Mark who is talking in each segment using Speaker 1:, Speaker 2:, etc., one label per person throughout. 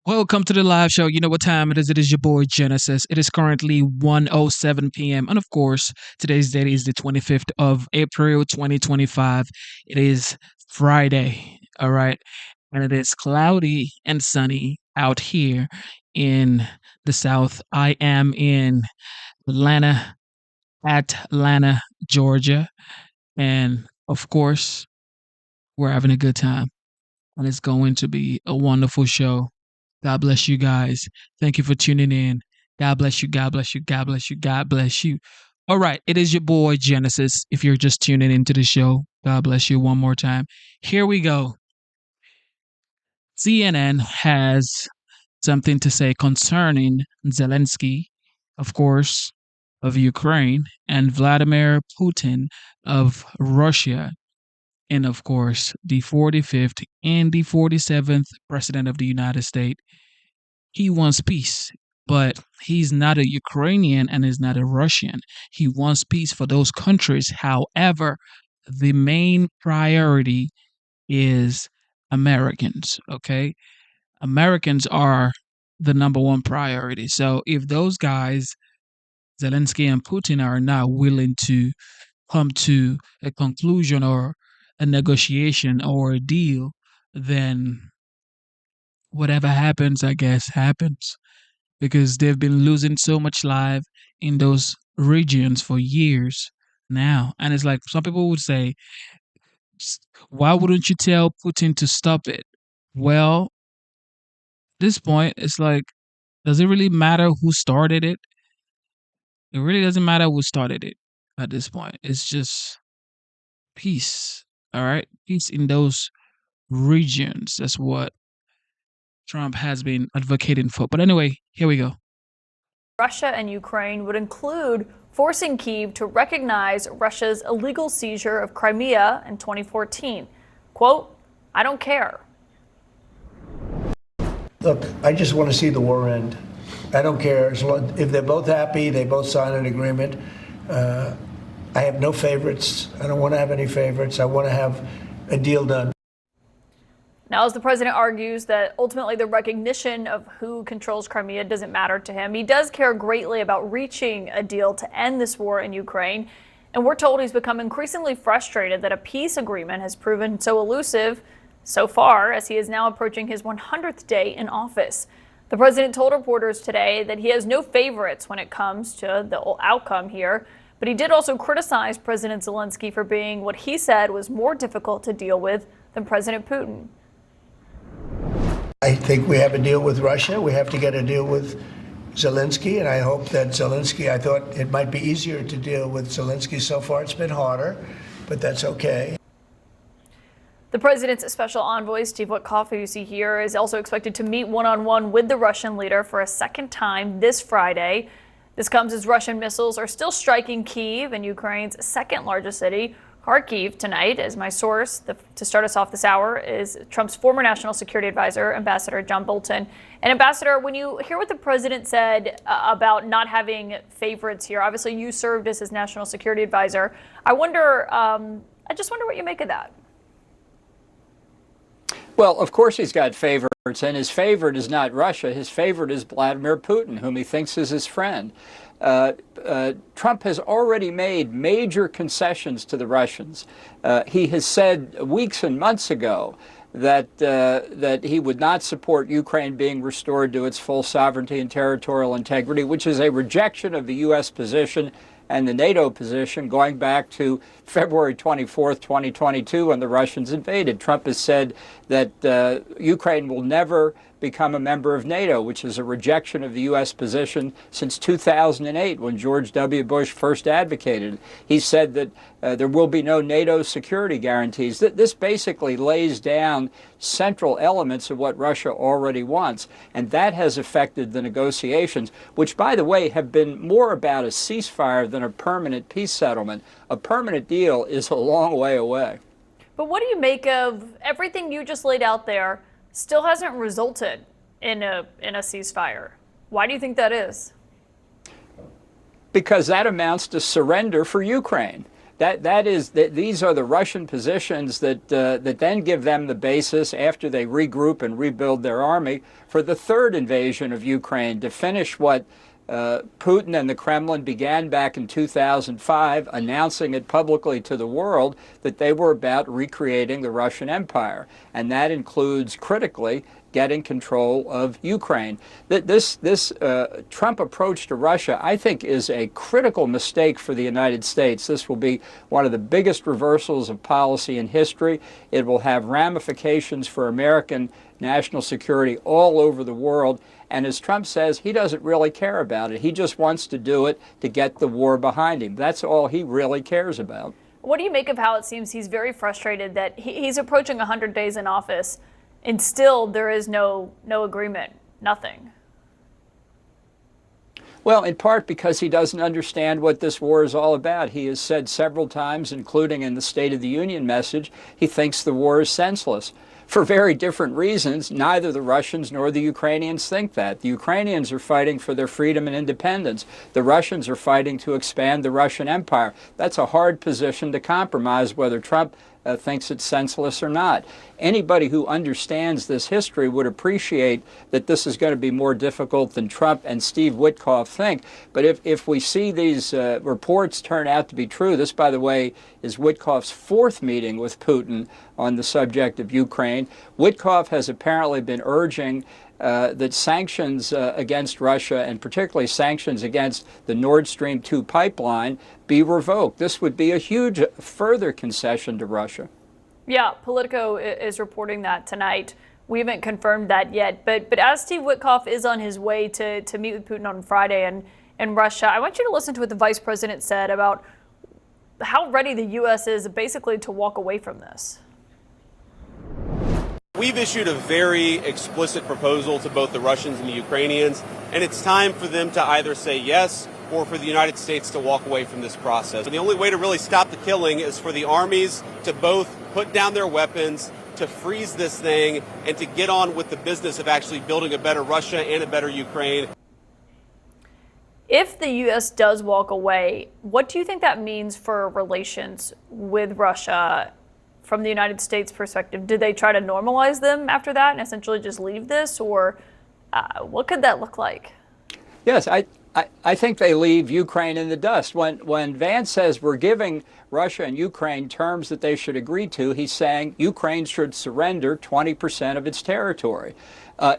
Speaker 1: Welcome to the live show. You know what time it is? It is your boy Genesis. It is currently 1:07 p.m. And of course, today's date is the 25th of April 2025. It is Friday, all right? And it is cloudy and sunny out here in the South. I am in Atlanta, Atlanta, Georgia. And of course, we're having a good time. And it's going to be a wonderful show. God bless you guys. Thank you for tuning in. God bless you. God bless you. God bless you. God bless you. All right. It is your boy Genesis. If you're just tuning into the show, God bless you one more time. Here we go. CNN has something to say concerning Zelensky, of course, of Ukraine, and Vladimir Putin of Russia, and of course, the 45th and the 47th President of the United States. He wants peace, but he's not a Ukrainian and is not a Russian. He wants peace for those countries. However, the main priority is Americans, okay? Americans are the number one priority. So if those guys, Zelensky and Putin, are not willing to come to a conclusion or a negotiation or a deal, then whatever happens, I guess, happens because they've been losing so much life in those regions for years now. And it's like some people would say, why wouldn't you tell Putin to stop it? Well, at this point, it's like, does it really matter who started it? It really doesn't matter who started it at this point. It's just peace. All right. Peace in those regions. That's what Trump has been advocating for. But anyway, here we go.
Speaker 2: Russia and Ukraine would include forcing Kyiv to recognize Russia's illegal seizure of Crimea in 2014. Quote, I don't care.
Speaker 3: Look, I just want to see the war end. I don't care. If they're both happy, they both sign an agreement. I have no favorites. I don't want to have any favorites. I want to have a deal done.
Speaker 2: Now, as the president argues that ultimately the recognition of who controls Crimea doesn't matter to him, he does care greatly about reaching a deal to end this war in Ukraine. And we're told he's become increasingly frustrated that a peace agreement has proven so elusive so far, as he is now approaching his 100th day in office. The president told reporters today that he has no favorites when it comes to the outcome here, but he did also criticize President Zelensky for being what he said was more difficult to deal with than President Putin.
Speaker 3: I think we have a deal with Russia. We have to get a deal with Zelensky, and I hope that Zelensky, I thought it might be easier to deal with Zelensky. So far, it's been harder, but that's okay.
Speaker 2: The president's special envoy, Steve Witkoff, who you see here, is also expected to meet one-on-one with the Russian leader for a second time this Friday. This comes as Russian missiles are still striking Kyiv and Ukraine's second largest city, Kharkiv, tonight. As my source to start us off this hour is Trump's former national security advisor, Ambassador John Bolton. And Ambassador, when you hear what the president said about not having favorites here, obviously you served as his national security advisor. I just wonder what you make of that.
Speaker 4: Well, of course he's got favorites, and his favorite is not Russia. His favorite is Vladimir Putin, whom he thinks is his friend. Trump has already made major concessions to the Russians. He has said weeks and months ago that he would not support Ukraine being restored to its full sovereignty and territorial integrity, which is a rejection of the U.S. position and the NATO position going back to February 24th, 2022, when the Russians invaded. Trump has said that Ukraine will never become a member of NATO, which is a rejection of the U.S. position since 2008, when George W. Bush first advocated it. He said that there will be no NATO security guarantees. This basically lays down central elements of what Russia already wants, and that has affected the negotiations, which, by the way, have been more about a ceasefire than a permanent peace settlement. A permanent deal is a long way away.
Speaker 2: But what do you make of everything you just laid out there? Still hasn't resulted in a ceasefire. Why do you think that is?
Speaker 4: Because that amounts to surrender for Ukraine. these are the Russian positions that then give them the basis after they regroup and rebuild their army for the third invasion of Ukraine, to finish what Putin and the Kremlin began back in 2005, announcing it publicly to the world that they were about recreating the Russian Empire. And that includes, critically, getting control of Ukraine. This Trump approach to Russia, I think, is a critical mistake for the United States. This will be one of the biggest reversals of policy in history. It will have ramifications for American national security all over the world. And as Trump says, he doesn't really care about it. He just wants to do it to get the war behind him. That's all he really cares about.
Speaker 2: What do you make of how it seems he's very frustrated that he's approaching 100 days in office and still there is no agreement, nothing?
Speaker 4: Well, in part because he doesn't understand what this war is all about. He has said several times, including in the State of the Union message, he thinks the war is senseless. For very different reasons, neither the Russians nor the Ukrainians think that. The Ukrainians are fighting for their freedom and independence. The Russians are fighting to expand the Russian Empire. That's a hard position to compromise, whether Trump thinks it's senseless or not. Anybody who understands this history would appreciate that this is going to be more difficult than Trump and Steve Witkoff think. But if we see these reports turn out to be true, this, by the way, is Witkoff's fourth meeting with Putin on the subject of Ukraine. Witkoff has apparently been urging that sanctions against Russia, and particularly sanctions against the Nord Stream 2 pipeline, be revoked. This would be a huge further concession to Russia.
Speaker 2: Yeah, Politico is reporting that tonight. We haven't confirmed that yet, but as Steve Witkoff is on his way to meet with Putin on Friday in Russia, I want you to listen to what the vice president said about how ready the U.S. is basically to walk away from this.
Speaker 5: We've issued a very explicit proposal to both the Russians and the Ukrainians, and it's time for them to either say yes or for the United States to walk away from this process. And the only way to really stop the killing is for the armies to both put down their weapons, to freeze this thing, and to get on with the business of actually building a better Russia and a better Ukraine.
Speaker 2: If the U.S. does walk away, what do you think that means for relations with Russia from the United States perspective? Did they try to normalize them after that and essentially just leave this, or what could that look like?
Speaker 4: Yes, I think they leave Ukraine in the dust. When Vance says we're giving Russia and Ukraine terms that they should agree to, he's saying Ukraine should surrender 20% of its territory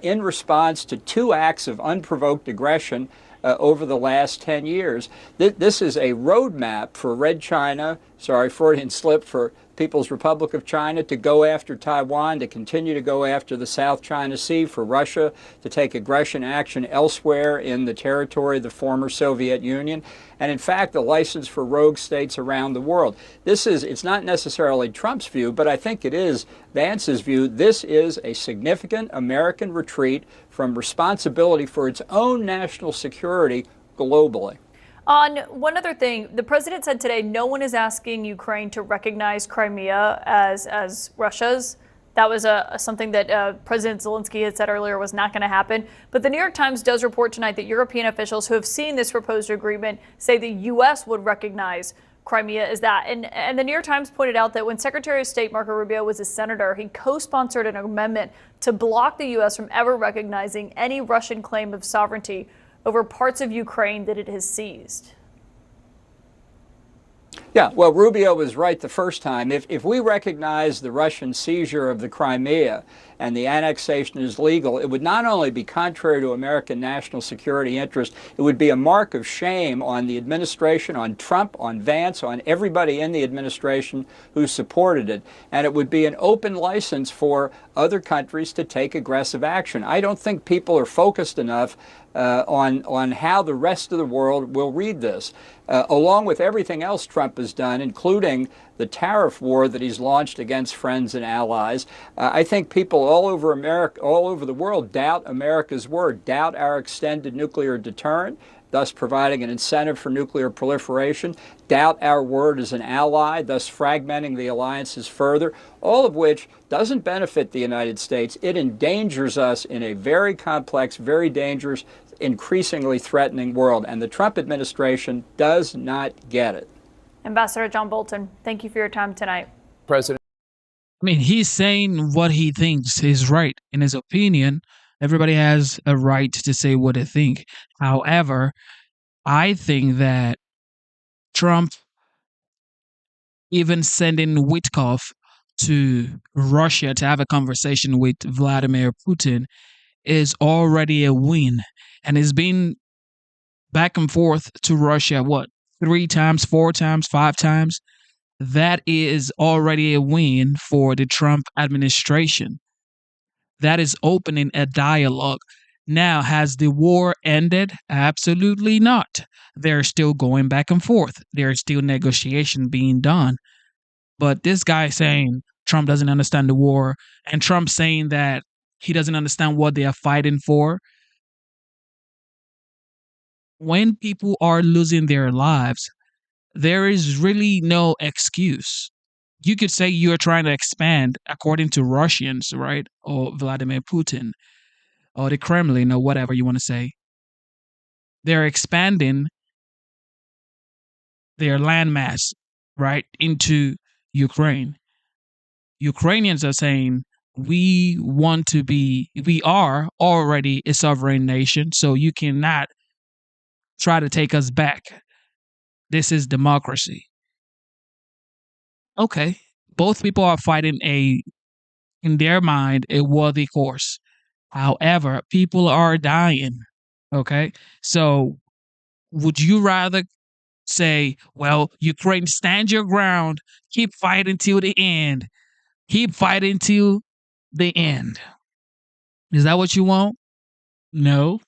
Speaker 4: in response to two acts of unprovoked aggression over the last 10 years. This is a roadmap for Red China, Freudian slip, for People's Republic of China to go after Taiwan, to continue to go after the South China Sea, for Russia to take aggression action elsewhere in the territory of the former Soviet Union, and in fact a license for rogue states around the world. It's not necessarily Trump's view, but I think it is Vance's view. This is a significant American retreat from responsibility for its own national security globally.
Speaker 2: On one other thing, the president said today no one is asking Ukraine to recognize Crimea as Russia's. That was something that President Zelensky had said earlier was not going to happen. But the New York Times does report tonight that European officials who have seen this proposed agreement say the U.S. would recognize Crimea as that. And the New York Times pointed out that when Secretary of State Marco Rubio was a senator, he co-sponsored an amendment to block the U.S. from ever recognizing any Russian claim of sovereignty over parts of Ukraine that it has seized.
Speaker 4: Yeah, well, Rubio was right the first time. If we recognize the Russian seizure of the Crimea and the annexation is legal, it would not only be contrary to American national security interest, it would be a mark of shame on the administration, on Trump, on Vance, on everybody in the administration who supported it. And it would be an open license for other countries to take aggressive action. I don't think people are focused enough on how the rest of the world will read this. Along with everything else Trump has done, including the tariff war that he's launched against friends and allies, I think people all over America, all over the world, doubt America's word, doubt our extended nuclear deterrent, thus providing an incentive for nuclear proliferation, doubt our word as an ally, thus fragmenting the alliances further, all of which doesn't benefit the United States. It endangers us in a very complex, very dangerous, increasingly threatening world, and the Trump administration does not get it.
Speaker 2: Ambassador John Bolton, thank you for your time tonight.
Speaker 6: President.
Speaker 1: I mean, he's saying what he thinks is right. In his opinion, everybody has a right to say what they think. However, I think that Trump even sending Witkoff to Russia to have a conversation with Vladimir Putin is already a win. And it's been back and forth to Russia, 3 times, 4 times, 5 times? That is already a win for the Trump administration. That is opening a dialogue. Now, has the war ended? Absolutely not. They're still going back and forth. There's still negotiation being done. But this guy saying Trump doesn't understand the war, and Trump saying that he doesn't understand what they are fighting for. When people are losing their lives, there is really no excuse. You could say you're trying to expand according to Russians, right? Or Vladimir Putin or the Kremlin or whatever you want to say. They're expanding their landmass, right, into Ukraine. Ukrainians are saying, we are already a sovereign nation, so you cannot try to take us back. This is democracy. Okay, both people are fighting in their mind, a worthy course. However, people are dying. Okay, so would you rather say, well, Ukraine, stand your ground, keep fighting till the end, keep fighting till the end? Is that what you want? No.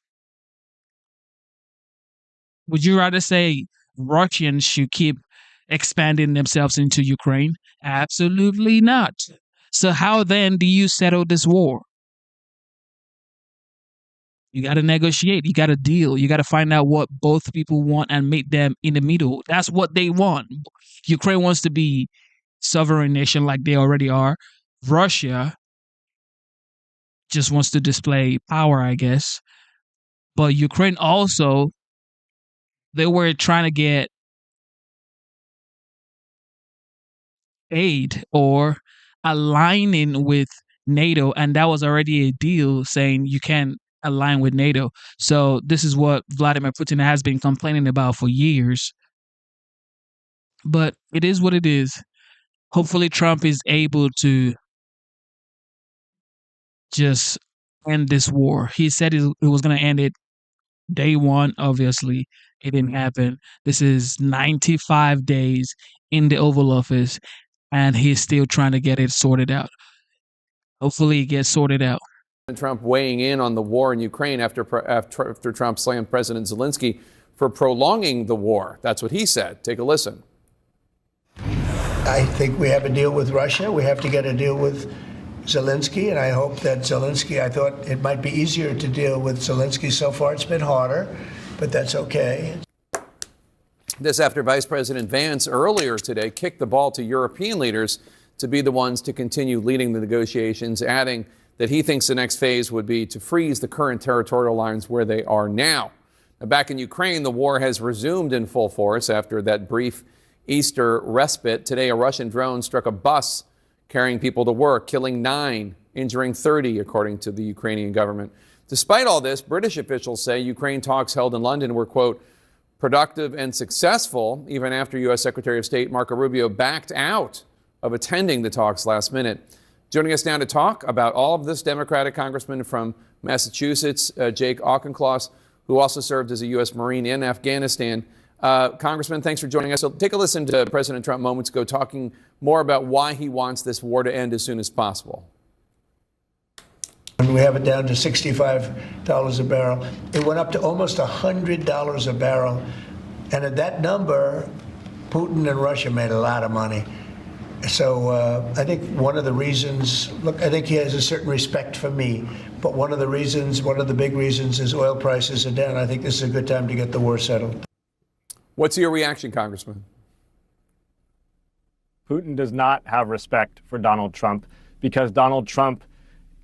Speaker 1: Would you rather say Russians should keep expanding themselves into Ukraine? Absolutely not. So how then do you settle this war? You got to negotiate. You got to deal. You got to find out what both people want and meet them in the middle. That's what they want. Ukraine wants to be sovereign nation like they already are. Russia just wants to display power, I guess. But Ukraine also, they were trying to get aid or aligning with NATO, and that was already a deal saying you can't align with NATO. So this is what Vladimir Putin has been complaining about for years. But it is what it is. Hopefully Trump is able to just end this war. He said he was going to end it day one. Obviously, it didn't happen. This is 95 days in the Oval Office, and he's still trying to get it sorted out. Hopefully it gets sorted out.
Speaker 6: Trump weighing in on the war in Ukraine after Trump slammed President Zelensky for prolonging the war. That's what he said. Take a listen.
Speaker 3: I think we have a deal with Russia. We have to get a deal with Zelensky, and I hope that Zelensky, I thought it might be easier to deal with Zelensky. So far it's been harder, but that's okay.
Speaker 6: This after Vice President Vance earlier today kicked the ball to European leaders to be the ones to continue leading the negotiations, adding that he thinks the next phase would be to freeze the current territorial lines where they are now. Now, back in Ukraine, the war has resumed in full force after that brief Easter respite. Today, a Russian drone struck a bus carrying people to work, killing 9, injuring 30, according to the Ukrainian government. Despite all this, British officials say Ukraine talks held in London were, quote, productive and successful, even after U.S. Secretary of State Marco Rubio backed out of attending the talks last minute. Joining us now to talk about all of this, Democratic Congressman from Massachusetts, Jake Auchincloss, who also served as a U.S. Marine in Afghanistan. Congressman, thanks for joining us. So take a listen to President Trump moments ago talking more about why he wants this war to end as soon as possible.
Speaker 3: When we have it down to $65 a barrel, it went up to almost $100 a barrel. And at that number, Putin and Russia made a lot of money. So I think one of the reasons, look, I think he has a certain respect for me, but one of the big reasons is oil prices are down. I think this is a good time to get the war settled.
Speaker 6: What's your reaction, Congressman?
Speaker 7: Putin does not have respect for Donald Trump because Donald Trump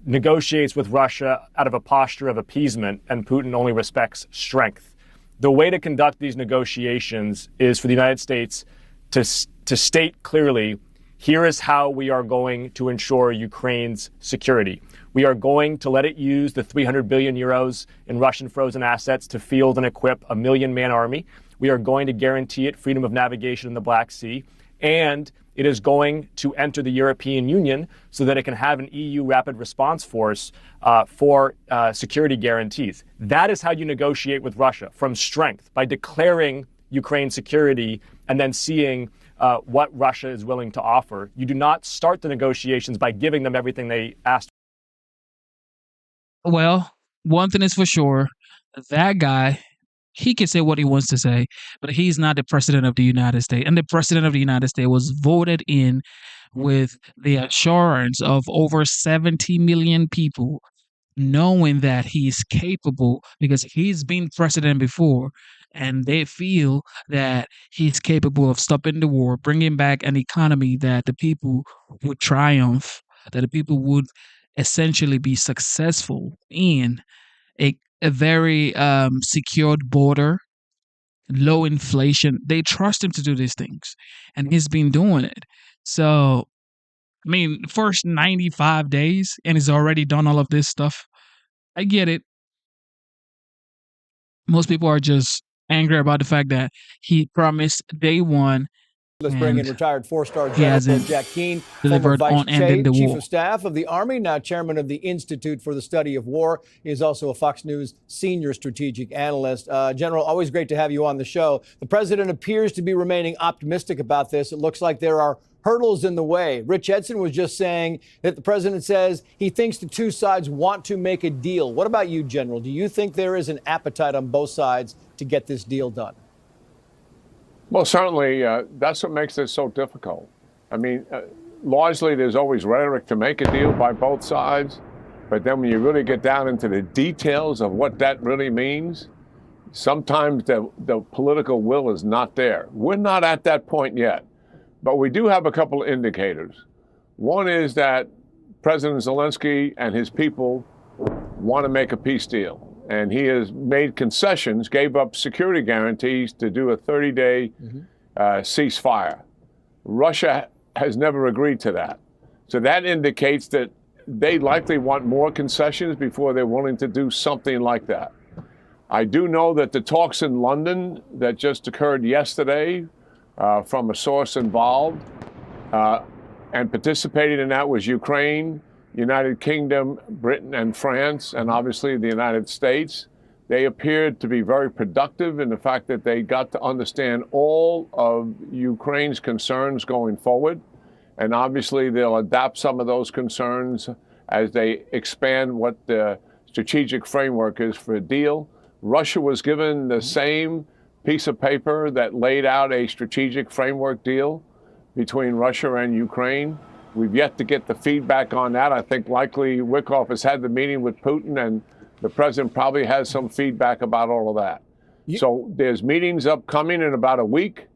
Speaker 7: negotiates with Russia out of a posture of appeasement, and Putin only respects strength. The way to conduct these negotiations is for the United States to state clearly, here is how we are going to ensure Ukraine's security. We are going to let it use the 300 billion euros in Russian frozen assets to field and equip a 1 million-man army. We are going to guarantee it freedom of navigation in the Black Sea. And it is going to enter the European Union so that it can have an EU rapid response force for security guarantees. That is how you negotiate with Russia, from strength, by declaring Ukraine's security and then seeing what Russia is willing to offer. You do not start the negotiations by giving them everything they asked.
Speaker 1: Well, one thing is for sure, that guy, he can say what he wants to say, but he's not the president of the United States. And the president of the United States was voted in with the assurance of over 70 million people knowing that he's capable because he's been president before, and they feel that he's capable of stopping the war, bringing back an economy that the people would triumph, that the people would essentially be successful in, a very secured border, low inflation. They trust him to do these things, and he's been doing it. So, I mean, first 95 days, and he's already done all of this stuff. I get it. Most people are just angry about the fact that he promised day one.
Speaker 8: Let's bring in retired four-star
Speaker 1: he
Speaker 8: General
Speaker 1: hasn't
Speaker 8: Jack Keane,
Speaker 1: delivered
Speaker 8: former
Speaker 1: on ending the
Speaker 8: Chief
Speaker 1: war.
Speaker 8: of Staff of the Army, now chairman of the Institute for the Study of War. He is also a Fox News senior strategic analyst. General, always great to have you on the show. The president appears to be remaining optimistic about this. It looks like there are hurdles in the way. Rich Edson was just saying that the president says he thinks the two sides want to make a deal. What about you, General? Do you think there is an appetite on both sides to get this deal done?
Speaker 9: Well, certainly, that's what makes this so difficult. I mean, largely there's always rhetoric to make a deal by both sides, but then when you really get down into the details of what that really means, sometimes the political will is not there. We're not at that point yet, but we do have a couple of indicators. One is that President Zelensky and his people want to make a peace deal. And he has made concessions, gave up security guarantees to do a 30-day ceasefire. Russia has never agreed to that. So that indicates that they likely want more concessions before they're willing to do something like that. I do know that the talks in London that just occurred yesterday from a source involved and participating in that was Ukraine, United Kingdom, Britain, and France, and obviously the United States. They appeared to be very productive in the fact that they got to understand all of Ukraine's concerns going forward. And obviously they'll adapt some of those concerns as they expand what the strategic framework is for a deal. Russia was given the same piece of paper that laid out a strategic framework deal between Russia and Ukraine. We've yet to get the feedback on that. I think likely Wickoff has had the meeting with Putin, and the president probably has some feedback about all of that. So there's meetings upcoming in about a week.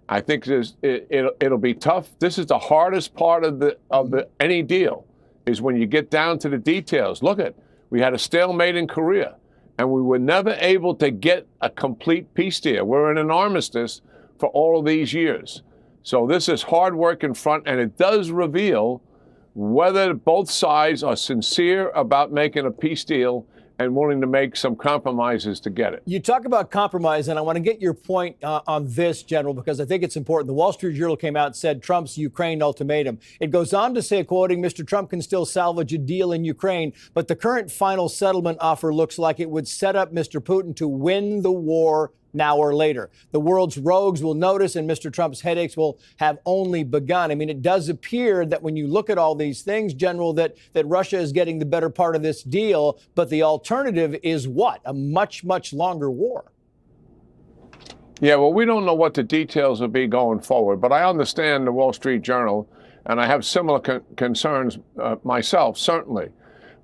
Speaker 9: I think it'll be tough. This is the hardest part of any deal, is when you get down to the details. Look we had a stalemate in Korea, and we were never able to get a complete peace deal. We're in an armistice for all of these years. So this is hard work in front, and it does reveal whether both sides are sincere about making a peace deal and willing to make some compromises to get it.
Speaker 8: You talk about compromise, and I want to get your point on this, General, because I think it's important. The Wall Street Journal came out and said Trump's Ukraine ultimatum. It goes on to say, quoting, Mr. Trump can still salvage a deal in Ukraine, but the current final settlement offer looks like it would set up Mr. Putin to win the war now or later. The world's rogues will notice, and Mr. Trump's headaches will have only begun. I mean, it does appear that when you look at all these things, General, that Russia is getting the better part of this deal, but the alternative is what? A much, much longer war.
Speaker 9: Yeah, well, we don't know what the details will be going forward, but I understand the Wall Street Journal, and I have similar concerns myself, certainly.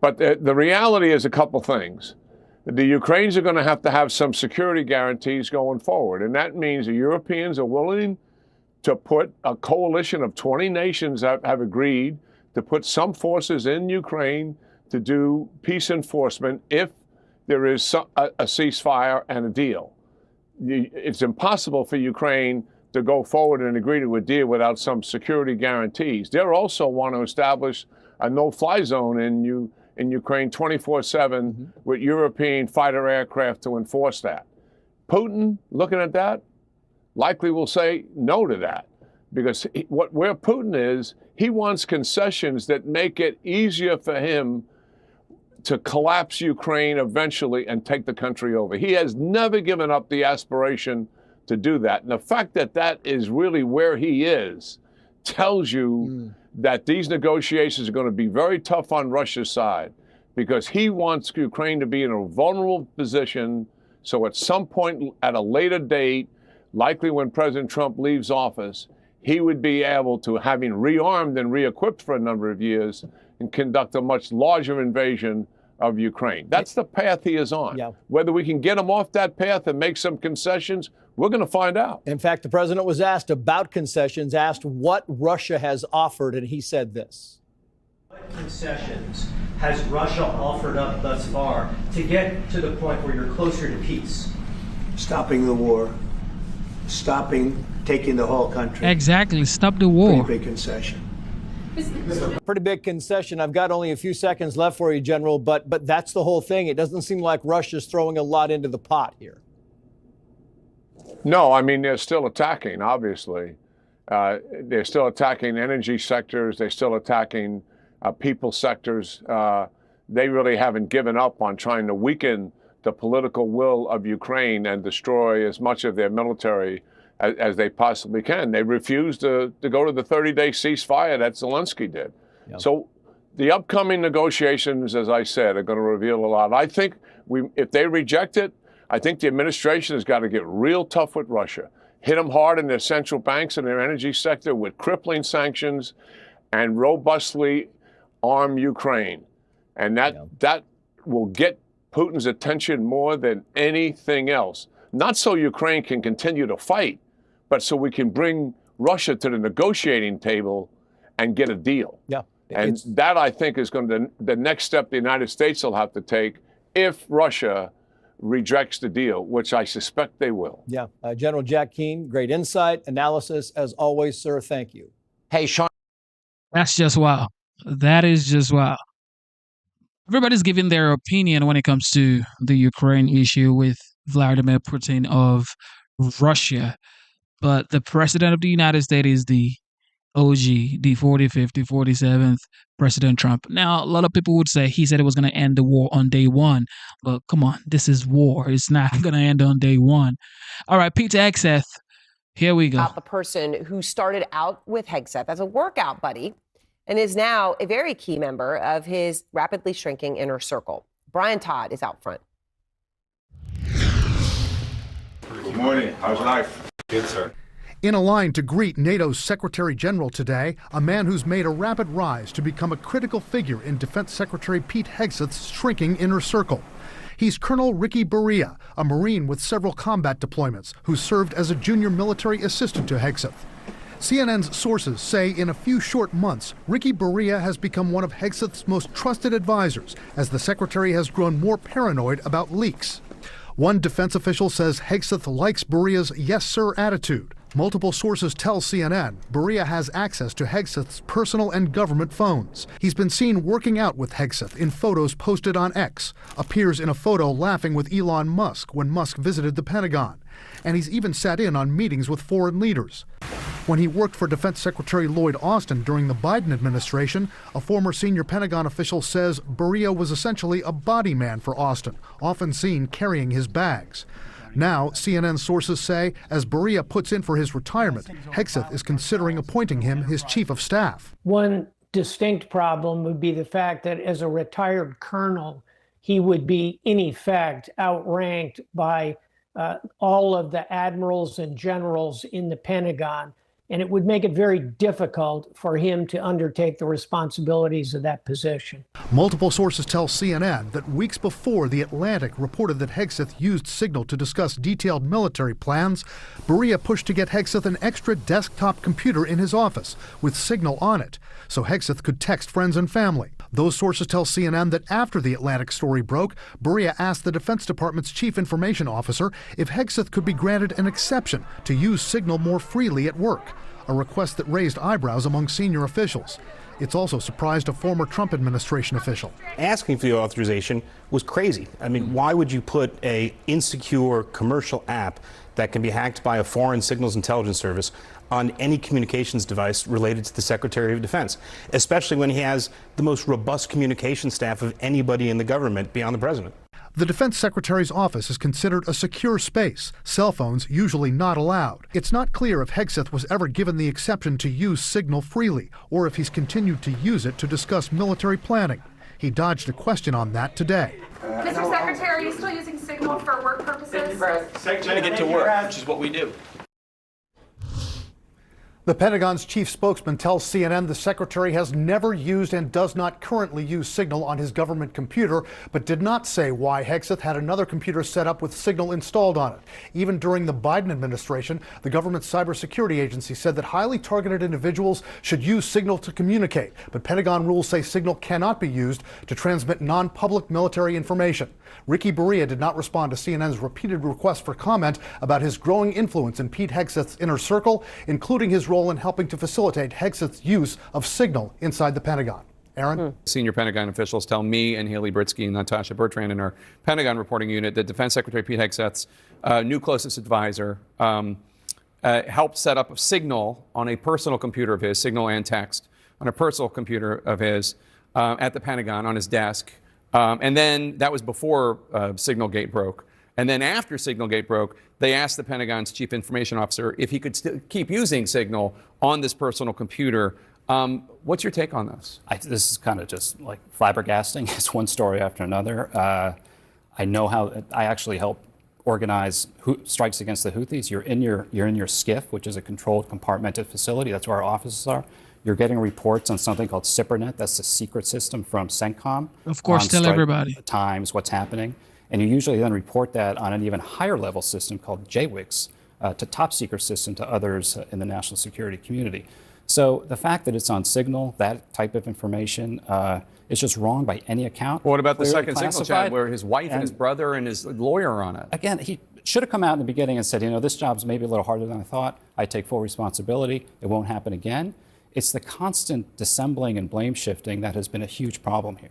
Speaker 9: But the reality is a couple things. The Ukrainians are going to have some security guarantees going forward. And that means the Europeans are willing to put a coalition of 20 nations that have agreed to put some forces in Ukraine to do peace enforcement if there is a ceasefire and a deal. It's impossible for Ukraine to go forward and agree to a deal without some security guarantees. They also want to establish a no-fly zone in Ukraine 24/7 with European fighter aircraft to enforce that. Putin, looking at that, likely will say no to that, because where Putin is, he wants concessions that make it easier for him to collapse Ukraine eventually and take the country over. He has never given up the aspiration to do that. And the fact that that is really where he is tells you that these negotiations are going to be very tough on Russia's side, because he wants Ukraine to be in a vulnerable position. So at some point at a later date, likely when President Trump leaves office, he would be able to, having rearmed and re-equipped for a number of years, and conduct a much larger invasion of Ukraine. That's the path he is on.
Speaker 8: Yeah.
Speaker 9: Whether we can get him off that path and make some concessions, we're going to find out.
Speaker 8: In fact, the president was asked about concessions, asked what Russia has offered, and he said this.
Speaker 10: What concessions has Russia offered up thus far to get to the point where you're closer to peace?
Speaker 3: Stopping the war, taking the whole country.
Speaker 1: Exactly. Stop the war.
Speaker 3: Pretty big concession.
Speaker 8: Pretty big concession. I've got only a few seconds left for you, General, but that's the whole thing. It doesn't seem like Russia's throwing a lot into the pot here.
Speaker 9: No, I mean, they're still attacking, obviously. They're still attacking energy sectors. They're still attacking people sectors. They really haven't given up on trying to weaken the political will of Ukraine and destroy as much of their military as they possibly can. They refused to go to the 30-day ceasefire that Zelensky did. Yep. So the upcoming negotiations, as I said, are going to reveal a lot. I think if they reject it, I think the administration has got to get real tough with Russia, hit them hard in their central banks and their energy sector with crippling sanctions, and robustly arm Ukraine. And that will get Putin's attention more than anything else. Not so Ukraine can continue to fight, but so we can bring Russia to the negotiating table and get a deal.
Speaker 8: Yeah.
Speaker 9: And that, I think, is going to the next step the United States will have to take if Russia rejects the deal, which I suspect they will.
Speaker 8: Yeah. General Jack Keane, great insight, analysis, as always, sir. Thank you.
Speaker 11: Hey, Sean.
Speaker 1: That's just wow. That is just wow. Everybody's giving their opinion when it comes to the Ukraine issue with Vladimir Putin of Russia. But the president of the United States is the OG, the 45th, the 47th President Trump. Now, a lot of people would say he said it was going to end the war on day one. But come on, this is war. It's not going to end on day one. All right, Peter Hegseth, here we go.
Speaker 11: About the person who started out with Hegseth as a workout buddy and is now a very key member of his rapidly shrinking inner circle. Brian Todd is out front.
Speaker 12: Good morning. How's life? Good, sir.
Speaker 13: In a line to greet NATO's Secretary General today, a man who's made a rapid rise to become a critical figure in Defense Secretary Pete Hegseth's shrinking inner circle. He's Colonel Ricky Berea, a Marine with several combat deployments, who served as a junior military assistant to Hegseth. CNN's sources say in a few short months, Ricky Berea has become one of Hegseth's most trusted advisors, as the secretary has grown more paranoid about leaks. One defense official says Hegseth likes Berea's yes sir attitude. Multiple sources tell CNN Berea has access to Hegseth's personal and government phones. He's been seen working out with Hegseth in photos posted on X, appears in a photo laughing with Elon Musk when Musk visited the Pentagon, and he's even sat in on meetings with foreign leaders. When he worked for Defense Secretary Lloyd Austin during the Biden administration, a former senior Pentagon official says Berea was essentially a body man for Austin, often seen carrying his bags. Now, CNN sources say, as Berea puts in for his retirement, Hegseth is considering appointing him his chief of staff.
Speaker 14: One distinct problem would be the fact that as a retired colonel, he would be, in effect, outranked by all of the admirals and generals in the Pentagon. and it would make it very difficult for him to undertake the responsibilities of that position.
Speaker 13: Multiple sources tell CNN that weeks before The Atlantic reported that Hegseth used Signal to discuss detailed military plans, Berea pushed to get Hegseth an extra desktop computer in his office with Signal on it, so Hegseth could text friends and family. Those sources tell CNN that after The Atlantic story broke, Berea asked the Defense Department's chief information officer if Hegseth could be granted an exception to use Signal more freely at work, a request that raised eyebrows among senior officials. It's also surprised a former Trump administration official.
Speaker 15: Asking for the authorization was crazy. I mean, why would you put a insecure commercial app that can be hacked by a foreign signals intelligence service on any communications device related to the Secretary of Defense, especially when he has the most robust communication staff of anybody in the government beyond the president?
Speaker 13: The Defense Secretary's office is considered a secure space, cell phones usually not allowed. It's not clear if Hegseth was ever given the exception to use Signal freely, or if he's continued to use it to discuss military planning. He dodged a question on that today.
Speaker 16: Mr. Secretary, are you still using Signal for work purposes?
Speaker 17: Secretary, to get to work, which is what we do.
Speaker 13: The Pentagon's chief spokesman tells CNN the secretary has never used and does not currently use Signal on his government computer, but did not say why Hegseth had another computer set up with Signal installed on it. Even during the Biden administration, the government's cybersecurity agency said that highly targeted individuals should use Signal to communicate, but Pentagon rules say Signal cannot be used to transmit non-public military information. Ricky Berea did not respond to CNN's repeated requests for comment about his growing influence in Pete Hegseth's inner circle, including his role in helping to facilitate Hegseth's use of Signal inside the Pentagon. Aaron?
Speaker 6: Senior Pentagon officials tell me and Haley Britsky and Natasha Bertrand in our Pentagon reporting unit that Defense Secretary Pete Hegseth's new closest advisor helped set up Signal on a personal computer of his, Signal and text, on a personal computer of his at the Pentagon on his desk. And then that was before Signalgate broke. And then after Signalgate broke, they asked the Pentagon's chief information officer if he could still keep using Signal on this personal computer. What's your take on this?
Speaker 18: This is kind of just like flabbergasting. It's one story after another. I know how I actually help organize strikes against the Houthis. You're in your SCIF, which is a controlled compartmented facility. That's where our offices are. You're getting reports on something called SIPRNet. That's the secret system from CENTCOM.
Speaker 1: Of course, tell everybody.
Speaker 18: Times, what's happening. And you usually then report that on an even higher level system called JWICS to top secret system to others in the national security community. So the fact that it's on Signal, that type of information, is just wrong by any account.
Speaker 6: What about the second Signal chat where his wife and his brother and his lawyer are on it?
Speaker 18: Again, he should have come out in the beginning and said, you know, this job's maybe a little harder than I thought. I take full responsibility. It won't happen again. It's the constant dissembling and blame shifting that has been a huge problem here.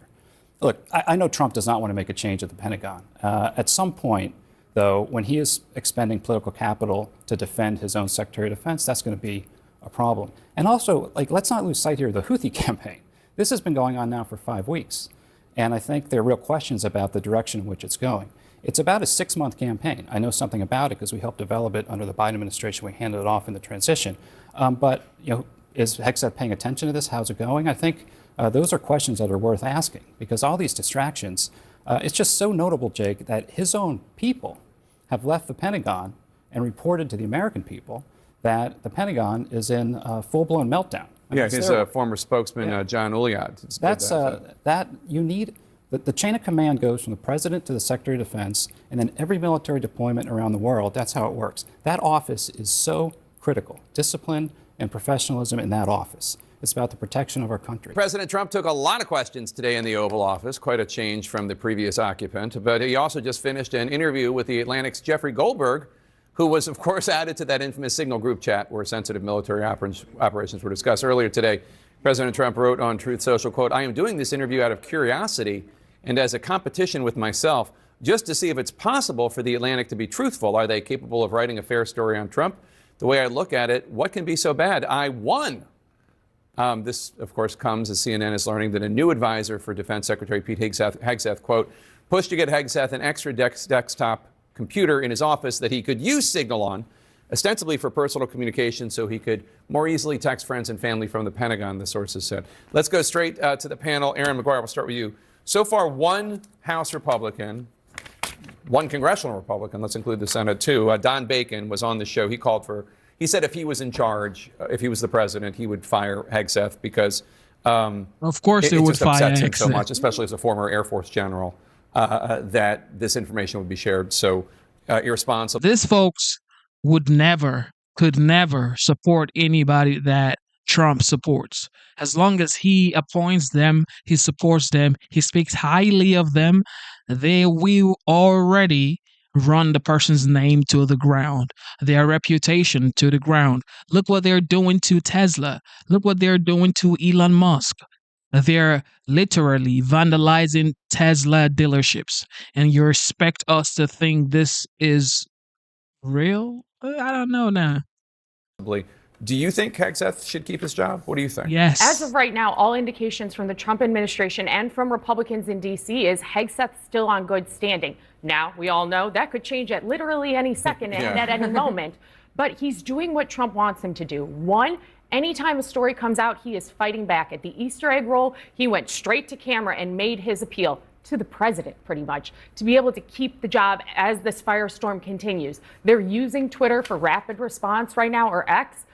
Speaker 18: Look, I know Trump does not want to make a change at the Pentagon. At some point, though, when he is expending political capital to defend his own Secretary of Defense, that's going to be a problem. And also, let's not lose sight here of the Houthi campaign. This has been going on now for 5 weeks. And I think there are real questions about the direction in which it's going. It's about a 6-month campaign. I know something about it because we helped develop it under the Biden administration. We handed it off in the transition. But, you know, is Hegseth paying attention to this? How's it going? I think those are questions that are worth asking because all these distractions, it's just so notable, Jake, that his own people have left the Pentagon and reported to the American people that the Pentagon is in a full-blown meltdown.
Speaker 6: Yeah, his former spokesman, John Uliad.
Speaker 18: That's that you need. The chain of command goes from the president to the Secretary of Defense, and then every military deployment around the world. That's how it works. That office is so critical. Discipline and professionalism in that office. It's about the protection of our country.
Speaker 6: President Trump took a lot of questions today in the Oval Office, quite a change from the previous occupant. But he also just finished an interview with the Atlantic's Jeffrey Goldberg, who was, of course, added to that infamous Signal group chat where sensitive military operations were discussed. Earlier today, President Trump wrote on Truth Social, quote, "I am doing this interview out of curiosity and as a competition with myself, just to see if it's possible for the Atlantic to be truthful. Are they capable of writing a fair story on Trump? The way I look at it, what can be so bad? I won." This, of course, comes as CNN is learning that a new advisor for Defense Secretary Pete Hegseth, quote, pushed to get Hegseth an extra desktop computer in his office that he could use Signal on, ostensibly for personal communication so he could more easily text friends and family from the Pentagon, the sources said. Let's go straight to the panel. Aaron McGuire, we'll start with you. So far, one House Republican, one congressional Republican, let's include the Senate too, Don Bacon was on the show. He called for He said if he was in charge, if he was the president, he would fire Hegseth because
Speaker 1: Of course they
Speaker 6: it
Speaker 1: would
Speaker 6: just
Speaker 1: fire
Speaker 6: upsets him so
Speaker 1: Hegseth.
Speaker 6: much, especially as a former Air Force general, that this information would be shared so irresponsibly.
Speaker 1: These folks could never support anybody that Trump supports. As long as he appoints them, he supports them, he speaks highly of them, they will already run the person's name to the ground, their reputation to the ground. Look what they're doing to Tesla. Look what they're doing to Elon Musk. They're literally vandalizing Tesla dealerships. And you expect us to think this is real? I don't know now.
Speaker 6: Do you think Hegseth should keep his job? What do you think?
Speaker 1: Yes.
Speaker 19: As of right now, all indications from the Trump administration and from Republicans in D.C. is Hegseth's still on good standing. Now, we all know that could change at literally any second and at any moment. But he's doing what Trump wants him to do. One, anytime a story comes out, he is fighting back. At the Easter egg roll, he went straight to camera and made his appeal to the president, pretty much, to be able to keep the job as this firestorm continues. They're using Twitter for rapid response right now, or X,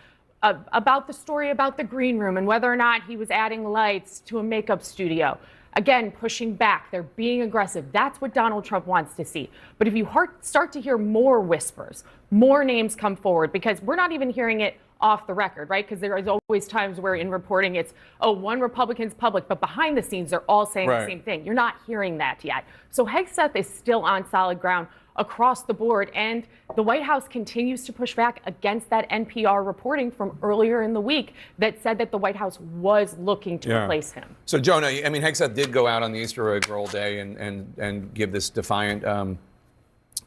Speaker 19: about the story about the green room and whether or not he was adding lights to a makeup studio. Again, pushing back. They're being aggressive. That's what Donald Trump wants to see. But if you start to hear more whispers, more names come forward, because we're not even hearing it off the record, right? Because there is always times where in reporting it's, oh, one Republican's public, but behind the scenes, they're all saying the same thing. You're not hearing that yet. So Hegseth is still on solid ground across the board. And the White House continues to push back against that NPR reporting from earlier in the week that said that the White House was looking to replace him.
Speaker 6: So, Jonah, I mean, Hegseth did go out on the Easter egg roll day and give this defiant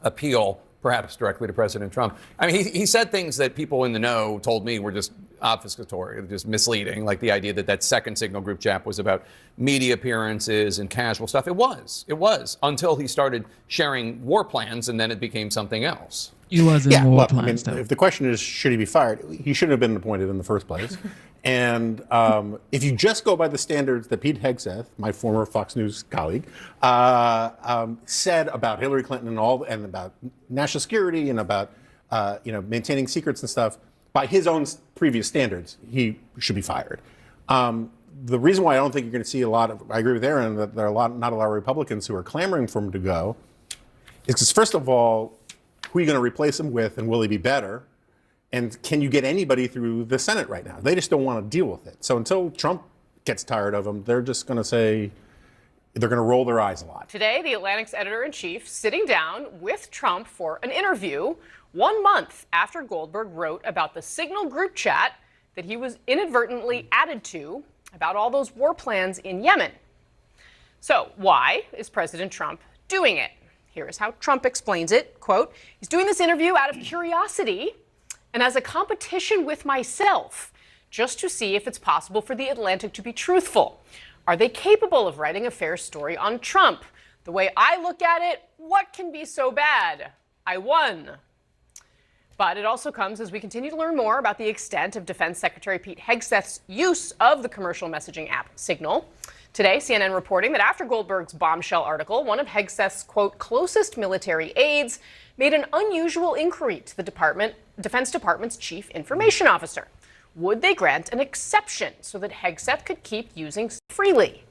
Speaker 6: appeal, perhaps directly to President Trump. I mean, he said things that people in the know told me were just obfuscatory, just misleading, like the idea that that second Signal group chat was about media appearances and casual stuff. It was, until he started sharing war plans, and then it became something else.
Speaker 1: He wasn't war plans,
Speaker 15: if the question is, should he be fired? He shouldn't have been appointed in the first place. And if you just go by the standards that Pete Hegseth, my former Fox News colleague, said about Hillary Clinton and about national security and about maintaining secrets and stuff, by his own previous standards, he should be fired. The reason why I don't think you're going to see I agree with Aaron that there are not a lot of Republicans who are clamoring for him to go, is because first of all, who are you going to replace him with, and will he be better? And can you get anybody through the Senate right now? They just don't want to deal with it. So until Trump gets tired of him, they're just going to say, they're going to roll their eyes a lot.
Speaker 20: Today, the Atlantic's editor-in-chief sitting down with Trump for an interview 1 month after Goldberg wrote about the Signal group chat that he was inadvertently added to about all those war plans in Yemen. So why is President Trump doing it? Here is how Trump explains it. Quote, he's doing this interview out of curiosity and as a competition with myself, just to see if it's possible for the Atlantic to be truthful. Are they capable of writing a fair story on Trump? The way I look at it, what can be so bad? I won. But it also comes as we continue to learn more about the extent of Defense Secretary Pete Hegseth's use of the commercial messaging app Signal. Today, CNN reporting that after Goldberg's bombshell article, one of Hegseth's, quote, closest military aides made an unusual inquiry to the Defense Department's chief information officer. Would they grant an exception so that Hegseth could keep using freely?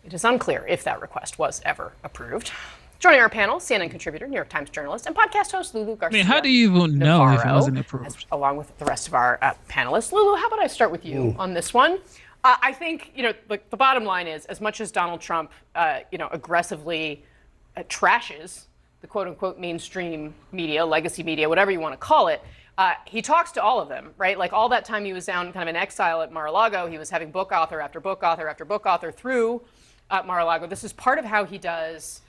Speaker 20: It is unclear if that request was ever approved. Joining our panel, CNN contributor, New York Times journalist, and podcast host Lulu Garcia.
Speaker 1: I mean, how do you even know if it wasn't approved?
Speaker 20: Along with the rest of our panelists. Lulu, how about I start with you on this one? I think, the bottom line is, as much as Donald Trump, aggressively trashes the quote-unquote mainstream media, legacy media, whatever you want to call it, he talks to all of them, right? Like all that time he was down kind of in exile at Mar-a-Lago, he was having book author after book author after book author through Mar-a-Lago. This is part of how he does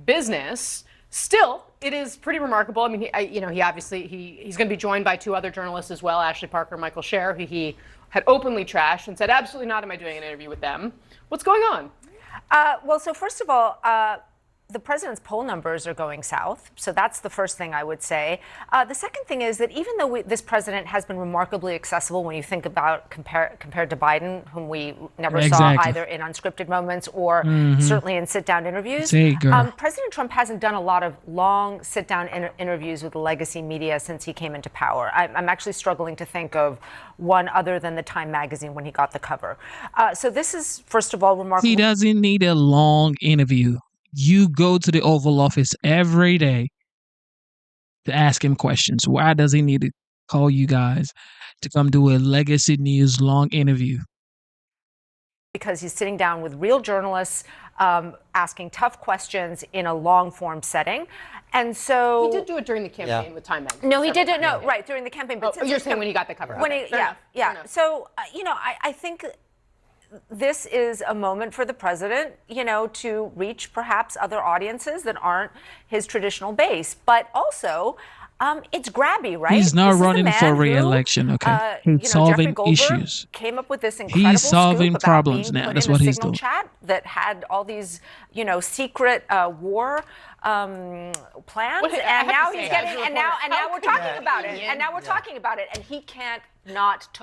Speaker 20: business. Still, it is pretty remarkable. I mean, he obviously, he's going to be joined by two other journalists as well, Ashley Parker and Michael Scher, who he had openly trashed and said, absolutely not am I doing an interview with them. What's going on?
Speaker 21: Well, so first of all, the president's poll numbers are going south. So that's the first thing I would say. The second thing is that even though this president has been remarkably accessible when you think about compared to Biden, whom we never saw either in unscripted moments or certainly in sit-down interviews, President Trump hasn't done a lot of long sit-down interviews with the legacy media since he came into power. I'm actually struggling to think of one other than the Time magazine when he got the cover. So this is, first of all, remarkable.
Speaker 1: He doesn't need a long interview. You go to the Oval Office every day to ask him questions. Why does he need to call you guys to come do a Legacy News long interview?
Speaker 21: Because he's sitting down with real journalists, asking tough questions in a long-form setting. And so
Speaker 20: he did do it during the campaign with Time magazine.
Speaker 21: No, he didn't. No, right, during the campaign.
Speaker 20: But you're saying when he got the cover.
Speaker 21: When yeah. So, I think this is a moment for the president, to reach perhaps other audiences that aren't his traditional base. But also, it's grabby, right?
Speaker 1: He's not running for re-election, okay? He's solving issues.
Speaker 21: Came up with this incredible
Speaker 1: He's solving
Speaker 21: scoop
Speaker 1: problems
Speaker 21: about being
Speaker 1: now.
Speaker 21: put
Speaker 1: That's
Speaker 21: in
Speaker 1: what
Speaker 21: a
Speaker 1: he's
Speaker 21: signal
Speaker 1: doing.
Speaker 21: chat that had all these, secret war plans, and now he's getting, and now we're talking about it, and now we're talking about it, and he can't not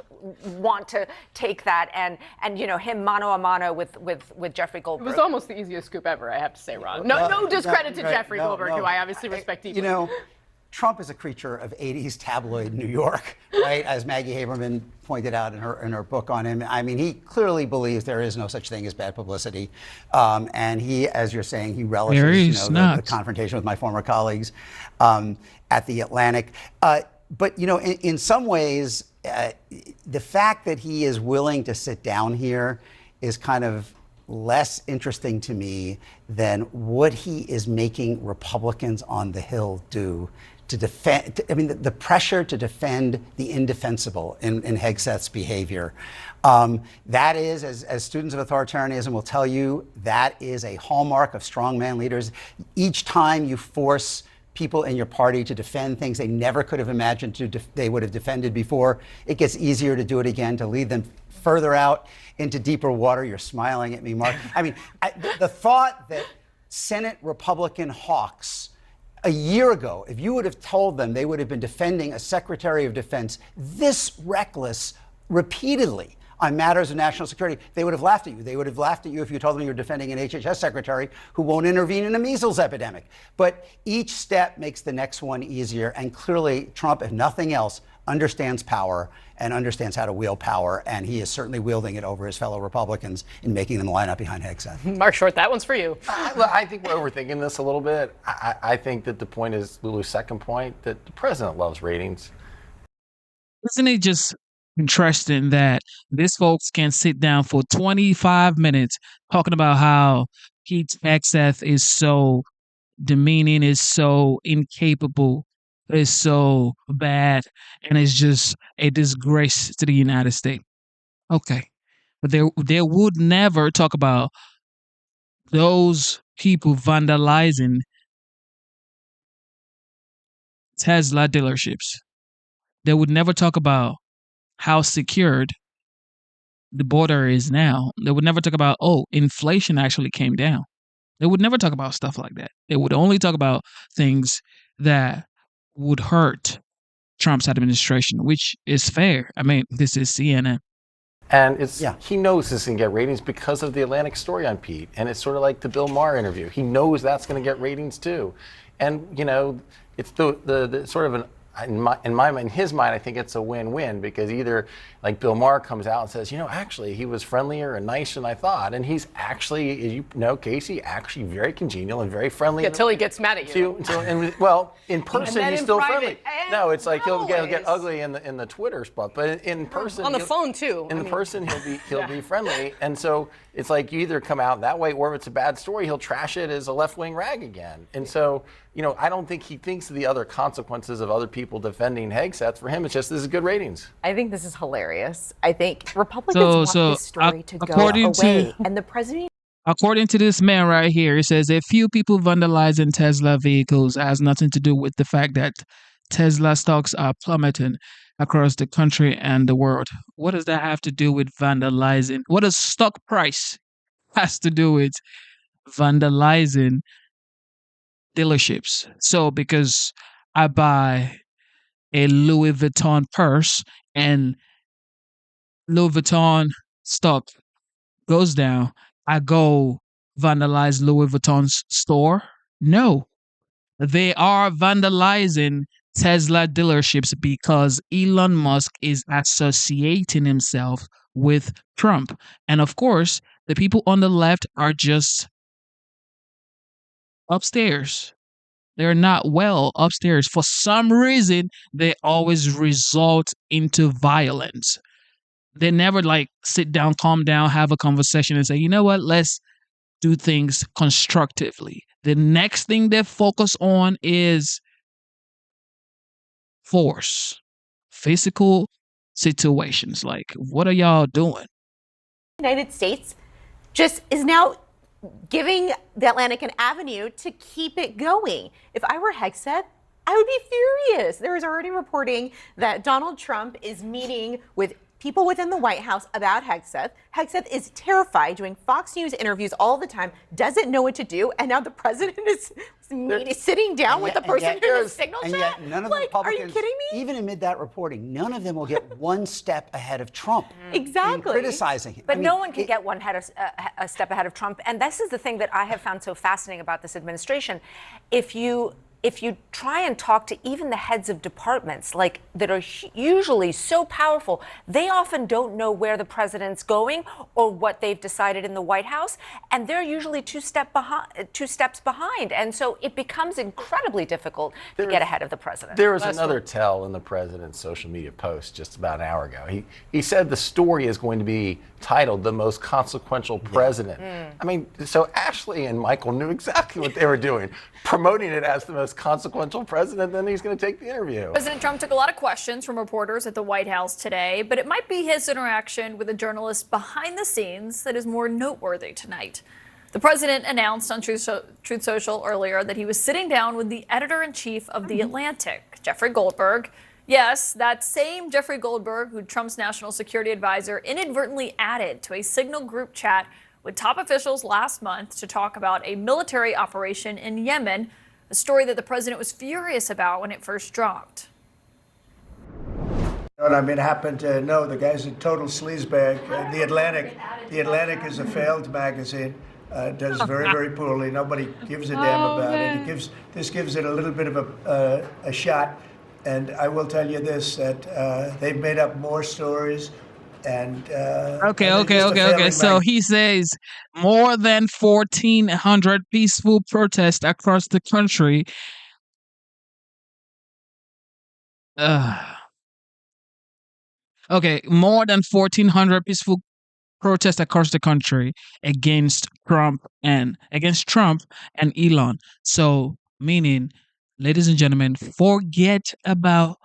Speaker 21: want to take that and him mano a mano with Jeffrey Goldberg.
Speaker 20: It was almost the easiest scoop ever, I have to say, Ron. No discredit to Jeffrey Goldberg, who I obviously respect deeply.
Speaker 22: Trump is a creature of 80s tabloid New York, right? As Maggie Haberman pointed out in her book on him. I mean, he clearly believes there is no such thing as bad publicity. And he, as you're saying, he relishes the confrontation with my former colleagues at The Atlantic. But, in some ways, the fact that he is willing to sit down here is kind of less interesting to me than what he is making Republicans on the Hill do to defend. I mean, the pressure to defend the indefensible in Hegseth's behavior. That is, as students of authoritarianism will tell you, that is a hallmark of strongman leaders. Each time you force people in your party to defend things they never could have imagined they would have defended before, it gets easier to do it again, to lead them further out into deeper water. You're smiling at me, Mark. I mean, the thought that Senate Republican hawks a year ago, if you would have told them they would have been defending a Secretary of Defense this reckless repeatedly on matters of national security, they would have laughed at you. They would have laughed at you if you told them you were defending an HHS secretary who won't intervene in a measles epidemic. But each step makes the next one easier. And clearly, Trump, if nothing else, understands power and understands how to wield power. And he is certainly wielding it over his fellow Republicans in making them line up behind Hegseth.
Speaker 20: Mark Short, that one's for you.
Speaker 23: I think we're overthinking this a little bit. I think that the point is Lulu's second point, that the president loves ratings.
Speaker 1: Isn't it just interesting that these folks can sit down for 25 minutes talking about how Pete Hegseth is so demeaning, is so incapable, is so bad, and is just a disgrace to the United States? Okay. But they would never talk about those people vandalizing Tesla dealerships. They would never talk about how secured the border is now. They would never talk about, inflation actually came down. They would never talk about stuff like that. They would only talk about things that would hurt Trump's administration, which is fair. I mean, this is CNN.
Speaker 23: And he knows this can get ratings because of the Atlantic story on Pete. And it's sort of like the Bill Maher interview. He knows that's going to get ratings too. And, it's the sort of in his mind, I think it's a win-win, because either like Bill Maher comes out and says, actually he was friendlier and nicer than I thought, and he's actually, as you know, Casey, actually very congenial and very friendly.
Speaker 20: Until he gets mad at you.
Speaker 23: In person he's still friendly. No, it's like he'll get ugly in the Twitter spot, but in person
Speaker 20: on the phone too.
Speaker 23: In person he'll be friendly, and so it's like you either come out that way, or if it's a bad story, he'll trash it as a left-wing rag again. And so, I don't think he thinks of the other consequences of other people defending Hegseth. For him, it's just, this is good ratings.
Speaker 11: I think this is hilarious. I think Republicans want this story to go away. And the president...
Speaker 1: According to this man right here, it says a few people vandalizing Tesla vehicles has nothing to do with the fact that Tesla stocks are plummeting across the country and the world. What does that have to do with vandalizing? What does stock price has to do with vandalizing dealerships. So because I buy a Louis Vuitton purse and Louis Vuitton stock goes down, I go vandalize Louis Vuitton's store? No. They are vandalizing Tesla dealerships because Elon Musk is associating himself with Trump. And of course, the people on the left are just upstairs. They're not well upstairs. For some reason, they always result into violence. They never like sit down, calm down, have a conversation and say, you know what, let's do things constructively. The next thing they focus on is force, physical situations. Like, what are y'all doing?
Speaker 2: United States just is now giving the Atlantic an avenue to keep it going. If I were Hegseth, I would be furious. There is already reporting that Donald Trump is meeting with people within the White House about Hegseth. Hegseth is terrified, doing Fox News interviews all the time, doesn't know what to do, and now the president is sitting down with the person in the signal chat?
Speaker 22: And yet none of the Republicans,
Speaker 2: are you kidding me?
Speaker 22: even amid that reporting, none of them will get one step ahead of Trump.
Speaker 2: Exactly.
Speaker 22: In criticizing him.
Speaker 21: But no one can get a step ahead of Trump. And this is the thing that I have found so fascinating about this administration. If you try and talk to even the heads of departments, like that are usually so powerful, they often don't know where the president's going or what they've decided in the White House, and they're usually two steps behind. And so it becomes incredibly difficult to get ahead of the president.
Speaker 23: There was another tell in the president's social media post just about an hour ago. He said the story is going to be titled "The Most Consequential President." I mean, so Ashley and Michael knew exactly what they were doing, promoting it as the most consequential president. Then he's going to take the interview.
Speaker 4: President Trump took a lot of questions from reporters at the White House today, but it might be his interaction with a journalist behind the scenes that is more noteworthy tonight. The president announced on Truth Social earlier that he was sitting down with the editor-in-chief of The Atlantic, Jeffrey Goldberg. Yes, that same Jeffrey Goldberg, who Trump's national security advisor inadvertently added to a Signal group chat with top officials last month to talk about a military operation in Yemen, a story that the president was furious about when it first dropped.
Speaker 3: I mean, I happen to know the guy's a total sleazebag. The Atlantic is a failed magazine. Does very, very poorly. Nobody gives a damn about it. This gives it a little bit of a shot. And I will tell you this, that they've made up more stories. And
Speaker 1: Okay. So he says more than 1,400 peaceful protests across the country. More than 1,400 peaceful protests across the country against Trump and Elon. So, meaning, ladies and gentlemen, forget about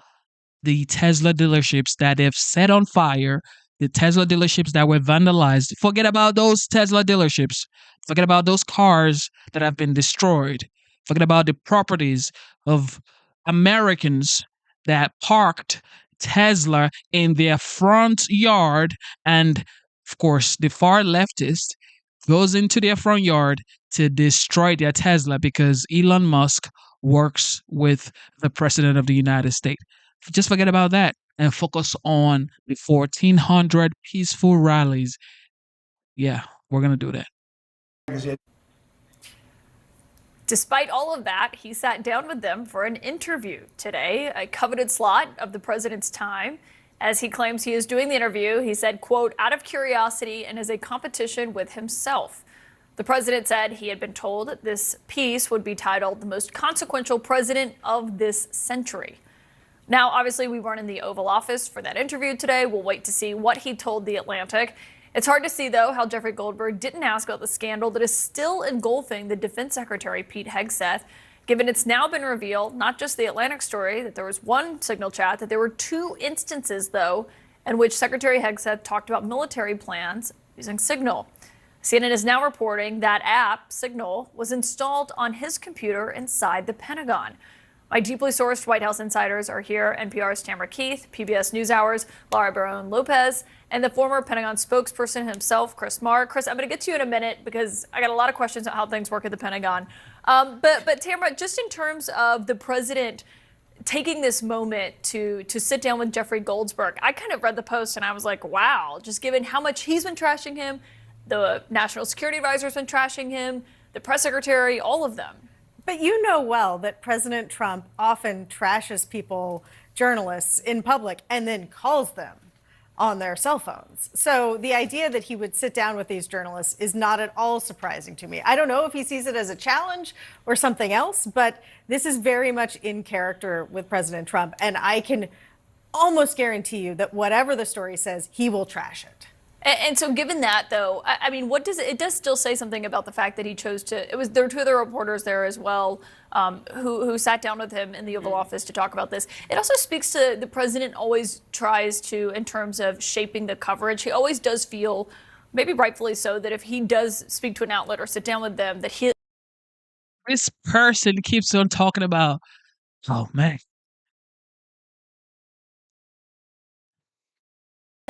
Speaker 1: the Tesla dealerships that they've set on fire, the Tesla dealerships that were vandalized. Forget about those Tesla dealerships. Forget about those cars that have been destroyed. Forget about the properties of Americans that parked Tesla in their front yard. And, of course, the far leftist goes into their front yard to destroy their Tesla because Elon Musk works with the president of the United States. Just forget about that and focus on the 1,400 peaceful rallies. Yeah, we're going to do that.
Speaker 4: Despite all of that, he sat down with them for an interview today, a coveted slot of the president's time. As he claims he is doing the interview, he said, quote, out of curiosity and as a competition with himself. The president said he had been told that this piece would be titled "The Most Consequential President of This Century." Now, obviously, we weren't in the Oval Office for that interview today. We'll wait to see what he told The Atlantic. It's hard to see, though, how Jeffrey Goldberg didn't ask about the scandal that is still engulfing the Defense Secretary Pete Hegseth, given it's now been revealed, not just The Atlantic story, that there was one Signal chat, that there were two instances, though, in which Secretary Hegseth talked about military plans using Signal. CNN is now reporting that app, Signal, was installed on his computer inside the Pentagon. My deeply sourced White House insiders are here: NPR's Tamara Keith, PBS NewsHour's Laura Barron Lopez, and the former Pentagon spokesperson himself, Chris Marr. Chris, I'm going to get to you in a minute because I got a lot of questions on how things work at the Pentagon. But Tamara, just in terms of the president taking this moment to sit down with Jeffrey Goldsberg, I kind of read the post and I was like, wow, just given how much he's been trashing him, the National Security Advisor's been trashing him, the press secretary, all of them.
Speaker 5: But you know well that President Trump often trashes people, journalists, in public and then calls them on their cell phones. So the idea that he would sit down with these journalists is not at all surprising to me. I don't know if he sees it as a challenge or something else, but this is very much in character with President Trump. And I can almost guarantee you that whatever the story says, he will trash it.
Speaker 4: And so given that, though, I mean, what does it does still say something about the fact that he chose to, there were two other reporters there as well who sat down with him in the Oval Office to talk about this. It also speaks to the president always tries to, in terms of shaping the coverage, he always does feel, maybe rightfully so, that if he does speak to an outlet or sit down with them, that
Speaker 1: This person keeps on talking about, oh man,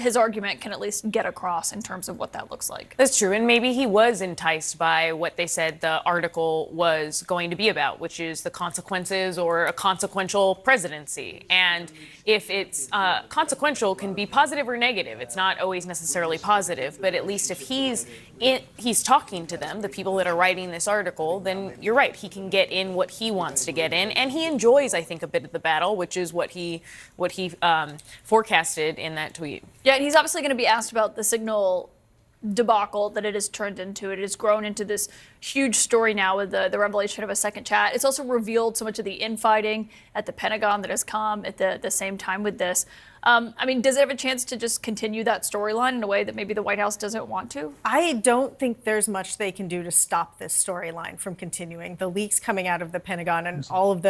Speaker 4: his argument can at least get across in terms of what that looks like.
Speaker 7: That's true. And maybe he was enticed by what they said the article was going to be about, which is the consequences or a consequential presidency. And if it's consequential, can be positive or negative. It's not always necessarily positive, but at least if he's talking to them, the people that are writing this article, then you're right. He can get in what he wants to get in. And he enjoys, I think, a bit of the battle, which is what he forecasted in that tweet.
Speaker 4: Yeah, and he's obviously going to be asked about the Signal debacle that it has turned into. It has grown into this huge story now with the revelation of a second chat. It's also revealed so much of the infighting at the Pentagon that has come at the same time with this. I mean, does it have a chance to just continue that storyline in a way that maybe the White House doesn't want to?
Speaker 5: I don't think there's much they can do to stop this storyline from continuing. The leaks coming out of the Pentagon and all of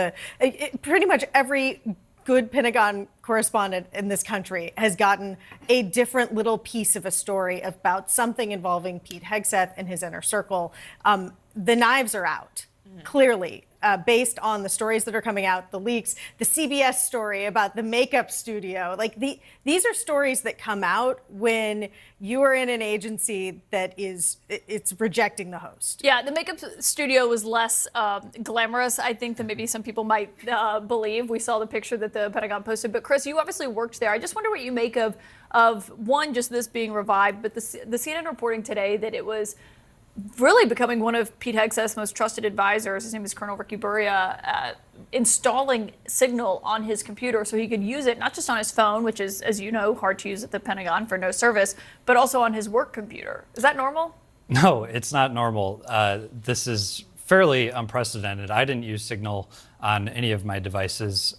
Speaker 5: pretty much every good Pentagon correspondent in this country has gotten a different little piece of a story about something involving Pete Hegseth and his inner circle. The knives are out, clearly, based on the stories that are coming out, the leaks, the CBS story about the makeup studio. Like these are stories that come out when you are in an agency that it's rejecting the host.
Speaker 4: Yeah, the makeup studio was less glamorous, I think, than maybe some people might believe. We saw the picture that the Pentagon posted. But Chris, you obviously worked there. I just wonder what you make of one, just this being revived, but the CNN reporting today that it was really becoming one of Pete Hegseth's most trusted advisors. His name is Colonel Ricky Buria, installing Signal on his computer so he could use it not just on his phone, which is, as you know, hard to use at the Pentagon for no service, but also on his work computer. Is that normal?
Speaker 10: No, it's not normal. This is fairly unprecedented. I didn't use Signal on any of my devices.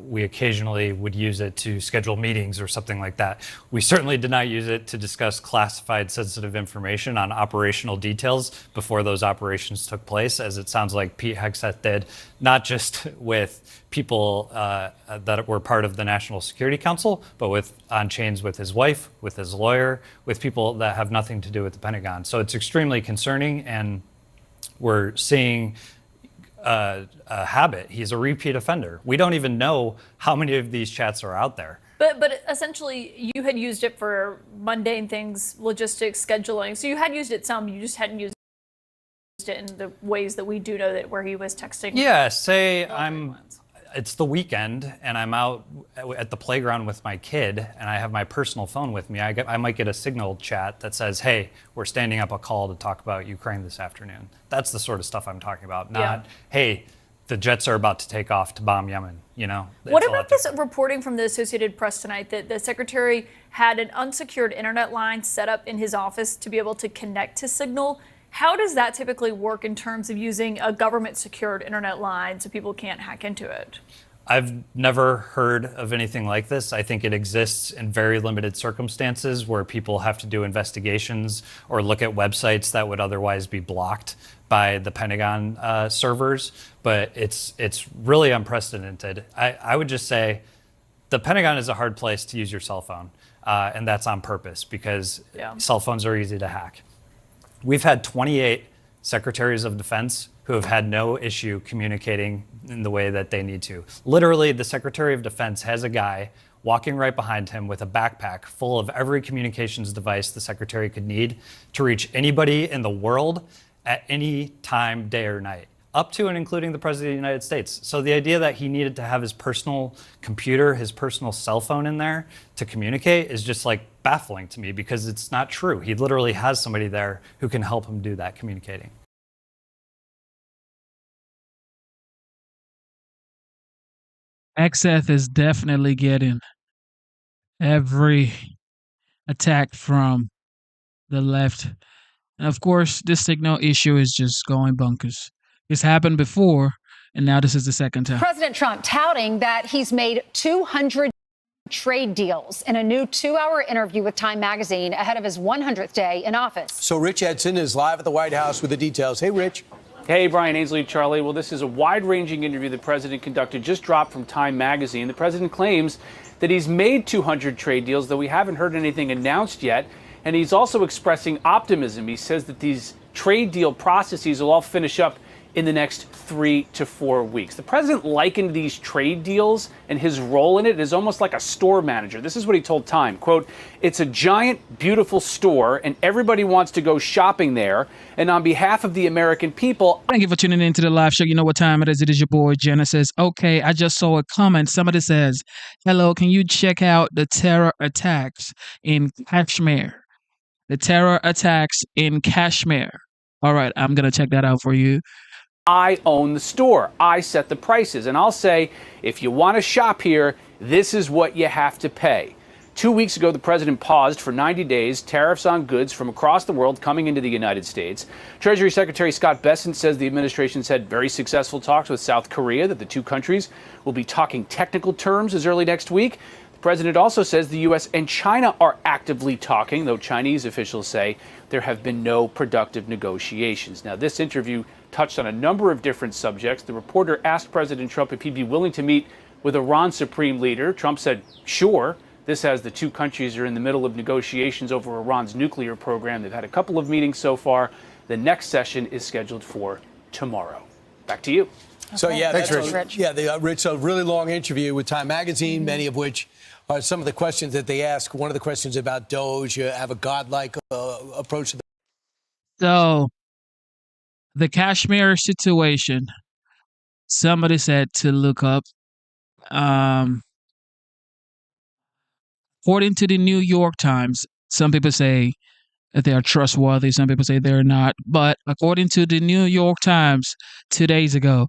Speaker 10: We occasionally would use it to schedule meetings or something like that. We certainly did not use it to discuss classified sensitive information on operational details before those operations took place, as it sounds like Pete Hegseth did, not just with people that were part of the National Security Council, but on chains with his wife, with his lawyer, with people that have nothing to do with the Pentagon. So it's extremely concerning, and we're seeing a habit. He's a repeat offender. We don't even know how many of these chats are out there.
Speaker 4: But essentially, you had used it for mundane things, logistics, scheduling. So you had used it some, you just hadn't used it in the ways that we do know that where he was texting.
Speaker 10: Yeah, say it's the weekend and I'm out at the playground with my kid and I have my personal phone with me. I might get a Signal chat that says, hey, we're standing up a call to talk about Ukraine this afternoon. That's the sort of stuff I'm talking about, not, hey, the jets are about to take off to bomb Yemen, you know?
Speaker 4: What about this reporting from the Associated Press tonight that the secretary had an unsecured internet line set up in his office to be able to connect to Signal? How does that typically work in terms of using a government-secured internet line so people can't hack into it?
Speaker 10: I've never heard of anything like this. I think it exists in very limited circumstances where people have to do investigations or look at websites that would otherwise be blocked by the Pentagon servers. But it's really unprecedented. I would just say the Pentagon is a hard place to use your cell phone, and that's on purpose because cell phones are easy to hack. We've had 28 secretaries of defense who have had no issue communicating in the way that they need to. Literally, the Secretary of Defense has a guy walking right behind him with a backpack full of every communications device the secretary could need to reach anybody in the world at any time, day or night, up to and including the President of the United States. So the idea that he needed to have his personal computer, his personal cell phone in there to communicate is just like baffling to me, because it's not true. He literally has somebody there who can help him do that communicating.
Speaker 1: Hegseth is definitely getting every attack from the left. And of course, this signal issue is just going bonkers. It's happened before, and now this is the second time.
Speaker 8: President Trump touting that he's made 200 trade deals in a new 2-hour interview with Time Magazine ahead of his 100th day in office.
Speaker 9: So Rich Edson is live at the White House with the details. Hey, Rich.
Speaker 12: Hey, Brian, Ainsley, Charlie. Well, this is a wide-ranging interview the president conducted, just dropped from Time Magazine. The president claims that he's made 200 trade deals, though we haven't heard anything announced yet. And he's also expressing optimism. He says that these trade deal processes will all finish up in the next 3 to 4 weeks. The president likened these trade deals and his role in it as almost like a store manager. This is what he told Time, quote, "It's a giant, beautiful store, and everybody wants to go shopping there. And on behalf of the American people..."
Speaker 1: Thank you for tuning in to the live show. You know what time it is. It is your boy, Jenna says, okay, I just saw a comment. Somebody says, hello, can you check out the terror attacks in Kashmir? The terror attacks in Kashmir. All right, I'm going to check that out for you.
Speaker 12: I own the store. I set the prices. And I'll say, if you want to shop here, this is what you have to pay. 2 weeks ago, the president paused for 90 days tariffs on goods from across the world coming into the United States. Treasury Secretary Scott Bessent says the administration's had very successful talks with South Korea, that the two countries will be talking technical terms as early next week. The president also says the U.S. and China are actively talking, though Chinese officials say there have been no productive negotiations. Now, this interview touched on a number of different subjects. The reporter asked President Trump if he'd be willing to meet with Iran's supreme leader. Trump said, sure. This as the two countries are in the middle of negotiations over Iran's nuclear program. They've had a couple of meetings so far. The next session is scheduled for tomorrow. Back to you.
Speaker 9: So, yeah, Thanks, that's Rich. Rich, a really long interview with Time Magazine, many of which are some of the questions that they ask. One of the questions about Doge, you have a godlike approach to
Speaker 1: So, the Kashmir situation, somebody said to look up. According to the New York Times, some people say that they are trustworthy, some people say they're not. But according to the New York Times 2 days ago,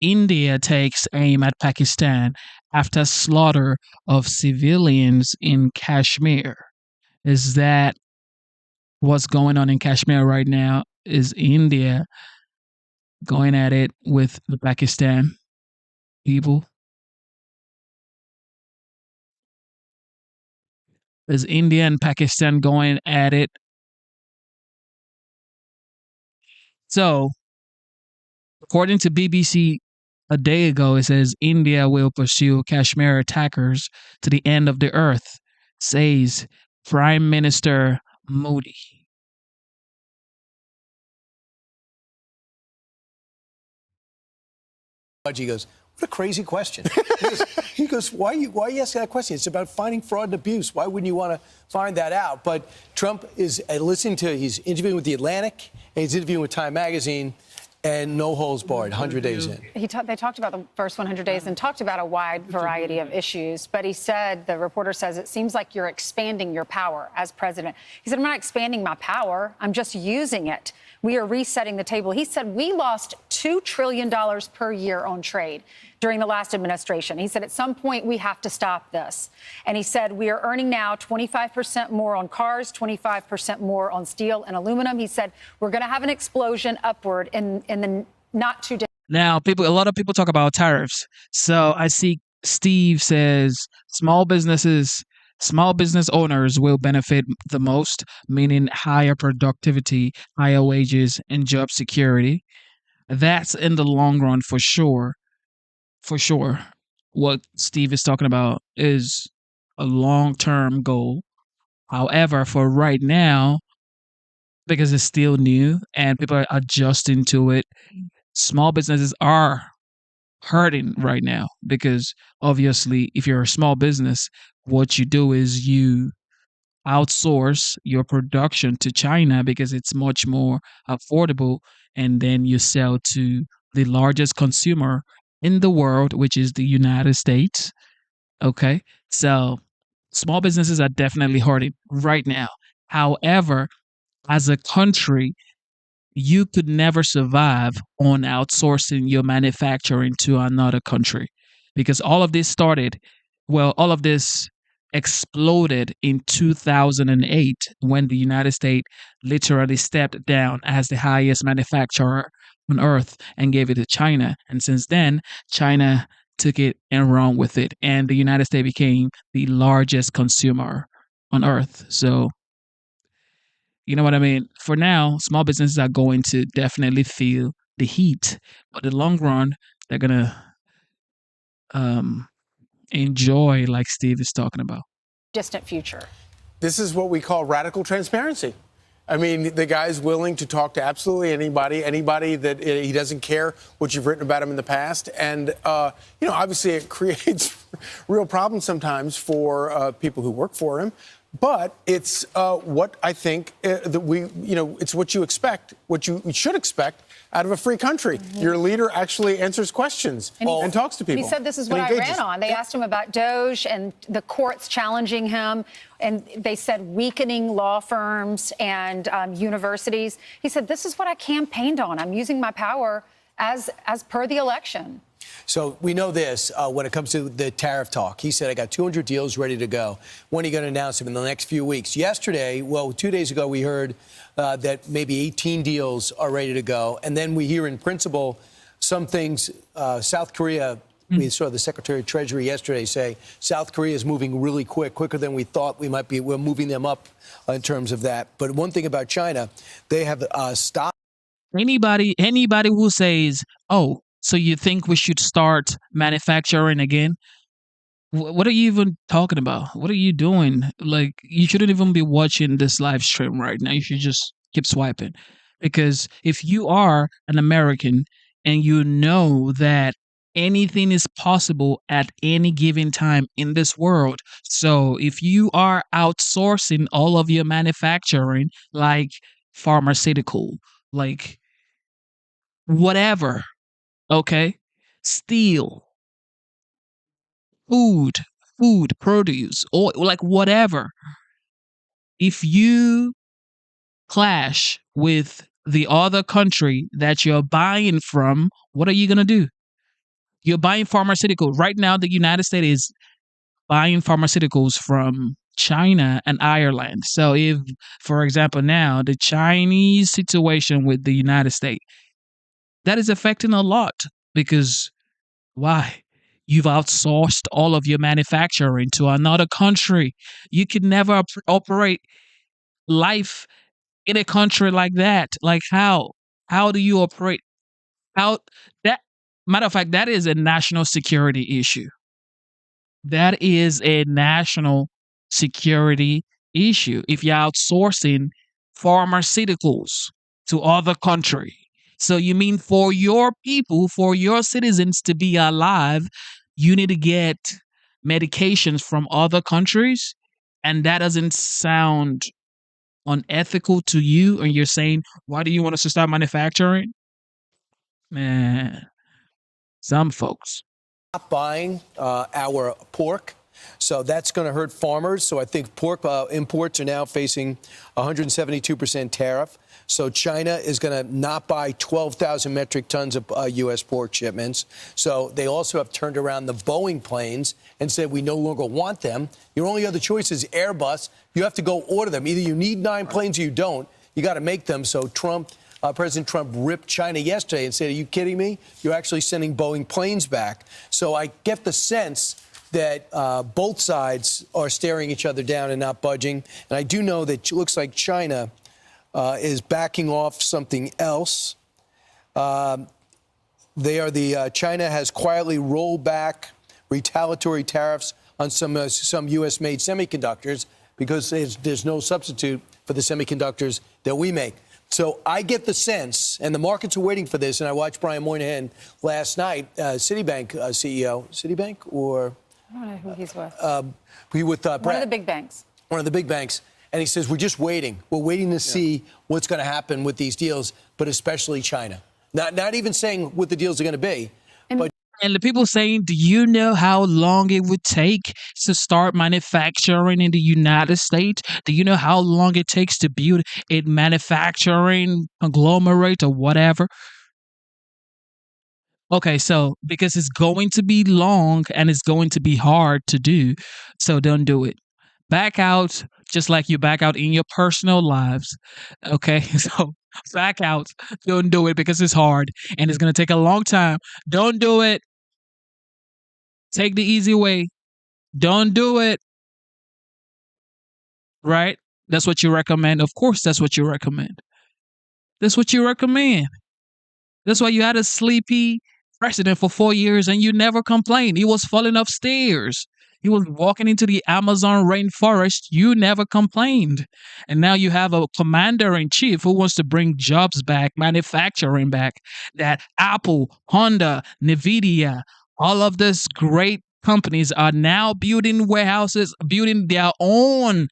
Speaker 1: India takes aim at Pakistan after slaughter of civilians in Kashmir. Is that what's going on in Kashmir right now? Is India going at it with the Pakistan people? Is India and Pakistan going at it? So, according to BBC a day ago, it says India will pursue Kashmir attackers to the end of the earth, says Prime Minister Modi.
Speaker 9: He goes, what a crazy question. He goes, why are you asking that question? It's about finding fraud and abuse. Why wouldn't you want to find that out? But Trump is he's interviewing with The Atlantic, and he's interviewing with Time Magazine, and no holds barred, 100 days in.
Speaker 8: They talked about the first 100 days and talked about a wide variety of issues. But he said, the reporter says, it seems like you're expanding your power as president. He said, I'm not expanding my power. I'm just using it. We are resetting the table. He said we lost $2 trillion per year on trade during the last administration. He said at some point we have to stop this. And he said we are earning now 25% more on cars, 25% more on steel and aluminum. He said we're going to have an explosion upward in the not too distant.
Speaker 1: Now, a lot of people talk about tariffs. So I see Steve says small business owners will benefit the most, meaning higher productivity, higher wages, and job security. That's in the long run for sure. For sure. What Steve is talking about is a long-term goal. However, for right now, because it's still new and people are adjusting to it. Small businesses are hurting right now because obviously, if you're a small business, what you do is you outsource your production to China because it's much more affordable, and then you sell to the largest consumer in the world, which is the United States. Okay. So small businesses are definitely hurting right now. However, as a country, you could never survive on outsourcing your manufacturing to another country because all of this all of this exploded in 2008 when the United States literally stepped down as the highest manufacturer on earth and gave it to China. And since then, China took it and ran with it. And the United States became the largest consumer on earth. So, you know what I mean? For now, small businesses are going to definitely feel the heat. But in the long run, they're going to enjoy, like Steve is talking about.
Speaker 8: Distant future.
Speaker 9: This is what we call radical transparency. I mean, the guy's willing to talk to absolutely anybody that he doesn't care what you've written about him in the past. And, obviously it creates real problems sometimes for people who work for him. But it's what I think that it's what you expect, what you should expect out of a free country. Mm-hmm. Your leader actually answers questions and talks to people.
Speaker 8: He said, this is what I ran on. They asked him about Doge and the courts challenging him. And they said weakening law firms and universities. He said, this is what I campaigned on. I'm using my power as per the election.
Speaker 9: So we know this when it comes to the tariff talk. He said, I got 200 deals ready to go. When are you going to announce them? In the next few weeks? Yesterday, 2 days ago, we heard that maybe 18 deals are ready to go. And then we hear in principle some things, South Korea, we saw the Secretary of Treasury yesterday say South Korea is moving really quicker than we thought we might be. We're moving them up in terms of that. But one thing about China, they have stopped.
Speaker 1: Anybody who says, oh, so you think we should start manufacturing again? What are you even talking about? What are you doing? Like, you shouldn't even be watching this live stream right now. You should just keep swiping. Because if you are an American and you know that anything is possible at any given time in this world, so if you are outsourcing all of your manufacturing, like pharmaceutical, like whatever, okay, steel, food, produce, or like whatever. If you clash with the other country that you're buying from, what are you going to do? You're buying pharmaceutical. Right now, the United States is buying pharmaceuticals from China and Ireland. So if, for example, now the Chinese situation with the United States, that is affecting a lot because why? You've outsourced all of your manufacturing to another country. You could never operate life in a country like that. Like how? How do you operate? Matter of fact, that is a national security issue. That is a national security issue. If you're outsourcing pharmaceuticals to other countries. So you mean for your people, for your citizens to be alive, you need to get medications from other countries? And that doesn't sound unethical to you? And you're saying, why do you want us to start manufacturing? Man, some folks.
Speaker 9: Not buying our pork. So that's going to hurt farmers. So I think pork imports are now facing 172% tariff. So China is going to not buy 12,000 metric tons of U.S. pork shipments. So they also have turned around the Boeing planes and said we no longer want them. Your only other choice is Airbus. You have to go order them. Either you need 9 planes or you don't. You got to make them. So President Trump ripped China yesterday and said, are you kidding me? You're actually sending Boeing planes back. So I get the sense that both sides are staring each other down and not budging. And I do know that it looks like China is backing off something else. China has quietly rolled back retaliatory tariffs on some U.S.-made semiconductors because there's no substitute for the semiconductors that we make. So I get the sense, and the markets are waiting for this, and I watched Brian Moynihan last night, Citibank CEO. Citibank or?
Speaker 8: I don't know who he's with.
Speaker 9: He with Brad.
Speaker 8: One of the big banks.
Speaker 9: One of the big banks. And he says, we're just waiting. We're waiting to see what's going to happen with these deals, but especially China. Not even saying what the deals are going to be.
Speaker 1: And the people saying, do you know how long it would take to start manufacturing in the United States? Do you know how long it takes to build a manufacturing conglomerate or whatever? Okay, so because it's going to be long and it's going to be hard to do, so don't do it. Back out just like you back out in your personal lives. Okay, so back out. Don't do it because it's hard and it's going to take a long time. Don't do it. Take the easy way. Don't do it. Right? That's what you recommend. Of course, that's what you recommend. That's what you recommend. That's why you had a sleepy president for 4 years and you never complained. He was falling upstairs. He was walking into the Amazon rainforest. You never complained. And now you have a commander-in-chief who wants to bring jobs back, manufacturing back, that Apple, Honda, NVIDIA, all of these great companies are now building warehouses, building their own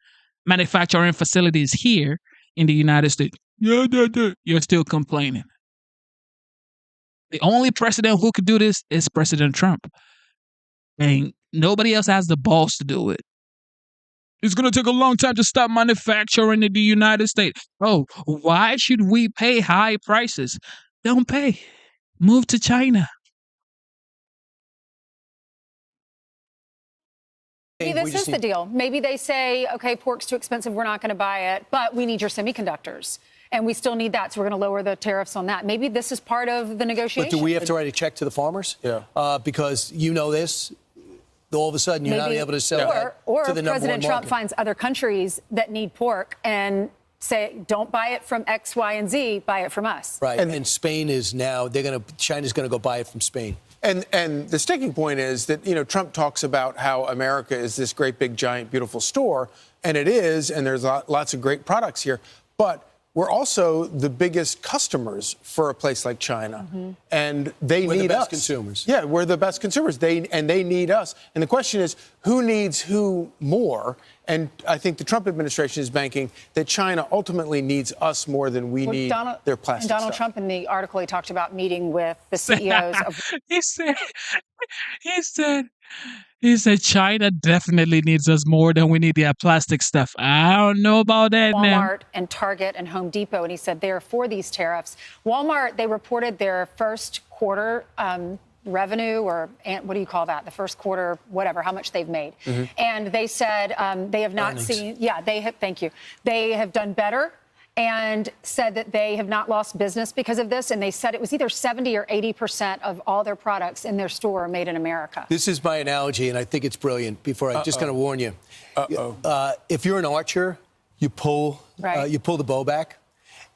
Speaker 1: manufacturing facilities here in the United States. You're still complaining. The only president who could do this is President Trump. And nobody else has the balls to do it. It's going to take a long time to stop manufacturing in the United States. Oh, why should we pay high prices? Don't pay. Move to China.
Speaker 8: Maybe this is the deal. Maybe they say, okay, pork's too expensive, we're not going to buy it, but we need your semiconductors. And we still need that, so we're going to lower the tariffs on that. Maybe this is part of the negotiation.
Speaker 9: But do we have to write a check to the farmers? Yeah. Because you know this, all of a sudden you're not able to sell that to the number one
Speaker 8: President Trump
Speaker 9: market.
Speaker 8: finds other countries that need pork and say, don't buy it from X, Y, and Z, buy it from us.
Speaker 9: Right. And Spain is now, China's going to go buy it from Spain.
Speaker 14: And the sticking point is that, Trump talks about how America is this great, big, giant, beautiful store. And it is. And there's lots of great products here. But we're also the biggest customers for a place like China. Mm-hmm. And we're need
Speaker 9: the best
Speaker 14: us.
Speaker 9: consumers.
Speaker 14: Yeah, we're the best consumers. They need us. And the question is, who needs who more? And I think the Trump administration is banking that China ultimately needs us more than we need their plastic
Speaker 8: And Donald
Speaker 14: stuff.
Speaker 8: Trump, in the article, he talked about meeting with the CEOs of...
Speaker 1: He said China definitely needs us more than we need their plastic stuff. I don't know about that now.
Speaker 8: Walmart and Target and Home Depot, and he said they are for these tariffs. Walmart, they reported their first quarter revenue, or what do you call that? The first quarter, whatever, how much they've made. Mm-hmm. And they said they have not seen, thank you. They have done better and said that they have not lost business because of this. And they said it was either 70 or 80% of all their products in their store are made in America.
Speaker 9: This is my analogy, and I think it's brilliant. Before I just going to warn you, if you're an archer, you pull the bow back,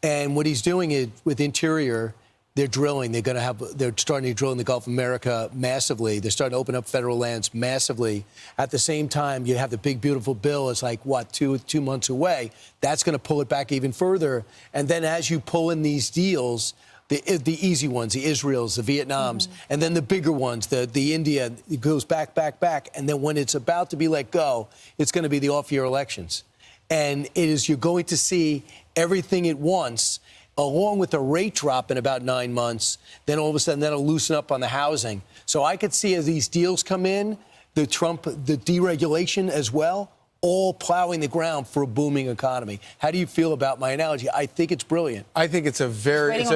Speaker 9: and what he's doing is with interior. They're drilling. They're starting to drill in the Gulf of America massively. They're starting to open up federal lands massively. At the same time, you have the big, beautiful bill. It's like, two months away. That's going to pull it back even further. And then as you pull in these deals, the easy ones, the Israels, the Vietnams, and then the bigger ones, the India, it goes back. And then when it's about to be let go, it's going to be the off-year elections. And you're going to see everything at once, along with a rate drop in about 9 months, then all of a sudden that'll loosen up on the housing. So I could see as these deals come in, the deregulation as well, all plowing the ground for a booming economy. How do you feel about my analogy? I think it's brilliant.
Speaker 14: I think it's a very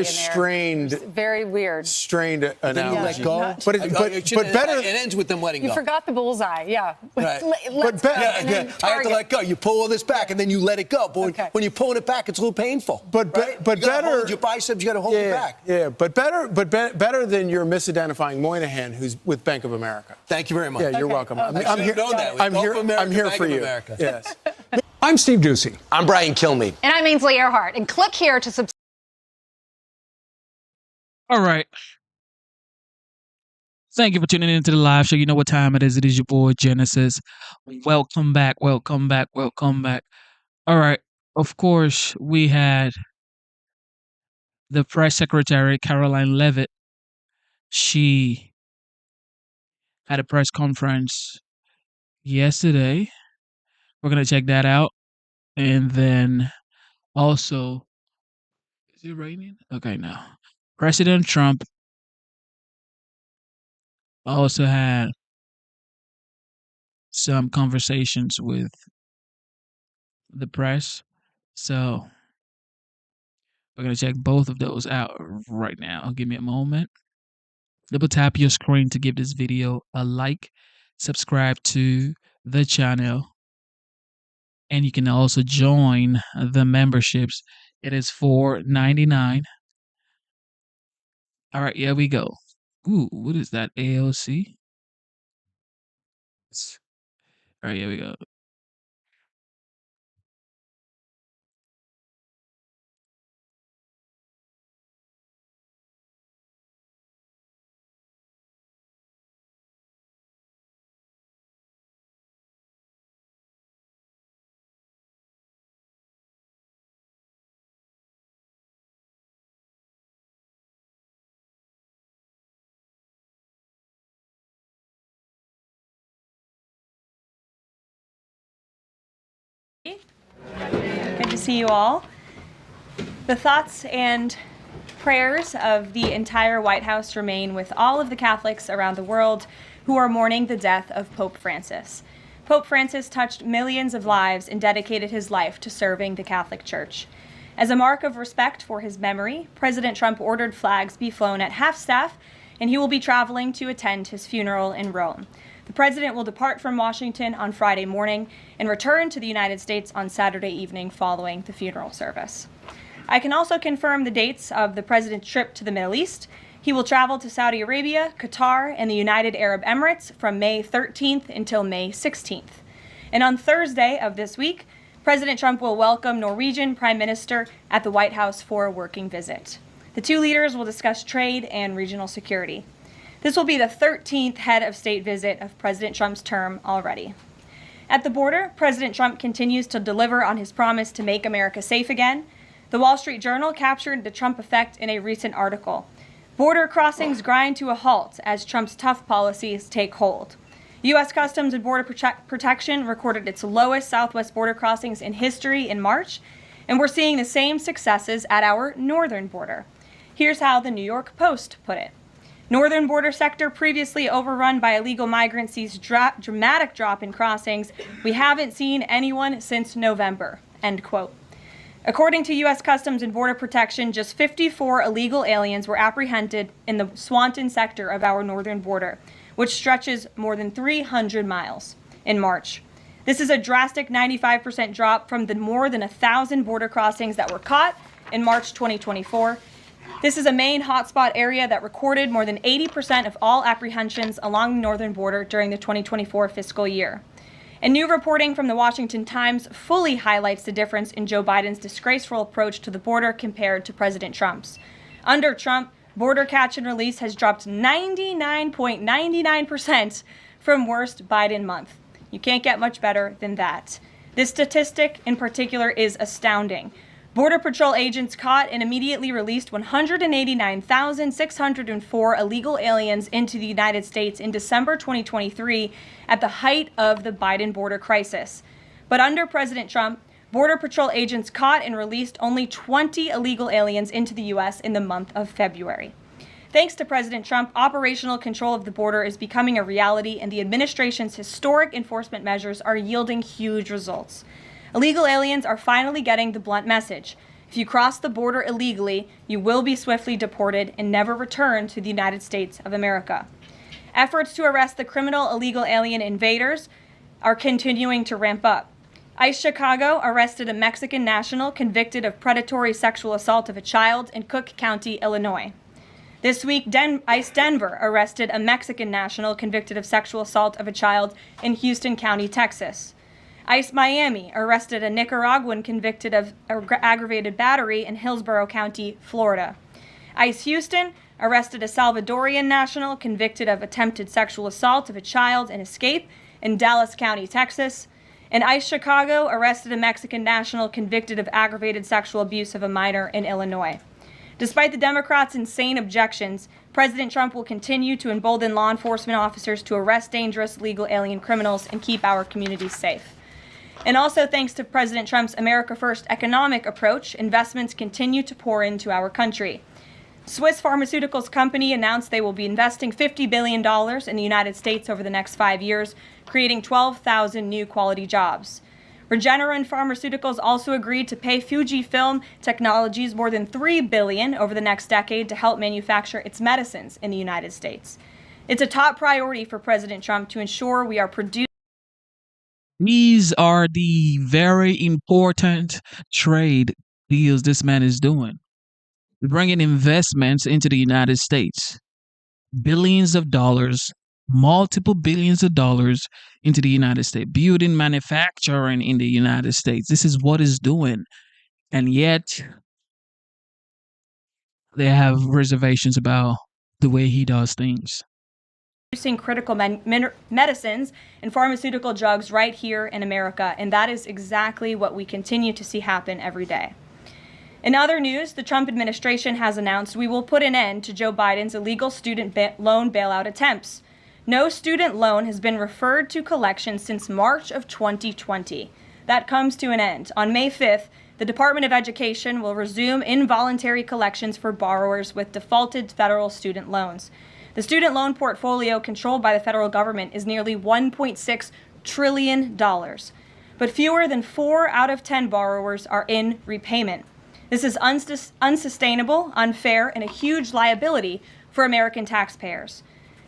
Speaker 14: strained,
Speaker 8: very weird,
Speaker 14: strained analogy.
Speaker 9: Then you let go.
Speaker 14: But better.
Speaker 9: It ends with them letting go.
Speaker 8: You forgot the bullseye, yeah.
Speaker 9: Right.
Speaker 8: But
Speaker 9: I have to let go. You pull all this back, and then you let it go. But when you're pulling it back, it's a little painful.
Speaker 14: But better.
Speaker 9: Your biceps, you got to hold it back.
Speaker 14: Yeah, but better than your misidentifying Moynihan, who's with Bank of America.
Speaker 9: Thank you very much.
Speaker 14: Yeah, you're welcome.
Speaker 9: I'm
Speaker 14: here for you. Yes.
Speaker 16: I'm Steve Doocy.
Speaker 23: I'm Brian Kilmeade.
Speaker 21: And I'm Ainsley Earhart. And click here to subscribe.
Speaker 1: All right. Thank you for tuning into the live show. You know what time it is. It is your boy Genesis. Welcome back. All right. of course, we had the press secretary, Caroline Levitt. She had a press conference yesterday. We're going to check that out. And then also, is it raining? Okay, no. President Trump also had some conversations with the press. So we're going to check both of those out right now. Give me a moment. Double tap your screen to give this video a like, subscribe to the channel, and you can also join the memberships. It is $4.99. All right, here we go. Ooh, what is that? AOC? All right, here we go.
Speaker 13: Good to see you all. The thoughts and prayers of the entire White House remain with all of the Catholics around the world who are mourning the death of Pope Francis. Pope Francis touched millions of lives and dedicated his life to serving the Catholic Church. As a mark of respect for his memory, President Trump ordered flags be flown at half-staff, and he will be traveling to attend his funeral in Rome. The president will depart from Washington on Friday morning and return to the United States on Saturday evening following the funeral service. I can also confirm the dates of the president's trip to the Middle East. He will travel to Saudi Arabia, Qatar, and the United Arab Emirates from May 13th until May 16th. And on Thursday of this week, President Trump will welcome Norwegian Prime Minister at the White House for a working visit. The two leaders will discuss trade and regional security. This will be the 13th head of state visit of President Trump's term already. At the border, President Trump continues to deliver on his promise to make America safe again. The Wall Street Journal captured the Trump effect in a recent article. Border crossings grind to a halt as Trump's tough policies take hold. U.S. Customs and Border Protection recorded its lowest southwest border crossings in history in March, and we're seeing the same successes at our northern border. Here's how the New York Post put it. Northern border sector previously overrun by illegal migrants sees dramatic drop in crossings. We haven't seen anyone since November, end quote. According to U.S. Customs and Border Protection, just 54 illegal aliens were apprehended in the Swanton sector of our northern border, which stretches more than 300 miles in March. This is a drastic 95% drop from the more than 1,000 border crossings that were caught in March 2024. This is a main hotspot area that recorded more than 80% of all apprehensions along the northern border during the 2024 fiscal year. And new reporting from the Washington Times fully highlights the difference in Joe Biden's disgraceful approach to the border compared to President Trump's. Under Trump, border catch and release has dropped 99.99% from worst Biden month. You can't get much better than that. This statistic in particular is astounding. Border Patrol agents caught and immediately released 189,604 illegal aliens into the United States in December 2023 at the height of the Biden border crisis. But under President Trump, Border Patrol agents caught and released only 20 illegal aliens into the U.S. in the month of February. Thanks to President Trump, operational control of the border is becoming a reality, and the administration's historic enforcement measures are yielding huge results. Illegal aliens are finally getting the blunt message. If you cross the border illegally, you will be swiftly deported and never return to the United States of America. Efforts to arrest the criminal illegal alien invaders are continuing to ramp up. ICE Chicago arrested a Mexican national convicted of predatory sexual assault of a child in Cook County, Illinois. This week, ICE Denver arrested a Mexican national convicted of sexual assault of a child in Houston County, Texas. ICE Miami arrested a Nicaraguan convicted of aggravated battery in Hillsborough County, Florida. ICE Houston arrested a Salvadorian national convicted of attempted sexual assault of a child and escape in Dallas County, Texas. And ICE Chicago arrested a Mexican national convicted of aggravated sexual abuse of a minor in Illinois. Despite the Democrats' insane objections, President Trump will continue to embolden law enforcement officers to arrest dangerous legal alien criminals and keep our communities safe. And also thanks to President Trump's America First economic approach, investments continue to pour into our country. Swiss pharmaceuticals company announced they will be investing $50 billion in the United States over the next 5 years, creating 12,000 new quality jobs. Regeneron Pharmaceuticals also agreed to pay Fujifilm Technologies more than $3 billion over the next decade to help manufacture its medicines in the United States. It's a top priority for President Trump to ensure we are producing.
Speaker 1: These are the very important trade deals this man is doing. Bringing investments into the United States. Billions of dollars, multiple billions of dollars into the United States. Building manufacturing in the United States. This is what he's doing. And yet, they have reservations about the way he does things.
Speaker 13: Producing critical medicines and pharmaceutical drugs right here in America, and that is exactly what we continue to see happen every day. In other news, the Trump administration has announced we will put an end to Joe Biden's illegal student loan bailout attempts. No student loan has been referred to collection since March of 2020. That comes to an end. On May 5th, the Department of Education will resume involuntary collections for borrowers with defaulted federal student loans. The student loan portfolio controlled by the federal government is nearly $1.6 trillion, but fewer than 4 out of 10 borrowers are in repayment. This is unsustainable, unfair, and a huge liability for American taxpayers.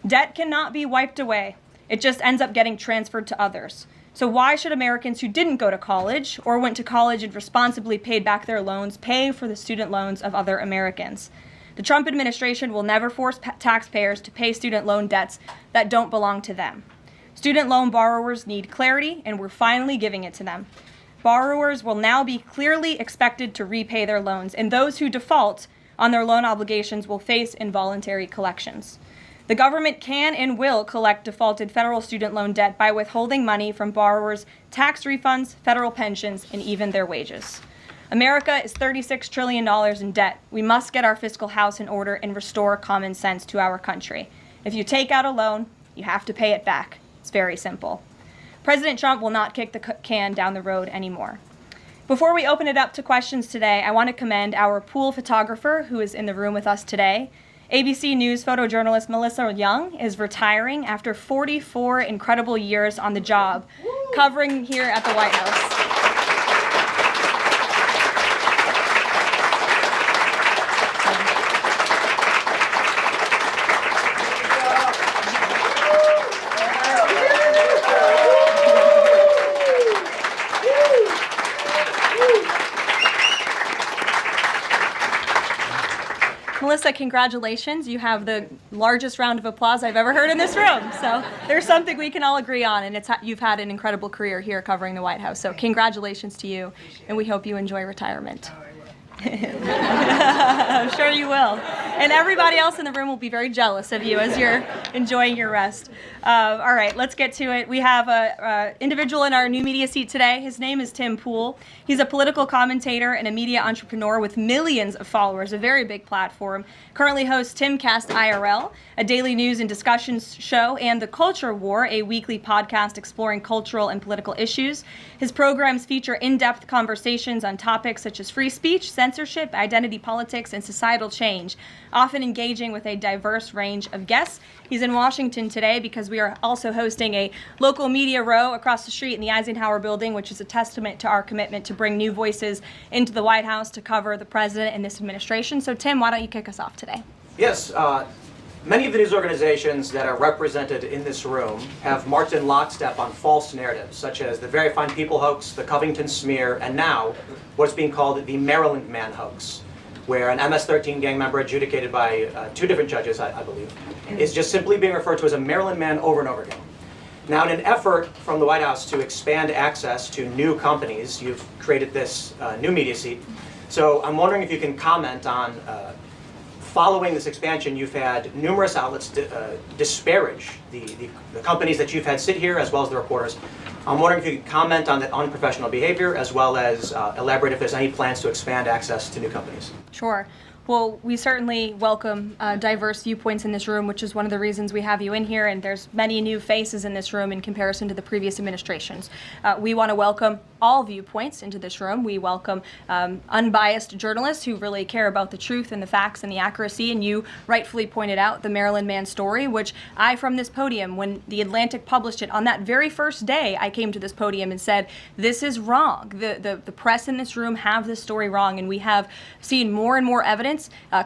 Speaker 13: Debt cannot be wiped away. It just ends up getting transferred to others. So why should Americans who didn't go to college or went to college and responsibly paid back their loans pay for the student loans of other Americans? The Trump administration will never force taxpayers to pay student loan debts that don't belong to them. Student loan borrowers need clarity, and we're finally giving it to them. Borrowers will now be clearly expected to repay their loans, and those who default on their loan obligations will face involuntary collections. The government can and will collect defaulted federal student loan debt by withholding money from borrowers, tax refunds, federal pensions, and even their wages. America is $36 trillion in debt. We must get our fiscal house in order and restore common sense to our country. If you take out a loan, you have to pay it back. It's very simple. President Trump will not kick the can down the road anymore. Before we open it up to questions today, I want to commend our pool photographer who is in the room with us today. ABC News photojournalist Melissa Young is retiring after 44 incredible years on the job, covering here at the White House. Melissa, congratulations. You have the largest round of applause I've ever heard in this room. So there's something we can all agree on, and you've had an incredible career here covering the White House. So congratulations to you, and we hope you enjoy retirement. I'm sure you will. And everybody else in the room will be very jealous of you as you're enjoying your rest. All right, let's get to it. We have an individual in our new media seat today. His name is Tim Pool. He's a political commentator and a media entrepreneur with millions of followers, a very big platform. Currently hosts Timcast IRL, a daily news and discussions show, and The Culture War, a weekly podcast exploring cultural and political issues. His programs feature in-depth conversations on topics such as free speech, censorship, identity politics, and societal change, often engaging with a diverse range of guests. He's in Washington today because we are also hosting a local media row across the street in the Eisenhower Building, which is a testament to our commitment to bring new voices into the White House to cover the president and this administration. So, Tim, why don't you kick us off today?
Speaker 16: Yes. Many of the news organizations that are represented in this room have marched in lockstep on false narratives, such as the Very Fine People hoax, the Covington smear, and now what's being called the Maryland Man hoax, where an MS-13 gang member adjudicated by 2 different judges, I believe, is just simply being referred to as a Maryland Man over and over again. Now, in an effort from the White House to expand access to new companies, you've created this new media seat. So I'm wondering if you can comment on following this expansion, you've had numerous outlets disparage the companies that you've had sit here, as well as the reporters. I'm wondering if you could comment on the unprofessional behavior, as well as elaborate if there's any plans to expand access to new companies.
Speaker 13: Sure. Well, we certainly welcome diverse viewpoints in this room, which is one of the reasons we have you in here, and there's many new faces in this room in comparison to the previous administrations. We want to welcome all viewpoints into this room. We welcome unbiased journalists who really care about the truth and the facts and the accuracy, and you rightfully pointed out the Maryland Man story, which I, from this podium, when The Atlantic published it, on that very first day, I came to this podium and said, this is wrong. The press in this room have this story wrong, and we have seen more and more evidence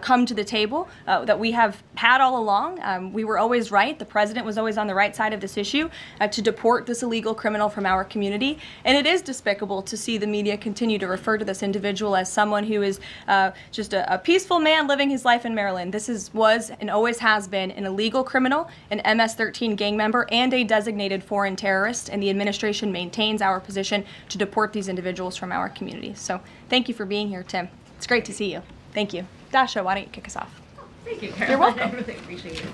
Speaker 13: come to the table that we have had all along. We were always right. The president was always on the right side of this issue to deport this illegal criminal from our community. And it is despicable to see the media continue to refer to this individual as someone who is just a peaceful man living his life in Maryland. This was and always has been an illegal criminal, an MS-13 gang member, and a designated foreign terrorist. And the administration maintains our position to deport these individuals from our community. So thank you for being here, Tim. It's great to see you. Thank you. Dasha, why don't you kick us off?
Speaker 17: Thank you, Caroline.
Speaker 13: You're welcome.
Speaker 17: I really appreciate it.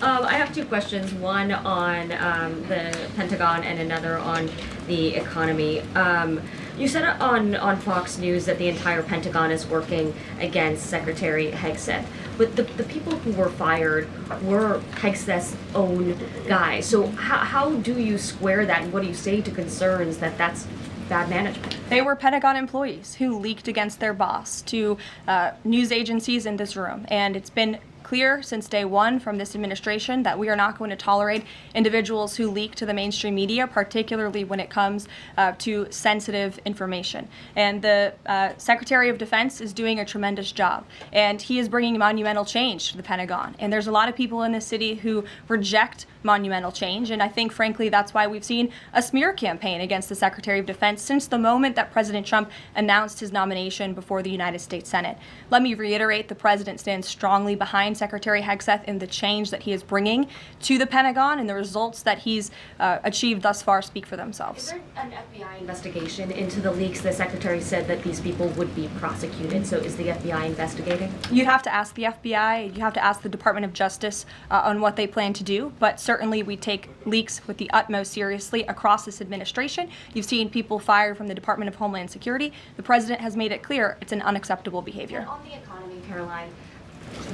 Speaker 17: I have two questions, one on the Pentagon and another on the economy. You said on Fox News that the entire Pentagon is working against Secretary Hegseth. But the people who were fired were Hegseth's own guys. So how do you square that, and what do you say to concerns that that's bad management?
Speaker 13: They were Pentagon employees who leaked against their boss to news agencies in this room. And it's been clear since day one from this administration that we are not going to tolerate individuals who leak to the mainstream media, particularly when it comes to sensitive information. And the Secretary of Defense is doing a tremendous job, and he is bringing monumental change to the Pentagon. And there's a lot of people in this city who reject monumental change, and I think, frankly, that's why we've seen a smear campaign against the Secretary of Defense since the moment that President Trump announced his nomination before the United States Senate. Let me reiterate, the president stands strongly behind Secretary Hegseth in the change that he is bringing to the Pentagon, and the results that he's achieved thus far speak for themselves.
Speaker 17: Is there an FBI investigation into the leaks? The Secretary said that these people would be prosecuted, so is the FBI investigating?
Speaker 13: You'd have to ask the FBI, you have to ask the Department of Justice on what they plan to do, but certainly we take leaks with the utmost seriously across this administration. You've seen people fired from the Department of Homeland Security. The president has made it clear it's an unacceptable behavior.
Speaker 17: And on the economy, Caroline,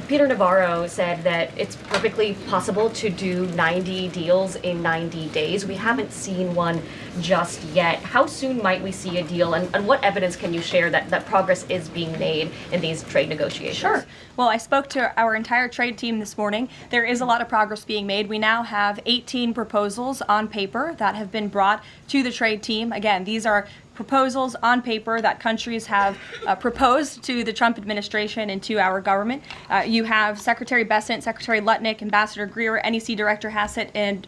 Speaker 17: Peter Navarro said that it's perfectly possible to do 90 deals in 90 days. We haven't seen one just yet. How soon might we see a deal, and what evidence can you share that progress is being made in these trade negotiations?
Speaker 13: Sure. Well, I spoke to our entire trade team this morning. There is a lot of progress being made. We now have 18 proposals on paper that have been brought to the trade team. Again, these are proposals on paper that countries have proposed to the Trump administration and to our government. You have Secretary Bessent, Secretary Lutnick, Ambassador Greer, NEC Director Hassett, and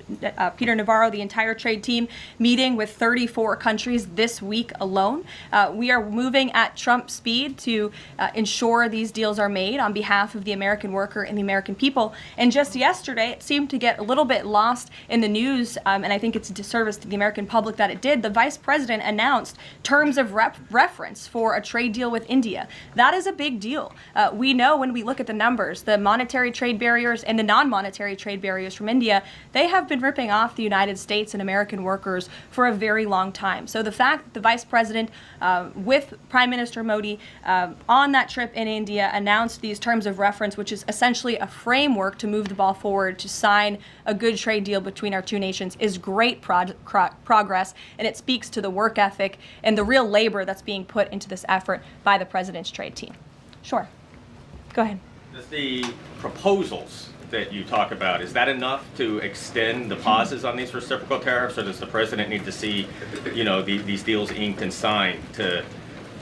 Speaker 13: Peter Navarro, the entire trade team, meeting with 34 countries this week alone. We are moving at Trump speed to ensure these deals are made on behalf of the American worker and the American people. And just yesterday, it seemed to get a little bit lost in the news, and I think it's a disservice to the American public that it did. The Vice President announced terms of reference for a trade deal with India. That is a big deal. We know when we look at the numbers, the monetary trade barriers and the non-monetary trade barriers from India, they have been ripping off the United States and American workers for a very long time. So the fact that the Vice President with Prime Minister Modi on that trip in India announced these terms of reference, which is essentially a framework to move the ball forward to sign a good trade deal between our two nations, is great progress, and it speaks to the work ethic and the real labor that's being put into this effort by the president's trade team. Sure. Go ahead.
Speaker 18: Does the proposals that you talk about, is that enough to extend the pauses on these reciprocal tariffs, or does the president need to see, these deals inked and signed to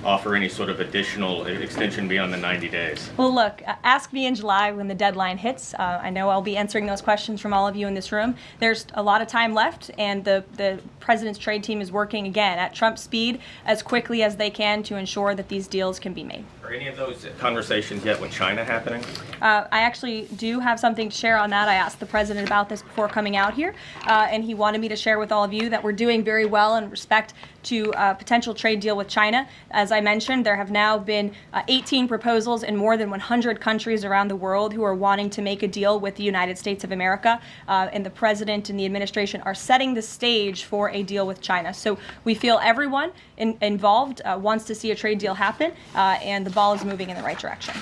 Speaker 18: offer any sort of additional extension beyond the 90 days?
Speaker 13: Well, look, ask me in July when the deadline hits. I know I'll be answering those questions from all of you in this room. There's a lot of time left, and the president's trade team is working again at Trump speed as quickly as they can to ensure that these deals can be made.
Speaker 18: Are any of those conversations yet with China happening?
Speaker 13: I actually do have something to share on that. I asked the president about this before coming out here, and he wanted me to share with all of you that we're doing very well in respect to a potential trade deal with China. As I mentioned, there have now been 18 proposals in more than 100 countries around the world who are wanting to make a deal with the United States of America, and the president and the administration are setting the stage for a deal with China. So we feel everyone involved wants to see a trade deal happen, and the ball is moving in the right direction.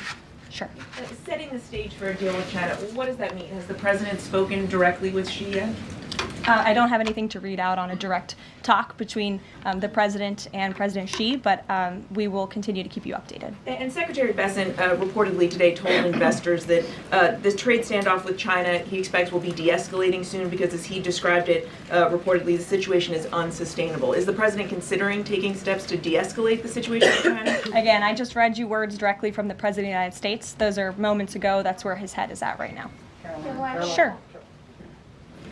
Speaker 13: Sure.
Speaker 6: Setting the stage for a deal with China, what does that mean? Has the president spoken directly with Xi yet?
Speaker 13: I don't have anything to read out on a direct talk between the president and President Xi, but we will continue to keep you updated.
Speaker 6: And Secretary Bessent reportedly today told investors that this trade standoff with China he expects will be de-escalating soon because, as he described it, reportedly the situation is unsustainable. Is the president considering taking steps to de-escalate the situation with China?
Speaker 13: Again, I just read you words directly from the President of the United States. Those are moments ago. That's where his head is at right now. Sure.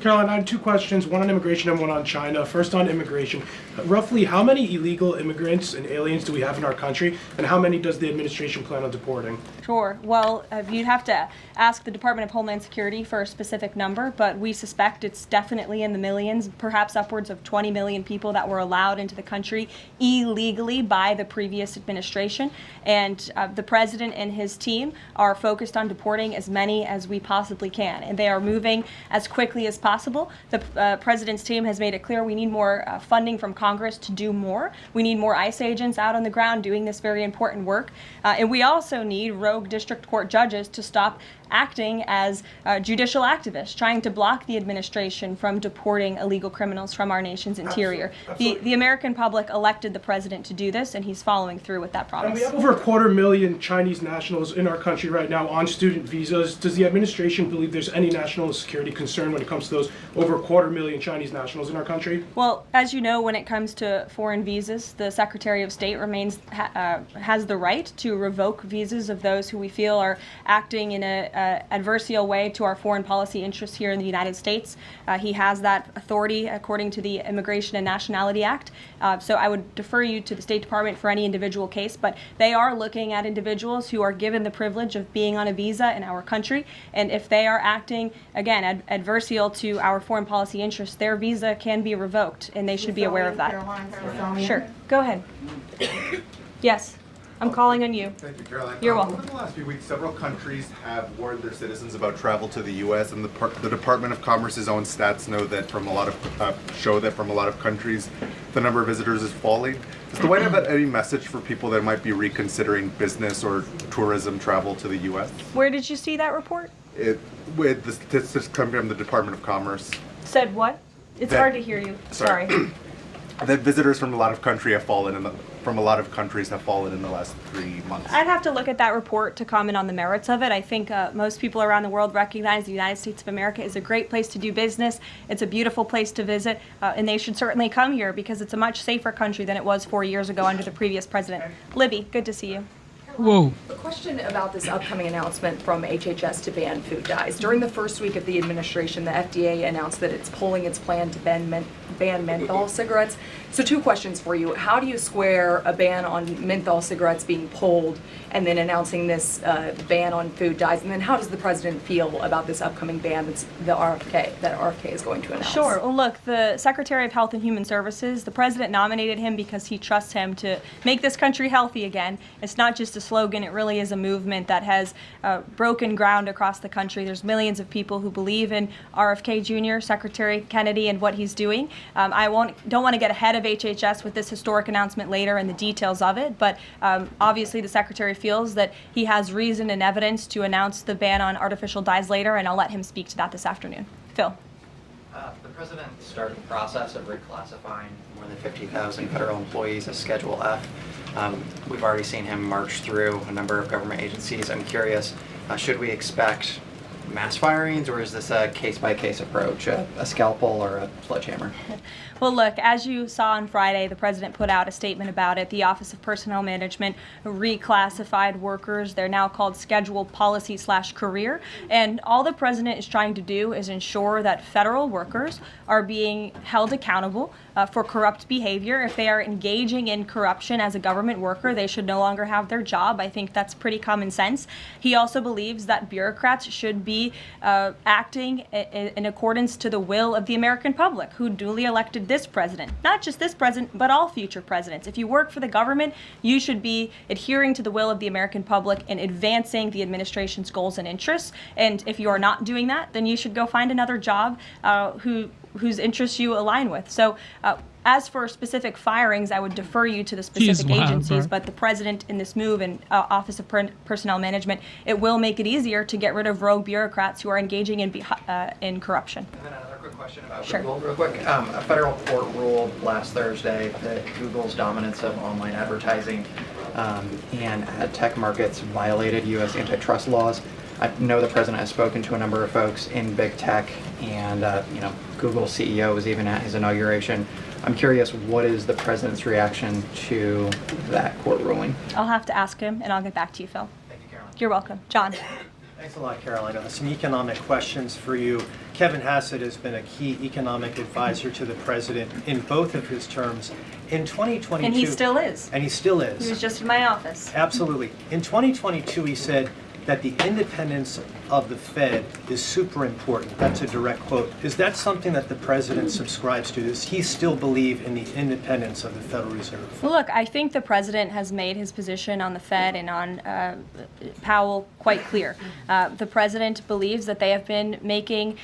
Speaker 15: Caroline, I have two questions, one on immigration and one on China. First on immigration. Roughly how many illegal immigrants and aliens do we have in our country, and how many does the administration plan on deporting?
Speaker 13: Sure. Well, you'd have to ask the Department of Homeland Security for a specific number, but we suspect it's definitely in the millions, perhaps upwards of 20 million people that were allowed into the country illegally by the previous administration. And the president and his team are focused on deporting as many as we possibly can, and they are moving as quickly as possible. The president's team has made it clear we need more funding from Congress to do more. We need more ICE agents out on the ground doing this very important work. And we also need rogue district court judges to stop acting as judicial activists, trying to block the administration from deporting illegal criminals from our nation's interior. The American public elected the president to do this, and he's following through with that promise.
Speaker 15: And we have over 250,000 Chinese nationals in our country right now on student visas. Does the administration believe there's any national security concern when it comes to those over 250,000 Chinese nationals in our country?
Speaker 13: Well, as you know, when it comes to foreign visas, the Secretary of State has the right to revoke visas of those who we feel are acting in a adversarial way to our foreign policy interests here in the United States. He has that authority according to the Immigration and Nationality Act. So I would defer you to the State Department for any individual case, but they are looking at individuals who are given the privilege of being on a visa in our country. And if they are acting, again, adversarial to our foreign policy interests, their visa can be revoked, and they should be aware of that. Sure. Go ahead. Yes. I'm calling on you.
Speaker 19: Thank you, Caroline.
Speaker 13: You're welcome.
Speaker 19: Over the last few weeks, several countries have warned their citizens about travel to the U.S., and the Department of Commerce's own stats know that from a lot of countries, the number of visitors is falling. Does the White House have any message for people that might be reconsidering business or tourism travel to the U.S.?
Speaker 13: Where did you see that report?
Speaker 19: With the statistics coming from the Department of Commerce.
Speaker 13: Said what? It's hard to hear you. Sorry.
Speaker 19: That visitors from a lot of countries have fallen in the last 3 months.
Speaker 13: I'd have to look at that report to comment on the merits of it. I think most people around the world recognize the United States of America is a great place to do business. It's a beautiful place to visit, and they should certainly come here because it's a much safer country than it was 4 years ago under the previous president. Libby, good to see you.
Speaker 1: Whoa.
Speaker 24: A question about this upcoming announcement from HHS to ban food dyes. During the first week of the administration, the FDA announced that it's pulling its plan to ban menthol cigarettes. So two questions for you. How do you square a ban on menthol cigarettes being pulled and then announcing this ban on food dyes? And then how does the president feel about this upcoming ban that RFK is going to announce?
Speaker 13: Sure. Well, look, the Secretary of Health and Human Services, the president nominated him because he trusts him to make this country healthy again. It's not just a slogan. It really is a movement that has broken ground across the country. There's millions of people who believe in RFK Jr., Secretary Kennedy, and what he's doing. I don't want to get ahead of HHS with this historic announcement later and the details of it, but obviously the Secretary feels that he has reason and evidence to announce the ban on artificial dyes later, and I'll let him speak to that this afternoon. Phil.
Speaker 25: The president started the process of reclassifying more than 50,000 federal employees as Schedule F. We've already seen him march through a number of government agencies. I'm curious, should we expect mass firings, or is this a case-by-case approach, a scalpel or a sledgehammer?
Speaker 13: Well, look, as you saw on Friday, the president put out a statement about it. The Office of Personnel Management reclassified workers. They're now called scheduled policy/career. And all the president is trying to do is ensure that federal workers are being held accountable for corrupt behavior. If they are engaging in corruption as a government worker, they should no longer have their job. I think that's pretty common sense. He also believes that bureaucrats should be acting in accordance to the will of the American public, who duly elected this president. Not just this president, but all future presidents. If you work for the government, you should be adhering to the will of the American public and advancing the administration's goals and interests. And if you are not doing that, then you should go find another job whose interests you align with. So as for specific firings, I would defer you to the specific agencies, but the president in this move and Office of Personnel Management, it will make it easier to get rid of rogue bureaucrats who are engaging in corruption.
Speaker 25: And then another quick question about
Speaker 13: Sure.
Speaker 25: Google, real quick. A federal court ruled last Thursday that Google's dominance of online advertising and ad tech markets violated U.S. antitrust laws. I know the president has spoken to a number of folks in big tech, and Google's CEO was even at his inauguration. I'm curious, what is the president's reaction to that court ruling?
Speaker 13: I'll have to ask him, and I'll get back to you, Phil.
Speaker 25: Thank you, Caroline.
Speaker 13: You're welcome. John.
Speaker 2: Thanks a lot, Carolina. Some economic questions for you. Kevin Hassett has been a key economic advisor to the president in both of his terms. In 2022...
Speaker 13: And he still is.
Speaker 2: And he still is.
Speaker 13: He was just in my office.
Speaker 2: Absolutely. In 2022, he said that the independence of the Fed is super important. That's a direct quote. Is that something that the president subscribes to? Does he still believe in the independence of the Federal Reserve?
Speaker 13: Well, look, I think the president has made his position on the Fed and on Powell quite clear. The president believes that they have been making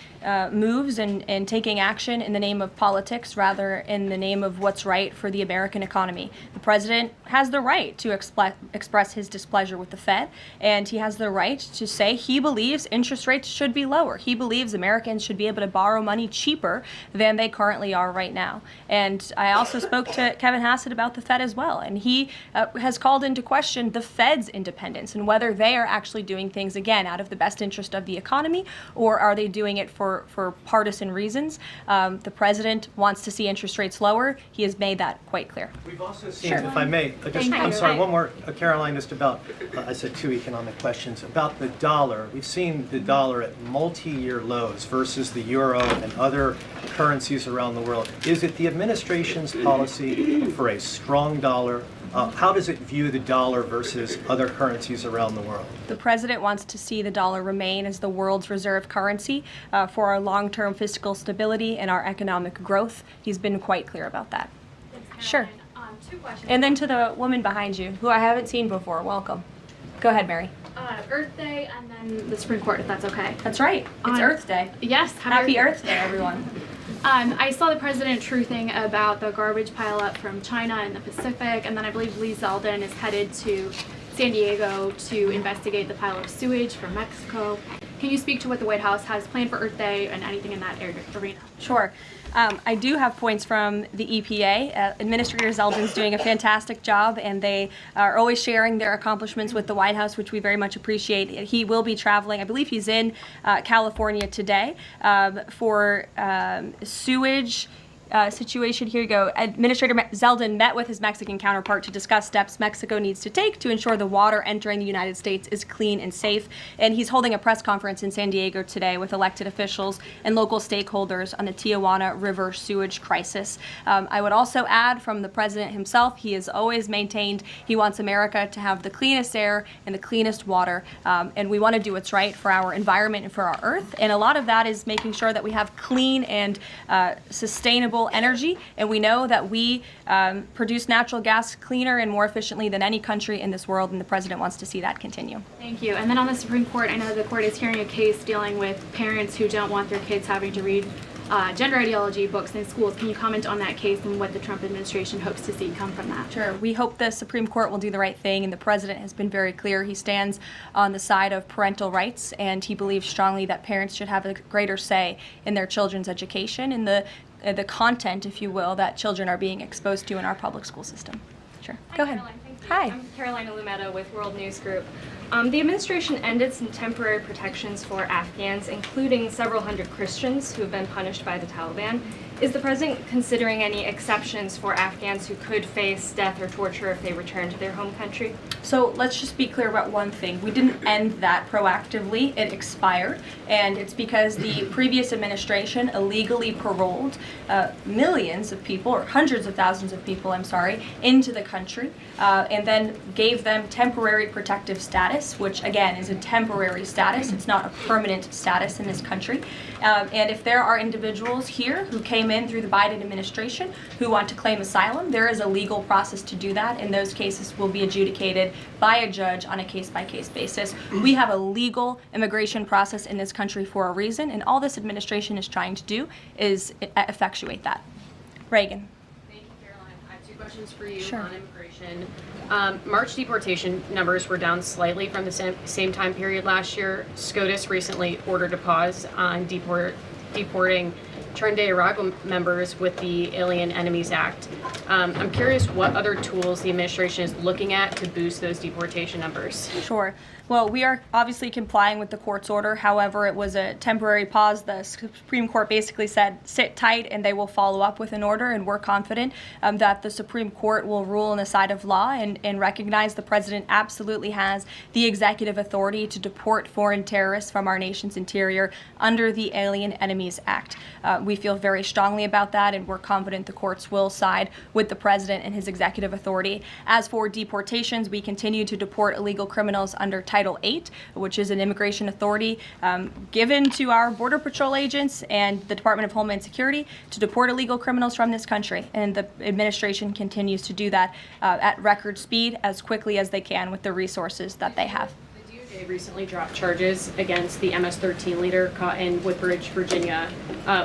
Speaker 13: moves and taking action in the name of politics rather in the name of what's right for the American economy. The president has the right to express his displeasure with the Fed, and he has the right to say he believes interest rates should be lower. He believes Americans should be able to borrow money cheaper than they currently are right now. And I also spoke to Kevin Hassett about the Fed as well, and he has called into question the Fed's independence and whether they are actually doing things, again, out of the best interest of the economy, or are they doing it for partisan reasons. The president wants to see interest rates lower. He has made that quite clear.
Speaker 2: We've also seen, if I may, I'm sorry, one more, Caroline, just about, I said two economic questions, about the dollar. We've seen the dollar at multi-year lows versus the euro and other currencies around the world. Is it the administration's policy for a strong dollar? How does it view the dollar versus other currencies around the world?
Speaker 13: The president wants to see the dollar remain as the world's reserve currency for our long-term fiscal stability and our economic growth. He's been quite clear about that. Sure.
Speaker 3: 2 questions.
Speaker 13: And then to the woman behind you, who I haven't seen before, welcome. Go ahead, Mary.
Speaker 3: Earth Day and then the Supreme Court, if that's okay.
Speaker 13: That's right. It's Earth Day.
Speaker 3: Yes.
Speaker 13: Happy Earth Day, everyone.
Speaker 3: I saw the president truthing about the garbage pileup from China in the Pacific, and then I believe Lee Zeldin is headed to San Diego to investigate the pile of sewage from Mexico. Can you speak to what the White House has planned for Earth Day and anything in that arena?
Speaker 13: Sure. I do have points from the EPA. Administrator Zeldin's doing a fantastic job, and they are always sharing their accomplishments with the White House, which we very much appreciate. He will be traveling. I believe he's in California today for sewage situation. Here you go. Administrator Zeldin met with his Mexican counterpart to discuss steps Mexico needs to take to ensure the water entering the United States is clean and safe. And he's holding a press conference in San Diego today with elected officials and local stakeholders on the Tijuana River sewage crisis. I would also add from the president himself, he has always maintained he wants America to have the cleanest air and the cleanest water. And we want to do what's right for our environment and for our earth. And a lot of that is making sure that we have clean and sustainable energy, and we know that we produce natural gas cleaner and more efficiently than any country in this world, and the president wants to see that continue.
Speaker 3: Thank you. And then on the Supreme Court, I know the court is hearing a case dealing with parents who don't want their kids having to read gender ideology books in schools. Can you comment on that case and what the Trump administration hopes to see come from that?
Speaker 13: Sure. We hope the Supreme Court will do the right thing, and the president has been very clear. He stands on the side of parental rights, and he believes strongly that parents should have a greater say in their children's education and the content, if you will, that children are being exposed to in our public school system. Sure. Go ahead.
Speaker 3: Caroline, thank you.
Speaker 13: Hi.
Speaker 3: I'm Carolina Lumetta with World News Group.
Speaker 5: The administration ended some temporary protections for Afghans, including several hundred Christians who have been punished by the Taliban. Is the president considering any exceptions for Afghans who could face death or torture if they return to their home country?
Speaker 13: So let's just be clear about one thing. We didn't end that proactively. It expired, and it's because the previous administration illegally paroled millions of people, or hundreds of thousands of people, I'm sorry, into the country, and then gave them temporary protective status, which again is a temporary status. It's not a permanent status in this country. And if there are individuals here who came in through the Biden administration who want to claim asylum, there is a legal process to do that, and those cases will be adjudicated by a judge on a case-by-case basis. We have a legal immigration process in this country for a reason, and all this administration is trying to do is effectuate that. Reagan.
Speaker 7: Thank you, Caroline. I have 2 questions for you
Speaker 13: Sure.
Speaker 7: on immigration. March deportation numbers were down slightly from the same time period last year. SCOTUS recently ordered a pause on deporting Trinidad Tobago members with the Alien Enemies Act. I'm curious what other tools the administration is looking at to boost those deportation numbers.
Speaker 13: Sure. Well, we are obviously complying with the court's order. However, it was a temporary pause. The Supreme Court basically said, sit tight, and they will follow up with an order, and we're confident that the Supreme Court will rule on the side of law and recognize the president absolutely has the executive authority to deport foreign terrorists from our nation's interior under the Alien Enemies Act. We feel very strongly about that, and we're confident the courts will side with the president and his executive authority. As for deportations, we continue to deport illegal criminals under Title VIII, which is an immigration authority given to our Border Patrol agents and the Department of Homeland Security to deport illegal criminals from this country. And the administration continues to do that at record speed as quickly as they can with the resources that they have.
Speaker 7: The DOJ recently dropped charges against the MS-13 leader caught in Woodbridge, Virginia,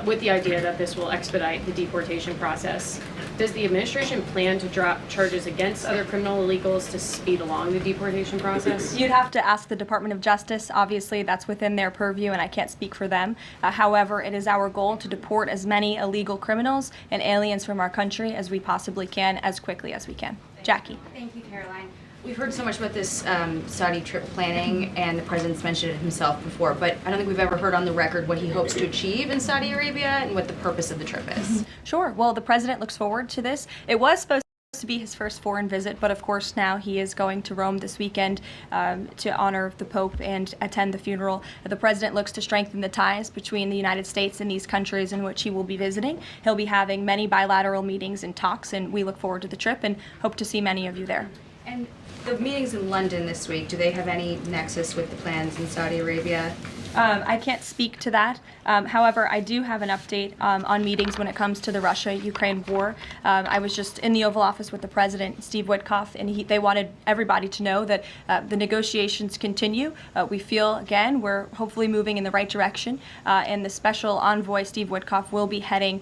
Speaker 7: with the idea that this will expedite the deportation process. Does the administration plan to drop charges against other criminal illegals to speed along the deportation process?
Speaker 13: You'd have to ask the Department of Justice. Obviously, that's within their purview, and I can't speak for them. However, it is our goal to deport as many illegal criminals and aliens from our country as we possibly can, as quickly as we can. Jackie.
Speaker 11: Thank you, Caroline. We've heard so much about this Saudi trip planning, and the president's mentioned it himself before, but I don't think we've ever heard on the record what he hopes to achieve in Saudi Arabia and what the purpose of the trip is.
Speaker 13: Sure. Well, the president looks forward to this. It was supposed to be his first foreign visit, but of course now he is going to Rome this weekend to honor the Pope and attend the funeral. The president looks to strengthen the ties between the United States and these countries in which he will be visiting. He'll be having many bilateral meetings and talks, and we look forward to the trip and hope to see many of you there.
Speaker 11: And the meetings in London this week, do they have any nexus with the plans in Saudi Arabia?
Speaker 13: I can't speak to that. However, I do have an update on meetings when it comes to the Russia-Ukraine war. I was just in the Oval Office with the President, Steve Witkoff, and they wanted everybody to know that the negotiations continue. We feel, again, we're hopefully moving in the right direction, and the special envoy, Steve Witkoff, will be heading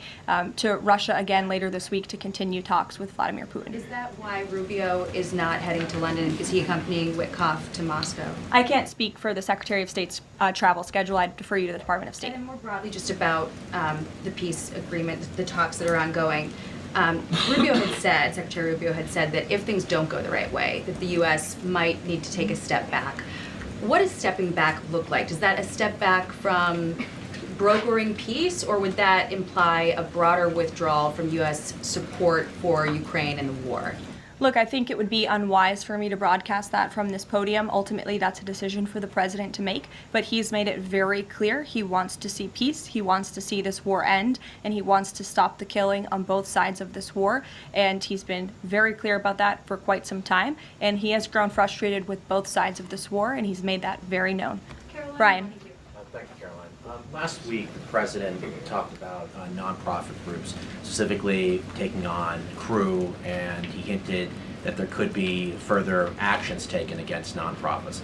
Speaker 13: to Russia again later this week to continue talks with Vladimir Putin.
Speaker 11: Is that why Rubio is not heading to London? Is he accompanying Witkoff to Moscow?
Speaker 13: I can't speak for the Secretary of State's travel schedule. I'd defer you to the Department of State.
Speaker 11: And more broadly, just about the peace agreement, the talks that are ongoing. Secretary Rubio had said that if things don't go the right way, that the U.S. might need to take a step back. What does stepping back look like? Is that a step back from brokering peace, or would that imply a broader withdrawal from U.S. support for Ukraine and the war?
Speaker 13: Look, I think it would be unwise for me to broadcast that from this podium. Ultimately, that's a decision for the president to make, but he's made it very clear he wants to see peace, he wants to see this war end, and he wants to stop the killing on both sides of this war, and he's been very clear about that for quite some time, and he has grown frustrated with both sides of this war, and he's made that very known. Brian.
Speaker 20: Thank you, Caroline. Last week, the president talked about nonprofit groups, specifically taking on Crew, and he hinted that there could be further actions taken against nonprofits.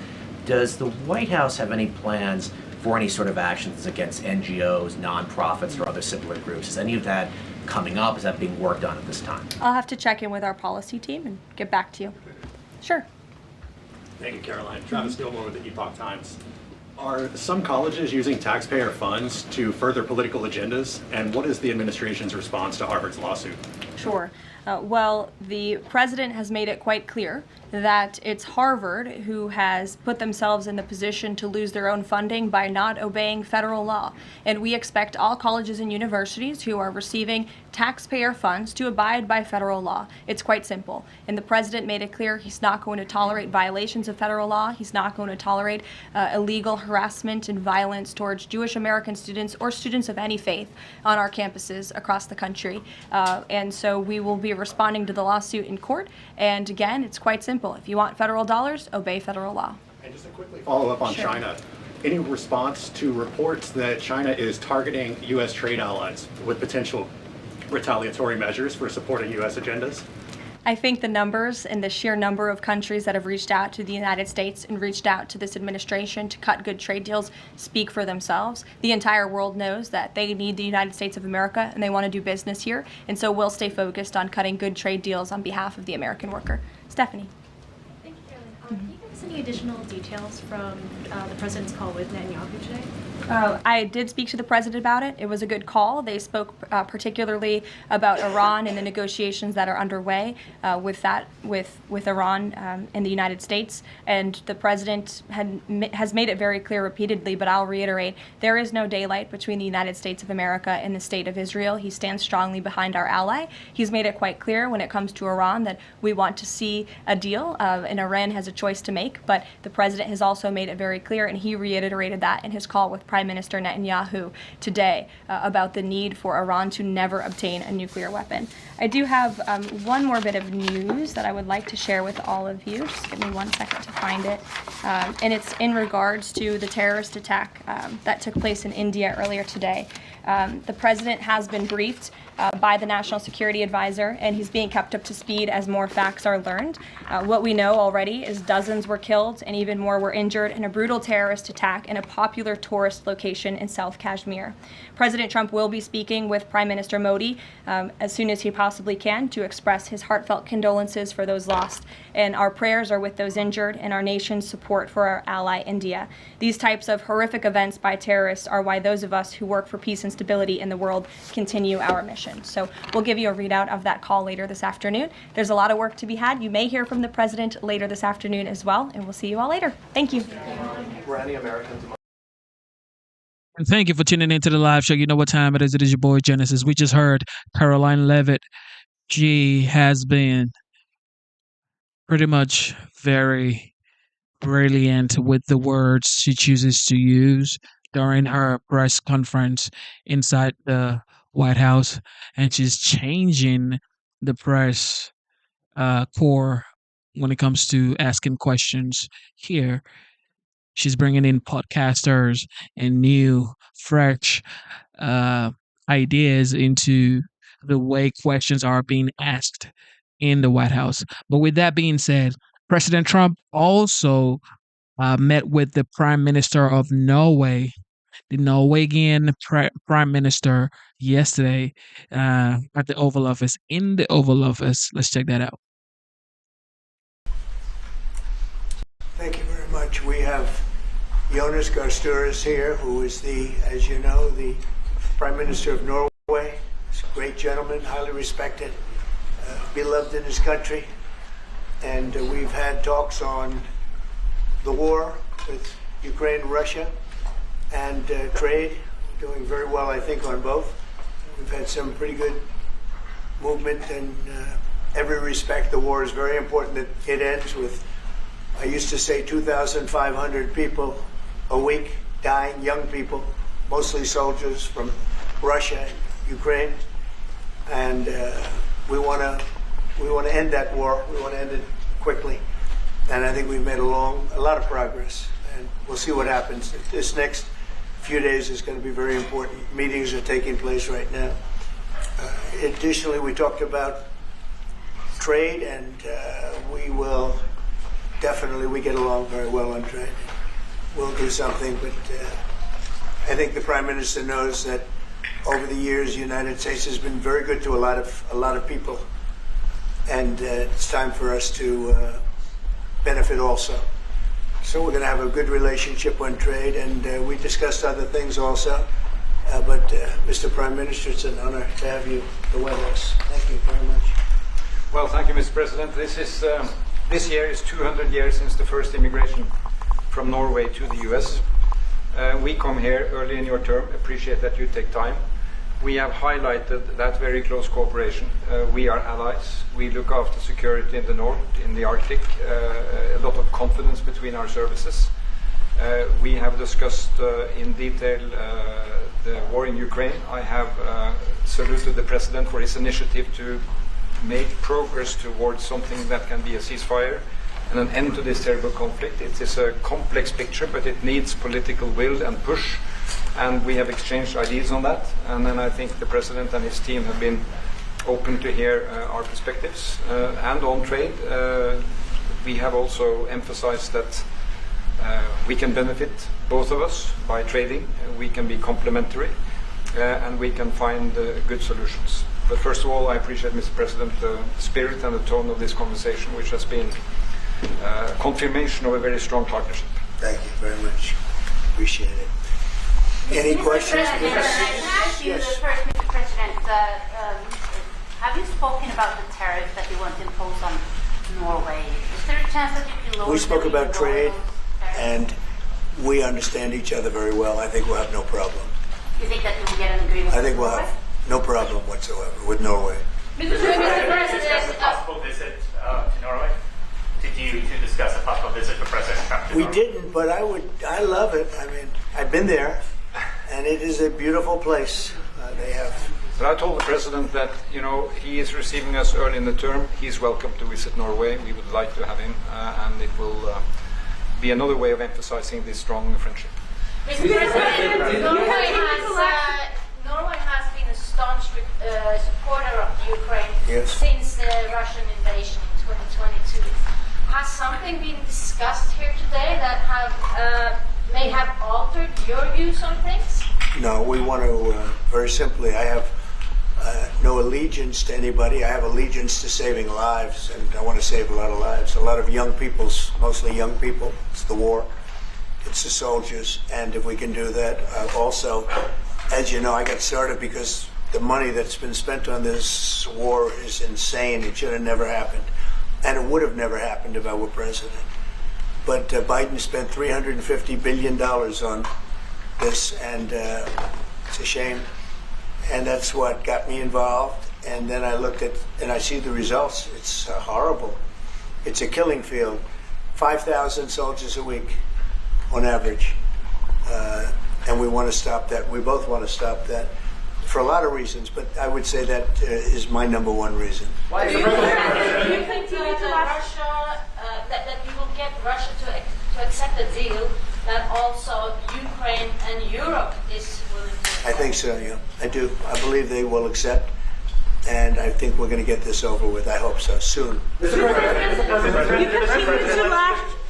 Speaker 20: Does the White House have any plans for any sort of actions against NGOs, nonprofits, or other similar groups? Is any of that coming up? Is that being worked on at this time?
Speaker 13: I'll have to check in with our policy team and get back to you. Sure.
Speaker 22: Thank you, Caroline. Travis Gilmore with the Epoch Times. Are some colleges using taxpayer funds to further political agendas? And what is the administration's response to Harvard's lawsuit?
Speaker 13: Sure. Well, the president has made it quite clear that it's Harvard who has put themselves in the position to lose their own funding by not obeying federal law. And we expect all colleges and universities who are receiving taxpayer funds to abide by federal law. It's quite simple. And the president made it clear he's not going to tolerate violations of federal law. He's not going to tolerate illegal harassment and violence towards Jewish American students or students of any faith on our campuses across the country. And so we will be responding to the lawsuit in court. And again, it's quite simple. If you want federal dollars, obey federal law.
Speaker 22: And just to quickly follow up on China, any response to reports that China is targeting U.S. trade allies with potential retaliatory measures for supporting U.S. agendas?
Speaker 13: I think the numbers and the sheer number of countries that have reached out to the United States and reached out to this administration to cut good trade deals speak for themselves. The entire world knows that they need the United States of America and they want to do business here. And so we'll stay focused on cutting good trade deals on behalf of the American worker. Stephanie.
Speaker 4: Thank you, Carolyn. Can you give us any additional details from the president's call with Netanyahu today?
Speaker 13: I did speak to the president about it. It was a good call. They spoke particularly about Iran and the negotiations that are underway with Iran and the United States. And the president has made it very clear repeatedly, but I'll reiterate, there is no daylight between the United States of America and the state of Israel. He stands strongly behind our ally. He's made it quite clear when it comes to Iran that we want to see a deal, and Iran has a choice to make. But the president has also made it very clear, and he reiterated that in his call with Prime Minister Netanyahu today about the need for Iran to never obtain a nuclear weapon. I do have one more bit of news that I would like to share with all of you. Just give me 1 second to find it. And it's in regards to the terrorist attack that took place in India earlier today. The president has been briefed by the National Security Advisor, and he's being kept up to speed as more facts are learned. What we know already is dozens were killed and even more were injured in a brutal terrorist attack in a popular tourist location in South Kashmir. President Trump will be speaking with Prime Minister Modi as soon as he possibly can to express his heartfelt condolences for those lost. And our prayers are with those injured and our nation's support for our ally India. These types of horrific events by terrorists are why those of us who work for peace and stability in the world continue our mission. So we'll give you a readout of that call later this afternoon. There's a lot of work to be had. You may hear from the president later this afternoon as well, and we'll see you all later. Thank you.
Speaker 2: Were any Americans?
Speaker 1: And thank you for tuning into the live show. You know what time it is. It is your boy Genesis. We just heard Caroline Levitt. She has been pretty much very brilliant with the words she chooses to use during her press conference inside the White House. And she's changing the press corps when it comes to asking questions here. She's bringing in podcasters and new, fresh ideas into the way questions are being asked in the White House. But with that being said, President Trump also met with the Prime Minister of Norway, the Norwegian Prime Minister, yesterday at the Oval Office. In the Oval Office, let's check that out.
Speaker 8: Thank you very much. We have Jonas Gahr Støre here, who is as you know, the Prime Minister of Norway. He's a great gentleman, highly respected, beloved in his country. And we've had talks on the war with Ukraine and Russia and trade. We're doing very well, I think, on both. We've had some pretty good movement in every respect. The war is very important that it ends with, I used to say, 2,500 people a week dying, young people, mostly soldiers from Russia and Ukraine. And we want to end that war. We want to end it quickly. And I think we've made a lot of progress. And we'll see what happens. This next few days is going to be very important. Meetings are taking place right now. Additionally, we talked about trade, and we get along very well on trade. We'll do something, but I think the Prime Minister knows that over the years, the United States has been very good to a lot of people, and it's time for us to benefit also. So we're going to have a good relationship on trade, and we discussed other things also. But Mr. Prime Minister, it's an honor to have you at the White House. Thank you very much.
Speaker 9: Well, thank you, Mr. President. This year is 200 years since the first immigration from Norway to the U.S. We come here early in your term. Appreciate that you take time. We have highlighted that very close cooperation. We are allies. We look after security in the north, in the Arctic. A lot of confidence between our services. We have discussed in detail the war in Ukraine. I have saluted the President for his initiative to make progress towards something that can be a ceasefire and an end to this terrible conflict. It is a complex picture, but it needs political will and push, and we have exchanged ideas on that. And then I think the President and his team have been open to hear our perspectives. And on trade, we have also emphasized that we can benefit, both of us, by trading. We can be complementary, and we can find good solutions. But first of all, I appreciate, Mr. President, the spirit and the tone of this conversation, which has been confirmation of a very strong partnership.
Speaker 8: Thank you very much. Appreciate it. Any questions?
Speaker 10: Yes. First, Mr. President, have you spoken about the tariff that you want to impose on Norway? Is there a chance that you can lower?
Speaker 8: We spoke about trade, and we understand each other very well. I think we'll have no problem.
Speaker 10: You think that you will get an agreement?
Speaker 8: I think we'll have no problem whatsoever with Norway.
Speaker 10: Mr. President,
Speaker 12: a possible visit to Norway? Did you discuss a possible visit for President Trump to
Speaker 8: We
Speaker 12: Norway?
Speaker 8: didn't, but I love it. I mean, I've been there, and it is a beautiful place. They have.
Speaker 9: But I told the President that, he is receiving us early in the term. He's welcome to visit Norway. We would like to have him, and it will be another way of emphasizing this strong friendship.
Speaker 10: Mr. President, Norway has been a staunch supporter of Ukraine since the Russian invasion in 2022. Has something been discussed here today that may have altered your views on things?
Speaker 8: No, we want to, very simply, I have no allegiance to anybody. I have allegiance to saving lives, and I want to save a lot of lives. A lot of young people, mostly young people. It's the war. It's the soldiers. And if we can do that, also, as you know, I got started because the money that's been spent on this war is insane. It should have never happened. And it would have never happened if I were president. But Biden spent $350 billion on this, and it's a shame. And that's what got me involved. And then I looked at, and I see the results. It's horrible. It's a killing field. 5,000 soldiers a week on average. And we want to stop that. We both want to stop that for a lot of reasons, but I would say that is my number one reason.
Speaker 10: Why do you think that you will get Russia to accept a deal that also Ukraine and Europe is willing to?
Speaker 8: I think so, yeah. I do. I believe they will accept, and I think we're going to get this over with. I hope so, soon.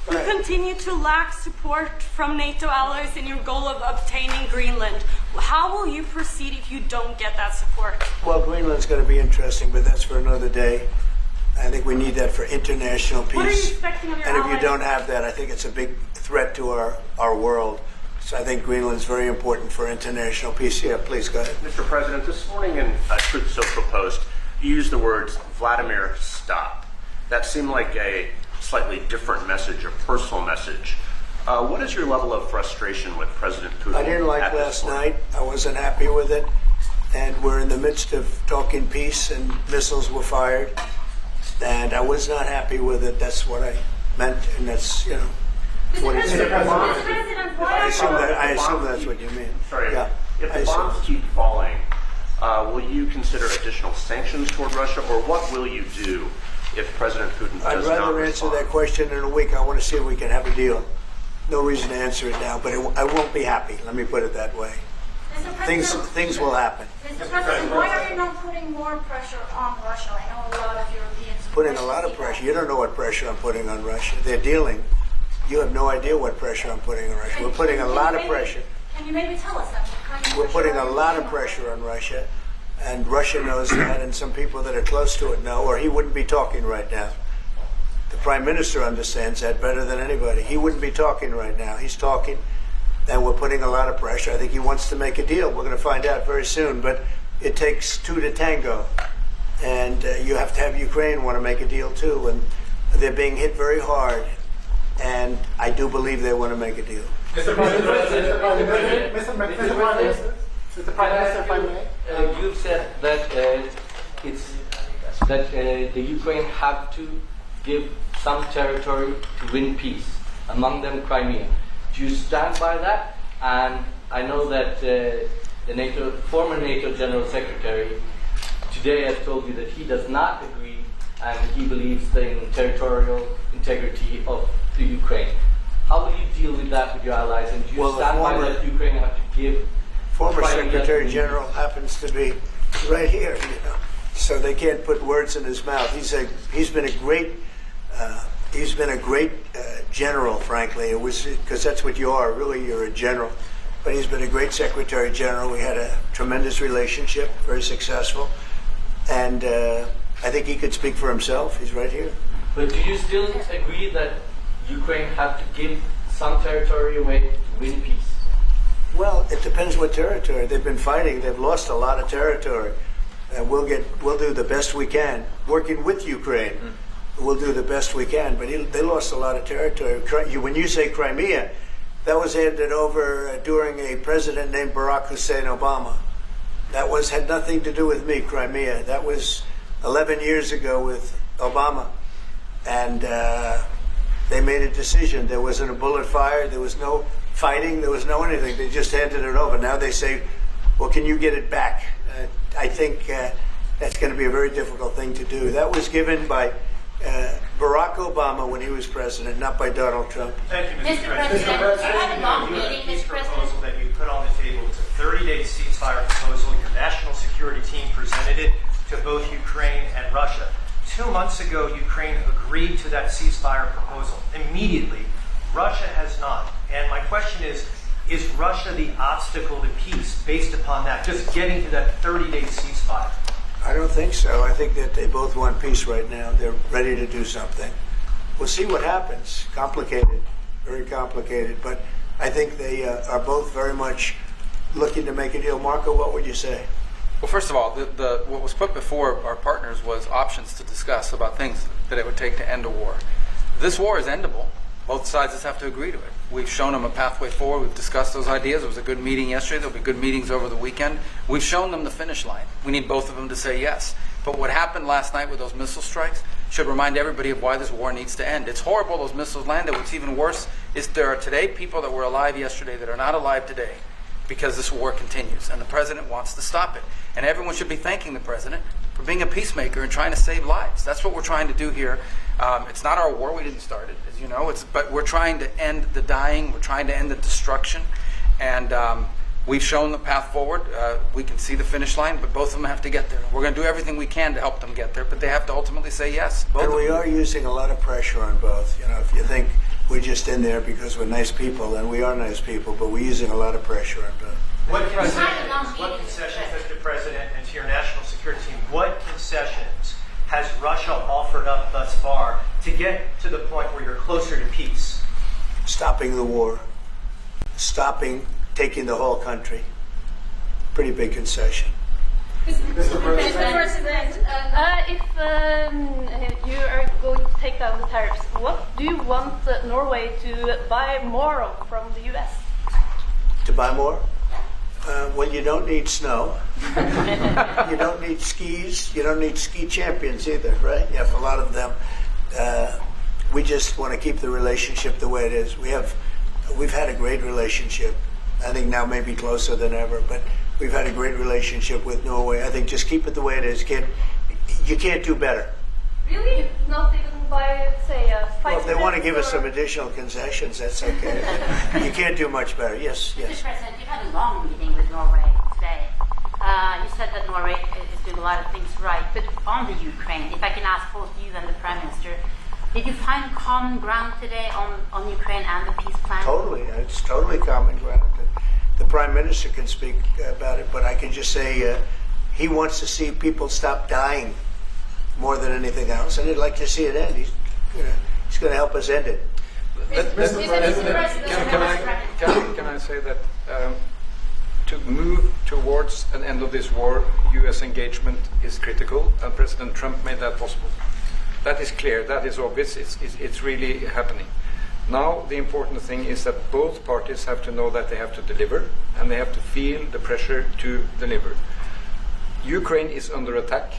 Speaker 14: You continue to lack support from NATO allies in your goal of obtaining Greenland. How will you proceed if you don't get that support?
Speaker 8: Well, Greenland's going to be interesting, but that's for another day. I think we need that for international peace.
Speaker 14: What are you expecting of your
Speaker 8: And if
Speaker 14: allies?
Speaker 8: you don't have that, I think it's a big threat to our world. So I think Greenland's very important for international peace. Yeah, please go ahead.
Speaker 23: Mr. President, this morning in Truth Social Post, you used the words, Vladimir, stop. That seemed like a slightly different message, a personal message. What is your level of frustration with President Putin?
Speaker 8: I didn't like last night. I wasn't happy with it. And we're in the midst of talking peace, and missiles were fired. And I was not happy with it. That's what I meant, and that's, what it said. I assume that's what you mean.
Speaker 23: Sorry,
Speaker 8: Yeah,
Speaker 23: if
Speaker 8: I
Speaker 23: the
Speaker 8: assume.
Speaker 23: bombs keep falling, will you consider additional sanctions toward Russia, or what will you do if President Putin
Speaker 8: I'd
Speaker 23: does not
Speaker 8: rather answer that question in a week. I want to see if we can have a deal. No reason to answer it now, but I won't be happy. Let me put it that way. Things will happen.
Speaker 10: Mr. President, why are you not putting more pressure on Russia? I know a lot of Europeans.
Speaker 8: Putting a lot of pressure. You don't know what pressure I'm putting on Russia. They're dealing. You have no idea what pressure I'm putting on Russia. We're putting a lot of pressure.
Speaker 10: Can you maybe tell us that?
Speaker 8: We're putting a lot of pressure on Russia, and Russia knows that, and some people that are close to it know, or he wouldn't be talking right now. The Prime Minister understands that better than anybody. He wouldn't be talking right now. He's talking, and we're putting a lot of pressure. I think he wants to make a deal. We're going to find out very soon, but it takes two to tango. And you have to have Ukraine want to make a deal too. And they're being hit very hard. And I do believe they want to make a deal.
Speaker 6: Mr. President, if I may. You said that the Ukraine have to give some territory to win peace, among them Crimea. Do you stand by that? And I know that the former NATO General Secretary today has told you that he does not agree and he believes in territorial integrity of the Ukraine. How will you deal with that with your allies? And do you stand by that Ukraine have to give?
Speaker 8: Former Secretary General happens to be right here, so they can't put words in his mouth. He's been a great general, frankly. It was because that's what you are. Really, you're a general. But he's been a great Secretary General. We had a tremendous relationship, very successful, and I think he could speak for himself. He's right here.
Speaker 6: But do you still agree that Ukraine have to give some territory away to win peace?
Speaker 8: Well, it depends what territory. They've been fighting. They've lost a lot of territory. We'll do the best we can. Working with Ukraine, we'll do the best we can. But they lost a lot of territory. When you say Crimea, that was handed over during a president named Barack Hussein Obama. That had nothing to do with me, Crimea. That was 11 years ago with Obama. And they made a decision. There wasn't a bullet fired. There was no fighting. There was no anything. They just handed it over. Now they say, well, can you get it back? I think that's going to be a very difficult thing to do. That was given by Barack Obama when he was president, not by Donald Trump.
Speaker 2: Thank you,
Speaker 10: Mr. President. You had a long meeting, Mr. President.
Speaker 2: Proposal that you put on the table. It's a 30-day ceasefire proposal. Your national security team presented it to both Ukraine and Russia. 2 months ago, Ukraine agreed to that ceasefire proposal. Immediately, Russia has not. And my question is Russia the obstacle to peace based upon that, just getting to that 30-day ceasefire?
Speaker 8: I don't think so. I think that they both want peace right now. They're ready to do something. We'll see what happens. Complicated, very complicated. But I think they are both very much looking to make a deal. Marco, what would you say?
Speaker 16: Well, first of all, what was put before our partners was options to discuss about things that it would take to end a war. This war is endable. Both sides just have to agree to it. We've shown them a pathway forward. We've discussed those ideas. It was a good meeting yesterday. There'll be good meetings over the weekend. We've shown them the finish line. We need both of them to say yes. But what happened last night with those missile strikes should remind everybody of why this war needs to end. It's horrible those missiles landed. What's even worse is there are today people that were alive yesterday that are not alive today because this war continues. And the president wants to stop it. And everyone should be thanking the president for being a peacemaker and trying to save lives. That's what we're trying to do here. It's not our war. We didn't start it, as you know. But we're trying to end the dying. We're trying to end the destruction. And we've shown the path forward. We can see the finish line, but both of them have to get there. We're going to do everything we can to help them get there, but they have to ultimately say yes.
Speaker 8: And we are using a lot of pressure on both. If you think we're just in there because we're nice people, and we are nice people, but we're using a lot of pressure on both.
Speaker 2: What concessions, Mr. President, and to your national security team, what concessions has Russia offered up thus far to get to the point where you're closer to peace?
Speaker 8: Stopping the war. Stopping taking the whole country. Pretty big concession.
Speaker 17: Mr. President, if you are going to take down the tariffs, what do you want Norway to buy more of from the U.S.?
Speaker 8: To buy more? Well, you don't need snow. You don't need skis. You don't need ski champions either, right? You have a lot of them. We just want to keep the relationship the way it is. We've had a great relationship. I think now maybe closer than ever, but we've had a great relationship with Norway. I think just keep it the way it is. You can't do better.
Speaker 17: Really? Not even by, say, a fight?
Speaker 8: Well, if they want to give us some additional concessions, that's okay. You can't do much better. Yes, yes.
Speaker 10: Mr. President, you had a long meeting with Norway today. You said that Norway is doing a lot of things right, but on the Ukraine, if I can ask both you and the Prime Minister, did you find common ground today on Ukraine and the peace plan?
Speaker 8: Totally. It's totally common ground. The Prime Minister can speak about it, but I can just say he wants to see people stop dying more than anything else, and he'd like to see it end. He's going to help us end it.
Speaker 9: Can I say that to move towards an end of this war, U.S. engagement is critical, and President Trump made that possible. That is clear, that is obvious, it's really happening. Now the important thing is that both parties have to know that they have to deliver, and they have to feel the pressure to deliver. Ukraine is under attack.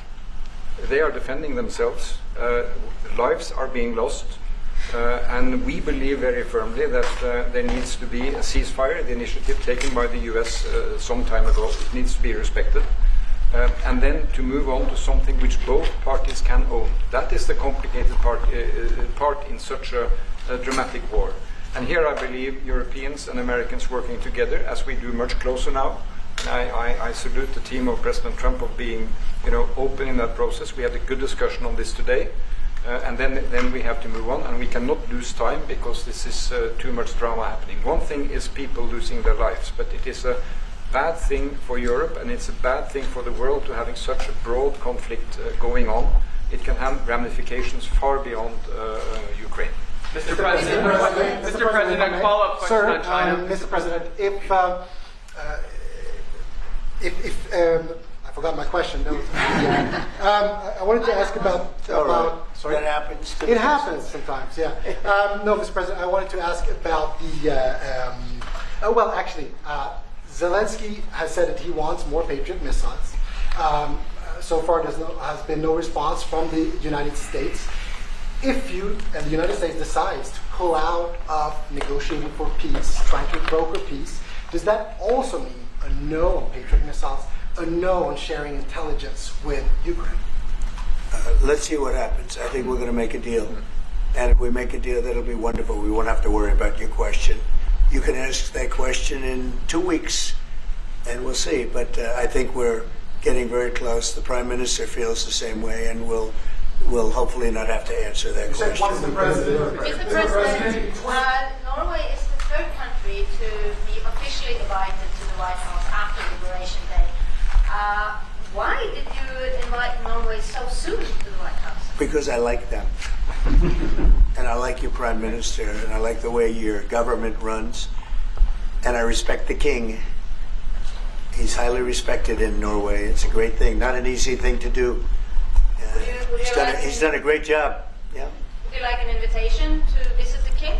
Speaker 9: They are defending themselves. Lives are being lost. And we believe very firmly that there needs to be a ceasefire, the initiative taken by the US some time ago. It needs to be respected. And then to move on to something which both parties can own. That is the complicated part in such a dramatic war. And here I believe Europeans and Americans working together, as we do much closer now. And I salute the team of President Trump of being, open in that process. We had a good discussion on this today. And then we have to move on, and we cannot lose time because this is too much drama happening. One thing is people losing their lives, but it is a bad thing for Europe, and it's a bad thing for the world to having such a broad conflict going on. It can have ramifications far beyond Ukraine.
Speaker 15: Mr. President, follow-up question on China.
Speaker 18: Mr. President, if I forgot my question. I wanted to ask about.
Speaker 8: Sorry, that happens.
Speaker 18: It happens sometimes. Yeah. No, Mr. President, I wanted to ask about the. Zelensky has said that he wants more Patriot missiles. So far, has been no response from the United States. If the United States decides to pull out of negotiating for peace, trying to broker peace, does that also mean a no on Patriot missiles, a no on sharing intelligence with Ukraine?
Speaker 8: Let's see what happens. I think we're going to make a deal. And if we make a deal, that'll be wonderful. We won't have to worry about your question. You can ask that question in 2 weeks, and we'll see. But I think we're getting very close. The Prime Minister feels the same way, and we'll hopefully not have to answer that question.
Speaker 10: Mr. President, Norway is the third country to be officially invited to the White House after Liberation Day. Why did you invite Norway so soon to the White House?
Speaker 8: Because I like them. And I like your Prime Minister, and I like the way your government runs. And I respect the King. He's highly respected in Norway. It's a great thing, not an easy thing to do. He's done a great job. Yeah.
Speaker 10: Would you like an invitation to visit the King?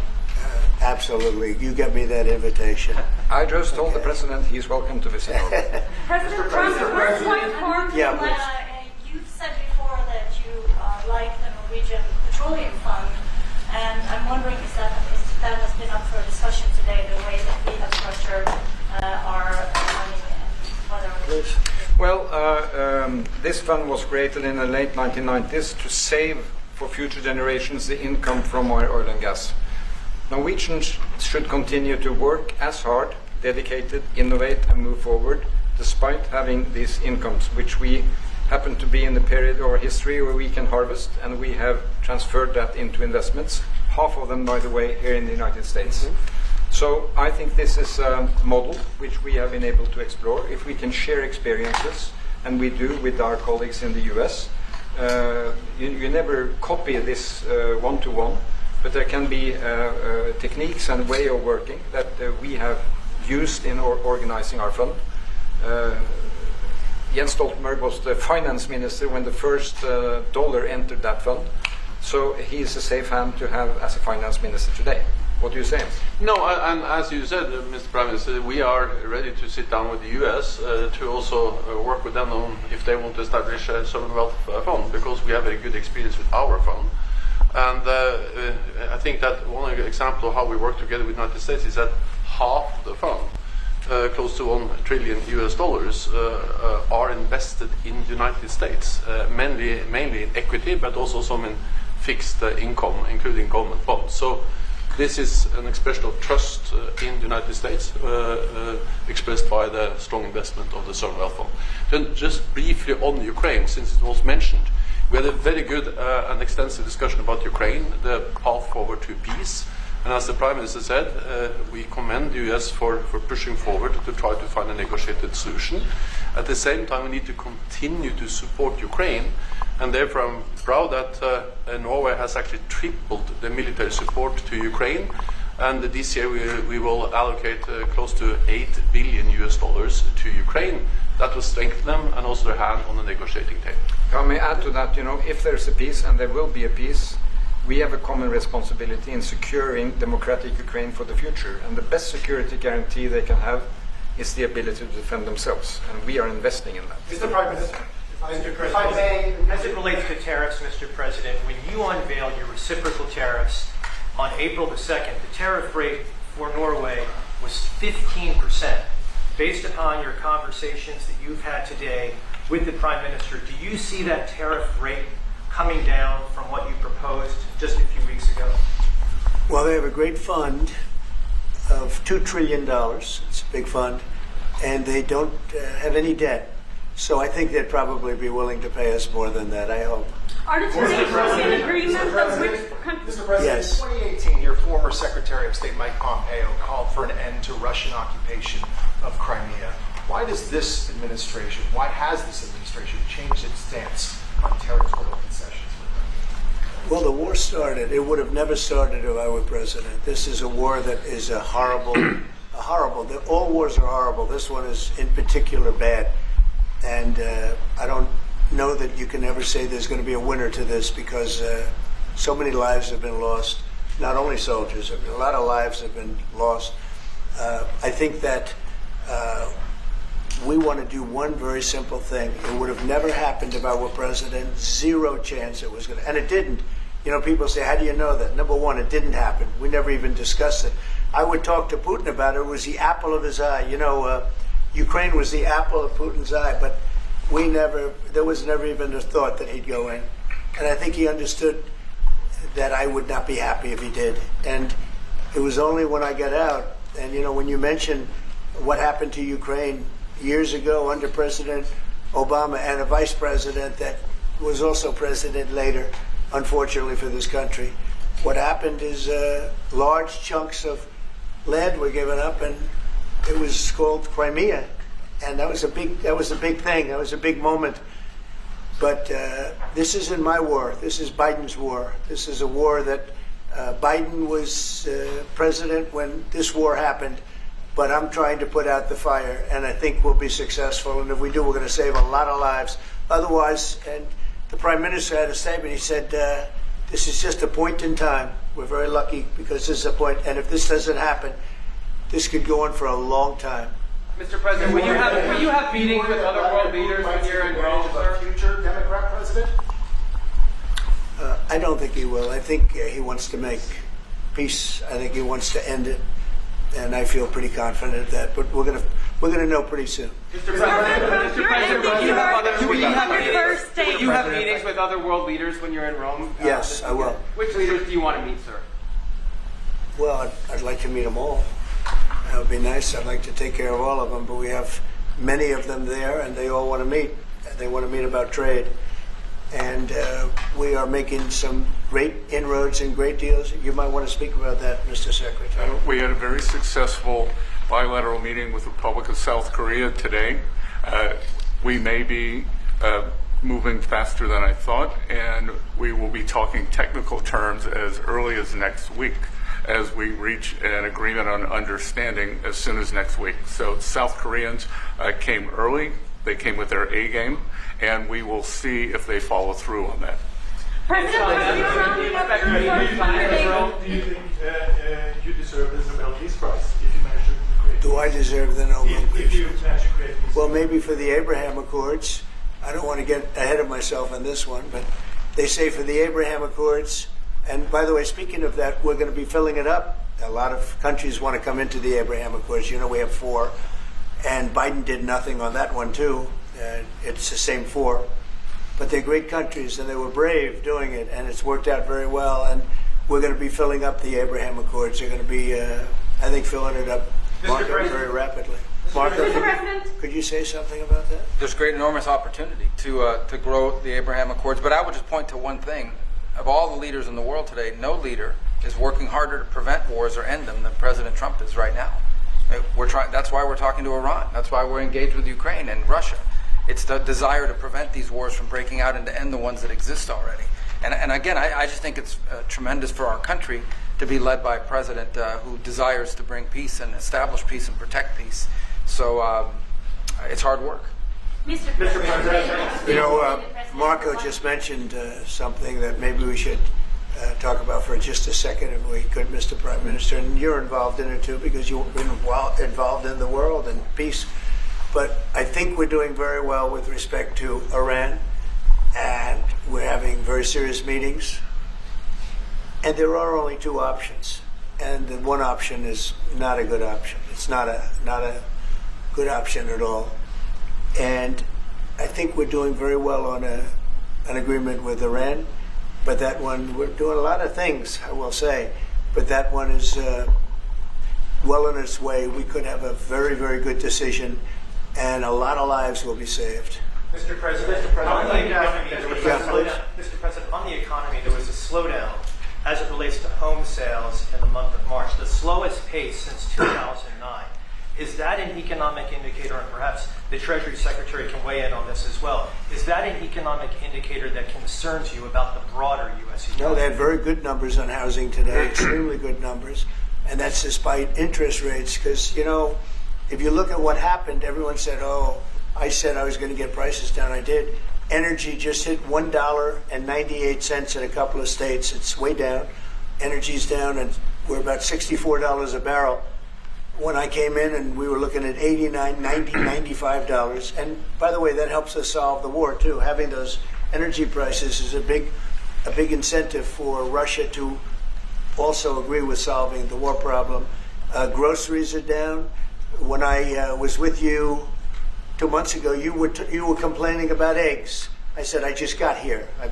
Speaker 8: Absolutely. You get me that invitation.
Speaker 9: I just told the President he's welcome to visit Norway.
Speaker 14: President Trump, we're quite informed.
Speaker 17: You said before that you like the Norwegian Petroleum Fund, and I'm wondering if that has been up for discussion today, the way that we have structured our money and whether.
Speaker 9: Well, this fund was created in the late 1990s to save for future generations the income from our oil and gas. Norwegians should continue to work as hard, dedicated, innovate, and move forward, despite having these incomes, which we happen to be in the period of our history where we can harvest, and we have transferred that into investments, half of them, by the way, here in the United States. So I think this is a model which we have been able to explore. If we can share experiences, and we do with our colleagues in the US, you never copy this one-to-one, but there can be techniques and way of working that we have used in organizing our fund. Jens Stoltenberg was the finance minister when the first dollar entered that fund. So he is a safe hand to have as a finance minister today. What do you say?
Speaker 19: No, and as you said, Mr. Prime Minister, we are ready to sit down with the US to also work with them on if they want to establish a sovereign wealth fund, because we have a good experience with our fund. And I think that one example of how we work together with the United States is that half the fund, close to $1 trillion US, are invested in the United States, mainly in equity, but also some in fixed income, including government bonds. So this is an expression of trust in the United States, expressed by the strong investment of the sovereign wealth fund. Then just briefly on Ukraine, since it was mentioned, we had a very good and extensive discussion about Ukraine, the path forward to peace. And as the Prime Minister said, we commend the US for pushing forward to try to find a negotiated solution. At the same time, we need to continue to support Ukraine. And therefore, I'm proud that Norway has actually tripled the military support to Ukraine. And this year, we will allocate close to $8 billion US sanctions to Ukraine, that will strengthen them and also their hand on the negotiating table.
Speaker 9: If I may add to that, if there's a peace, and there will be a peace, we have a common responsibility in securing democratic Ukraine for the future. And the best security guarantee they can have is the ability to defend themselves. And we are investing in that.
Speaker 18: Mr. Prime Minister,
Speaker 2: Mr. President, as it relates to tariffs, Mr. President, when you unveiled your reciprocal tariffs on April the 2nd, the tariff rate for Norway was 15%. Based upon your conversations that you've had today with the Prime Minister, do you see that tariff rate coming down from what you proposed just a few weeks ago?
Speaker 8: Well, they have a great fund of $2 trillion. It's a big fund. And they don't have any debt. So I think they'd probably be willing to pay us more than that, I hope.
Speaker 14: Are the two nations in agreement of which countries?
Speaker 18: Mr. President,
Speaker 8: Yes.
Speaker 18: in 2018, your former Secretary of State Mike Pompeo called for an end to Russian occupation of Crimea. Why has this administration changed its stance on territorial concessions?
Speaker 8: Well, the war started. It would have never started if I were president. This is a war that is all wars are horrible. This one is in particular bad. And I don't know that you can ever say there's going to be a winner to this, because so many lives have been lost. Not only soldiers, I mean, a lot of lives have been lost. I think that we want to do one very simple thing. It would have never happened if I were president. Zero chance it was going to. And it didn't. People say, how do you know that? Number one, it didn't happen. We never even discussed it. I would talk to Putin about it. It was the apple of his eye. Ukraine was the apple of Putin's eye, but there was never even a thought that he'd go in. And I think he understood that I would not be happy if he did. And it was only when I got out, and when you mention what happened to Ukraine years ago under President Obama and a vice president that was also president later, unfortunately for this country, what happened is large chunks of land were given up, and it was called Crimea, and that was a big thing. That was a big moment. But this isn't my war. This is Biden's war. This is a war that Biden was president when this war happened. But I'm trying to put out the fire, and I think we'll be successful. And if we do, we're going to save a lot of lives. Otherwise, and the Prime Minister had a statement. He said, "This is just a point in time. We're very lucky because this is a point. And if this doesn't happen, this could go on for a long time."
Speaker 15: Mr. President, will you have meetings with other world leaders when you're in Rome, sir?
Speaker 18: Future Democrat president?
Speaker 8: I don't think he will. I think he wants to make peace. I think he wants to end it, and I feel pretty confident of that. But we're gonna know pretty soon.
Speaker 15: Mr. President, will you have meetings with other world leaders when you're in Rome?
Speaker 8: Yes, I will.
Speaker 15: Which leaders do you want to meet, sir?
Speaker 8: Well, I'd like to meet them all. That would be nice. I'd like to take care of all of them, but we have many of them there, and they all want to meet. They want to meet about trade. And we are making some great inroads and great deals. You might want to speak about that, Mr. Secretary.
Speaker 3: We had a very successful bilateral meeting with the Republic of South Korea today. We may be moving faster than I thought, and we will be talking technical terms as early as next week, as we reach an agreement on understanding as soon as next week. So South Koreans came early. They came with their A game, and we will see if they follow through on that.
Speaker 5: Do you think you deserve the Nobel Peace Prize if you manage to create?
Speaker 8: Do I deserve the Nobel Peace Prize?
Speaker 5: If you manage to create peace?
Speaker 8: Well, maybe for the Abraham Accords. I don't want to get ahead of myself on this one, but they say for the Abraham Accords. And by the way, speaking of that, we're going to be filling it up. A lot of countries want to come into the Abraham Accords. We have 4. And Biden did nothing on that one, too. It's the same 4. But they're great countries, and they were brave doing it, and it's worked out very well. And we're going to be filling up the Abraham Accords. They're going to be, I think, filling it up very rapidly. Marco, could you say something about that?
Speaker 16: There's great, enormous opportunity to grow the Abraham Accords. But I would just point to one thing. Of all the leaders in the world today, no leader is working harder to prevent wars or end them than President Trump is right now. That's why we're talking to Iran. That's why we're engaged with Ukraine and Russia. It's the desire to prevent these wars from breaking out and to end the ones that exist already. And again, I just think it's tremendous for our country to be led by a president who desires to bring peace and establish peace and protect peace. So it's hard work.
Speaker 17: Mr. President.
Speaker 8: You know, Marco just mentioned something that maybe we should talk about for just a second, if we could, Mr. Prime Minister. And you're involved in it too, because you've been involved in the world and peace. But I think we're doing very well with respect to Iran, and we're having very serious meetings. And there are only two options, and the one option is not a good option. It's not a good option at all. And I think we're doing very well on an agreement with Iran, but that one, we're doing a lot of things, I will say, but that one is well on its way. We could have a very, very good decision, and a lot of lives will be saved.
Speaker 2: Mr. President, on the economy, there was a slowdown. Mr. President, on the economy, there was a slowdown as it relates to home sales in the month of March, the slowest pace since 2009. Is that an economic indicator, and perhaps the Treasury Secretary can weigh in on this as well, is that an economic indicator that concerns you about the broader U.S. economy?
Speaker 8: No, they had very good numbers on housing today, extremely good numbers, and that's despite interest rates, because, you know, if you look at what happened, everyone said, oh, I said I was going to get prices down, I did. Energy just hit $1.98 in a couple of states. It's way down. Energy's down, and we're about $64 a barrel. When I came in, and we were looking at $89, $90, $95. And by the way, that helps us solve the war too. Having those energy prices is a big incentive for Russia to also agree with solving the war problem. Groceries are down. When I was with you 2 months ago, you were complaining about eggs. I said, I just got here. I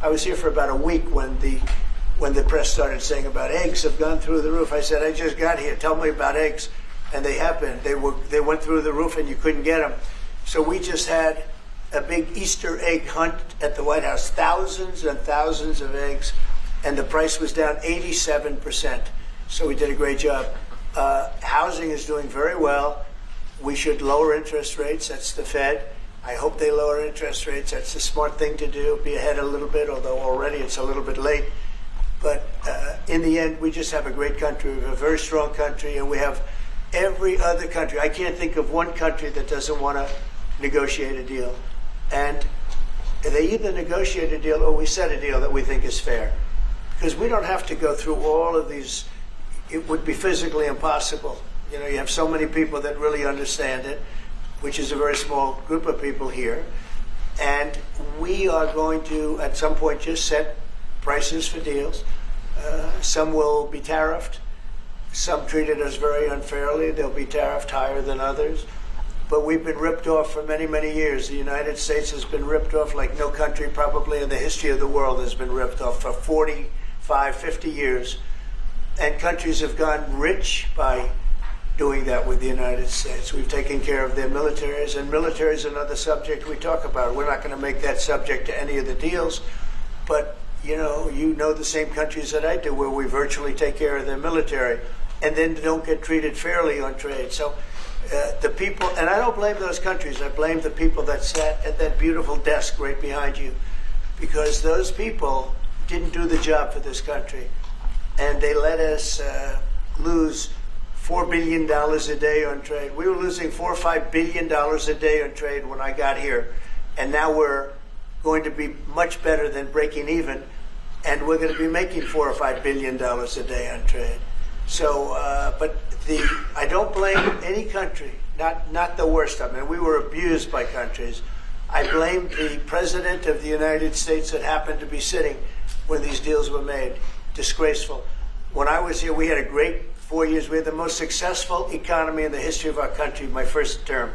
Speaker 8: was here for about a week when the press started saying about eggs have gone through the roof. I said, I just got here. Tell me about eggs. And they have been. They went through the roof and you couldn't get them. So we just had a big Easter egg hunt at the White House. Thousands and thousands of eggs. And the price was down 87%. So we did a great job. Housing is doing very well. We should lower interest rates. That's the Fed. I hope they lower interest rates. That's the smart thing to do. Be ahead a little bit, although already it's a little bit late. But in the end, we just have a great country. We have a very strong country, and we have every other country. I can't think of one country that doesn't want to negotiate a deal. And they either negotiate a deal or we set a deal that we think is fair. Because we don't have to go through all of these. It would be physically impossible. You know, you have so many people that really understand it, which is a very small group of people here. And we are going to, at some point, just set prices for deals. Some will be tariffed. Some treated us very unfairly. They'll be tariffed higher than others. But we've been ripped off for many, many years. The United States has been ripped off like no country probably in the history of the world has been ripped off for 45, 50 years. And countries have gotten rich by doing that with the United States. We've taken care of their militaries, and military is another subject we talk about. We're not going to make that subject to any of the deals, but you know the same countries that I do, where we virtually take care of their military and then don't get treated fairly on trade. So the people, and I don't blame those countries, I blame the people that sat at that beautiful desk right behind you, because those people didn't do the job for this country, and they let us lose $4 billion a day on trade. We were losing $4 or $5 billion a day on trade when I got here, and now we're going to be much better than breaking even, and we're going to be making $4 or $5 billion a day on trade. So, but I don't blame any country, not the worst of them. We were abused by countries. I blame the President of the United States that happened to be sitting when these deals were made. Disgraceful. When I was here, we had a great 4 years. We had the most successful economy in the history of our country, my first term.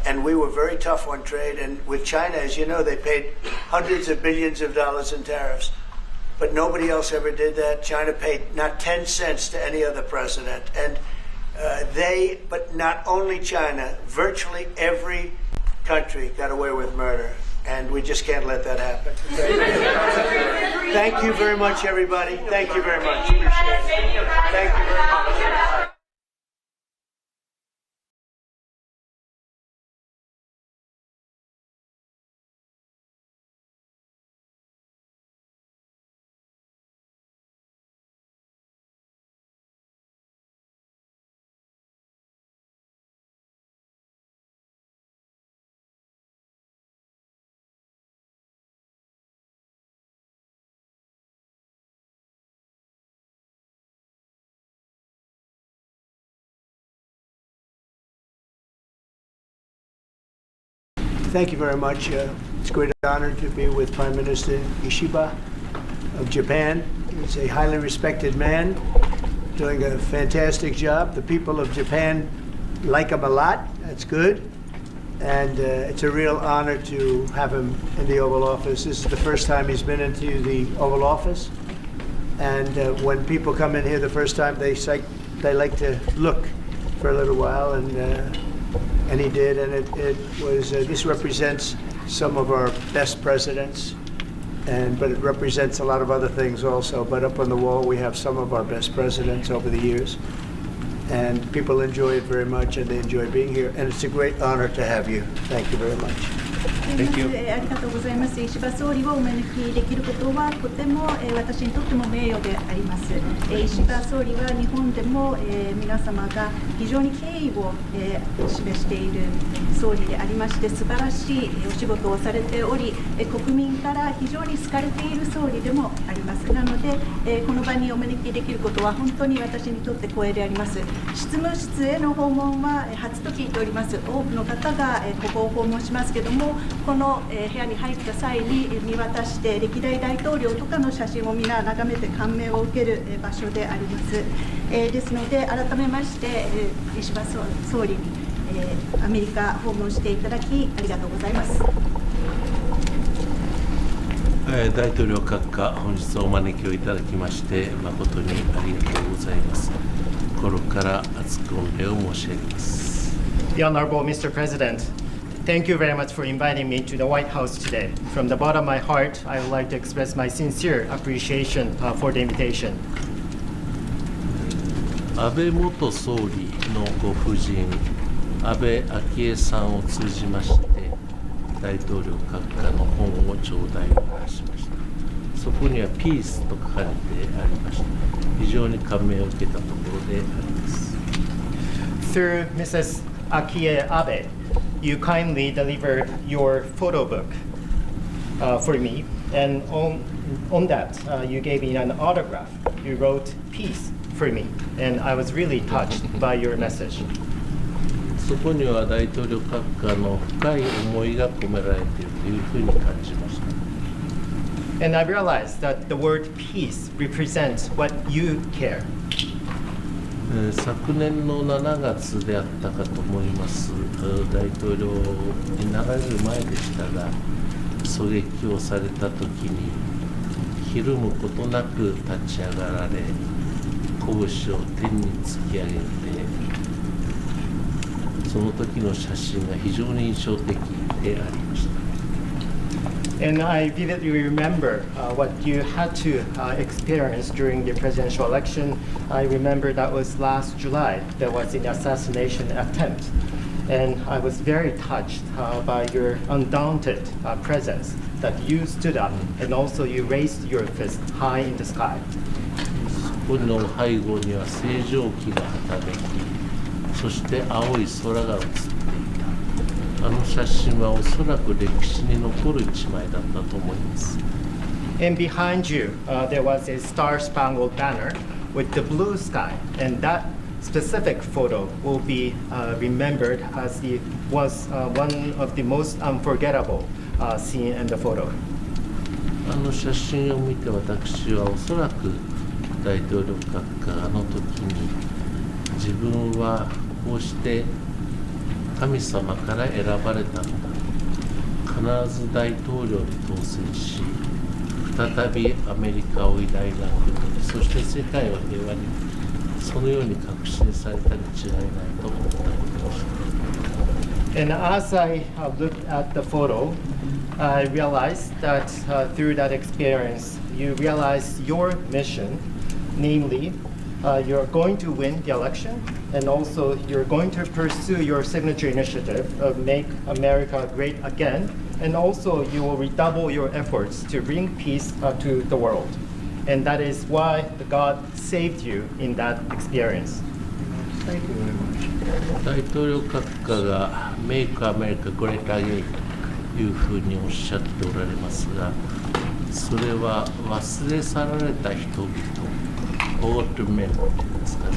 Speaker 8: And we were very tough on trade. And with China, as you know, they paid hundreds of billions of dollars in tariffs. But nobody else ever did that. China paid not 10 cents to any other president. And but not only China, virtually every country got away with murder. And we just can't let that happen. Thank you very much, everybody. Thank you very much. Appreciate it. Thank you very much. thank you very much. It's a great honor to be with Prime Minister Ishiba of Japan. He's a highly respected man, doing a fantastic job. The people of Japan like him a lot. That's good. And it's a real honor to have him in the Oval Office. This is the first time he's been into the Oval Office. And when people come in here the first time, they like to look for a little while, and he did. And it was this represents some of our best presidents, but it represents a lot of other things also. But up on the wall, we have some of our best presidents over the years. And people enjoy it very much, and they enjoy being here. And it's a great honor to have you. Thank you very much.
Speaker 7: Thank you. ありがとうございます。石破総理をお招きできることはとても私にとっても名誉であります。石破総理は日本でも皆様が非常に敬意を示している総理でありまして、素晴らしいお仕事をされており、国民から非常に好かれている総理でもあります。なので、この場にお招きできることは本当に私にとって光栄であります。執務室への訪問は初と聞いております。多くの方がここを訪問しますけども、この部屋に入った際に見渡して歴代大統領とかの写真を皆眺めて感銘を受ける場所であります。ですので改めまして石破総理にアメリカ訪問していただきありがとうございます。
Speaker 11: 大統領閣下、本日お招きをいただきまして誠にありがとうございます。心から厚く御礼を申し上げます。
Speaker 21: The Honorable Mr. President, thank you very much for inviting me to the White House today. From the bottom of my heart, I would like to express my sincere appreciation for the invitation.
Speaker 11: 安倍元総理のご夫人、安倍昭恵さんを通じまして、大統領閣下の本を頂戴いたしました。そこにはピースと書かれてありました。非常に感銘を受けたところであります。
Speaker 21: Through Mrs. Akie Abe, you kindly delivered your photo book for me, and on that you gave me an autograph. You wrote peace for me, and I was really touched by your message.
Speaker 11: そこには大統領閣下の深い思いが込められているというふうに感じました。
Speaker 21: And I realized that the word peace represents what you care.
Speaker 11: 昨年の7月であったかと思います。大統領になられる前でしたが、狙撃をされた時にひるむことなく立ち上がられ、拳を天に突き上げて、その時の写真が非常に印象的でありました。
Speaker 21: And I vividly remember what you had to experience during the presidential election. I remember that was last July. There was an assassination attempt. And I was very touched by your undaunted presence, that you stood up and also you raised your fist high in the sky.
Speaker 11: そこの背後には星条旗がはためき、そして青い空が映っていた。あの写真はおそらく歴史に残る一枚だったと思います。
Speaker 21: And behind you, there was a star-spangled banner with the blue sky, and that specific photo will be remembered as was one of the most unforgettable scene in the photo.
Speaker 11: あの写真を見て私はおそらく大統領閣下あの時に自分はこうして神様から選ばれたんだ、必ず大統領に当選し再びアメリカを偉大な国に、そして世界を平和に、そのように確信されたに違いないと思ったことでした。
Speaker 21: And as I looked at the photo, I realized that through that experience, you realized your mission, namely, you're going to win the election, and also you're going to pursue your signature initiative of Make America Great Again, and also you will redouble your efforts to bring peace to the world. And that is why God saved you in that experience.
Speaker 8: Thank you very much.
Speaker 11: 大統領閣下が Make America Great Again というふうにおっしゃっておられますが、それは忘れ去られた人々、Old Menですかね。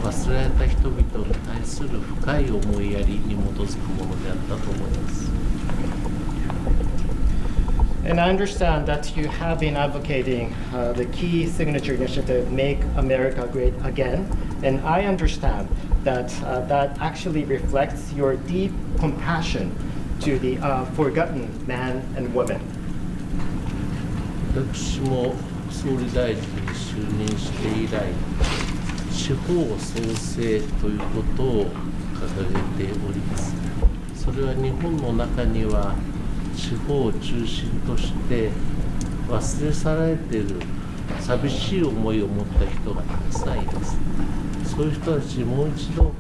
Speaker 11: 忘れられた人々に対する深い思いやりに基づくものであったと思います。
Speaker 21: And I understand that you have been advocating the key signature initiative, Make America Great Again. And I understand that that actually reflects your deep compassion to the forgotten man and woman.
Speaker 11: 私も総理大臣に就任して以来、地方創生ということを掲げております。それは日本の中には地方を中心として忘れ去られている寂しい思いを持った人がたくさんいます。そういう人たちにもう一度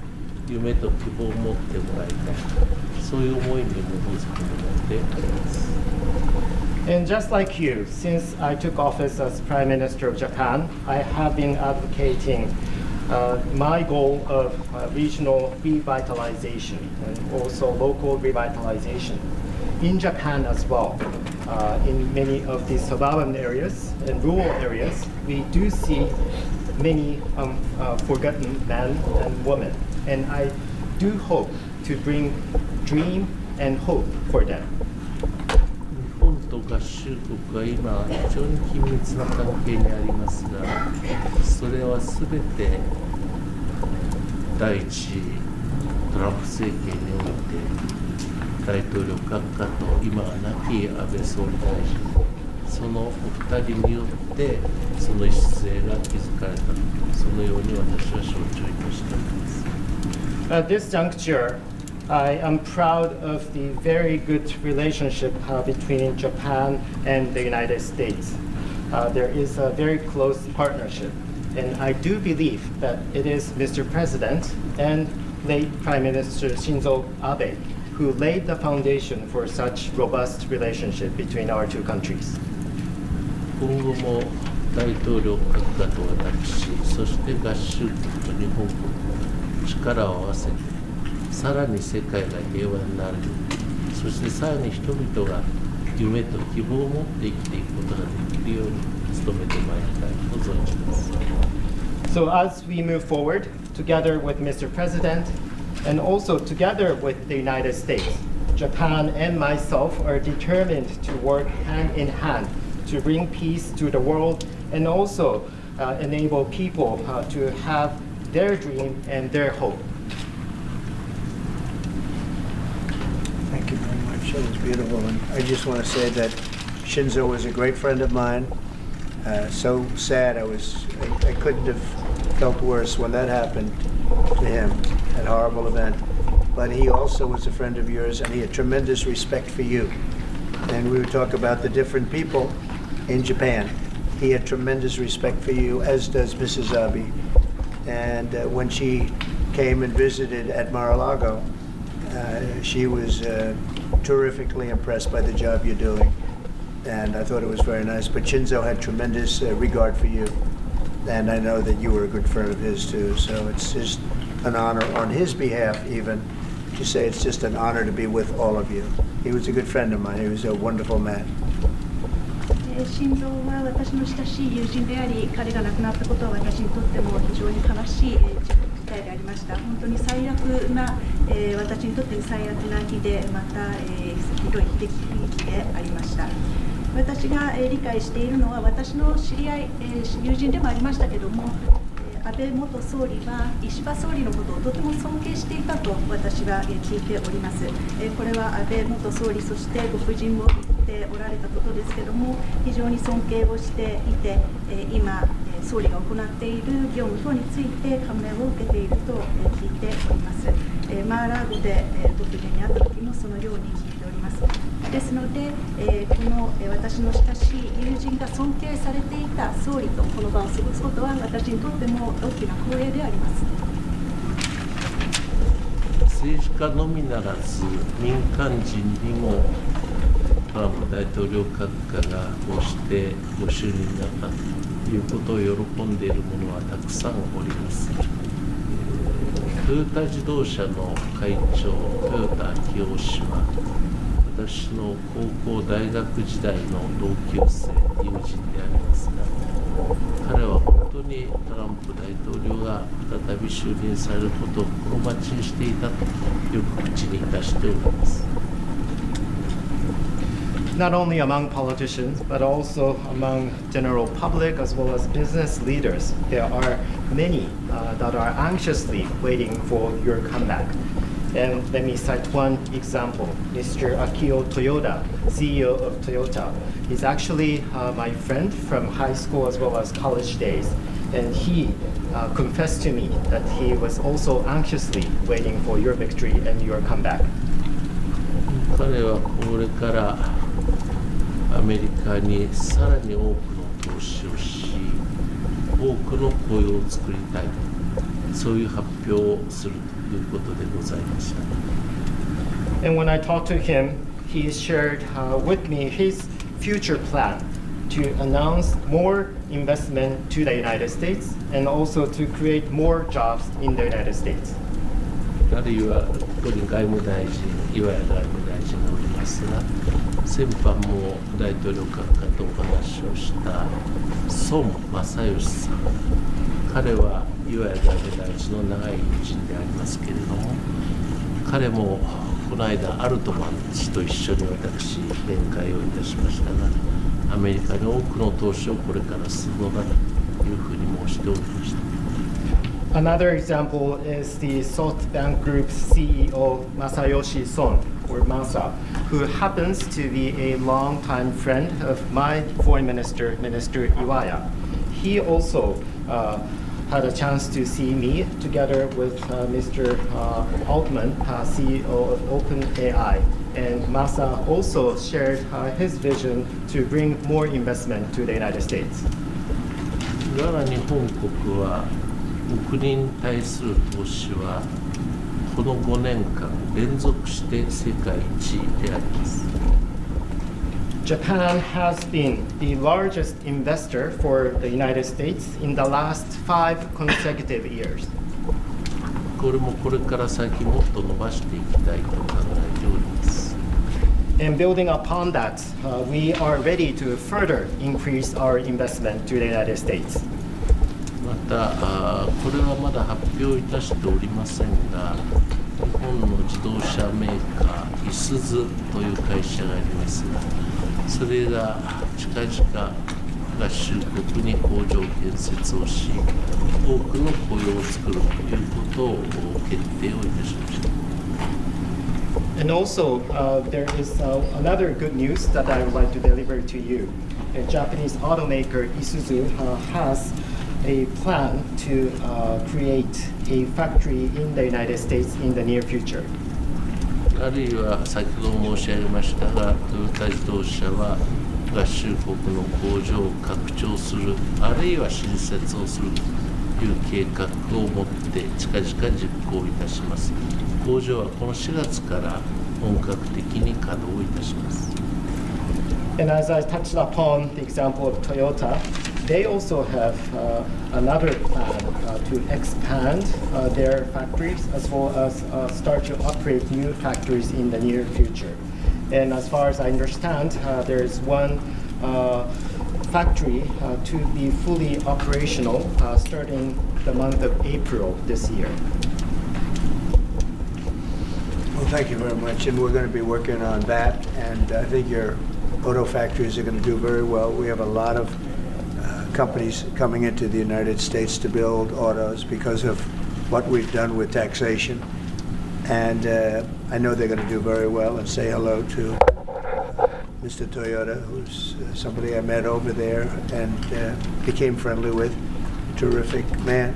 Speaker 11: 夢と希望を持ってもらいたい、そういう思いに基づくものであります。
Speaker 21: And just like you, since I took office as Prime Minister of Japan, I have been advocating my goal of regional revitalization and also local revitalization in Japan as well. In many of the suburban areas and rural areas, we do see many forgotten men and women. And I do hope to bring dream and hope for them.
Speaker 11: 日本と合衆国は今非常に緊密な関係にありますが、それは全て第一次トランプ政権において大統領閣下と今は亡き安倍総理大臣、そのお二人によってその礎が築かれた、そのように私は承知いたしております。
Speaker 21: At this juncture, I am proud of the very good relationship between Japan and the United States. There is a very close partnership, and I do believe that it is Mr. President and late Prime Minister Shinzo Abe who laid the foundation for such robust relationship between our two countries.
Speaker 11: 今後も大統領閣下と私、そして合衆国と日本国、力を合わせてさらに世界が平和になるように、そしてさらに人々が夢と希望を持って生きていくことができるように努めてまいりたいと存じます。
Speaker 21: So as we move forward together with Mr. President and also together with the United States, Japan and myself are determined to work hand in hand to bring peace to the world and also enable people to have their dream and their hope.
Speaker 8: Thank you very much. That was beautiful. And I just want to say that Shinzo was a great friend of mine. So sad. I couldn't have felt worse when that happened to him, that horrible event. But he also was a friend of yours, and he had tremendous respect for you. And we would talk about the different people in Japan. He had tremendous respect for you, as does Mrs. Abe. And when she came and visited at Mar-a-Lago, she was terrifically impressed by the job you're doing. And I thought it was very nice. But Shinzo had tremendous regard for you. And I know that you were a good friend of his too. So it's just an honor on his behalf even to say it's just an honor to be with all of you. He was a good friend of mine. He was a wonderful man.
Speaker 7: 心臓は私の親しい友人であり、彼が亡くなったことは私にとっても非常に悲しい事態でありました。本当に最悪な、私にとって最悪な日で、また、ひどい悲劇でありました。私が、理解しているのは、私の知り合い、友人でもありましたけども、安倍元総理は石破総理のことをとても尊敬していたと私は聞いております。これは安倍元総理、そしてご夫人も言っておられたことですけども、非常に尊敬をしていて、今、総理が行っている業務等について感銘を受けていると聞いております。マーラーゴでご夫人に会った時もそのように聞いております。ですので、この私の親しい友人が尊敬されていた総理とこの場を過ごすことは私にとっても大きな光栄であります。
Speaker 11: 政治家のみならず民間人にもトランプ大統領閣下がこうしてご就任になったということを喜んでいる者はたくさんおります。トヨタ自動車の会長、豊田章男氏は私の高校大学時代の同級生、友人でありますが、彼は本当にトランプ大統領が再び就任されることを心待ちにしていたとよく口にいたしております。
Speaker 21: Not only among politicians, but also among general public as well as business leaders, there are many that are anxiously waiting for your comeback. And let me cite one example. Mr. Akio Toyoda, CEO of Toyota, is actually my friend from high school as well as college days. And he confessed to me that he was also anxiously waiting for your victory and your comeback.
Speaker 11: 彼はこれからアメリカにさらに多くの投資をし、多くの雇用を作りたい、そういう発表をするということでございました。
Speaker 21: And when I talked to him, he shared with me his future plan to announce more investment to the United States and also to create more jobs in the United States.
Speaker 11: あるいはここに外務大臣、岩谷外務大臣がおりますが、先般も大統領閣下とお話をした孫正義さん、彼は岩谷外務大臣の長い友人でありますけれども、彼もこの間アルトマン氏と一緒に私面会をいたしましたが、アメリカに多くの投資をこれからするのだというふうに申しておりました。
Speaker 21: Another example is the SoftBank Group's CEO Masayoshi Son, or Masa, who happens to be a longtime friend of my foreign minister, Minister Iwaya. He also had a chance to see me together with Mr. Altman, CEO of OpenAI. And Masa also shared his vision to bring more investment to the United States.
Speaker 11: 我が日本国は国に対する投資はこの5年間連続して世界一であります。
Speaker 21: Japan has been the largest investor for the United States in the last 5 consecutive years.
Speaker 11: これもこれから先もっと伸ばしていきたいと考えております。
Speaker 21: And building upon that, we are ready to further increase our investment to the United States.
Speaker 11: またこれはまだ発表いたしておりませんが、日本の自動車メーカーいすゞという会社がありますが、それが近々合衆国に工場建設をし、多くの雇用を作るということを決定をいたしました。
Speaker 21: And also, there is another good news that I would like to deliver to you. A Japanese automaker Isuzu has a plan to create a factory in the United States in the near future.
Speaker 11: あるいは先ほど申し上げましたが、トヨタ自動車は合衆国の工場を拡張する、あるいは新設をするという計画を持って近々実行いたします。工場はこの4月から本格的に稼働いたします。
Speaker 21: And as I touched upon the example of Toyota, they also have another plan to expand their factories as well as start to operate new factories in the near future. And as far as I understand, there is one factory to be fully operational starting the month of April this year.
Speaker 8: Well, thank you very much, and we're going to be working on that, and I think your auto factories are going to do very well. We have a lot of companies coming into the United States to build autos because of what we've done with taxation, and I know they're going to do very well. And say hello to Mr. Toyota, who's somebody I met over there and became friendly with. Terrific man.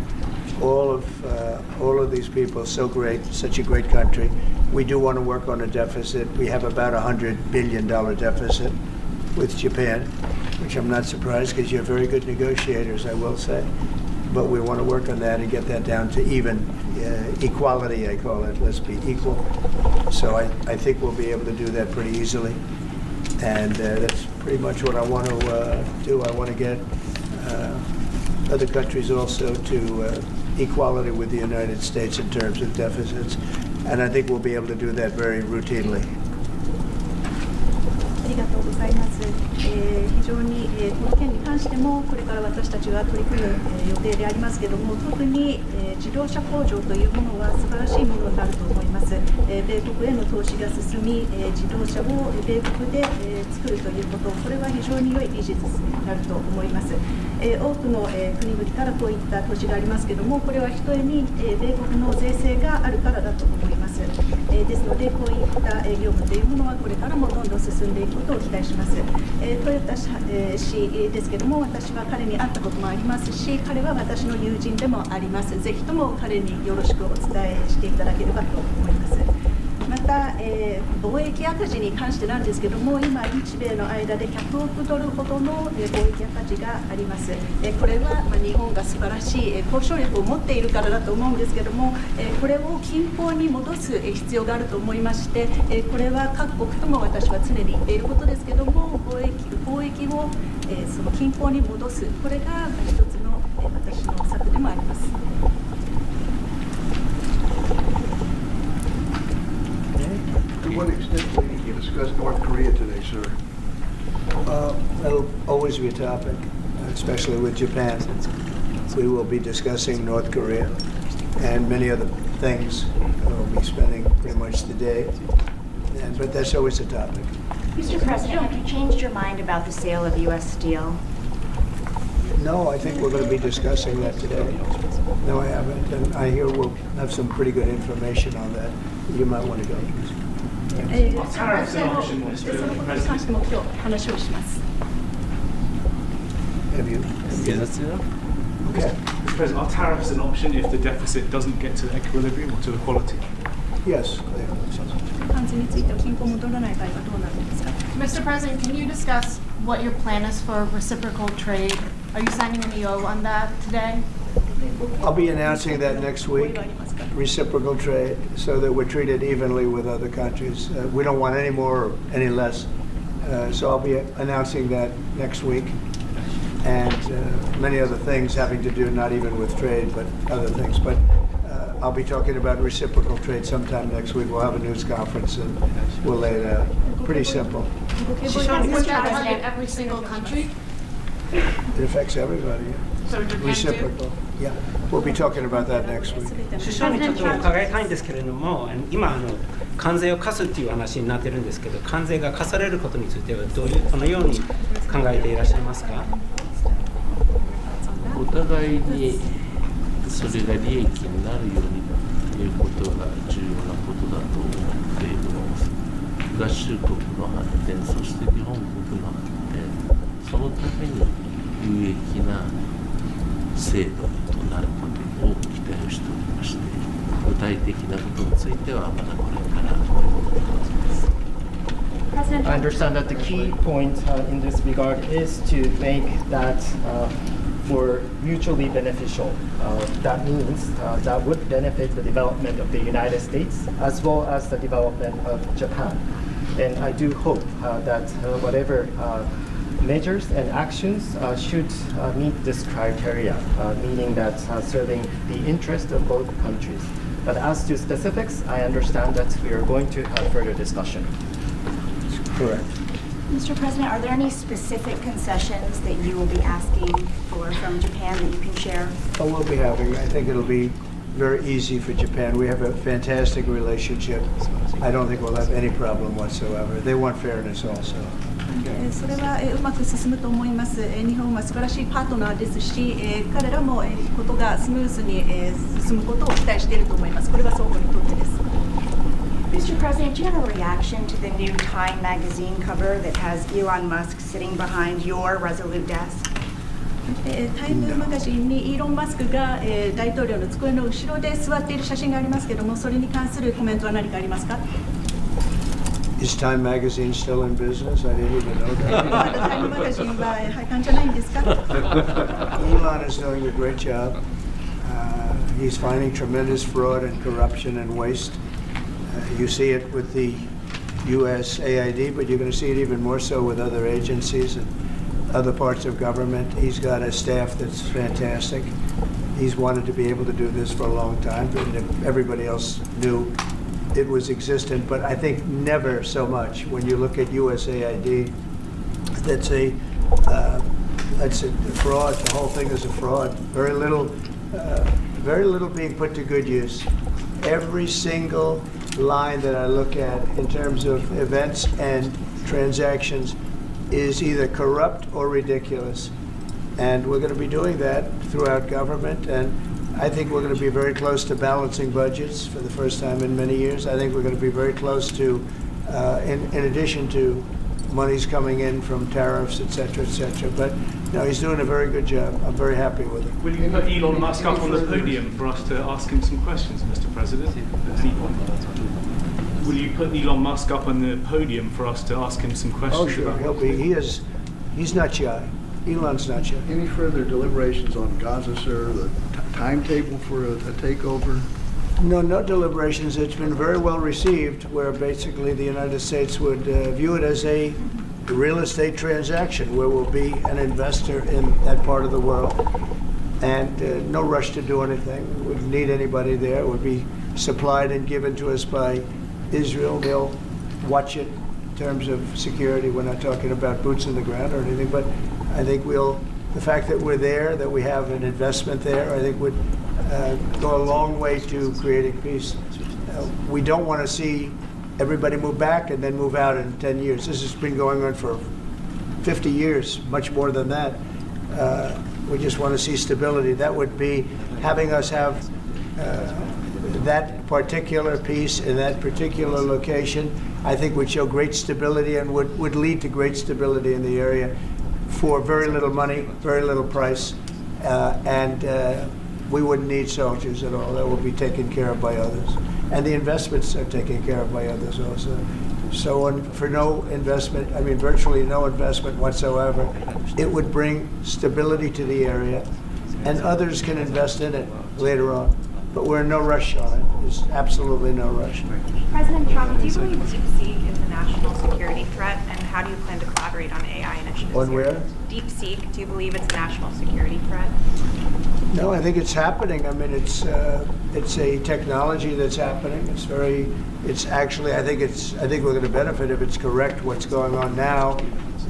Speaker 8: All of these people, so great, such a great country. We do want to work on a deficit. We have about $100 billion deficit with Japan, which I'm not surprised because you're very good negotiators, I will say. But we want to work on that and get that down to even equality, I call it. Let's be equal. So I think we'll be able to do that pretty easily. And that's pretty much what I want to do. I want to get other countries also to equality with the United States in terms of deficits. And I think we'll be able to do that very routinely.
Speaker 7: ありがとうございます。非常に、この件に関してもこれから私たちが取り組む、予定でありますけれども、特に、自動車工場というものは素晴らしいものになると思います。米国への投資が進み、自動車を米国で、作るということ、これは非常に良い技術になると思います。多くの、国々からこういった投資がありますけれども、これはひとえに、米国の税制があるからだと思います。ですので、こういった業務というものはこれからもどんどん進んでいくことを期待します。トヨタ氏ですけども、私は彼に会ったこともありますし、彼は私の友人でもあります。ぜひとも彼によろしくお伝えしていただければと思います。また、貿易赤字に関してなんですけども、今、日米の間で100億ドルほどの貿易赤字があります。これは日本が素晴らしい交渉力を持っているからだと思うんですけども、これを均衡に戻す必要があると思いまして、これは各国とも私は常に言っていることですけども、貿易をその均衡に戻す、これが一つの私の策でもあります。
Speaker 8: To what extent will you discuss North Korea today, sir? That'll always be a topic, especially with Japan. We will be discussing North Korea and many other things. We'll be spending pretty much the day, but that's always a topic.
Speaker 4: Mr. President, have you changed your mind about the sale of U.S. steel?
Speaker 8: No, I think we're going to be discussing that today. No, I haven't, and I hear we'll have some pretty good information on that. You might want to go.
Speaker 7: そのことに関しても今日話をします。
Speaker 8: Have you?
Speaker 11: Yes.
Speaker 8: Okay.
Speaker 5: Mr. President, are tariffs an option if the deficit doesn't get to equilibrium or to equality?
Speaker 8: Yes.
Speaker 7: 関税については均衡戻らない場合はどうなるんですか。
Speaker 20: Mr. President, can you discuss what your plan is for reciprocal trade? Are you signing an EO on that today?
Speaker 8: I'll be announcing that next week, reciprocal trade, so that we're treated evenly with other countries. We don't want any more or any less. So I'll be announcing that next week. And many other things having to do not even with trade, but other things. But I'll be talking about reciprocal trade sometime next week. We'll have a news conference and we'll lay it out. Pretty simple.
Speaker 20: Would that target every single country?
Speaker 8: It affects everybody.
Speaker 20: So Japan
Speaker 8: Reciprocal.
Speaker 20: too?
Speaker 8: Yeah. We'll be talking about that next week.
Speaker 22: 首相にちょっと伺いたいんですけれども、今関税を課すっていう話になってるんですけど、関税が課されることについてはどのように考えていらっしゃいますか。
Speaker 11: お互いにそれが利益になるようにということが重要なことだと思っています。合衆国の発展、そして日本国の発展、そのために有益な制度となることを期待をしておりまして、具体的なことについてはまだこれから。
Speaker 21: I understand that the key point in this regard is to make that for mutually beneficial. That means that would benefit the development of the United States as well as the development of Japan. And I do hope that whatever measures and actions should meet this criteria, meaning that serving the interest of both countries. But as to specifics, I understand that we are going to have further discussion.
Speaker 8: Correct.
Speaker 4: Mr. President, are there any specific concessions that you will be asking for from Japan that you can share?
Speaker 8: Oh, we'll be having, I think it'll be very easy for Japan. We have a fantastic relationship. I don't think we'll have any problem whatsoever. They want fairness also.
Speaker 7: それはうまく進むと思います。日本は素晴らしいパートナーですし、彼らもことがスムーズに進むことを期待していると思います。これは双方にとってです。
Speaker 4: Mr. President, do you have a reaction to the new Time magazine cover that has Elon Musk sitting behind your Resolute desk?
Speaker 7: タイムマガジンにイーロン・マスクが大統領の机の後ろで座っている写真がありますけれども、それに関するコメントは何かありますか？
Speaker 8: Is Time Magazine still in business? I didn't even know that.
Speaker 7: タイムマガジンは廃刊じゃないんですか？
Speaker 8: Elon is doing a great job. He's finding tremendous fraud and corruption and waste. You see it with the USAID, but you're going to see it even more so with other agencies and other parts of government. He's got a staff that's fantastic. He's wanted to be able to do this for a long time, but if everybody else knew it was existent, but I think never so much. When you look at USAID, that's a fraud. The whole thing is a fraud. Very little being put to good use. Every single line that I look at in terms of events and transactions is either corrupt or ridiculous. And we're going to be doing that throughout government. And I think we're going to be very close to balancing budgets for the first time in many years. I think we're going to be very close to, in addition to monies coming in from tariffs, et cetera, et cetera. But no, he's doing a very good job. I'm very happy with it.
Speaker 5: Will you put Elon Musk up on the podium for us to ask him some questions, Mr. President? Will you put Elon Musk up on the podium for us to ask him some questions?
Speaker 8: Oh, sure. He'll be. He's not shy. Elon's not shy.
Speaker 1: Any further deliberations on Gaza, sir? The timetable for a takeover?
Speaker 8: No deliberations. It's been very well received, where basically the United States would view it as a real estate transaction, where we'll be an investor in that part of the world, and no rush to do anything. We wouldn't need anybody there. It would be supplied and given to us by Israel. They'll watch it in terms of security. We're not talking about boots on the ground or anything, but I think the fact that we're there, that we have an investment there, I think would go a long way to creating peace. We don't want to see everybody move back and then move out in 10 years. This has been going on for 50 years, much more than that. We just want to see stability. That would be having us have that particular piece in that particular location, I think would show great stability and would lead to great stability in the area for very little money, very little price, and we wouldn't need soldiers at all. That will be taken care of by others. And the investments are taken care of by others also. So for no investment, I mean virtually no investment whatsoever, it would bring stability to the area, and others can invest in it later on. But we're in no rush on it. There's absolutely no rush.
Speaker 12: President Trump, do you believe DeepSeek is a national security threat, and how do you plan to collaborate on AI initiatives?
Speaker 8: On where?
Speaker 12: DeepSeek, do you believe it's a national security threat?
Speaker 8: No, I think it's happening. I mean, it's a technology that's happening. It's actually, I think we're going to benefit if it's correct what's going on now,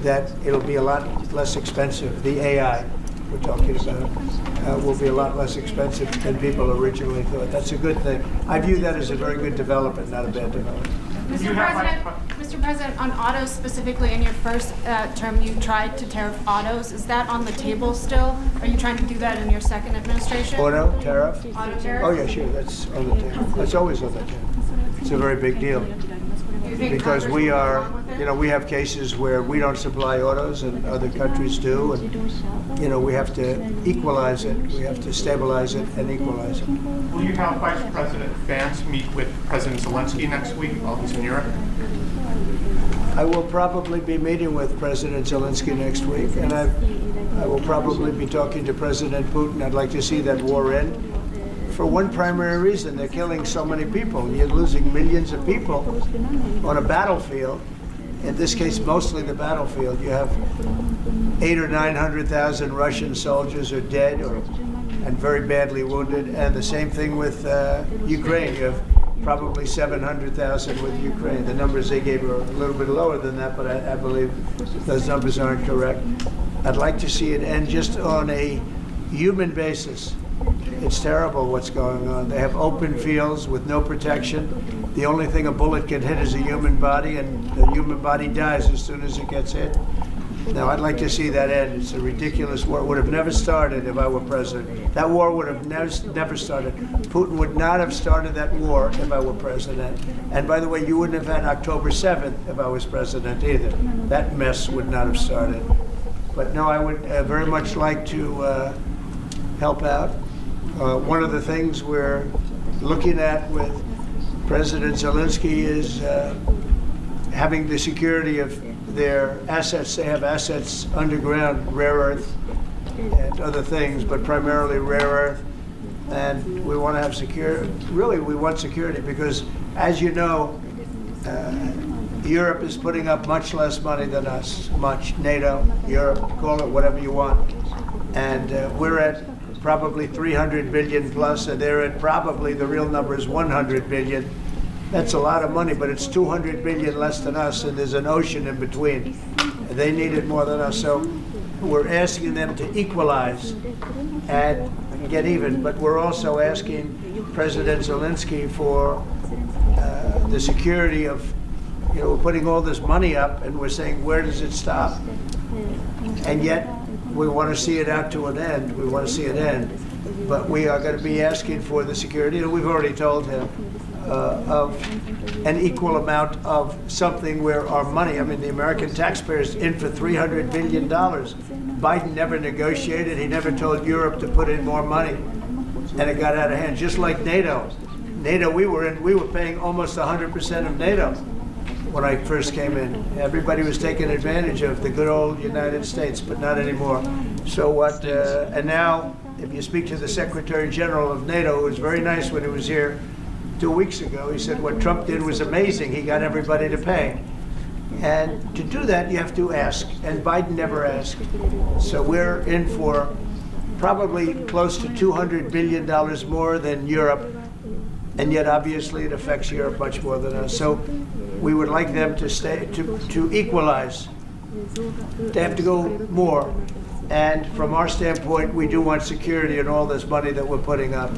Speaker 8: that it'll be a lot less expensive. The AI we're talking about will be a lot less expensive than people originally thought. That's a good thing. I view that as a very good development, not a bad development.
Speaker 20: Mr. President, on autos specifically, in your first term, you tried to tariff autos. Is that on the table still? Are you trying to do that in your second administration?
Speaker 8: Auto tariff?
Speaker 20: Auto tariff?
Speaker 8: Oh, yeah, sure. That's on the table. That's always on the table. It's a very big deal. Because we are, we have cases where we don't supply autos and other countries do, and, we have to equalize it. We have to stabilize it and equalize it.
Speaker 13: Will you have Vice President Vance meet with President Zelensky next week while he's in Europe?
Speaker 8: I will probably be meeting with President Zelensky next week, and I will probably be talking to President Putin. I'd like to see that war end. For one primary reason, they're killing so many people. You're losing millions of people on a battlefield. In this case, mostly the battlefield. You have 800,000 or 900,000 Russian soldiers are dead and very badly wounded, and the same thing with Ukraine. You have probably 700,000 with Ukraine. The numbers they gave are a little bit lower than that, but I believe those numbers aren't correct. I'd like to see it end just on a human basis. It's terrible what's going on. They have open fields with no protection. The only thing a bullet can hit is a human body, and the human body dies as soon as it gets hit. Now, I'd like to see that end. It's a ridiculous war. It would have never started if I were president. That war would have never started. Putin would not have started that war if I were president. And by the way, you wouldn't have had October 7th if I was president either. That mess would not have started. But no, I would very much like to help out. One of the things we're looking at with President Zelensky is having the security of their assets. They have assets underground, rare earth and other things, but primarily rare earth. And we want to have security. Really, we want security because, as you know, Europe is putting up much less money than us. NATO, Europe, call it whatever you want. And we're at probably 300 billion plus, and they're at probably, the real number is 100 billion. That's a lot of money, but it's 200 billion less than us, and there's an ocean in between. And they need it more than us, so we're asking them to equalize and get even. But we're also asking President Zelensky for the security of, we're putting all this money up, and we're saying, where does it stop? And yet, we want to see it out to an end. We want to see it end. But we are going to be asking for the security, and we've already told him, of an equal amount of something where our money, I mean, the American taxpayer is in for $300 billion. Biden never negotiated. He never told Europe to put in more money, and it got out of hand. Just like NATO. NATO, we were paying almost 100% of NATO when I first came in. Everybody was taking advantage of the good old United States, but not anymore. So what, and now, if you speak to the Secretary General of NATO, who was very nice when he was here 2 weeks ago, he said what Trump did was amazing. He got everybody to pay. And to do that, you have to ask, and Biden never asked. So we're in for probably close to $200 billion more than Europe, and yet obviously it affects Europe much more than us. So we would like them to stay, to equalize. They have to go more. And from our standpoint, we do want security and all this money that we're putting up.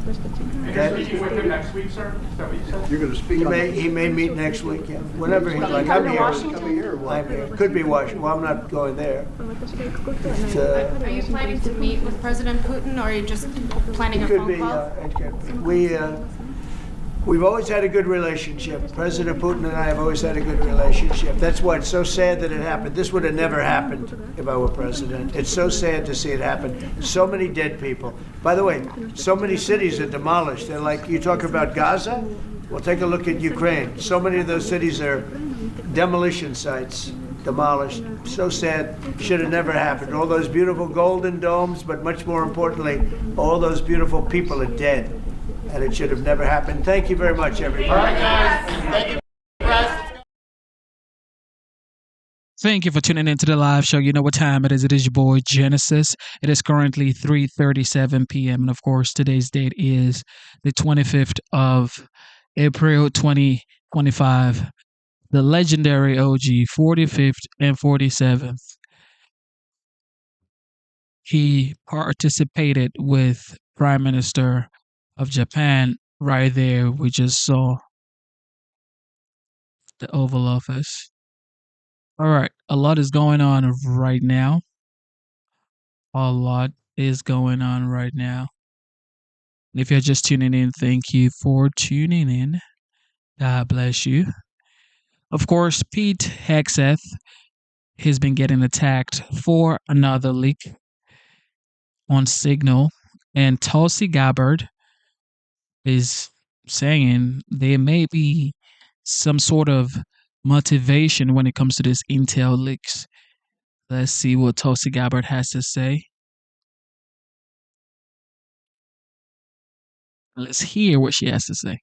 Speaker 13: You're speaking with him next week, sir? Is that what you said?
Speaker 1: You're going to speak on
Speaker 8: He may meet next week, yeah. Whenever he'd like. I'm here. I'm here. Could be Washington. Well, I'm not going there.
Speaker 20: Are you planning to meet with President Putin, or are you just planning a phone call?
Speaker 8: We've always had a good relationship. President Putin and I have always had a good relationship. That's why it's so sad that it happened. This would have never happened if I were president. It's so sad to see it happen. So many dead people. By the way, so many cities are demolished. They're like, you talk about Gaza? Well, take a look at Ukraine. So many of those cities are demolition sites, demolished. So sad. Should have never happened. All those beautiful golden domes, but much more importantly, all those beautiful people are dead. And it should have never happened. Thank you very much, everybody.
Speaker 6: All right, guys. Thank you, Press.
Speaker 10: Thank you for tuning into the live show. You know what time it is. It is your boy Genesis. It is currently 3:37 p.m. And of course, today's date is the 25th of April 2025. The legendary OG, 45th and 47th. He participated with Prime Minister of Japan. Right there, we just saw the Oval Office. All right, a lot is going on right now. A lot is going on right now. If you're just tuning in, thank you for tuning in. God bless you. Of course, Pete Hegseth has been getting attacked for another leak on Signal, and Tulsi Gabbard is saying there may be some sort of motivation when it comes to this intel leaks. Let's see what Tulsi Gabbard has to say. Let's hear what she has to say.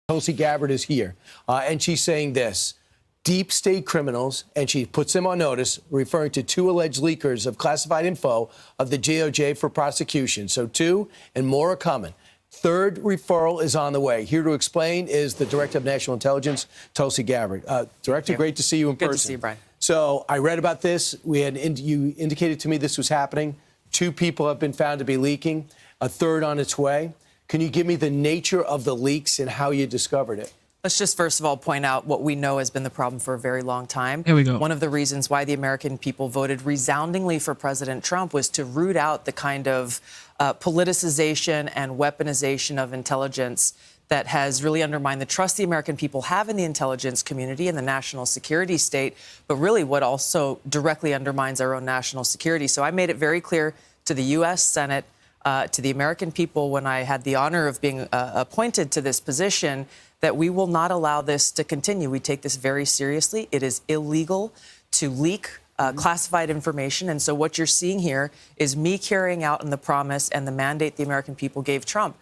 Speaker 23: Tulsi Gabbard is here, and she's saying this. Deep state criminals, and she puts them on notice, referring to 2 alleged leakers of classified info of the DOJ for prosecution. So 2 and more are coming. 3rd referral is on the way. Here to explain is the Director of National Intelligence, Tulsi Gabbard. Director, great to see you in person.
Speaker 24: Good to see you, Brian.
Speaker 23: So I read about this. You indicated to me this was happening. 2 people have been found to be leaking. A 3rd on its way. Can you give me the nature of the leaks and how you discovered it?
Speaker 24: Let's just first of all point out what we know has been the problem for a very long time.
Speaker 10: Here we go.
Speaker 24: One of the reasons why the American people voted resoundingly for President Trump was to root out the kind of politicization and weaponization of intelligence that has really undermined the trust the American people have in the intelligence community and the national security state, but really what also directly undermines our own national security. So I made it very clear to the U.S. Senate, to the American people when I had the honor of being appointed to this position, that we will not allow this to continue. We take this very seriously. It is illegal to leak classified information. And so what you're seeing here is me carrying out on the promise and the mandate the American people gave Trump.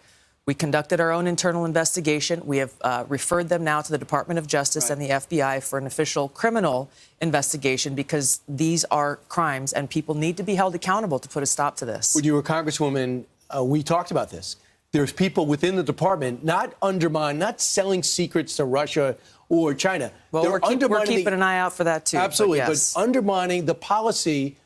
Speaker 24: We conducted our own internal investigation. We have referred them now to the Department of Justice and the FBI for an official criminal investigation, because these are crimes and people need to be held accountable to put a stop to this.
Speaker 23: When you were Congresswoman, we talked about this. there's people within the department not selling secrets to Russia or China.
Speaker 24: Well, we're keeping an eye out for that too.
Speaker 23: Absolutely,
Speaker 24: yes.
Speaker 23: but undermining the policy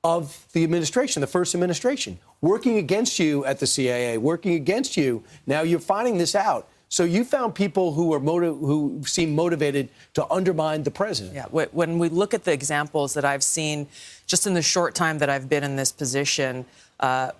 Speaker 23: of the administration, the first administration, working against you at the CIA, working against you. Now you're finding this out. So you found people who seem motivated to undermine the president.
Speaker 24: Yeah. When we look at the examples that I've seen just in the short time that I've been in this position,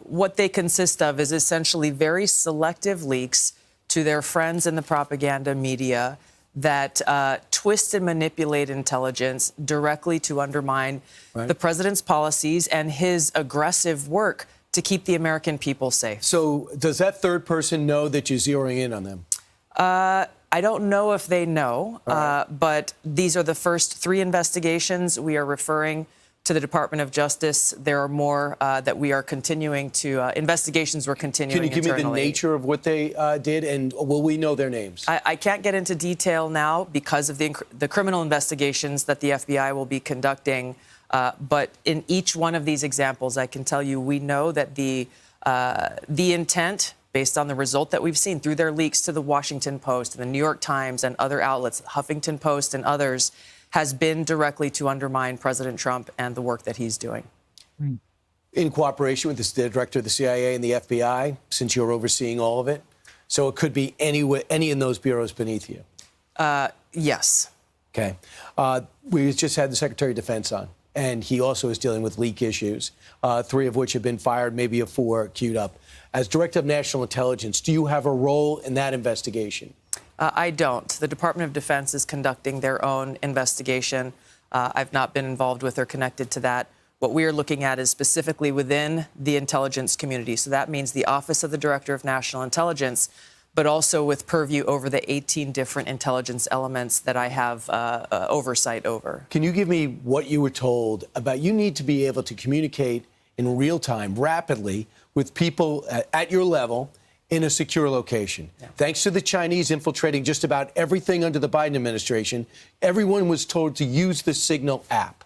Speaker 24: what they consist of is essentially very selective leaks to their friends in the propaganda media that twist and manipulate intelligence directly to undermine the president's policies and his aggressive work to keep the American people safe.
Speaker 23: So does that third person know that you're zeroing in on them?
Speaker 24: I don't know if they know, but these are the first 3 investigations. We are referring to the Department of Justice. There are more that we are continuing to, investigations we're continuing
Speaker 23: Can you give
Speaker 24: internally.
Speaker 23: me the nature of what they did, and will we know their names?
Speaker 24: I can't get into detail now because of the criminal investigations that the FBI will be conducting, but in each one of these examples, I can tell you we know that the intent, based on the result that we've seen through their leaks to the Washington Post and the New York Times and other outlets, Huffington Post and others, has been directly to undermine President Trump and the work that he's doing.
Speaker 23: In cooperation with the director of the CIA and the FBI, since you're overseeing all of it? So it could be any in those bureaus beneath you?
Speaker 24: Yes.
Speaker 23: Okay. We just had the Secretary of Defense on, and he also is dealing with leak issues, 3 of which have been fired, maybe a 4 queued up. As Director of National Intelligence, do you have a role in that investigation?
Speaker 24: I don't. The Department of Defense is conducting their own investigation. I've not been involved with or connected to that. What we are looking at is specifically within the intelligence community. So that means the Office of the Director of National Intelligence, but also with purview over the 18 different intelligence elements that I have oversight over.
Speaker 23: Can you give me what you were told about you need to be able to communicate in real time, rapidly, with people at your level in a secure location? Yeah. Thanks to the Chinese infiltrating just about everything under the Biden administration, everyone was told to use the Signal app.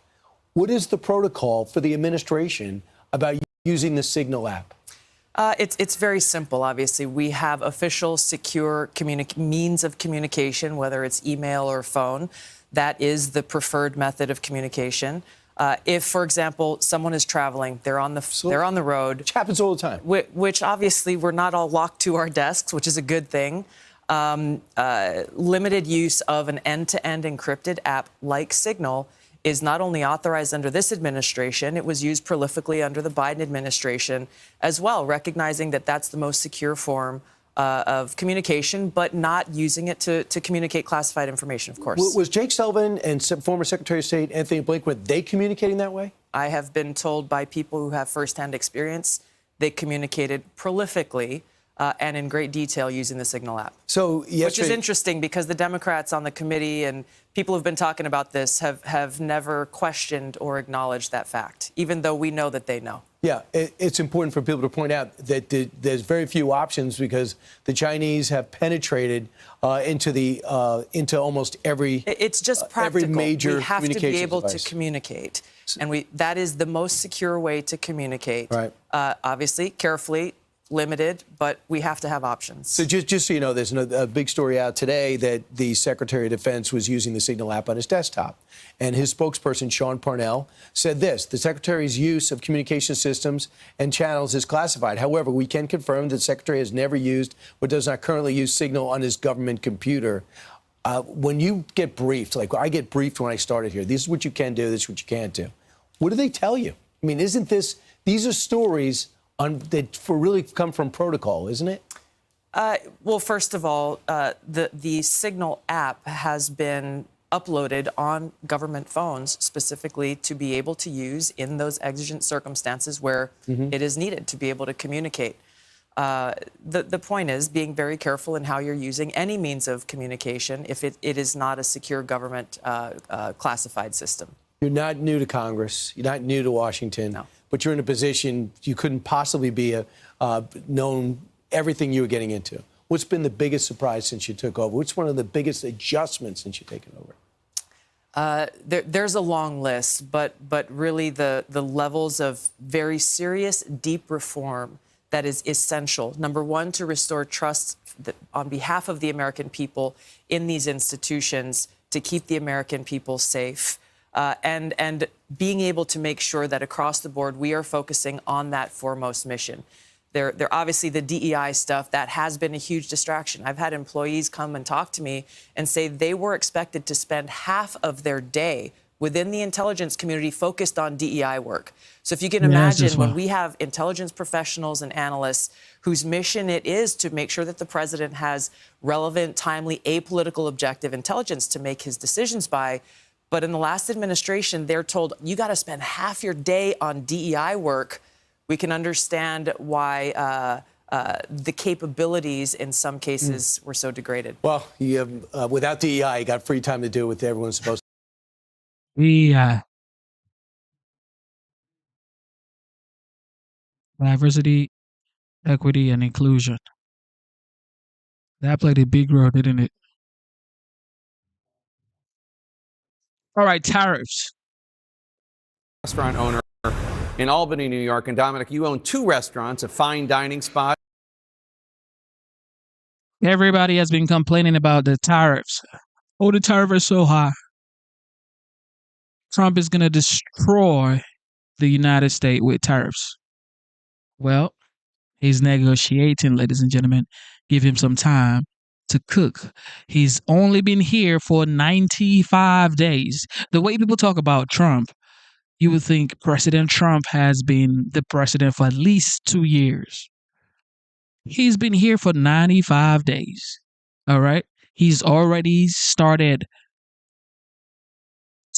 Speaker 23: What is the protocol for the administration about using the Signal app?
Speaker 24: It's very simple, obviously. We have official, secure means of communication, whether it's email or phone. That is the preferred method of communication. If, for example, someone is traveling, they're on the road.
Speaker 23: Which happens all the time.
Speaker 24: Which obviously we're not all locked to our desks, which is a good thing. Limited use of an end-to-end encrypted app like Signal is not only authorized under this administration, it was used prolifically under the Biden administration as well, recognizing that that's the most secure form of communication, but not using it to communicate classified information, of course.
Speaker 23: Was Jake Sullivan and former Secretary of State Anthony Blinken, were they communicating that way?
Speaker 24: I have been told by people who have firsthand experience they communicated prolifically and in great detail using the Signal app.
Speaker 23: So
Speaker 24: which is interesting because the Democrats on the committee and people who've been talking about this have never questioned or acknowledged that fact, even though we know that they know.
Speaker 23: Yeah, it's important for people to point out that there's very few options because the Chinese have penetrated into almost every
Speaker 24: It's just practical.
Speaker 23: Every major
Speaker 24: we have to be able
Speaker 23: device.
Speaker 24: to communicate, and that is the most secure way to communicate.
Speaker 23: Right.
Speaker 24: Obviously, carefully, limited, but we have to have options.
Speaker 23: So just so you know, there's a big story out today that the Secretary of Defense was using the Signal app on his desktop. And his spokesperson, Sean Parnell, said this: the Secretary's use of communication systems and channels is classified. However, we can confirm that the Secretary has never used or does not currently use Signal on his government computer. When you get briefed, like I get briefed when I started here, this is what you can do, this is what you can't do. What do they tell you? I mean, these are stories that really come from protocol, isn't it?
Speaker 24: Well, first of all, the Signal app has been uploaded on government phones specifically to be able to use in those exigent circumstances where it is needed to be able to communicate. The point is being very careful in how you're using any means of communication if it is not a secure government classified system.
Speaker 23: You're not new to Congress. You're not new to Washington.
Speaker 24: No.
Speaker 23: But you're in a position you couldn't possibly be known everything you were getting into. What's been the biggest surprise since you took over? What's one of the biggest adjustments since you've taken over?
Speaker 24: There's a long list, but really the levels of very serious, deep reform that is essential. Number one, to restore trust on behalf of the American people in these institutions, to keep the American people safe, and being able to make sure that across the board we are focusing on that foremost mission. They're obviously the DEI stuff that has been a huge distraction. I've had employees come and talk to me and say they were expected to spend half of their day within the intelligence community focused on DEI work. So if you can imagine, when we have intelligence professionals and analysts whose mission it is to make sure that the president has relevant, timely, apolitical, objective intelligence to make his decisions by, but in the last administration, they're told, you got to spend half your day on DEI work, we can understand why the capabilities in some cases were so degraded.
Speaker 23: Well, you have, without DEI, you got free time to do what everyone's supposed to.
Speaker 10: Diversity, equity, and inclusion. That played a big role, didn't it? All right, tariffs.
Speaker 9: Restaurant owner in Albany, New York. And Dominic, you own 2 restaurants, a fine dining spot.
Speaker 10: Everybody has been complaining about the tariffs. Oh, the tariff is so high. Trump is going to destroy the United States with tariffs. Well, he's negotiating, ladies and gentlemen. Give him some time to cook. He's only been here for 95 days. The way people talk about Trump, you would think President Trump has been the president for at least 2 years. He's been here for 95 days. All right. He's already started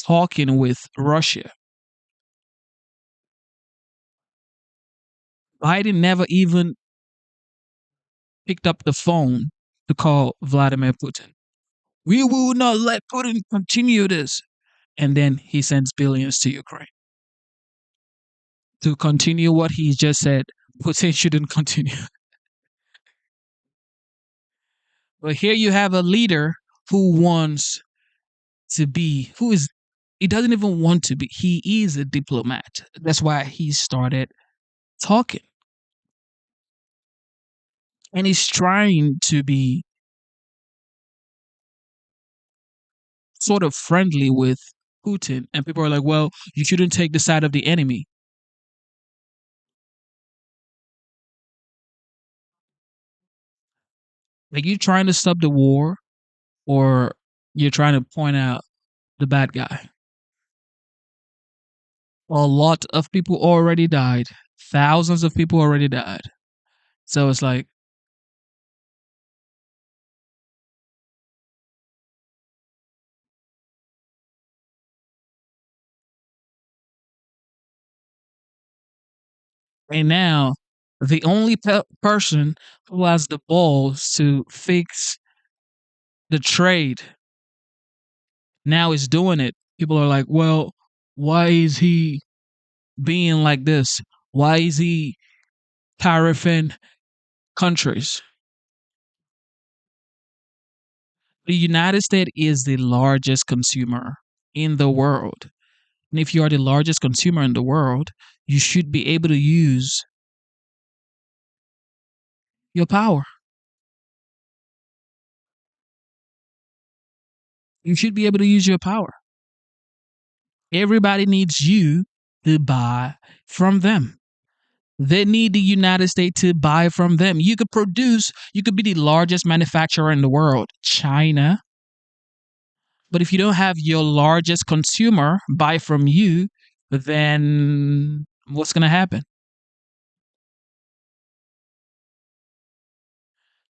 Speaker 10: talking with Russia. Biden never even picked up the phone to call Vladimir Putin. We will not let Putin continue this. And then he sends billions to Ukraine. To continue what he just said, Putin shouldn't continue. But here you have a leader who wants to be, he doesn't even want to be. He is a diplomat. That's why he started talking. And he's trying to be sort of friendly with Putin. And people are like, well, you shouldn't take the side of the enemy. Like, you're trying to stop the war, or you're trying to point out the bad guy. A lot of people already died. Thousands of people already died. So it's like, and now the only person who has the balls to fix the trade now is doing it. People are like, well, why is he being like this? Why is he tariffing countries? The United States is the largest consumer in the world. And if you are the largest consumer in the world, you should be able to use your power. You should be able to use your power. Everybody needs you to buy from them. They need the United States to buy from them. You could be the largest manufacturer in the world, China. But if you don't have your largest consumer buy from you, then what's going to happen?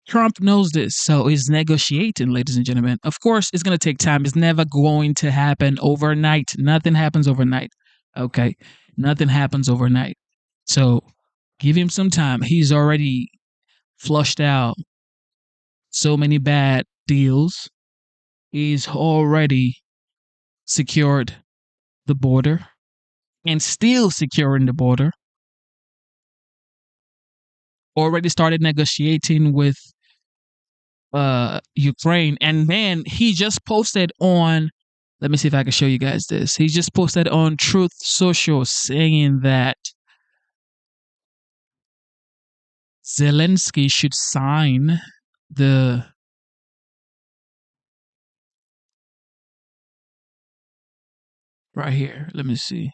Speaker 10: Trump knows this, so he's negotiating, ladies and gentlemen. Of course, it's going to take time. It's never going to happen overnight. Nothing happens overnight. Okay? Nothing happens overnight. So give him some time. He's already flushed out so many bad deals. He's already secured the border and still securing the border. Already started negotiating with Ukraine. And then he just posted on, let me see if I can show you guys this. He just posted on Truth Social saying that Zelensky should sign the right here. Let me see.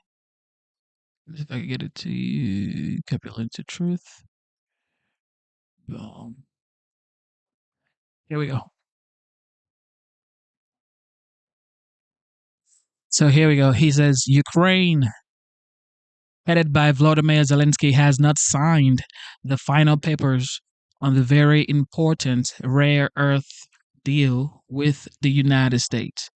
Speaker 10: Let me see if I can get it to you. Copy link to truth. Boom. Here we go. So here we go. He says Ukraine, headed by Volodymyr Zelensky, has not signed the final papers on the very important rare earth deal with the United States.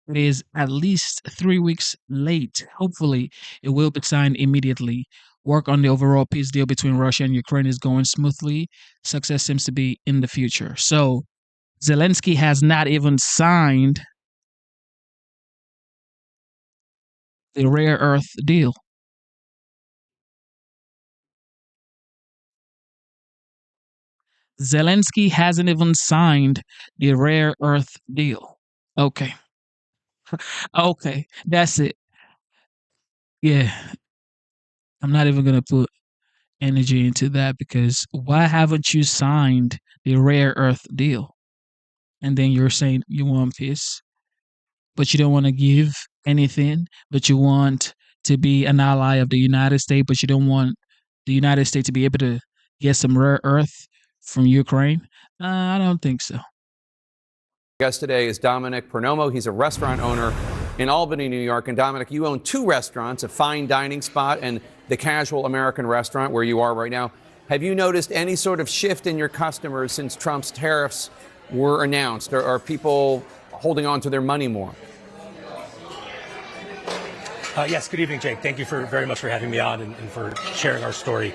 Speaker 10: It is at least 3 weeks late. Hopefully, it will be signed immediately. Work on the overall peace deal between Russia and Ukraine is going smoothly. Success seems to be in the future. So, Zelensky has not even signed the rare earth deal. Zelensky hasn't even signed the rare earth deal. Okay. Okay, that's it. Yeah. I'm not even going to put energy into that because why haven't you signed the rare earth deal? And then you're saying you want peace, but you don't want to give anything, but you want to be an ally of the United States, but you don't want the United States to be able to get some rare earth from Ukraine? I don't think so.
Speaker 9: Guest today is Dominic Pernomo. He's a restaurant owner in Albany, New York. And Dominic, you own 2 restaurants, a fine dining spot and the casual American restaurant where you are right now. Have you noticed any sort of shift in your customers since Trump's tariffs were announced? Are people holding on to their money more?
Speaker 14: Yes, good evening, Jake. Thank you very much for having me on and for sharing our story.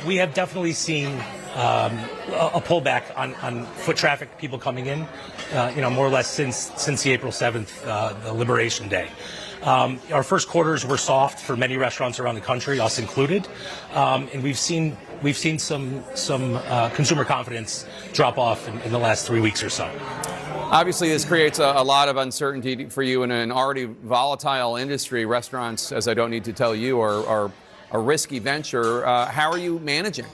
Speaker 14: We have definitely seen a pullback on foot traffic, people coming in, more or less since the April 7th, the Liberation Day. Our first quarters were soft for many restaurants around the country, us included, and we've seen some consumer confidence drop off in the last 3 weeks or so.
Speaker 9: Obviously, this creates a lot of uncertainty for you in an already volatile industry. Restaurants, as I don't need to tell you, are a risky venture. How are you managing?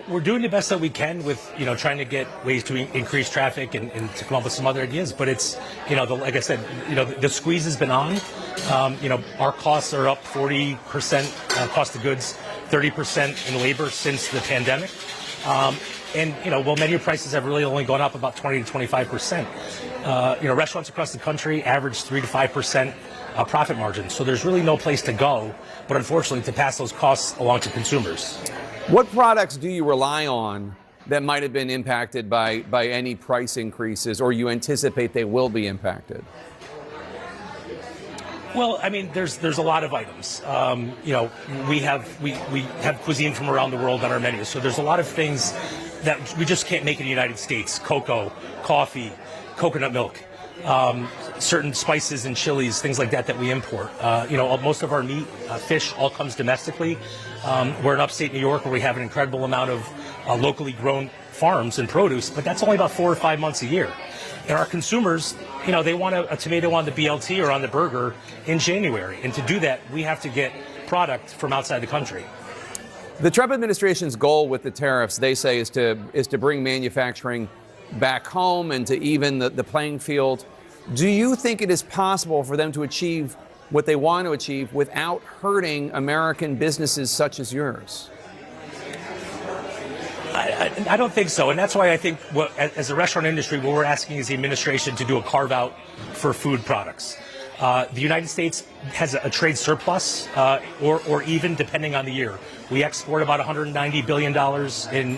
Speaker 14: We're doing the best that we can with, trying to get ways to increase traffic and to come up with some other ideas. But it's, like I said, the squeeze has been on. Our costs are up 40%, cost of goods, 30% in labor since the pandemic. Menu prices have really only gone up about 20 to 25%. Restaurants across the country average 3 to 5% profit margins. So there's really no place to go, but unfortunately to pass those costs along to consumers.
Speaker 9: What products do you rely on that might have been impacted by any price increases, or you anticipate they will be impacted?
Speaker 14: Well, I mean, there's a lot of items. We have cuisine from around the world on our menu, so there's a lot of things that we just can't make in the United States. Cocoa, coffee, coconut milk, certain spices and chilies, things like that we import. Most of our meat, fish, all comes domestically. We're in upstate New York where we have an incredible amount of locally grown farms and produce, but that's only about 4 or 5 months a year. And our consumers, they want a tomato on the BLT or on the burger in January. And to do that, we have to get product from outside the country.
Speaker 9: The Trump administration's goal with the tariffs, they say, is to bring manufacturing back home and to even the playing field. Do you think it is possible for them to achieve what they want to achieve without hurting American businesses such as yours?
Speaker 14: I don't think so, and that's why I think, as a restaurant industry, what we're asking is the administration to do a carve-out for food products. The United States has a trade surplus, or even, depending on the year. We export about $190 billion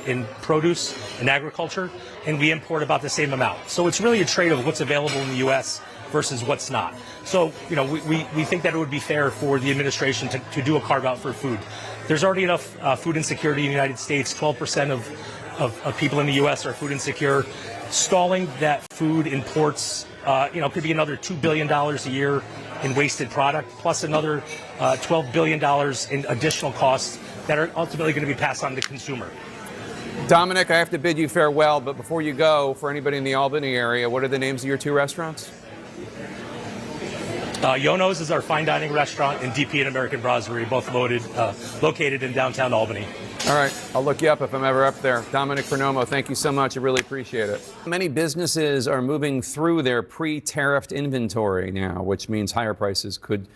Speaker 14: in produce and agriculture, and we import about the same amount. So it's really a trade of what's available in the U.S. versus what's not. So, we think that it would be fair for the administration to do a carve-out for food. There's already enough food insecurity in the United States. 12% of people in the U.S. are food insecure. Stalling that food imports, could be another $2 billion a year in wasted product, plus another $12 billion in additional costs that are ultimately going to be passed on to the consumer.
Speaker 9: Dominic, I have to bid you farewell, but before you go, for anybody in the Albany area, what are the names of your 2 restaurants?
Speaker 14: Yono's is our fine dining restaurant, and DP and American Brasserie, both located in downtown Albany.
Speaker 9: All right, I'll look you up if I'm ever up there. Dominic Pernomo, thank you so much. I really appreciate it. Many businesses are moving through their pre-tariffed inventory now, which means higher prices could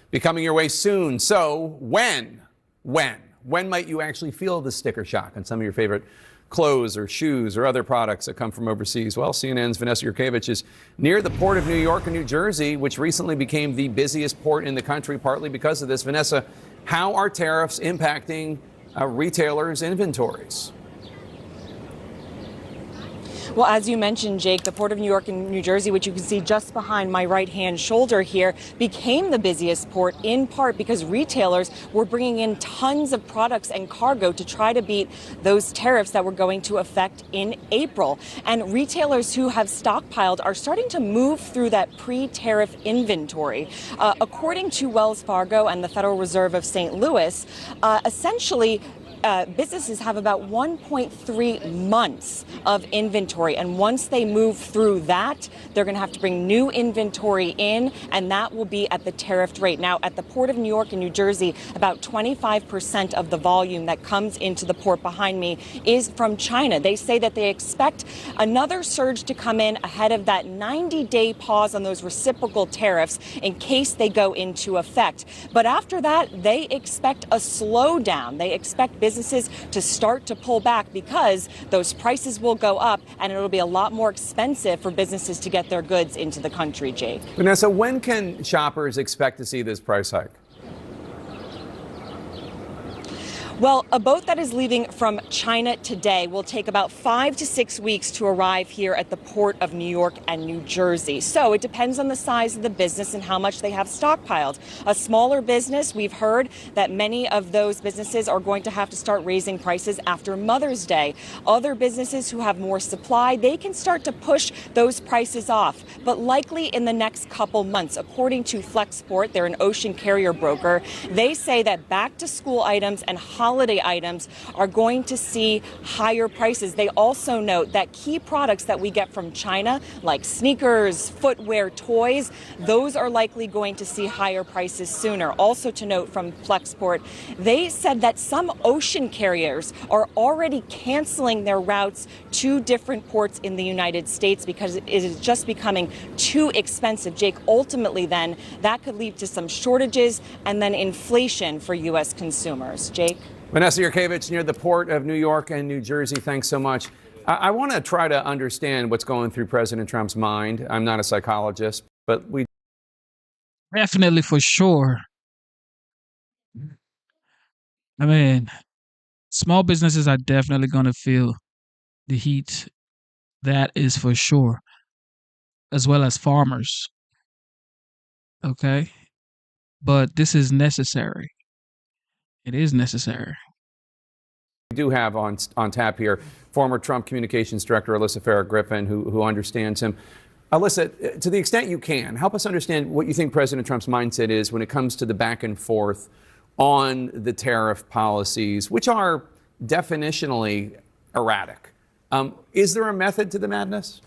Speaker 9: be coming your way soon. So when might you actually feel the sticker shock on some of your favorite clothes or shoes or other products that come from overseas? Well, CNN's Vanessa Yurkevich is near the port of New York and New Jersey, which recently became the busiest port in the country, partly because of this. Vanessa, how are tariffs impacting retailers' inventories?
Speaker 3: Well, as you mentioned, Jake, the Port of New York and New Jersey, which you can see just behind my right-hand shoulder here, became the busiest port in part because retailers were bringing in tons of products and cargo to try to beat those tariffs that were going to affect in April. And retailers who have stockpiled are starting to move through that pre-tariff inventory. According to Wells Fargo and the Federal Reserve of St. Louis, essentially, businesses have about 1.3 months of inventory. And once they move through that, they're going to have to bring new inventory in, and that will be at the tariffed rate. Now, at the Port of New York and New Jersey, about 25% of the volume that comes into the port behind me is from China. They say that they expect another surge to come in ahead of that 90-day pause on those reciprocal tariffs in case they go into effect. But after that, they expect a slowdown. They expect businesses to start to pull back because those prices will go up and it'll be a lot more expensive for businesses to get their goods into the country, Jake.
Speaker 9: Vanessa, when can shoppers expect to see this price hike?
Speaker 3: Well, a boat that is leaving from China today will take about 5 to 6 weeks to arrive here at the Port of New York and New Jersey. So it depends on the size of the business and how much they have stockpiled. A smaller business, we've heard that many of those businesses are going to have to start raising prices after Mother's Day. Other businesses who have more supply, they can start to push those prices off, but likely in the next couple months. According to Flexport, they're an ocean carrier broker, they say that back-to-school items and holiday items are going to see higher prices. They also note that key products that we get from China, like sneakers, footwear, toys, those are likely going to see higher prices sooner. Also to note from Flexport, they said that some ocean carriers are already canceling their routes to different ports in the United States because it is just becoming too expensive. Jake, ultimately then, that could lead to some shortages and then inflation for U.S. consumers. Jake?
Speaker 9: Vanessa Yurkevich near the Port of New York and New Jersey, thanks so much. I want to try to understand what's going through President Trump's mind. I'm not a psychologist, but we
Speaker 10: Definitely, for sure. I mean, small businesses are definitely going to feel the heat. That is for sure. As well as farmers. Okay? But this is necessary. It is necessary.
Speaker 9: We do have on tap here former Trump Communications Director Alyssa Farah Griffin, who understands him. Alyssa, to the extent you can, help us understand what you think President Trump's mindset is when it comes to the back and forth on the tariff policies, which are definitionally erratic. Is there a method to the madness?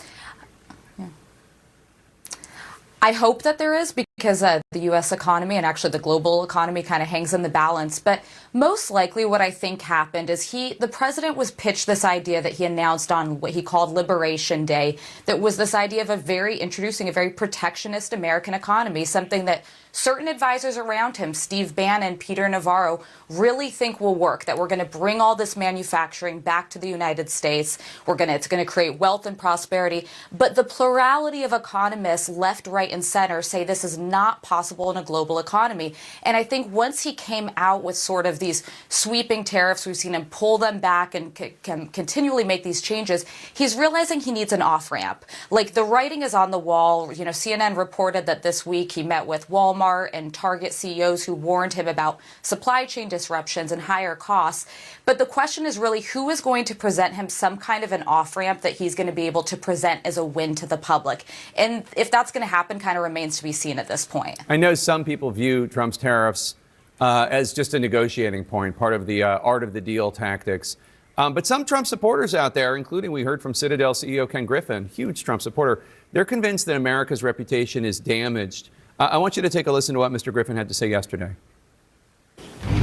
Speaker 15: I hope that there is, because the U.S. economy and actually the global economy kind of hangs in the balance. But most likely what I think happened is the president was pitched this idea that he announced on what he called Liberation Day, that was this idea of introducing a very protectionist American economy, something that certain advisors around him, Steve Bannon, Peter Navarro, really think will work, that we're going to bring all this manufacturing back to the United States. It's going to create wealth and prosperity. But the plurality of economists, left, right, and center, say this is not possible in a global economy. And I think once he came out with sort of these sweeping tariffs, we've seen him pull them back and can continually make these changes, he's realizing he needs an off-ramp. Like, the writing is on the wall. You know, CNN reported that this week he met with Walmart and Target CEOs who warned him about supply chain disruptions and higher costs. But the question is really who is going to present him some kind of an off-ramp that he's going to be able to present as a win to the public. And if that's going to happen kind of remains to be seen at this point.
Speaker 9: I know some people view Trump's tariffs as just a negotiating point, part of the art of the deal tactics. But some Trump supporters out there, including we heard from Citadel CEO Ken Griffin, huge Trump supporter, they're convinced that America's reputation is damaged I want you to take a listen to what Mr. Griffin had to say yesterday.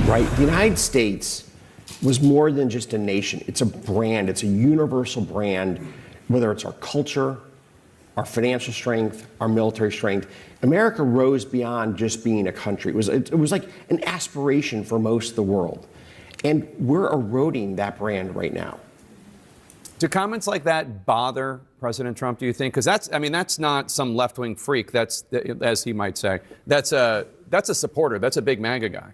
Speaker 16: Right? The United States was more than just a nation. It's a brand. It's a universal brand, whether it's our culture, our financial strength, our military strength. America rose beyond just being a country. It was like an aspiration for most of the world. And we're eroding that brand right now.
Speaker 9: Do comments like that bother President Trump, do you think? Because that's not some left-wing freak. That's, as he might say, that's a supporter. That's a big MAGA guy.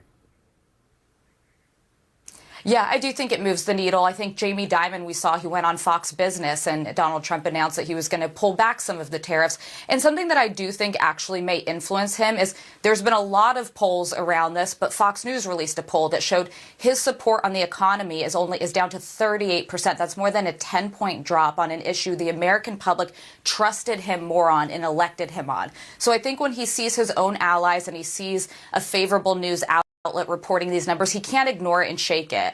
Speaker 15: Yeah, I do think it moves the needle. I think Jamie Dimon, we saw, he went on Fox Business and Donald Trump announced that he was going to pull back some of the tariffs. And something that I do think actually may influence him is there's been a lot of polls around this, but Fox News released a poll that showed his support on the economy is down to 38%. That's more than a 10-point drop on an issue the American public trusted him more on and elected him on. So I think when he sees his own allies and he sees a favorable news outlet reporting these numbers, he can't ignore it and shake it.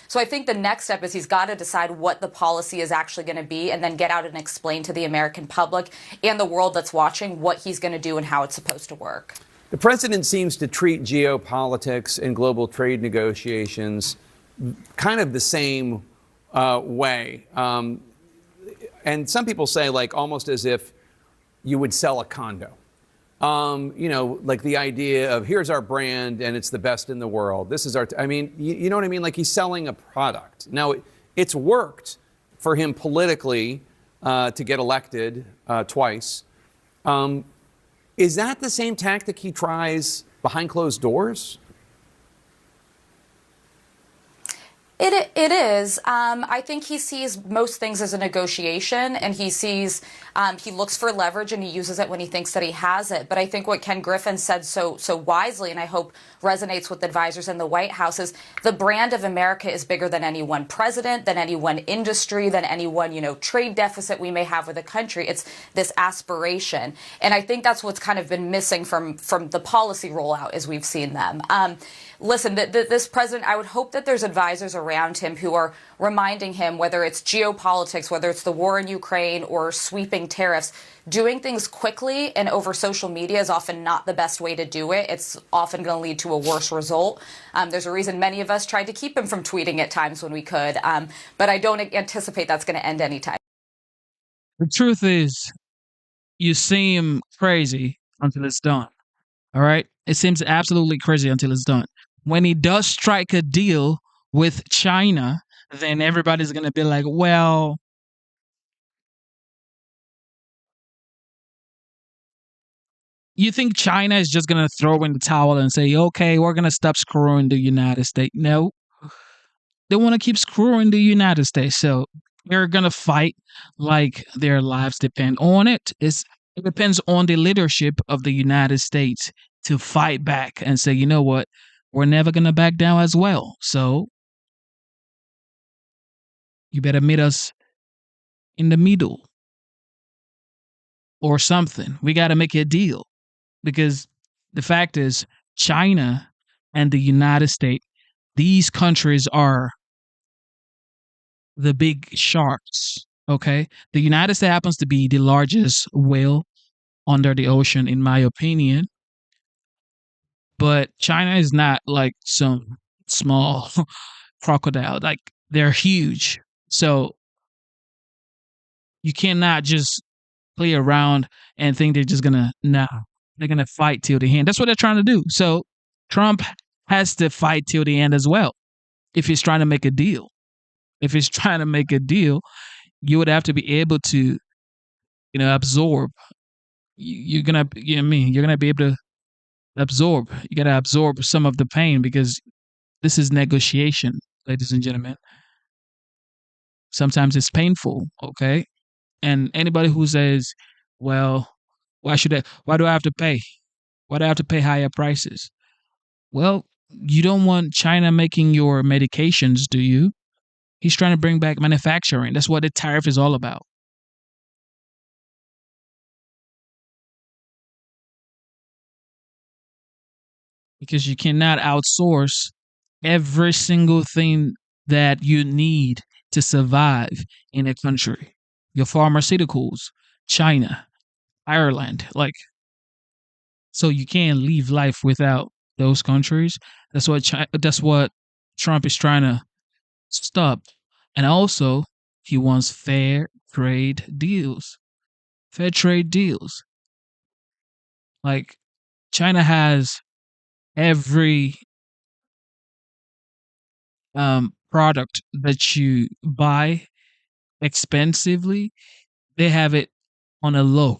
Speaker 15: So I think the next step is he's got to decide what the policy is actually going to be and then get out and explain to the American public and the world that's watching what he's going to do and how it's supposed to work.
Speaker 9: The president seems to treat geopolitics and global trade negotiations kind of the same way. And some people say, like, almost as if you would sell a condo. Like the idea of here's our brand and it's the best in the world. This is our, you know what I mean? Like he's selling a product. Now, it's worked for him politically to get elected twice. Is that the same tactic he tries behind closed doors?
Speaker 15: It is. I think he sees most things as a negotiation, and he looks for leverage and he uses it when he thinks that he has it. But I think what Ken Griffin said so wisely, and I hope resonates with advisors in the White House, is the brand of America is bigger than any one president, than any one industry, than any one, trade deficit we may have with a country. It's this aspiration. And I think that's what's kind of been missing from the policy rollout as we've seen them. Listen, this president, I would hope that there's advisors around him who are reminding him, whether it's geopolitics, whether it's the war in Ukraine or sweeping tariffs, doing things quickly and over social media is often not the best way to do it. It's often going to lead to a worse result. There's a reason many of us tried to keep him from tweeting at times when we could, but I don't anticipate that's going to end anytime.
Speaker 10: The truth is, you seem crazy until it's done. All right? It seems absolutely crazy until it's done. When he does strike a deal with China, then everybody's going to be like, well, you think China is just going to throw in the towel and say, okay, we're going to stop screwing the United States? No. They want to keep screwing the United States. So they're going to fight like their lives depend on it. It depends on the leadership of the United States to fight back and say, you know what, we're never going to back down as well. So you better meet us in the middle or something. We got to make a deal, because the fact is China and the United States, these countries are the big sharks. Okay. The United States happens to be the largest whale under the ocean, in my opinion. But China is not like some small crocodile. Like, they're huge. So you cannot just play around and think they're just going to, they're going to fight till the end. That's what they're trying to do. So Trump has to fight till the end as well if he's trying to make a deal. If he's trying to make a deal, you would have to be able to, absorb. You're going to, you're going to be able to absorb. You got to absorb some of the pain, because this is negotiation, ladies and gentlemen. Sometimes it's painful, okay? And anybody who says, well, why do I have to pay? Why do I have to pay higher prices? Well, you don't want China making your medications, do you? He's trying to bring back manufacturing. That's what the tariff is all about. Because you cannot outsource every single thing that you need to survive in a country. Your pharmaceuticals, China, Ireland, like, So you can't live life without those countries. That's what Trump is trying to stop. And also, he wants fair trade deals. Fair trade deals. Like, China has every product that you buy expensively, they have it on a low.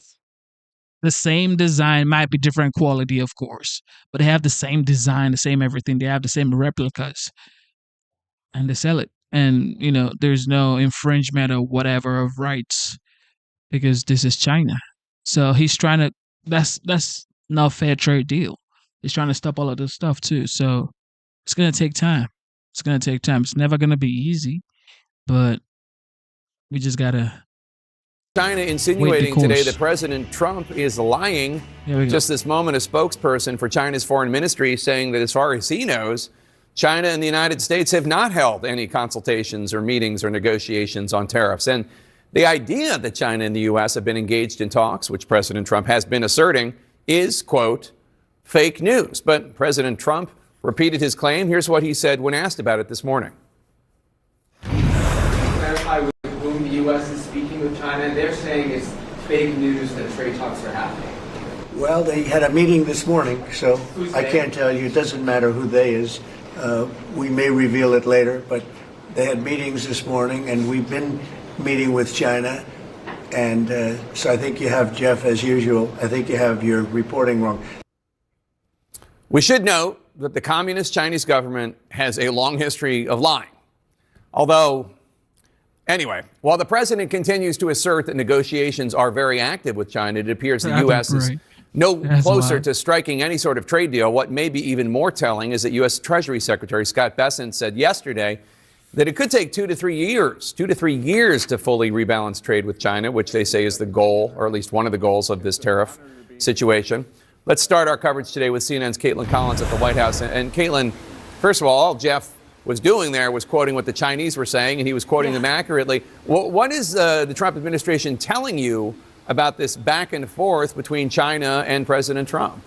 Speaker 10: The same design, might be different quality, of course, but they have the same design, the same everything. They have the same replicas, and they sell it. And there's no infringement or whatever of rights because this is China. So he's trying to. That's not a fair trade deal. He's trying to stop all of this stuff too. So it's gonna take time. It's gonna take time. It's never gonna be easy, but we just gotta.
Speaker 9: China insinuating today that President Trump is lying. Just this moment, a spokesperson for China's foreign ministry saying that as far as he knows, China and the United States have not held any consultations or meetings or negotiations on tariffs. And the idea that China and the U.S. have been engaged in talks, which President Trump has been asserting, is, quote, fake news. But President Trump repeated his claim. Here's what he said when asked about it this morning.
Speaker 2: Clarify with whom the U.S. is speaking with China. They're saying it's fake news that trade talks are happening.
Speaker 8: Well, they had a meeting this morning, so I can't tell you. It doesn't matter who they is. We may reveal it later, but they had meetings this morning, and we've been meeting with China. And so I think you have, Jeff, as usual, I think you have your reporting wrong.
Speaker 9: We should note that the communist Chinese government has a long history of lying. Although, anyway, while the president continues to assert that negotiations are very active with China, it appears the U.S. is no closer to striking any sort of trade deal. What may be even more telling is that U.S. Treasury Secretary Scott Bessent said yesterday that it could take 2 to 3 years to fully rebalance trade with China, which they say is the goal, or at least one of the goals of this tariff situation. Let's start our coverage today with CNN's Caitlin Collins at the White House. And Caitlin, first of all Jeff was doing there was quoting what the Chinese were saying, and he was quoting them accurately. What is the Trump administration telling you about this back and forth between China and President Trump?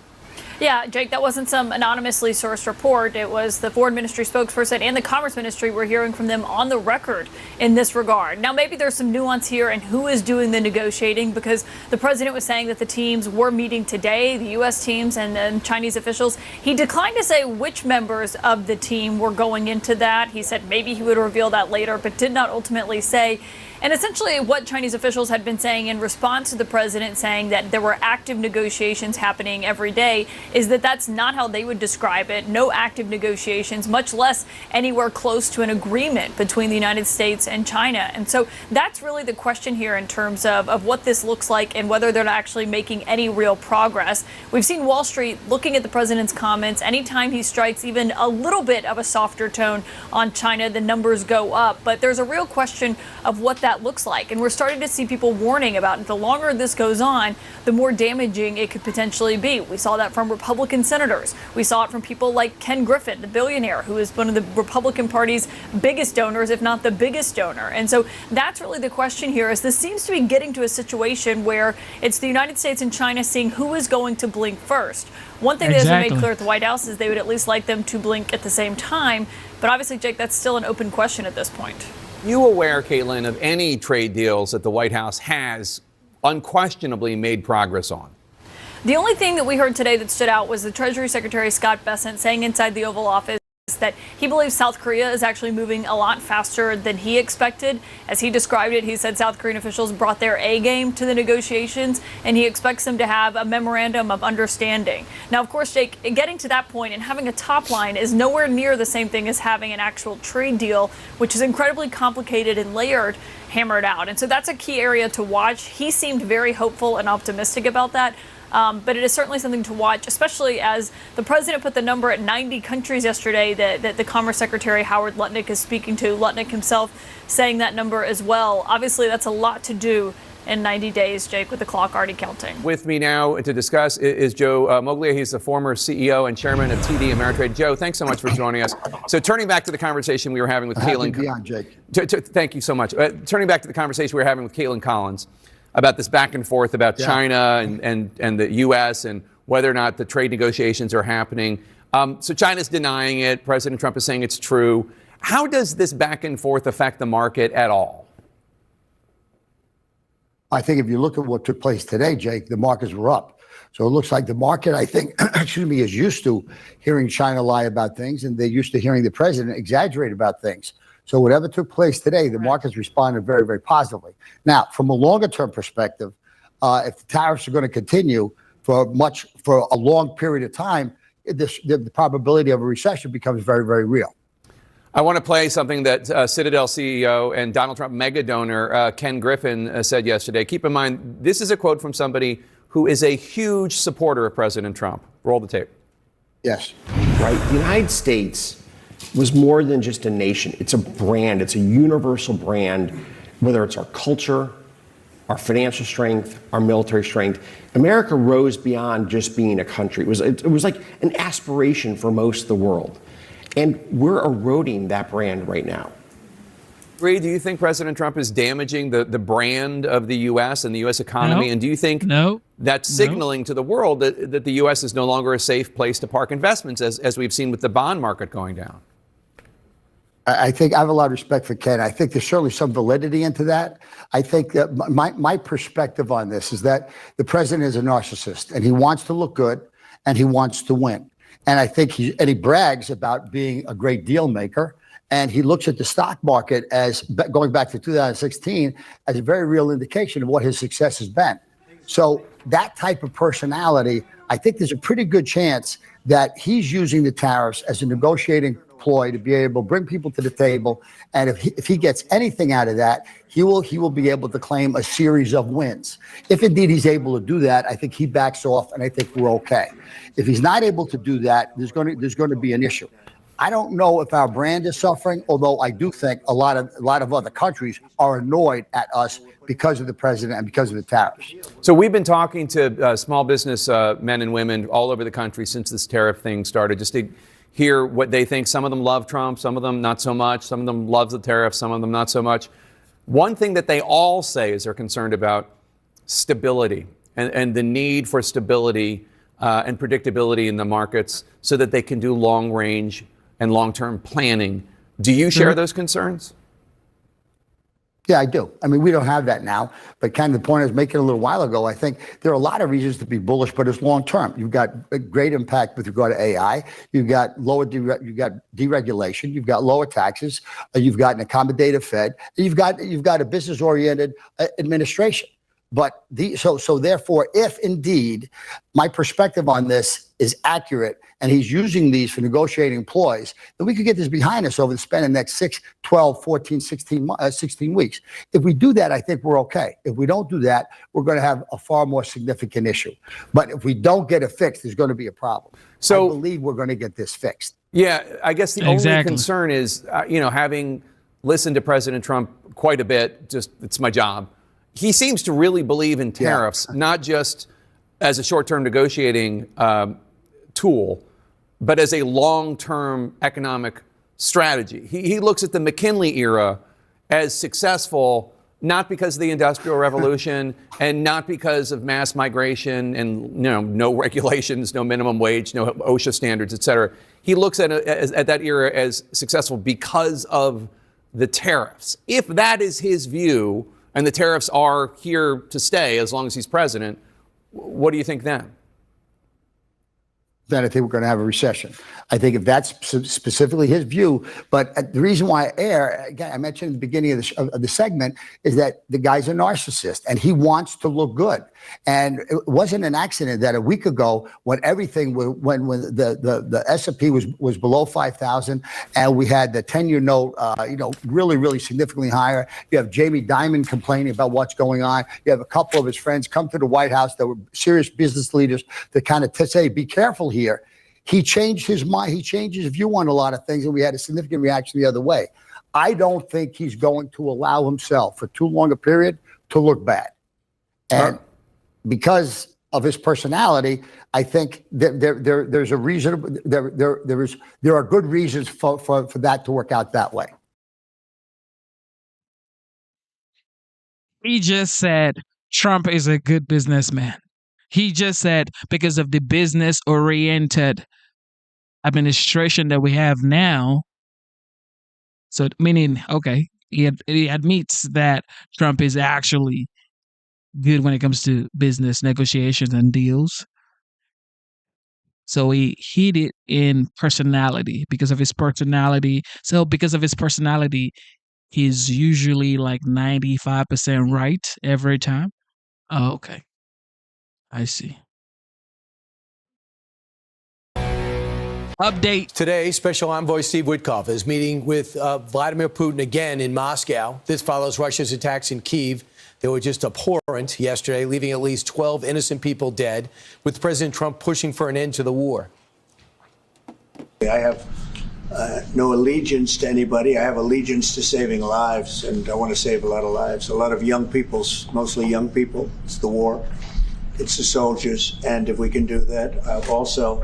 Speaker 17: Yeah, Jake, that wasn't some anonymously sourced report. It was the Foreign Ministry spokesperson and the Commerce Ministry. We're hearing from them on the record in this regard. Now, maybe there's some nuance here in who is doing the negotiating, because the president was saying that the teams were meeting today, the U.S. teams and Chinese officials. He declined to say which members of the team were going into that. He said maybe he would reveal that later, but did not ultimately say. And essentially what Chinese officials had been saying in response to the president saying that there were active negotiations happening every day is that that's not how they would describe it. No active negotiations, much less anywhere close to an agreement between the United States and China. And so that's really the question here in terms of what this looks like and whether they're actually making any real progress. We've seen Wall Street looking at the president's comments. Anytime he strikes even a little bit of a softer tone on China, the numbers go up. But there's a real question of what that looks like. And we're starting to see people warning about the longer this goes on, the more damaging it could potentially be. We saw that from Republican senators. We saw it from people like Ken Griffin, the billionaire, who is one of the Republican Party's biggest donors, if not the biggest donor. And so that's really the question here, is this seems to be getting to a situation where it's the United States and China seeing who is going to blink first. One thing that has been made clear at the White House is they would at least like them to blink at the same time. But obviously, Jake, that's still an open question at this point.
Speaker 9: You aware, Caitlin, of any trade deals that the White House has unquestionably made progress on?
Speaker 17: The only thing that we heard today that stood out was the Treasury Secretary Scott Bessent saying inside the Oval Office that he believes South Korea is actually moving a lot faster than he expected. As he described it, he said South Korean officials brought their A game to the negotiations, and he expects them to have a memorandum of understanding. Now, of course, Jake, getting to that point and having a top line is nowhere near the same thing as having an actual trade deal, which is incredibly complicated and layered, hammered out. And so that's a key area to watch. He seemed very hopeful and optimistic about that. But it is certainly something to watch, especially as the president put the number at 90 countries yesterday that the Commerce Secretary Howard Lutnick is speaking to. Lutnick himself saying that number as well. Obviously, that's a lot to do in 90 days, Jake, with the clock already counting.
Speaker 9: With me now to discuss is Joe Moglia. He's the former CEO and chairman of TD Ameritrade. Joe, thanks so much for joining us. So turning back to the conversation we were having with Caitlin.
Speaker 1: Jake.
Speaker 9: Thank you so much. Turning back to the conversation we were having with Caitlin Collins about this back and forth about China and the U.S. and whether or not the trade negotiations are happening. So China's denying it. President Trump is saying it's true. How does this back and forth affect the market at all?
Speaker 11: I think if you look at what took place today, Jake, the markets were up. So it looks like the market, I think, is used to hearing China lie about things, and they're used to hearing the president exaggerate about things. So whatever took place today, the markets responded very, very positively. Now, from a longer-term perspective, if the tariffs are going to continue for a long period of time, the probability of a recession becomes very, very real.
Speaker 9: I want to play something that Citadel CEO and Donald Trump mega donor Ken Griffin said yesterday. Keep in mind, this is a quote from somebody who is a huge supporter of President Trump. Roll the tape.
Speaker 11: Yes.
Speaker 16: Right. The United States was more than just a nation. It's a brand. It's a universal brand, whether it's our culture, our financial strength, our military strength. America rose beyond just being a country. It was like an aspiration for most of the world. And we're eroding that brand right now.
Speaker 9: Bree, do you think President Trump is damaging the brand of the U.S. and the U.S. economy?
Speaker 10: No.
Speaker 9: And do you think that's signaling to the world that the U.S. is no longer a safe place to park investments, as we've seen with the bond market going down?
Speaker 11: I think I have a lot of respect for Ken. I think there's certainly some validity into that. I think that my perspective on this is that the president is a narcissist, and he wants to look good, and he wants to win. And I think he brags about being a great deal maker. And he looks at the stock market as, going back to 2016, as a very real indication of what his success has been. So that type of personality, I think there's a pretty good chance that he's using the tariffs as a negotiating ploy to be able to bring people to the table. And if he gets anything out of that, he will be able to claim a series of wins. If indeed he's able to do that, I think he backs off, and I think we're okay. If he's not able to do that, there's going to be an issue. I don't know if our brand is suffering, although I do think a lot of other countries are annoyed at us because of the president and because of the tariffs.
Speaker 9: So we've been talking to small business men and women all over the country since this tariff thing started, just to hear what they think. Some of them love Trump, some of them not so much. Some of them love the tariffs, some of them not so much. One thing that they all say is they're concerned about stability and the need for stability and predictability in the markets so that they can do long range and long-term planning. Do you share those concerns?
Speaker 11: Yeah, I do. I mean, we don't have that now, but kind of the point I was making a little while ago, I think there are a lot of reasons to be bullish, but it's long-term. You've got a great impact with regard to AI. You've got deregulation. You've got lower taxes. You've got an accommodative Fed. And you've got a business-oriented administration. But so therefore, if indeed my perspective on this is accurate and he's using these for negotiating ploys, then we could get this behind us over the span of the next 6, 12, 14, 16 weeks. If we do that, I think we're okay. If we don't do that, we're going to have a far more significant issue. But if we don't get it fixed, there's going to be a problem. So I believe we're going to get this fixed.
Speaker 9: Yeah, I guess the only concern is, having listened to President Trump quite a bit, it's my job. He seems to really believe in tariffs, not just as a short-term negotiating tool, but as a long-term economic strategy. He looks at the McKinley era as successful, not because of the Industrial Revolution and not because of mass migration and no regulations, no minimum wage, no OSHA standards, et cetera. He looks at that era as successful because of the tariffs. If that is his view, and the tariffs are here to stay as long as he's president, what do you think then?
Speaker 11: Then I think we're going to have a recession. I think if that's specifically his view, but the reason why again, I mentioned at the beginning of the segment, is that the guy's a narcissist and he wants to look good. And it wasn't an accident that a week ago, when everything, when the S&P was below 5,000, and we had the 10-year note, really, really significantly higher. You have Jamie Dimon complaining about what's going on. You have a couple of his friends come to the White House that were serious business leaders to kind of say, be careful here. He changed his mind. He changed his view on a lot of things, and we had a significant reaction the other way. I don't think he's going to allow himself for too long a period to look bad. And because of his personality, I think that there's a reason. There are good reasons for that to work out that way.
Speaker 10: He just said Trump is a good businessman. He just said because of the business-oriented administration that we have now. So meaning, okay, he admits that Trump is actually good when it comes to business negotiations and deals. So he hid it in personality because of his personality. So because of his personality, he's usually like 95% right every time. Oh, okay. I see. Update.
Speaker 23: Today, Special Envoy Steve Witkoff is meeting with Vladimir Putin again in Moscow. This follows Russia's attacks in Kyiv. They were just abhorrent yesterday, leaving at least 12 innocent people dead, with President Trump pushing for an end to the war.
Speaker 8: I have no allegiance to anybody. I have allegiance to saving lives, and I want to save a lot of lives. A lot of young people, mostly young people. It's the war. It's the soldiers. And if we can do that, also,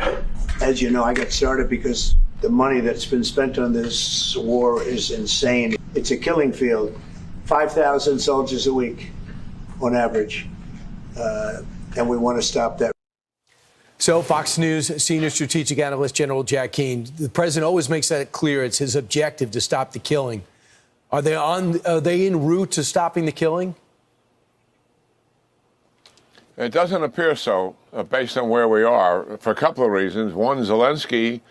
Speaker 8: as you know, I got started because the money that's been spent on this war is insane. It's a killing field. 5,000 soldiers a week on average. And we want to stop that.
Speaker 23: So Fox News senior strategic analyst General Jack Keane, the president always makes that clear. It's his objective to stop the killing. Are they en route to stopping the killing?
Speaker 18: It doesn't appear so, based on where we are, for a couple of reasons. One, Zelensky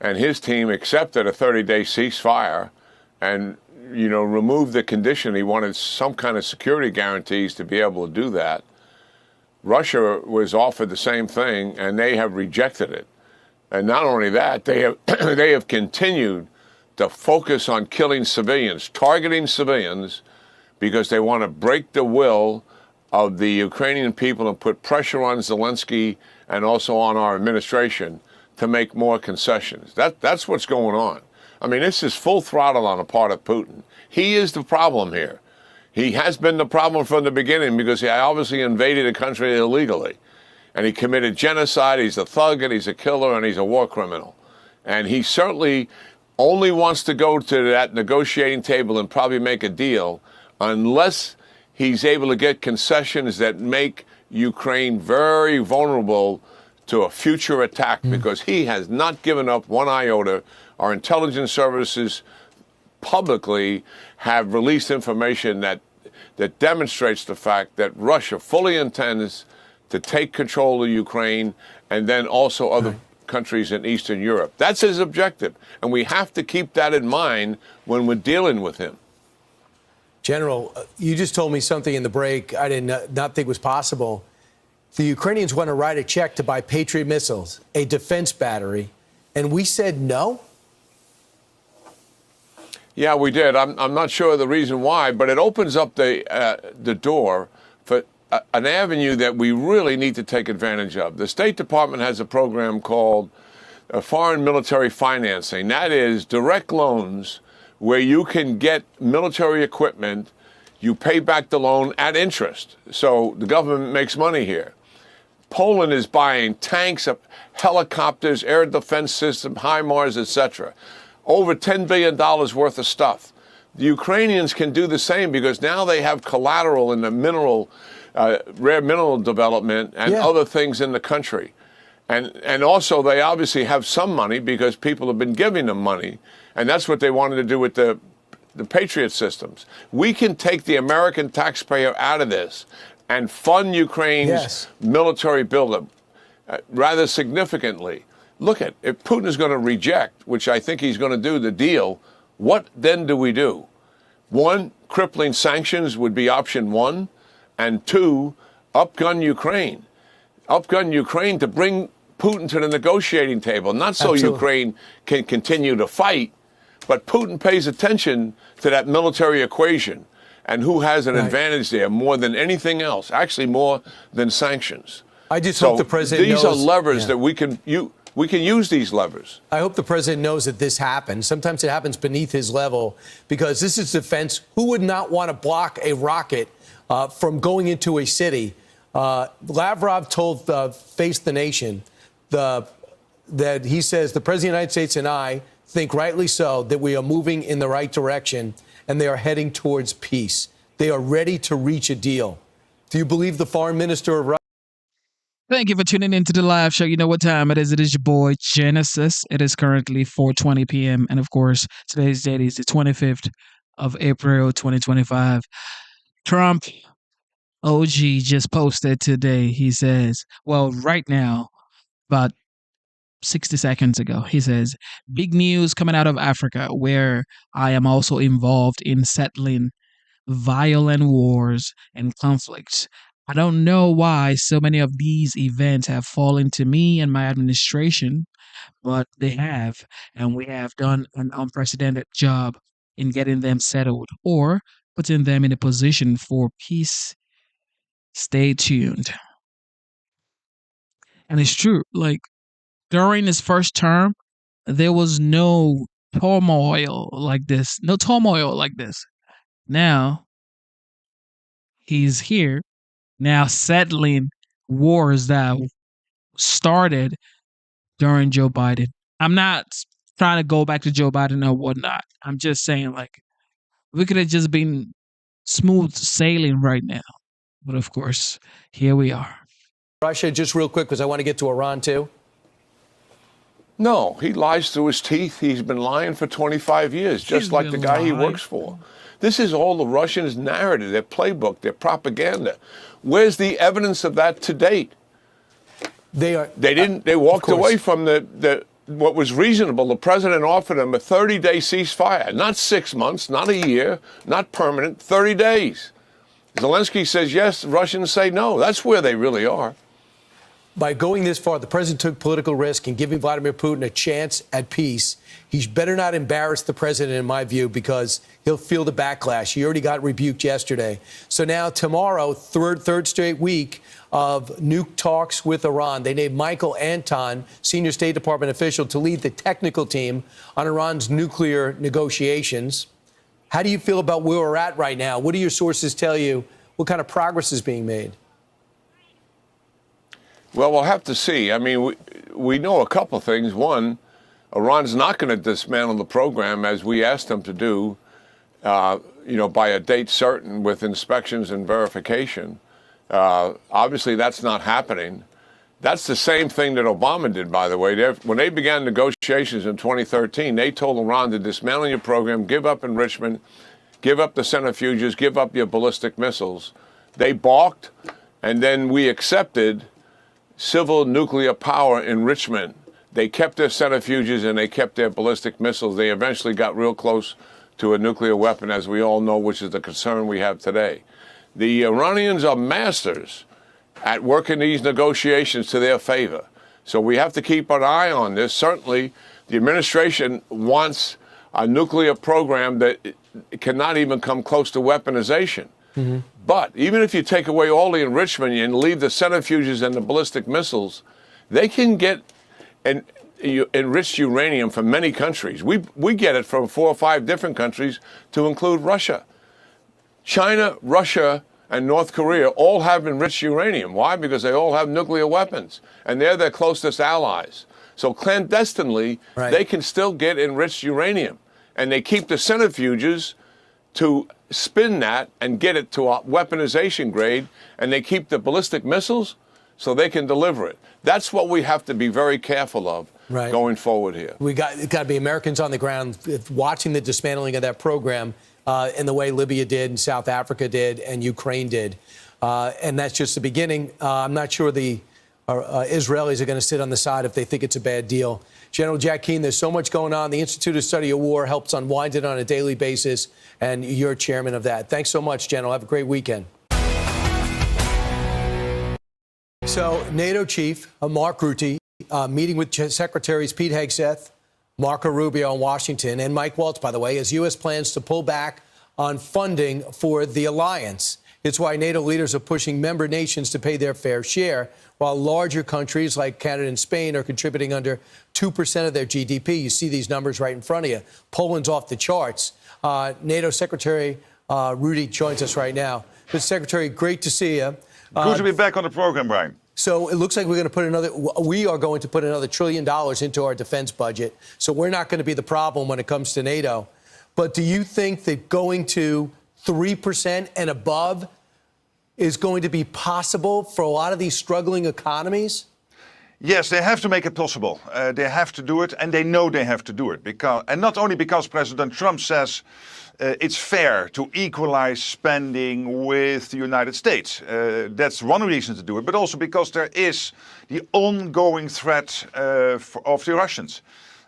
Speaker 18: and his team accepted a 30-day ceasefire and, removed the condition. He wanted some kind of security guarantees to be able to do that. Russia was offered the same thing, and they have rejected it. And not only that, they have continued to focus on killing civilians, targeting civilians, because they want to break the will of the Ukrainian people and put pressure on Zelensky and also on our administration to make more concessions. That's what's going on. I mean, this is full throttle on the part of Putin. He is the problem here. He has been the problem from the beginning because he obviously invaded a country illegally. And he committed genocide. He's a thug and he's a killer and he's a war criminal. And he certainly only wants to go to that negotiating table and probably make a deal unless he's able to get concessions that make Ukraine very vulnerable to a future attack because he has not given up one iota. Our intelligence services publicly have released information that demonstrates the fact that Russia fully intends to take control of Ukraine and then also other countries in Eastern Europe. That's his objective. And we have to keep that in mind when we're dealing with him.
Speaker 23: General, you just told me something in the break I did not think was possible. The Ukrainians want to write a check to buy Patriot missiles, a defense battery, and we said no?
Speaker 18: Yeah, we did. I'm not sure the reason why, but it opens up the door for an avenue that we really need to take advantage of. The State Department has a program called Foreign Military Financing. That is direct loans where you can get military equipment, you pay back the loan at interest. So the government makes money here. Poland is buying tanks, helicopters, air defense system, HIMARS, etc. Over $10 billion worth of stuff. The Ukrainians can do the same because now they have collateral in the rare mineral development and other things in the country. And also they obviously have some money because people have been giving them money. And that's what they wanted to do with the Patriot systems. We can take the American taxpayer out of this and fund Ukraine's military buildup rather significantly. Look at, if Putin is going to reject, which I think he's going to do, the deal, what then do we do? One, crippling sanctions would be option one. And two, upgun Ukraine. Upgun Ukraine to bring Putin to the negotiating table, not so Ukraine can continue to fight, but Putin pays attention to that military equation and who has an advantage there more than anything else, actually more than sanctions.
Speaker 23: I just hope the president knows.
Speaker 18: These are levers that we can use these levers.
Speaker 23: I hope the president knows that this happens. Sometimes it happens beneath his level because this is defense. Who would not want to block a rocket from going into a city? Lavrov told Face the Nation that he says the President of the United States and I think rightly so that we are moving in the right direction and they are heading towards peace. They are ready to reach a deal. Do you believe the foreign minister of Russia?
Speaker 10: Thank you for tuning in to the live show. You know what time it is. It is your boy Genesis. It is currently 4:20 p.m. And of course, today's date is the 25th of April, 2025. Trump OG just posted today. He says, well, right now, about 60 seconds ago, he says, big news coming out of Africa, where I am also involved in settling violent wars and conflicts. I don't know why so many of these events have fallen to me and my administration, but they have, and we have done an unprecedented job in getting them settled or putting them in a position for peace. Stay tuned. And it's true, like during his first term, there was no turmoil like this. Now, he's here, now settling wars that started during Joe Biden. I'm not trying to go back to Joe Biden or whatnot. I'm just saying, like, we could have just been smooth sailing right now. But of course, here we are.
Speaker 23: Russia, just real quick, because I want to get to Iran too.
Speaker 18: No, he lies through his teeth. He's been lying for 25 years, just like the guy he works for. This is all the Russians' narrative, their playbook, their propaganda. Where's the evidence of that to date? They walked away from what was reasonable. The president offered them a 30-day ceasefire, not 6 months, not a year, not permanent, 30 days. Zelensky says yes, Russians say no. That's where they really are.
Speaker 23: By going this far, the president took political risk in giving Vladimir Putin a chance at peace. He better not embarrass the president, in my view, because he'll feel the backlash. He already got rebuked yesterday. So now tomorrow, third straight week of nuke talks with Iran. They named Michael Anton, senior State Department official, to lead the technical team on Iran's nuclear negotiations. How do you feel about where we're at right now? What do your sources tell you? What kind of progress is being made?
Speaker 18: Well, we'll have to see. I mean, we know a couple things. One, Iran's not going to dismantle the program as we asked them to do, by a date certain with inspections and verification. Obviously, that's not happening. That's the same thing that Obama did, by the way. When they began negotiations in 2013, they told Iran to dismantle your program, give up enrichment, give up the centrifuges, give up your ballistic missiles. They balked, and then we accepted civil nuclear power enrichment. They kept their centrifuges and they kept their ballistic missiles. They eventually got real close to a nuclear weapon, as we all know, which is the concern we have today. The Iranians are masters at working these negotiations to their favor. So we have to keep an eye on this. Certainly, the administration wants a nuclear program that cannot even come close to weaponization. Mm-hmm. But even if you take away all the enrichment and leave the centrifuges and the ballistic missiles, they can get enriched uranium from many countries. We get it from 4 or 5 different countries, to include Russia. China, Russia, and North Korea all have enriched uranium. Why? Because they all have nuclear weapons, and they're their closest allies. So clandestinely, they can still get enriched uranium, and they keep the centrifuges to spin that and get it to a weaponization grade, and they keep the ballistic missiles so they can deliver it. That's what we have to be very careful of going forward here.
Speaker 23: It's got to be Americans on the ground watching the dismantling of that program in the way Libya did and South Africa did and Ukraine did. And that's just the beginning. I'm not sure the Israelis are going to sit on the side if they think it's a bad deal. General Jack Keane, there's so much going on. The Institute of Study of War helps unwind it on a daily basis, and you're chairman of that. Thanks so much, General. Have a great weekend. So, NATO chief Mark Rutte meeting with Secretaries Pete Hegseth, Marco Rubio in Washington, and Mike Waltz, by the way, as U.S. plans to pull back on funding for the alliance. It's why NATO leaders are pushing member nations to pay their fair share, while larger countries like Canada and Spain are contributing under 2% of their GDP. You see these numbers right in front of you. Poland's off the charts. NATO Secretary Rutte joins us right now. Mr. Secretary, great to see you.
Speaker 4: Good to be back on the program, Brian.
Speaker 23: So it looks like we are going to put another $1 trillion into our defense budget. So we're not going to be the problem when it comes to NATO. But do you think that going to 3% and above is going to be possible for a lot of these struggling economies?
Speaker 4: Yes, they have to make it possible. They have to do it, and they know they have to do it. And not only because President Trump says it's fair to equalize spending with the United States. That's one reason to do it, but also because there is the ongoing threat of the Russians.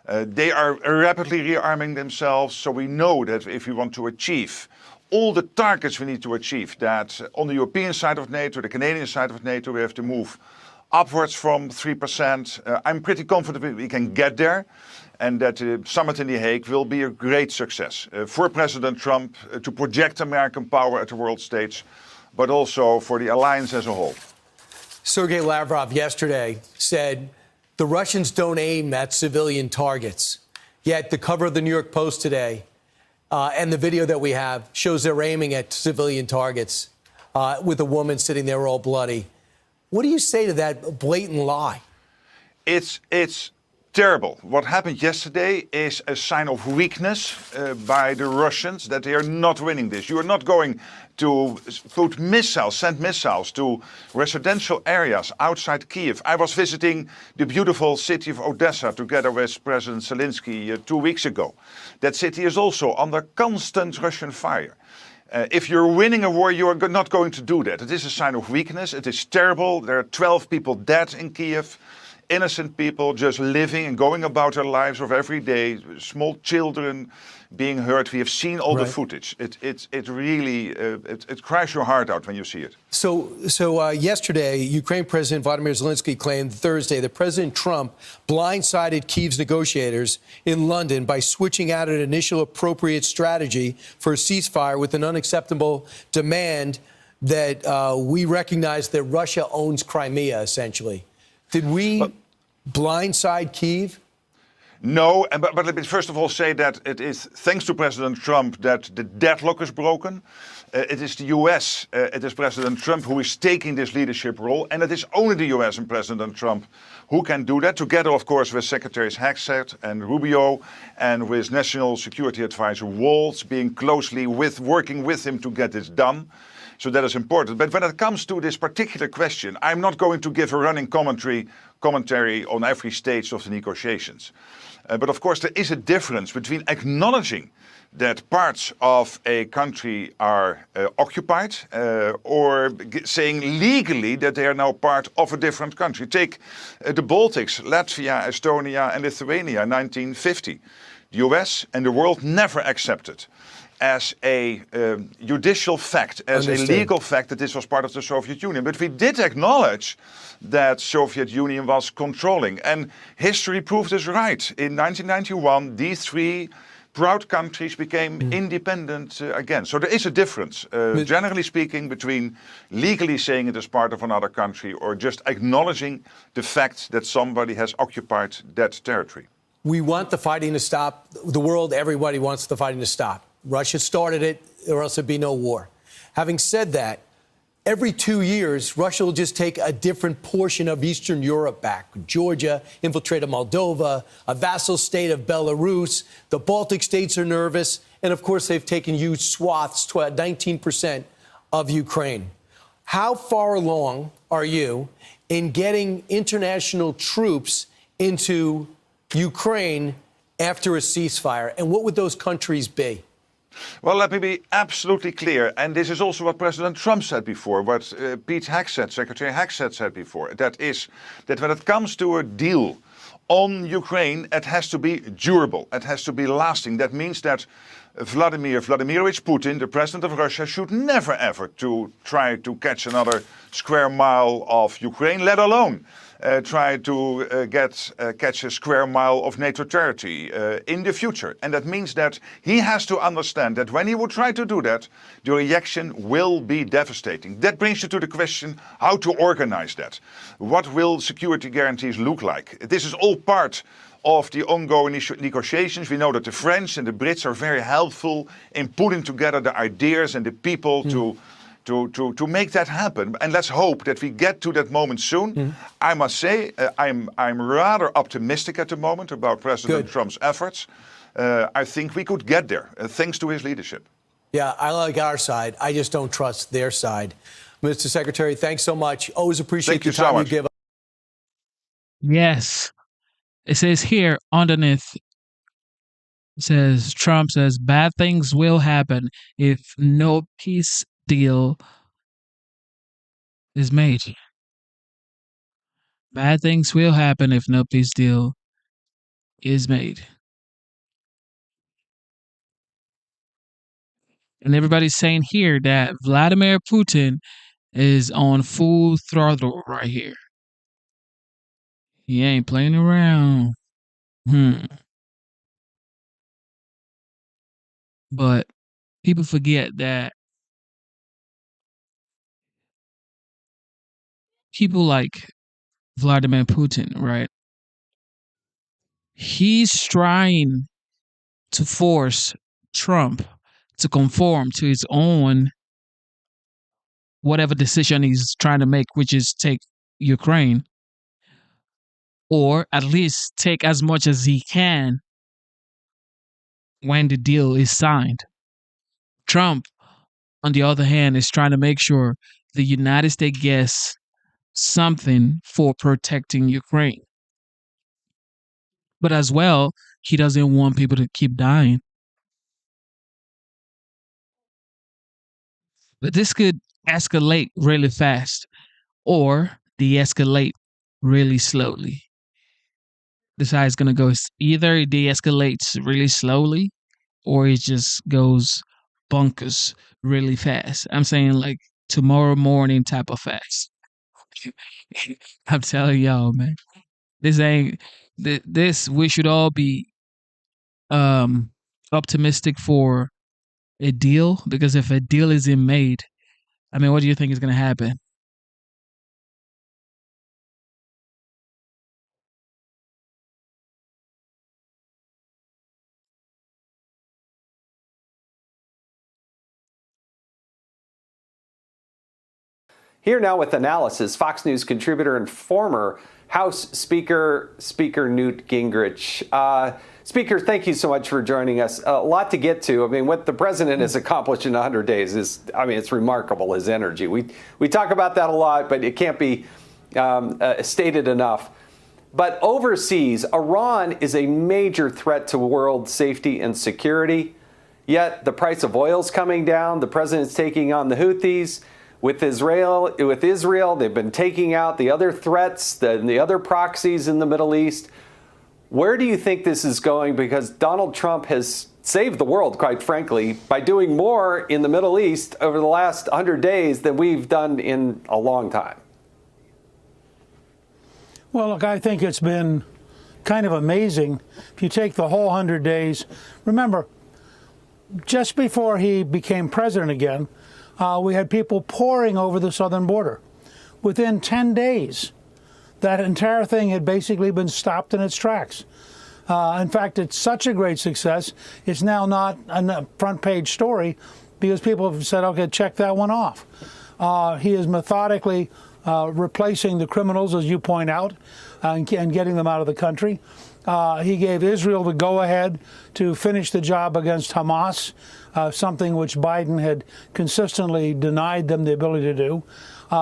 Speaker 4: They are rapidly rearming themselves, so we know that if we want to achieve all the targets we need to achieve, that on the European side of NATO, the Canadian side of NATO, we have to move upwards from 3%. I'm pretty confident we can get there, and that the summit in The Hague will be a great success for President Trump to project American power at the world stage, but also for the alliance as a whole.
Speaker 23: Sergei Lavrov yesterday said the Russians don't aim at civilian targets. Yet the cover of the New York Post today and the video that we have shows they're aiming at civilian targets with a woman sitting there all bloody. What do you say to that blatant lie?
Speaker 4: It's terrible. What happened yesterday is a sign of weakness by the Russians, that they are not winning this. You are not going to put missiles, send missiles to residential areas outside Kiev. I was visiting the beautiful city of Odessa together with President Zelensky 2 weeks ago. That city is also under constant Russian fire. If you're winning a war, you are not going to do that. It is a sign of weakness. It is terrible. There are 12 people dead in Kiev. Innocent people just living and going about their lives of every day. Small children being hurt. We have seen all the footage. It really it cries your heart out when you see it.
Speaker 23: So yesterday, Ukraine President Vladimir Zelensky claimed Thursday that President Trump blindsided Kyiv's negotiators in London by switching out an initial appropriate strategy for a ceasefire with an unacceptable demand that we recognize that Russia owns Crimea, essentially. Did we blindside Kyiv?
Speaker 4: No, but let me first of all say that it is thanks to President Trump that the deadlock is broken. It is the US, it is President Trump who is taking this leadership role, and it is only the US and President Trump who can do that, together, of course, with Secretaries Hegseth and Rubio, and with National Security Advisor Waltz, being closely working with him to get this done. So that is important. But when it comes to this particular question, I'm not going to give a running commentary on every stage of the negotiations. But of course, there is a difference between acknowledging that parts of a country are occupied or saying legally that they are now part of a different country. Take the Baltics, Latvia, Estonia and Lithuania in 1950. The US and the world never accepted as a judicial fact, as a legal fact, that this was part of the Soviet Union. But we did acknowledge that Soviet Union was controlling. And history proved us right. In 1991, these three proud countries became independent again. So there is a difference, generally speaking, between legally saying it is part of another country or just acknowledging the fact that somebody has occupied that territory.
Speaker 23: We want the fighting to stop. The world, everybody wants the fighting to stop. Russia started it, or else there'd be no war. Having said that, every 2 years, Russia will just take a different portion of Eastern Europe back. Georgia infiltrated Moldova, a vassal state of Belarus. The Baltic states are nervous. And of course, they've taken huge swaths, 19% of Ukraine. How far along are you in getting international troops into Ukraine after a ceasefire? And what would those countries be?
Speaker 4: Well, let me be absolutely clear, and this is also what President Trump said before, what Pete Hegseth, Secretary Hegseth said before, that is that when it comes to a deal on Ukraine, it has to be durable, it has to be lasting. That means that Vladimir Vladimirovich Putin, the president of Russia, should never ever to try to catch another square mile of Ukraine, let alone try to catch a square mile of NATO territory in the future. And that means that he has to understand that when he would try to do that, the reaction will be devastating. That brings you to the question how to organize that. What will security guarantees look like? This is all part of the ongoing negotiations. We know that the French and the Brits are very helpful in putting together the ideas and the people to make that happen. And let's hope that we get to that moment soon. I must say, I'm rather optimistic at the moment about President Trump's efforts. I think we could get there, thanks to his leadership.
Speaker 23: Yeah, I like our side. I just don't trust their side. Mr. Secretary, thanks so much. Always appreciate
Speaker 4: Thank you
Speaker 23: the
Speaker 4: so
Speaker 23: time you
Speaker 4: much.
Speaker 23: give us.
Speaker 10: Yes. It says here underneath, it says Trump says bad things will happen if no peace deal is made. Bad things will happen if no peace deal is made. And everybody's saying here that Vladimir Putin is on full throttle right here. He ain't playing around. But people forget that people like Vladimir Putin, right? He's trying to force Trump to conform to his own whatever decision he's trying to make, which is take Ukraine, or at least take as much as he can when the deal is signed. Trump, on the other hand, is trying to make sure the United States gets something for protecting Ukraine. But as well, he doesn't want people to keep dying. But this could escalate really fast or de-escalate really slowly. This is how it's going to go. Either it de-escalates really slowly or it just goes bonkers really fast. I'm saying like tomorrow morning type of fast. I'm telling y'all, man. We should all be optimistic for a deal, because if a deal isn't made, I mean, what do you think is going to happen?
Speaker 7: Here now with analysis, Fox News contributor and former House Speaker Newt Gingrich. Speaker, thank you so much for joining us. A lot to get to. I mean, what the president has accomplished in 100 days is, I mean, it's remarkable, his energy. We talk about that a lot, but it can't be stated enough. But overseas, Iran is a major threat to world safety and security. Yet the price of oil is coming down. The president's taking on the Houthis. With Israel, they've been taking out the other threats, the other proxies in the Middle East. Where do you think this is going? Because Donald Trump has saved the world, quite frankly, by doing more in the Middle East over the last 100 days than we've done in a long time.
Speaker 19: Well, look, I think it's been kind of amazing. If you take the whole 100 days, remember, just before he became president again, we had people pouring over the southern border. Within 10 days, that entire thing had basically been stopped in its tracks. In fact, it's such a great success, it's now not a front page story because people have said, okay, check that one off. He is methodically replacing the criminals, as you point out, and getting them out of the country. He gave Israel the go-ahead to finish the job against Hamas, something which Biden had consistently denied them the ability to do.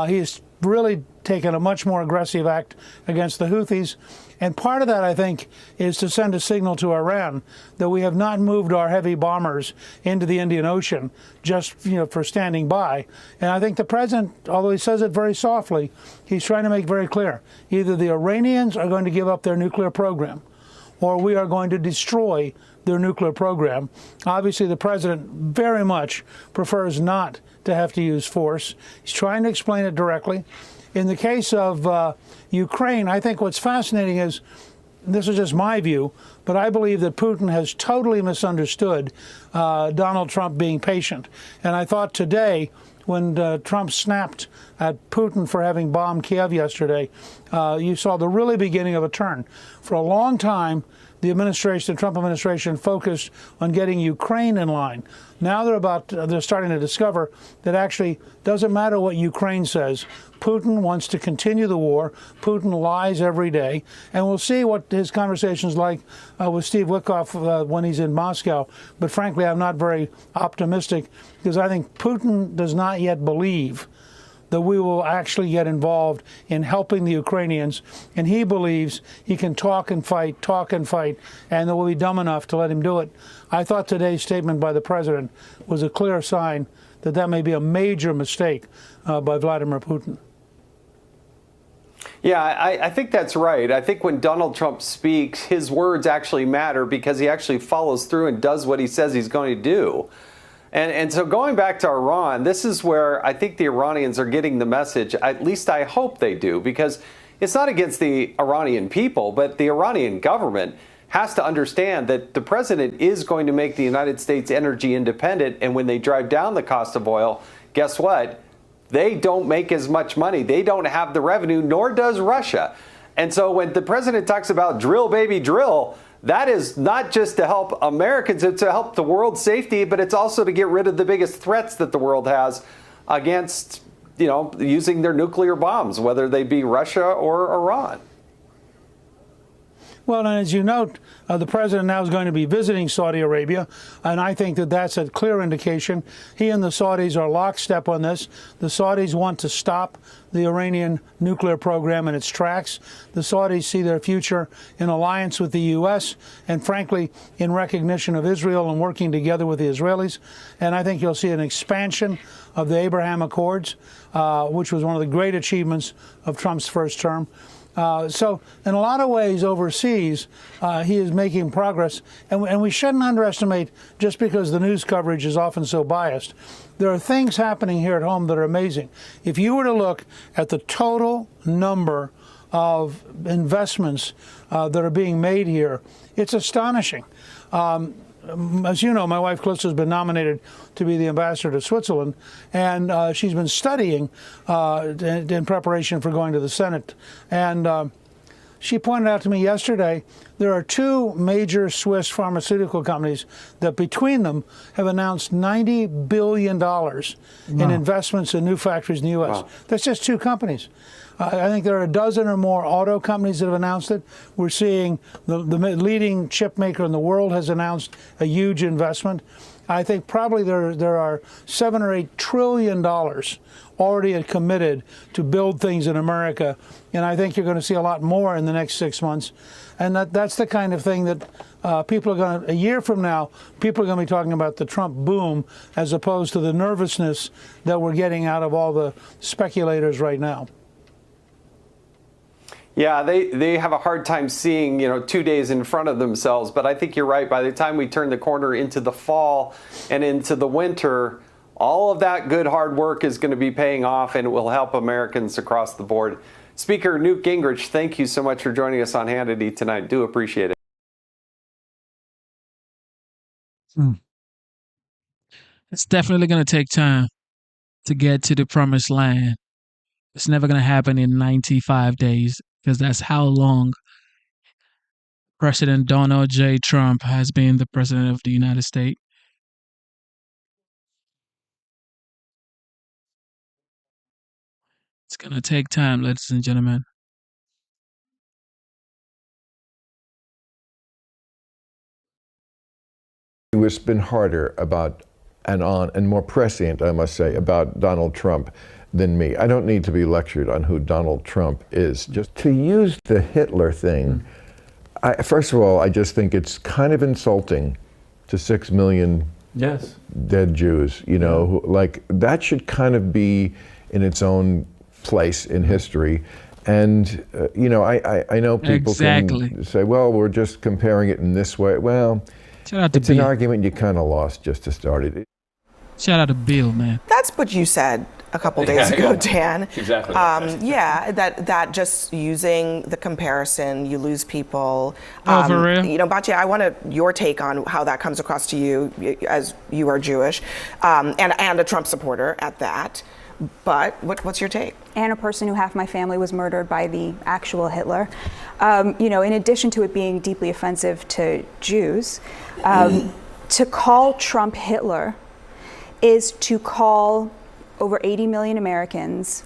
Speaker 19: He has really taken a much more aggressive act against the Houthis. And part of that, I think, is to send a signal to Iran that we have not moved our heavy bombers into the Indian Ocean just for standing by. And I think the president, although he says it very softly, he's trying to make very clear, either the Iranians are going to give up their nuclear program or we are going to destroy their nuclear program. Obviously, the president very much prefers not to have to use force. He's trying to explain it directly. In the case of Ukraine, I think what's fascinating is, this is just my view, but I believe that Putin has totally misunderstood Donald Trump being patient. And I thought today, when Trump snapped at Putin for having bombed Kiev yesterday, you saw the really beginning of a turn. For a long time, the Trump administration focused on getting Ukraine in line. Now they're starting to discover that actually doesn't matter what Ukraine says. Putin wants to continue the war. Putin lies every day. And we'll see what his conversation's like with Steve Witkoff when he's in Moscow. But frankly, I'm not very optimistic because I think Putin does not yet believe that we will actually get involved in helping the Ukrainians. And he believes he can talk and fight, and that we'll be dumb enough to let him do it. I thought today's statement by the president was a clear sign that that may be a major mistake by Vladimir Putin.
Speaker 7: Yeah, I think that's right. I think when Donald Trump speaks, his words actually matter because he actually follows through and does what he says he's going to do. And so going back to Iran, this is where I think the Iranians are getting the message, at least I hope they do, because it's not against the Iranian people, but the Iranian government has to understand that the president is going to make the United States energy independent. And when they drive down the cost of oil, guess what? They don't make as much money. They don't have the revenue, nor does Russia. And so when the president talks about drill, baby, drill, that is not just to help Americans, it's to help the world's safety, but it's also to get rid of the biggest threats that the world has against, using their nuclear bombs, whether they be Russia or Iran.
Speaker 19: Well, and as you note, the president now is going to be visiting Saudi Arabia, and I think that that's a clear indication. He and the Saudis are lockstep on this. The Saudis want to stop the Iranian nuclear program in its tracks. The Saudis see their future in alliance with the U.S. and, frankly, in recognition of Israel and working together with the Israelis. And I think you'll see an expansion of the Abraham Accords, which was one of the great achievements of Trump's first term. So in a lot of ways overseas, he is making progress. And we shouldn't underestimate, just because the news coverage is often so biased, there are things happening here at home that are amazing. If you were to look at the total number of investments that are being made here, it's astonishing. As you know, my wife Calista has been nominated to be the ambassador to Switzerland, and she's been studying in preparation for going to the Senate. And she pointed out to me yesterday there are two major Swiss pharmaceutical companies that between them have announced $90 billion in investments in new factories in the U.S. Wow. That's just two companies. I think there are a dozen or more auto companies that have announced it. We're seeing the leading chip maker in the world has announced a huge investment. I think probably there are $7 or $8 trillion already committed to build things in America, and I think you're going to see a lot more in the next 6 months. And that's the kind of thing that people are going to, a year from now, people are going to be talking about the Trump boom as opposed to the nervousness that we're getting out of all the speculators right now.
Speaker 7: Yeah, they have a hard time seeing, 2 days in front of themselves. But I think you're right. By the time we turn the corner into the fall and into the winter, all of that good hard work is going to be paying off, and it will help Americans across the board. Speaker Newt Gingrich, thank you so much for joining us on Hannity tonight. Do appreciate it.
Speaker 10: It's definitely going to take time to get to the promised land. It's never going to happen in 95 days. Because that's how long President Donald J. Trump has been the president of the United States. It's going to take time, ladies and gentlemen.
Speaker 5: It's been harder about and more prescient, I must say, about Donald Trump than me. I don't need to be lectured on who Donald Trump is. Just to use the Hitler thing, first of all, I just think it's kind of insulting to 6 million dead Jews, who, like, that should kind of be in its own place in history. And, I know people can say, well, we're just comparing it in this way. Well, it's an argument you kind of lost just to start it.
Speaker 10: Shout out to Bill, man.
Speaker 12: That's what you said a couple days ago, Dan.
Speaker 21: Exactly.
Speaker 12: Yeah, that just using the comparison, you lose people.
Speaker 10: Oh, for real?
Speaker 12: Batya, I want your take on how that comes across to you, as you are Jewish, and a Trump supporter at that. But what's your take?
Speaker 22: And a person who half my family was murdered by the actual Hitler. In addition to it being deeply offensive to Jews, to call Trump Hitler is to call over 80 million Americans,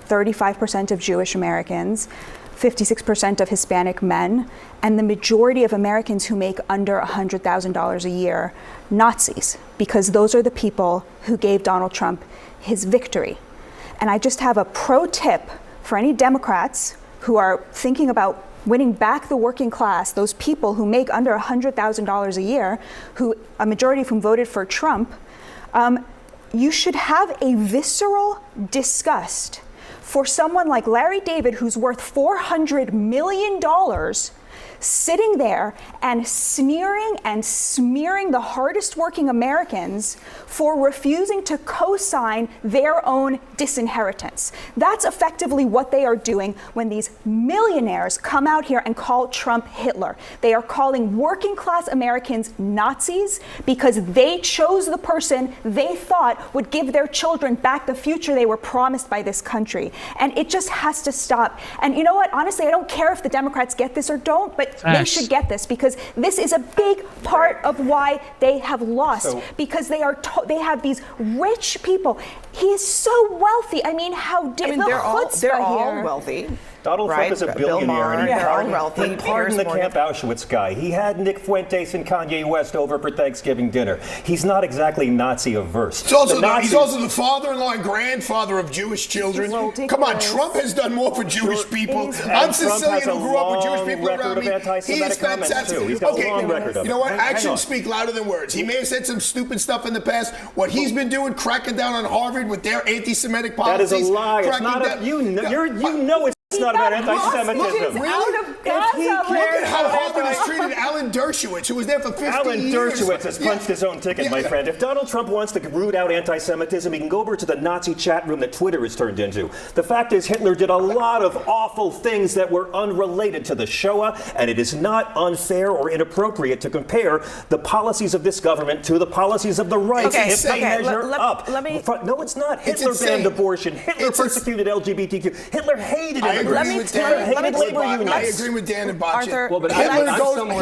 Speaker 22: 35% of Jewish Americans, 56% of Hispanic men, and the majority of Americans who make under $100,000 a year, Nazis, because those are the people who gave Donald Trump his victory. And I just have a pro tip for any Democrats who are thinking about winning back the working class, those people who make under $100,000 a year, who a majority of whom voted for Trump. You should have a visceral disgust for someone like Larry David, who's worth $400 million, sitting there and sneering and smearing the hardest working Americans for refusing to co-sign their own disinheritance. That's effectively what they are doing when these millionaires come out here and call Trump Hitler. They are calling working class Americans Nazis because they chose the person they thought would give their children back the future they were promised by this country. And it just has to stop. And you know what? Honestly, I don't care if the Democrats get this or don't, but they should get this, because this is a big part of why they have lost, because they have these rich people. He is so wealthy. I mean,
Speaker 12: they're all wealthy.
Speaker 6: Donald Trump is a billionaire, and
Speaker 12: wealthy.
Speaker 6: Pardon the Camp Auschwitz guy. He had Nick Fuentes and Kanye West over for Thanksgiving dinner. He's not exactly Nazi averse.
Speaker 13: He's also the father-in-law and grandfather of Jewish children. Come on, Trump has done more for Jewish people. I'm Sicilian who grew up with Jewish people around me. He is fantastic.
Speaker 6: He's got a long record of it.
Speaker 13: You know what? Actions speak louder than words. He may have said some stupid stuff in the past. What he's been doing, cracking down on Harvard with their anti-Semitic policies.
Speaker 6: That is a lie. It's not you know it's not about anti-Semitism.
Speaker 13: Look at how Harvard has treated Alan Dershowitz, who was there for 50 years.
Speaker 6: Alan Dershowitz has punched his own ticket, my friend. If Donald Trump wants to root out anti-Semitism, he can go over to the Nazi chat room that Twitter has turned into. The fact is, Hitler did a lot of awful things that were unrelated to the Shoah, and it is not unfair or inappropriate to compare the policies of this government to the policies of the right if they measure up. No, it's not. Hitler banned abortion. Hitler persecuted LGBTQ. Hitler hated it.
Speaker 13: I agree with Dan and Boccia.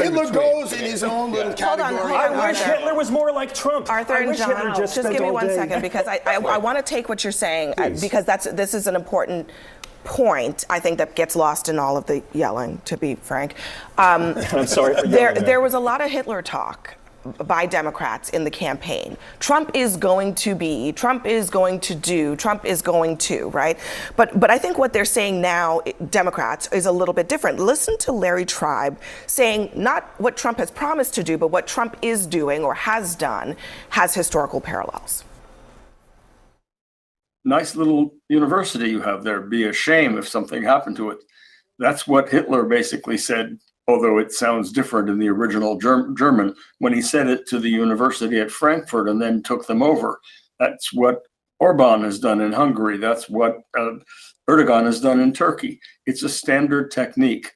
Speaker 13: Hitler goes in his own little category.
Speaker 6: I wish Hitler was more like Trump.
Speaker 12: Arthur and John, just give me 1 second, because I want to take what you're saying, because this is an important point, I think, that gets lost in all of the yelling, to be frank.
Speaker 6: I'm sorry for yelling.
Speaker 12: There was a lot of Hitler talk by Democrats in the campaign. Trump is going to, right? But I think what they're saying now, Democrats, is a little bit different. Listen to Larry Tribe saying not what Trump has promised to do, but what Trump is doing or has done has historical parallels.
Speaker 20: Nice little university you have there. Be a shame if something happened to it. That's what Hitler basically said, although it sounds different in the original German, when he said it to the university at Frankfurt and then took them over. That's what Orban has done in Hungary. That's what Erdogan has done in Turkey. It's a standard technique.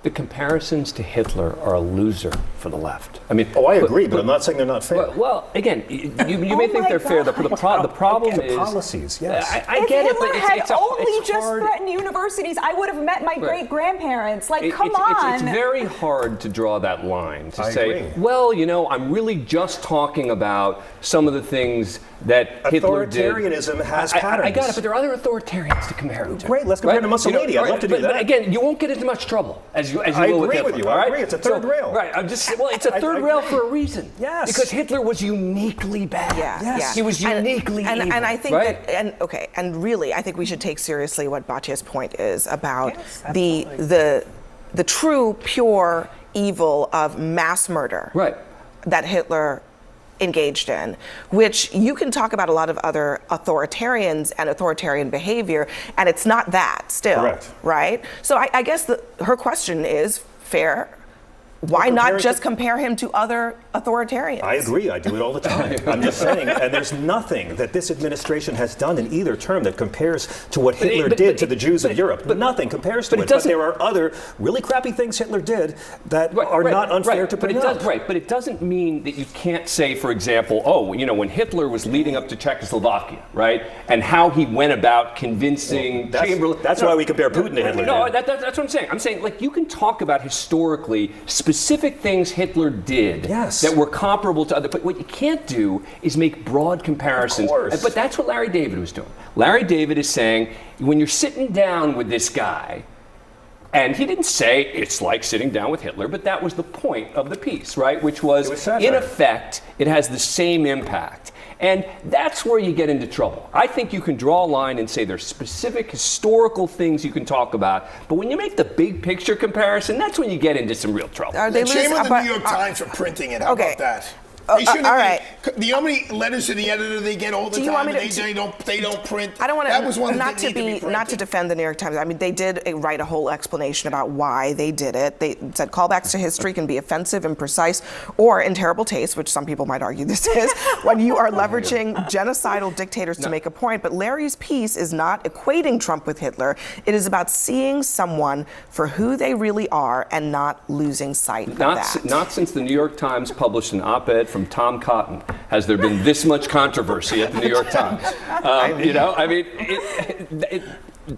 Speaker 21: The comparisons to Hitler are a loser for the left. I mean,
Speaker 6: I agree, but I'm not saying they're not fair.
Speaker 21: Well, again, you may think they're fair. The problem is
Speaker 6: policies. Yes,
Speaker 22: I
Speaker 21: get it, but
Speaker 22: it's hard. Threatened universities, I would have met my great grandparents. Come on.
Speaker 21: It's very hard to draw that line to say, well, I'm really just talking about some of the things that Hitler did.
Speaker 6: Authoritarianism has patterns.
Speaker 21: I got it, but there are other authoritarians to compare him to.
Speaker 6: Great, let's compare to Mussolini. I'd love to do that.
Speaker 21: But again, you won't get into much trouble as you
Speaker 6: I
Speaker 21: will
Speaker 6: agree with you. I agree. It's a third rail.
Speaker 21: Right. It's a third rail for a reason.
Speaker 6: Yes.
Speaker 21: Because Hitler was uniquely bad.
Speaker 12: Yes.
Speaker 21: He was uniquely evil.
Speaker 12: And I think and really, I think we should take seriously what Boccia's point is about the true, pure evil of mass murder.
Speaker 21: Right.
Speaker 12: That Hitler engaged in, which you can talk about a lot of other authoritarians and authoritarian behavior, and it's not that still.
Speaker 6: Correct.
Speaker 12: Right? So I guess her question is fair. Why not just compare him to other authoritarians?
Speaker 6: I agree. I do it all the time. I'm just saying, and there's nothing that this administration has done in either term that compares to what Hitler did to the Jews of Europe. But nothing compares to it. But there are other really crappy things Hitler did that are not unfair to bring up.
Speaker 21: But it doesn't mean that you can't say, for example, when Hitler was leading up to Czechoslovakia, right, and how he went about convincing Chamberlain.
Speaker 6: That's why we compare Putin to Hitler.
Speaker 21: No, that's what I'm saying. I'm saying, you can talk about historically specific things Hitler did that were comparable to other. But what you can't do is make broad comparisons.
Speaker 6: Of course.
Speaker 21: But that's what Larry David was doing. Larry David is saying, when you're sitting down with this guy, and he didn't say it's like sitting down with Hitler, but that was the point of the piece, right? Which was in effect, it has the same impact. And that's where you get into trouble. I think you can draw a line and say there's specific historical things you can talk about, but when you make the big picture comparison, that's when you get into some real trouble.
Speaker 13: Shame on the New York Times for printing it. How about that? They shouldn't
Speaker 12: all
Speaker 13: be-
Speaker 12: right.
Speaker 13: Do you know how many letters to the editor they get all the
Speaker 12: Do you
Speaker 13: time?
Speaker 12: want me
Speaker 13: And
Speaker 12: to-
Speaker 13: they don't print.
Speaker 12: I don't want
Speaker 13: That was one
Speaker 12: to
Speaker 13: that
Speaker 12: not to
Speaker 13: didn't need
Speaker 12: be not to defend the New York Times. I mean, they did write a whole explanation about why they did it. They said callbacks to history can be offensive, imprecise, or in terrible taste, which some people might argue this is, when you are leveraging genocidal dictators to make a point. But Larry's piece is not equating Trump with Hitler. It is about seeing someone for who they really are and not losing sight of that.
Speaker 21: Not since the New York Times published an op-ed from Tom Cotton has there been this much controversy at the New York Times.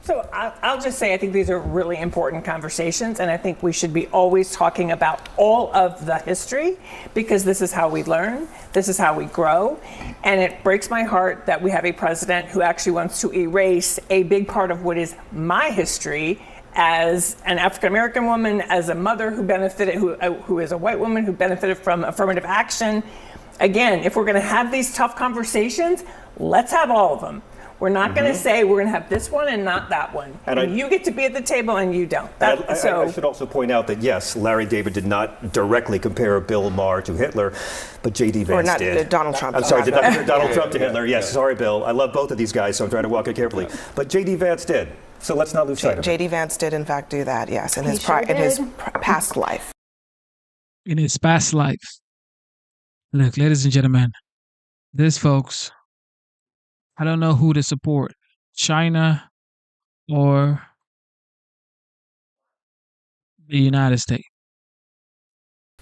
Speaker 3: So I'll just say I think these are really important conversations, and I think we should be always talking about all of the history, because this is how we learn, this is how we grow, and it breaks my heart that we have a president who actually wants to erase a big part of what is my history as an African-American woman, as a mother who benefited, who is a white woman who benefited from affirmative action. Again, if we're going to have these tough conversations, let's have all of them. We're not going to say we're going to have this one and not that one. And you get to be at the table and you don't.
Speaker 6: I should also point out that, yes, Larry David did not directly compare Bill Maher to Hitler, but J.D. Vance did.
Speaker 12: Donald Trump.
Speaker 6: I'm sorry, did not compare Donald Trump to Hitler. Yes, sorry, Bill. I love both of these guys, so I'm trying to walk it carefully. But J.D. Vance did. So let's not lose sight of it.
Speaker 12: J.D. Vance did, in fact, do that, yes, in
Speaker 22: He
Speaker 12: his,
Speaker 22: sure
Speaker 12: in his
Speaker 22: did.
Speaker 12: past life.
Speaker 10: In his past life. Look, ladies and gentlemen, this, folks, I don't know who to support, China or the United States.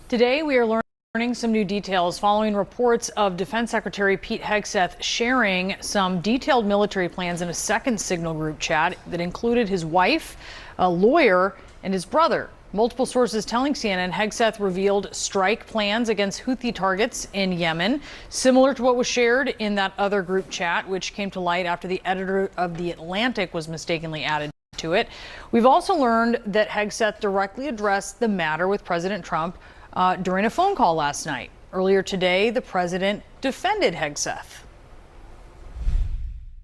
Speaker 17: Today, we are learning some new details following reports of Defense Secretary Pete Hegseth sharing some detailed military plans in a second Signal group chat that included his wife, a lawyer, and his brother. Multiple sources telling CNN Hegseth revealed strike plans against Houthi targets in Yemen, similar to what was shared in that other group chat, which came to light after the editor of The Atlantic was mistakenly added to it. We've also learned that Hegseth directly addressed the matter with President Trump during a phone call last night. Earlier today, the president defended Hegseth.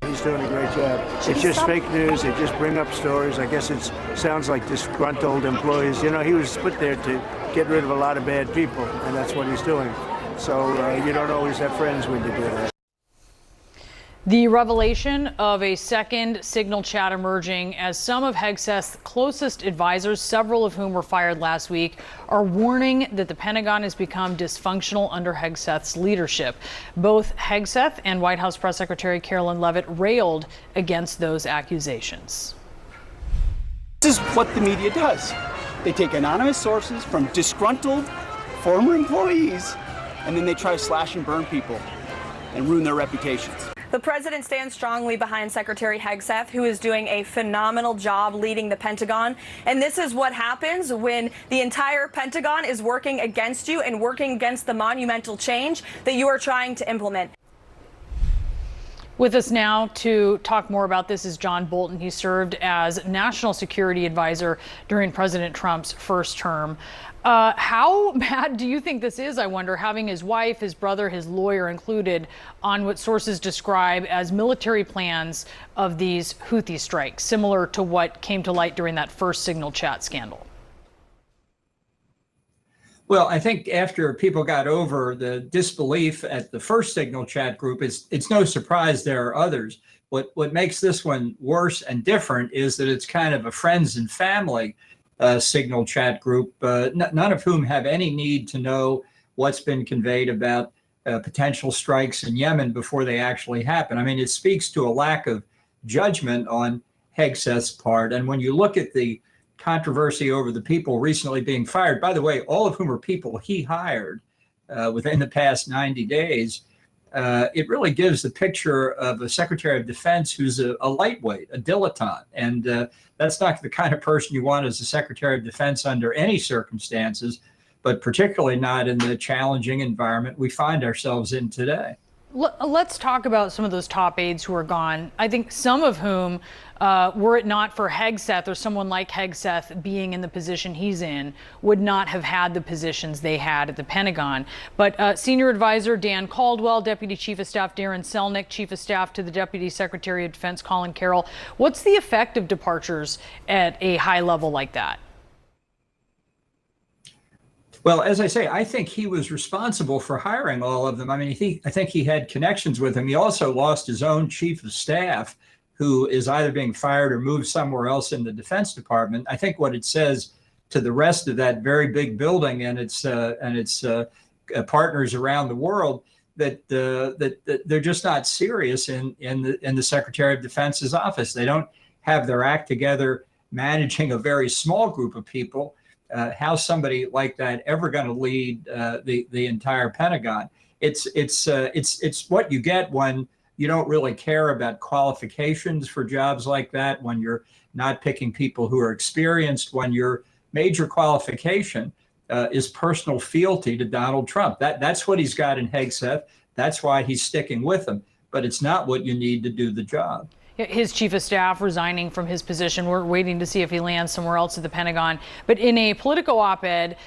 Speaker 14: He's doing a great job. It's just fake news. They just bring up stories. I guess it sounds like disgruntled employees. You know, he was put there to get rid of a lot of bad people, and that's what he's doing. So you don't always have friends when you do that.
Speaker 17: The revelation of a second Signal chat emerging as some of Hegseth's closest advisors, several of whom were fired last week, are warning that the Pentagon has become dysfunctional under Hegseth's leadership. Both Hegseth and White House Press Secretary Carolyn Leavitt railed against those accusations.
Speaker 15: This is what the media does. They take anonymous sources from disgruntled former employees, and then they try to slash and burn people and ruin their reputations.
Speaker 24: The president stands strongly behind Secretary Hegseth, who is doing a phenomenal job leading the Pentagon. And this is what happens when the entire Pentagon is working against you and working against the monumental change that you are trying to implement.
Speaker 17: With us now to talk more about this is John Bolton. He served as National Security Advisor during President Trump's first term. How bad do you think this is, I wonder, having his wife, his brother, his lawyer included on what sources describe as military plans of these Houthi strikes, similar to what came to light during that first Signal chat scandal?
Speaker 25: Well, I think after people got over the disbelief at the first Signal chat group, it's no surprise there are others. What makes this one worse and different is that it's kind of a friends and family Signal chat group, none of whom have any need to know what's been conveyed about potential strikes in Yemen before they actually happen. I mean, it speaks to a lack of judgment on Hegseth's part. And when you look at the controversy over the people recently being fired, by the way, all of whom are people he hired within the past 90 days, it really gives the picture of a Secretary of Defense who's a lightweight, a dilettante. And that's not the kind of person you want as a Secretary of Defense under any circumstances, but particularly not in the challenging environment we find ourselves in today.
Speaker 1: Let's talk about some of those top aides who are gone. I think some of whom, were it not for Hegseth or someone like Hegseth being in the position he's in, would not have had the positions they had at the Pentagon. But Senior Advisor Dan Caldwell, Deputy Chief of Staff Darren Selnick, Chief of Staff to the Deputy Secretary of Defense Colin Carroll. What's the effect of departures at a high level like that?
Speaker 25: Well, as I say, I think he was responsible for hiring all of them. I mean, I think he had connections with them. He also lost his own chief of staff, who is either being fired or moved somewhere else in the Defense Department. I think what it says to the rest of that very big building and its partners around the world that they're just not serious in the Secretary of Defense's office. They don't have their act together managing a very small group of people. How's somebody like that ever going to lead the entire Pentagon? It's what you get when you don't really care about qualifications for jobs like that, when you're not picking people who are experienced, when your major qualification is personal fealty to Donald Trump. That's what he's got in Hegseth. That's why he's sticking with him. But it's not what you need to do the job.
Speaker 1: His chief of staff resigning from his position. We're waiting to see if he lands somewhere else at the Pentagon. But in a Politico op-ed,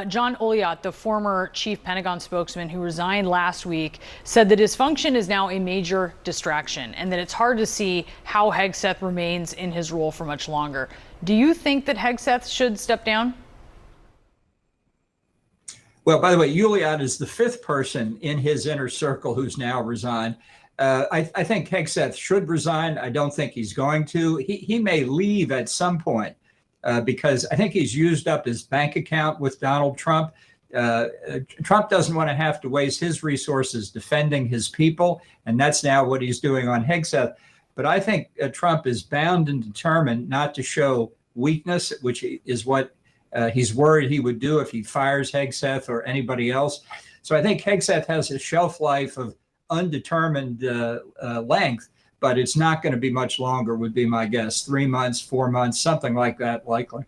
Speaker 1: John Oliot, the former chief Pentagon spokesman who resigned last week, said that his function is now a major distraction and that it's hard to see how Hegseth remains in his role for much longer. Do you think that Hegseth should step down?
Speaker 25: Well, by the way, Oliot is the fifth person in his inner circle who's now resigned. I think Hegseth should resign. I don't think he's going to. He may leave at some point because I think he's used up his bank account with Donald Trump. Trump doesn't want to have to waste his resources defending his people, and that's now what he's doing on Hegseth. But I think Trump is bound and determined not to show weakness, which is what he's worried he would do if he fires Hegseth or anybody else. So I think Hegseth has a shelf life of undetermined length, but it's not going to be much longer, would be my guess. 3 months, 4 months, something like that, likely.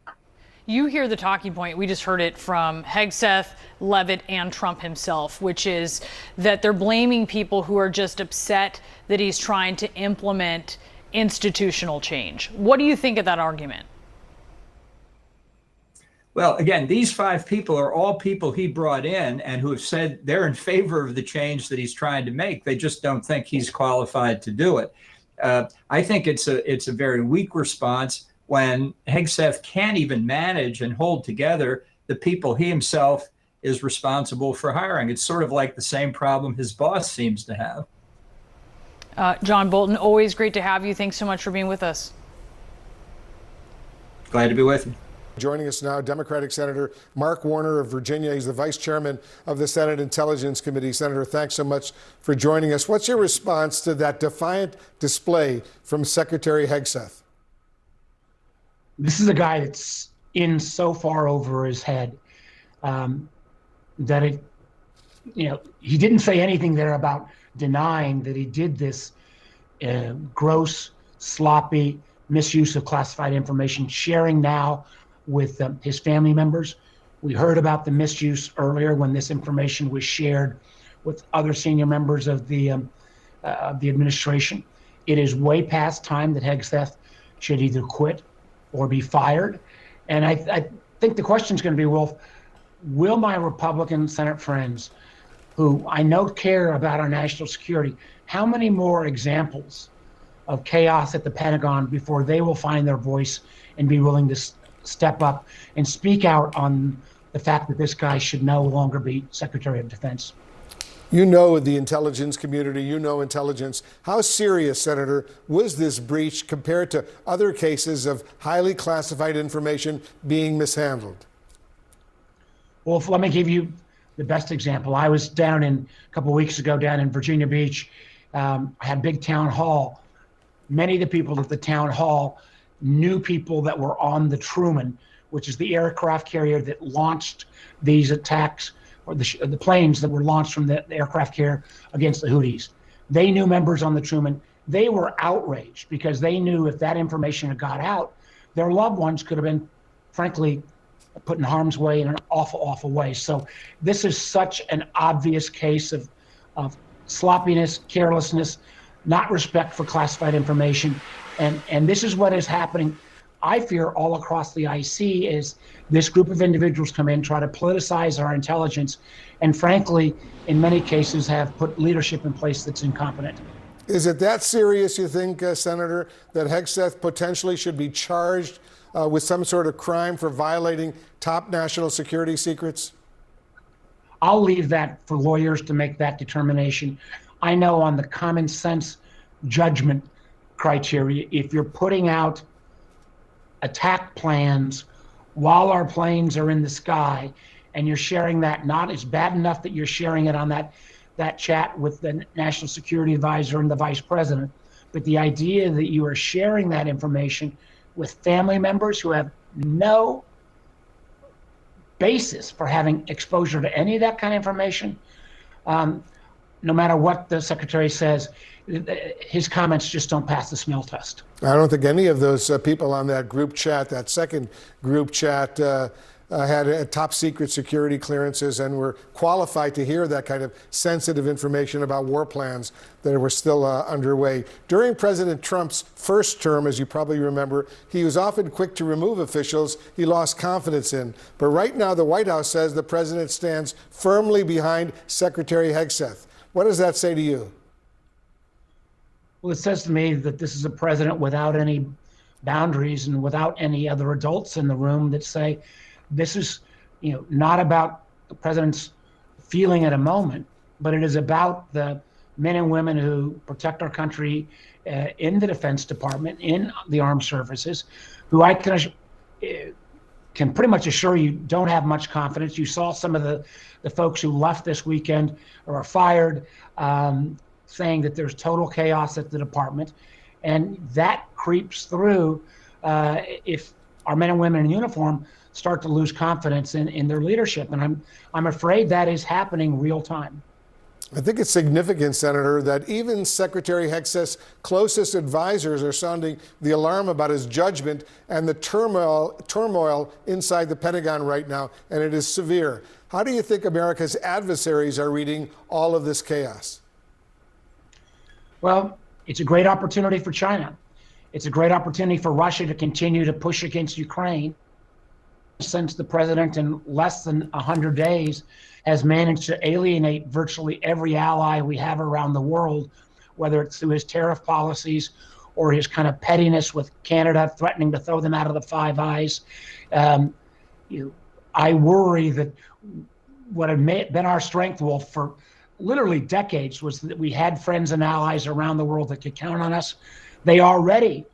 Speaker 1: You hear the talking point. We just heard it from Hegseth, Leavitt, and Trump himself, which is that they're blaming people who are just upset that he's trying to implement institutional change. What do you think of that argument?
Speaker 25: Well, again, these 5 people are all people he brought in and who have said they're in favor of the change that he's trying to make. They just don't think he's qualified to do it. I think it's a very weak response when Hegseth can't even manage and hold together the people he himself is responsible for hiring. It's sort of like the same problem his boss seems to have.
Speaker 1: John Bolton, always great to have you. Thanks so much for being with us.
Speaker 25: Glad to be with you.
Speaker 13: Joining us now, Democratic Senator Mark Warner of Virginia. He's the vice chairman of the Senate Intelligence Committee. Senator, thanks so much for joining us. What's your response to that defiant display from Secretary Hegseth?
Speaker 2: This is a guy that's in so far over his head that he didn't say anything there about denying that he did this gross, sloppy misuse of classified information, sharing now with his family members. We heard about the misuse earlier when this information was shared with other senior members of the administration. It is way past time that Hegseth should either quit or be fired. And I think the question is going to be, well, will my Republican Senate friends, who I know care about our national security, how many more examples of chaos at the Pentagon before they will find their voice and be willing to step up and speak out on the fact that this guy should no longer be Secretary of Defense?
Speaker 13: You know the intelligence community, you know intelligence. How serious, Senator, was this breach compared to other cases of highly classified information being mishandled?
Speaker 2: Well, let me give you the best example. I was down a couple of weeks ago down in Virginia Beach. I had a big town hall. Many of the people at the town hall knew people that were on the Truman, which is the aircraft carrier that launched these attacks, or the planes that were launched from the aircraft carrier against the Houthis. They knew members on the Truman. They were outraged because they knew if that information had got out, their loved ones could have been, frankly, put in harm's way in an awful, awful way. So this is such an obvious case of sloppiness, carelessness, not respect for classified information. And this is what is happening, I fear, all across the IC, is this group of individuals come in, try to politicize our intelligence, and frankly, in many cases, have put leadership in place that's incompetent.
Speaker 13: Is it that serious, you think, Senator, that Hegseth potentially should be charged with some sort of crime for violating top national security secrets?
Speaker 2: I'll leave that for lawyers to make that determination. I know on the common sense judgment criteria, if you're putting out attack plans while our planes are in the sky and you're sharing that, not it's bad enough that you're sharing it on that chat with the National Security Advisor and the Vice President, but the idea that you are sharing that information with family members who have no basis for having exposure to any of that kind of information, no matter what the Secretary says, his comments just don't pass the smell test.
Speaker 13: I don't think any of those people on that group chat, that second group chat, had top secret security clearances and were qualified to hear that kind of sensitive information about war plans that were still underway. During President Trump's first term, as you probably remember, he was often quick to remove officials he lost confidence in. But right now, the White House says the president stands firmly behind Secretary Hegseth. What does that say to you?
Speaker 2: Well, it says to me that this is a president without any boundaries and without any other adults in the room that say, this is, not about the president's feeling at a moment, but it is about the men and women who protect our country in the Defense Department, in the armed services, who I can pretty much assure you don't have much confidence. You saw some of the folks who left this weekend or are fired, saying that there's total chaos at the department. And that creeps through if our men and women in uniform start to lose confidence in their leadership. And I'm afraid that is happening real time.
Speaker 13: I think it's significant, Senator, that even Secretary Hegseth's closest advisors are sounding the alarm about his judgment and the turmoil inside the Pentagon right now, and it is severe. How do you think America's adversaries are reading all of this chaos?
Speaker 2: Well, it's a great opportunity for China. It's a great opportunity for Russia to continue to push against Ukraine. Since the president in less than 100 days has managed to alienate virtually every ally we have around the world, whether it's through his tariff policies or his kind of pettiness with Canada, threatening to throw them out of the Five Eyes. I worry that what had been our strength, Wolf, for literally decades was that we had friends and allies around the world that could count on us. They already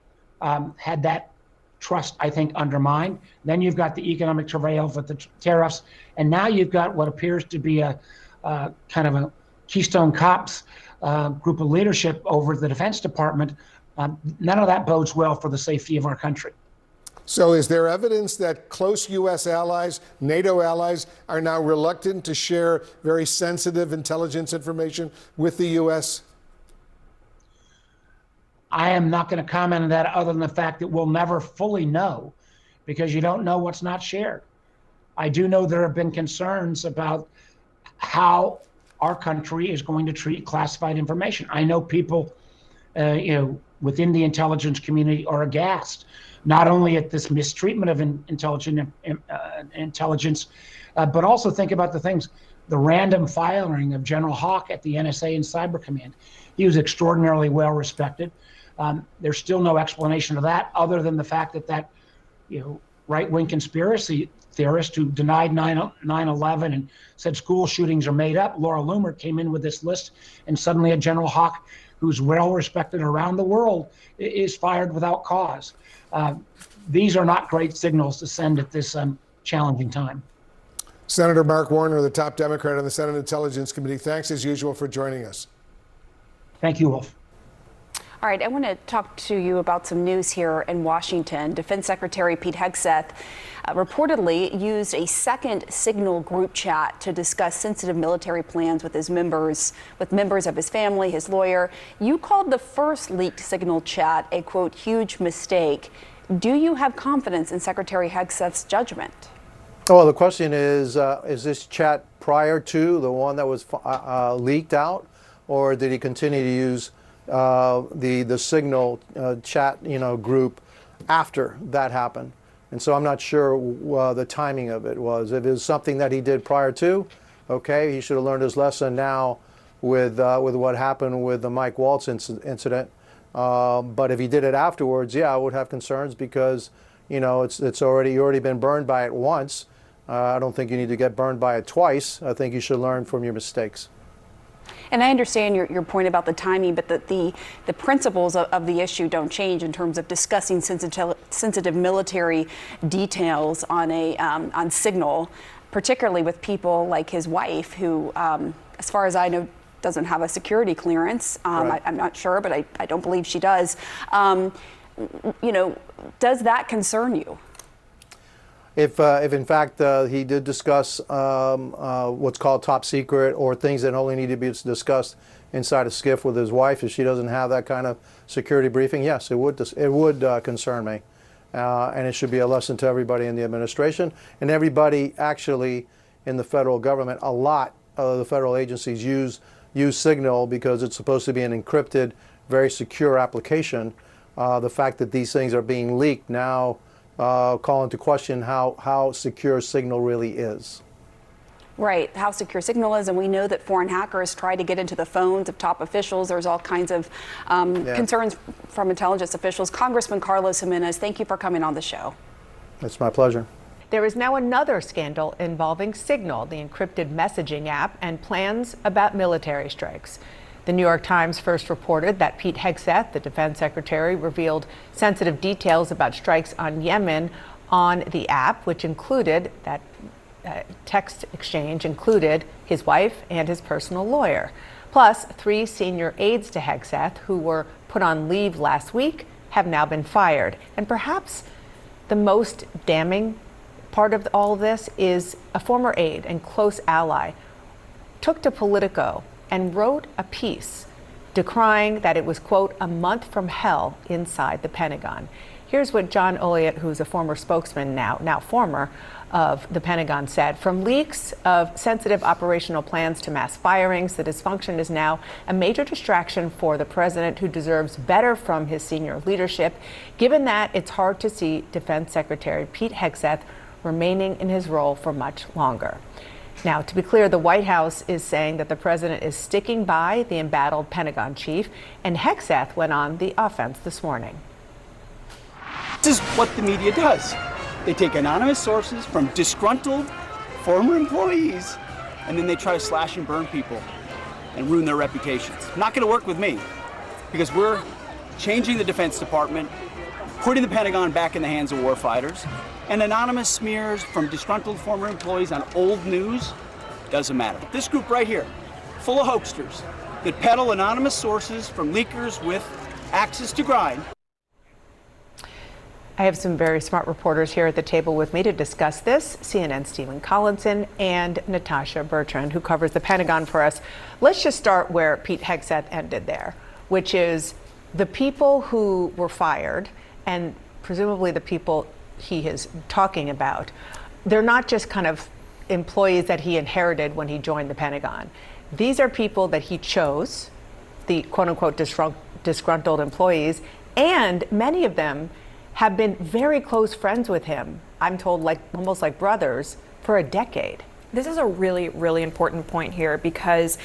Speaker 2: had that trust, I think, undermined. Then you've got the economic travail with the tariffs, and now you've got what appears to be a kind of a Keystone Cops group of leadership over the Defense Department. None of that bodes well for the safety of our country.
Speaker 13: So is there evidence that close U.S. allies, NATO allies, are now reluctant to share very sensitive intelligence information with the U.S.?
Speaker 2: I am not going to comment on that other than the fact that we'll never fully know because you don't know what's not shared. I do know there have been concerns about how our country is going to treat classified information. I know people, within the intelligence community are aghast, not only at this mistreatment of intelligence, but also think about the random firing of General Hawk at the NSA and Cyber Command. He was extraordinarily well respected. There's still no explanation of that other than the fact that right-wing conspiracy theorist who denied 9/11 and said school shootings are made up, Laura Loomer, came in with this list, and suddenly a General Hawk who's well respected around the world is fired without cause. These are not great signals to send at this challenging time.
Speaker 13: Senator Mark Warner, the top Democrat on the Senate Intelligence Committee, thanks as usual for joining us.
Speaker 2: Thank you, Wolf.
Speaker 8: All right, I want to talk to you about some news here in Washington. Defense Secretary Pete Hegseth reportedly used a second Signal group chat to discuss sensitive military plans with members of his family, his lawyer. You called the first leaked Signal chat a, quote, huge mistake. Do you have confidence in Secretary Hegseth's judgment?
Speaker 9: Well, the question is this chat prior to the one that was leaked out?
Speaker 4: or did he continue to use the Signal chat group after that happened? And so I'm not sure the timing of it was. If it was something that he did prior to, okay, he should have learned his lesson now with what happened with the Mike Waltz incident. But if he did it afterwards, yeah, I would have concerns because it's already been burned by it once. I don't think you need to get burned by it twice. I think you should learn from your mistakes.
Speaker 8: And I understand your point about the timing, but the principles of the issue don't change in terms of discussing sensitive military details on Signal, particularly with people like his wife, who, as far as I know, doesn't have a security clearance.
Speaker 4: Right.
Speaker 8: I'm not sure, but I don't believe she does. Does that concern you?
Speaker 4: If in fact he did discuss what's called top secret or things that only need to be discussed inside a SCIF with his wife, if she doesn't have that kind of security briefing, yes, it would concern me. And it should be a lesson to everybody in the administration and everybody actually in the federal government. A lot of the federal agencies use Signal because it's supposed to be an encrypted, very secure application. The fact that these things are being leaked now call into question how secure Signal really is.
Speaker 8: Right, how secure Signal is, and we know that foreign hackers try to get into the phones of top officials. There's all kinds of concerns from intelligence officials. Congressman Carlos Jimenez, thank you for coming on the show.
Speaker 4: It's my pleasure.
Speaker 9: There is now another scandal involving Signal, the encrypted messaging app, and plans about military strikes. The New York Times first reported that Pete Hegseth, the defense secretary, revealed sensitive details about strikes on Yemen on the app, which included that text exchange included his wife and his personal lawyer. Plus, 3 senior aides to Hegseth who were put on leave last week have now been fired. And perhaps the most damning part of all of this is a former aide and close ally took to Politico and wrote a piece decrying that it was, quote, a month from hell inside the Pentagon. Here's what John Olliott, who's a former spokesman now former of the Pentagon, said. From leaks of sensitive operational plans to mass firings, the dysfunction is now a major distraction for the president, who deserves better from his senior leadership, given that it's hard to see Defense Secretary Pete Hegseth remaining in his role for much longer. Now, to be clear, the White House is saying that the president is sticking by the embattled Pentagon chief, and Hegseth went on the offense this morning.
Speaker 15: This is what the media does. They take anonymous sources from disgruntled former employees, and then they try to slash and burn people and ruin their reputations. Not going to work with me, because we're changing the Defense Department, putting the Pentagon back in the hands of warfighters, and anonymous smears from disgruntled former employees on old news doesn't matter. This group right here, full of hoaxsters that peddle anonymous sources from leakers with axes to grind.
Speaker 9: I have some very smart reporters here at the table with me to discuss this. CNN's Stephen Collinson and Natasha Bertrand, who covers the Pentagon for us. Let's just start where Pete Hegseth ended there, which is the people who were fired and presumably the people he is talking about. They're not just kind of employees that he inherited when he joined the Pentagon. These are people that he chose, the quote unquote disgruntled employees, and many of them have been very close friends with him. I'm told almost like brothers for a decade.
Speaker 11: This is a really, really important point here because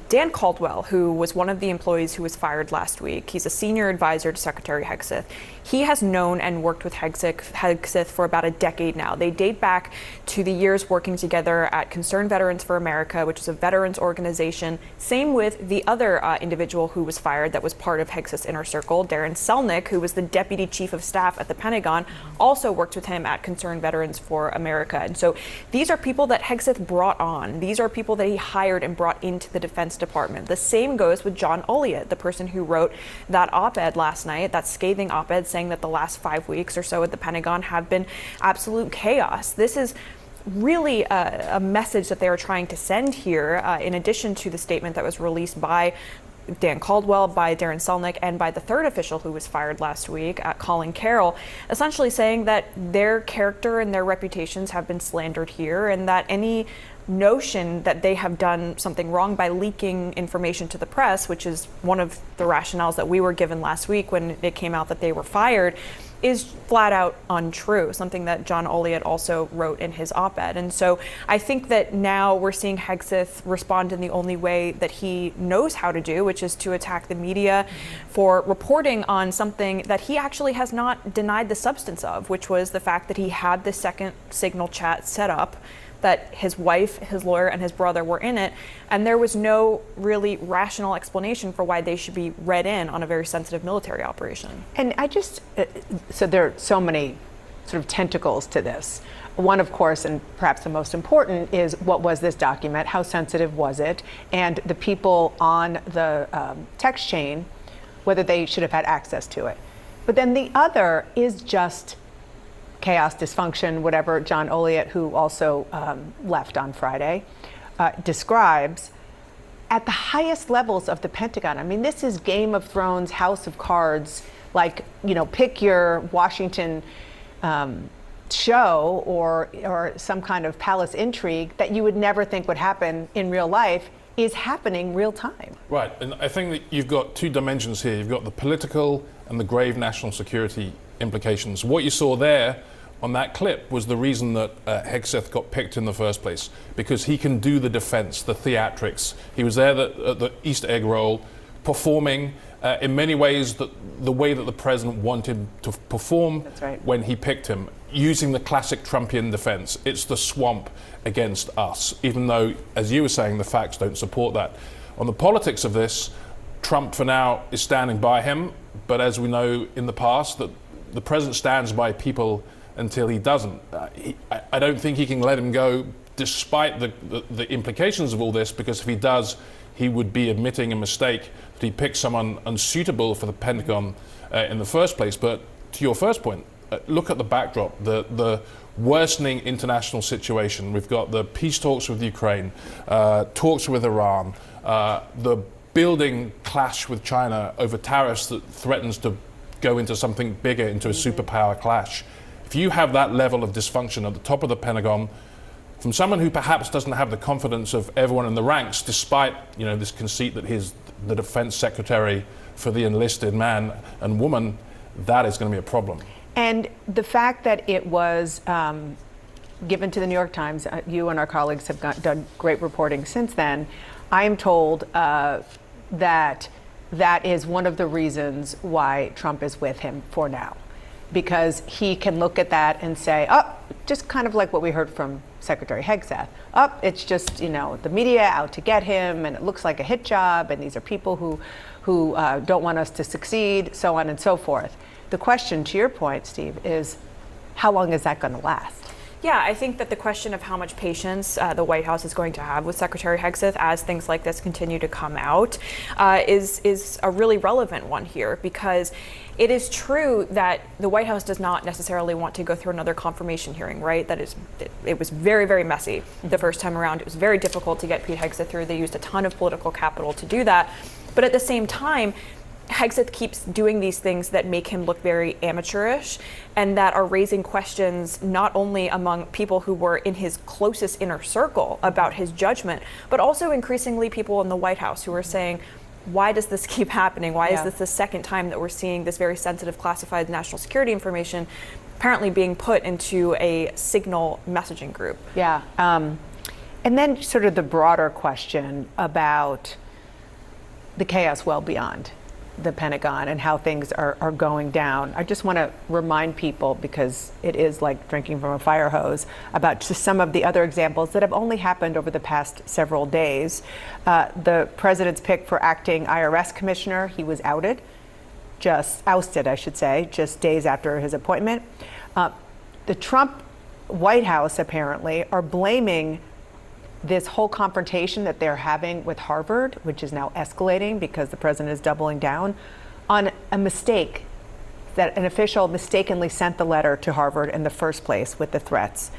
Speaker 11: Dan Caldwell, who was one of the employees who was fired last week, he's a senior advisor to Secretary Hegseth. He has known and worked with Hegseth for about a decade now. They date back to the years working together at Concerned Veterans for America, which is a veterans organization. Same with the other individual who was fired that was part of Hegseth's inner circle, Darren Selnick, who was the deputy chief of staff at the Pentagon, also worked with him at Concerned Veterans for America. And so these are people that Hegseth brought on. These are people that he hired and brought into the Defense Department. The same goes with John Olliott, the person who wrote that op-ed last night, that scathing op-ed saying that the last 5 weeks or so at the Pentagon have been absolute chaos. This is really a message that they are trying to send here, in addition to the statement that was released by Dan Caldwell, by Darren Selnick, and by the third official who was fired last week, Colin Carroll, essentially saying that their character and their reputations have been slandered here, and that any notion that they have done something wrong by leaking information to the press, which is one of the rationales that we were given last week when it came out that they were fired, is flat out untrue, something that John Olliott also wrote in his op-ed. And so I think that now we're seeing Hegseth respond in the only way that he knows how to do, which is to attack the media for reporting on something that he actually has not denied the substance of, which was the fact that he had the second Signal chat set up, that his wife, his lawyer, and his brother were in it, and there was no really rational explanation for why they should be read in on a very sensitive military operation.
Speaker 9: And I just, so there are so many sort of tentacles to this. One, of course, and perhaps the most important, is what was this document? How sensitive was it? And the people on the text chain, whether they should have had access to it. But then the other is just chaos, dysfunction, whatever John Olliott, who also left on Friday, describes at the highest levels of the Pentagon. I mean, this is Game of Thrones, House of Cards, like, you know, pick your Washington show or some kind of palace intrigue that you would never think would happen in real life is happening real time.
Speaker 7: Right, and I think that you've got two dimensions here. You've got the political and the grave national security implications. What you saw there on that clip was the reason that Hegseth got picked in the first place, because he can do the defense, the theatrics. He was there at the Easter egg roll, performing in many ways the way that the president wanted to perform when he picked him, using the classic Trumpian defense. It's the swamp against us, even though, as you were saying, the facts don't support that. On the politics of this, Trump for now is standing by him, but as we know in the past, that the president stands by people until he doesn't. I don't think he can let him go despite the implications of all this, because if he does, he would be admitting a mistake, that he picked someone unsuitable for the Pentagon in the first place. But to your first point, look at the backdrop, the worsening international situation. We've got the peace talks with Ukraine, talks with Iran, the building clash with China over tariffs that threatens to go into something bigger, into a superpower clash. If you have that level of dysfunction at the top of the Pentagon, from someone who perhaps doesn't have the confidence of everyone in the ranks, despite, you know, this conceit that he's the defense secretary for the enlisted man and woman, that is going to be a problem.
Speaker 9: And the fact that it was given to the New York Times, you and our colleagues have done great reporting since then. I am told that is one of the reasons why Trump is with him for now, because he can look at that and say, oh, just kind of like what we heard from Secretary Hegseth. Oh, it's just, you know, the media out to get him, and it looks like a hit job, and these are people who don't want us to succeed, so on and so forth. The question, to your point, Steve, is how long is that going to last?
Speaker 11: Yeah, I think that the question of how much patience the White House is going to have with Secretary Hegseth as things like this continue to come out is a really relevant one here, because it is true that the White House does not necessarily want to go through another confirmation hearing, right? It was very, very messy the first time around. It was very difficult to get Pete Hegseth through. They used a ton of political capital to do that. But at the same time, Hegseth keeps doing these things that make him look very amateurish and that are raising questions not only among people who were in his closest inner circle about his judgment, but also increasingly people in the White House who are saying, why does this keep happening? Why is this the second time that we're seeing this very sensitive classified national security information apparently being put into a Signal messaging group?
Speaker 9: Yeah. And then sort of the broader question about the chaos well beyond the Pentagon and how things are going down. I just want to remind people, because it is like drinking from a fire hose, about just some of the other examples that have only happened over the past several days. The president's pick for acting IRS commissioner, he was ousted, I should say, just days after his appointment. The Trump White House apparently are blaming this whole confrontation that they're having with Harvard, which is now escalating because the president is doubling down, on a mistake, that an official mistakenly sent the letter to Harvard in the first place with the threats.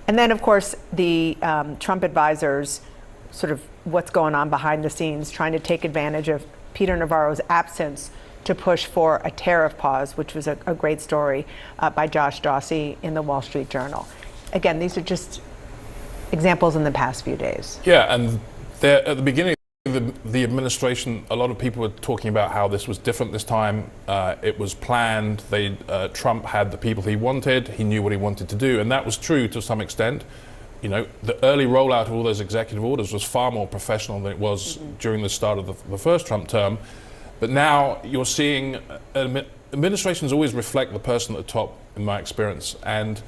Speaker 9: And then, of course, the Trump advisors, sort of what's going on behind the scenes, trying to take advantage of Peter Navarro's absence to push for a tariff pause, which was a great story by Josh Dawsey in the Wall Street Journal. Again, these are just examples in the past few days.
Speaker 7: Yeah, and at the beginning of the administration, a lot of people were talking about how this was different this time. It was planned. Trump had the people he wanted. He knew what he wanted to do, and that was true to some extent. You know, the early rollout of all those executive orders was far more professional than it was during the start of the first Trump term. But now you're seeing administrations always reflect the person at the top, in my experience. And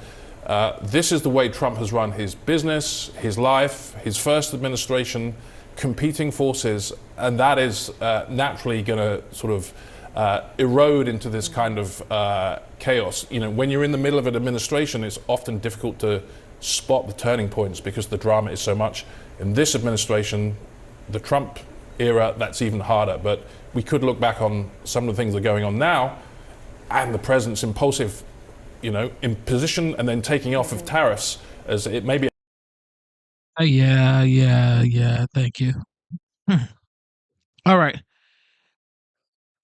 Speaker 7: this is the way Trump has run his business, his life, his first administration, competing forces, and that is naturally going to sort of erode into this kind of chaos. You know, when you're in the middle of an administration, it's often difficult to spot the turning points because the drama is so much. In this administration, the Trump era, that's even harder. But we could look back on some of the things that are going on now, and the president's impulsive, you know, imposition and then taking off of tariffs, as it may be.
Speaker 10: Yeah. Thank you. All right.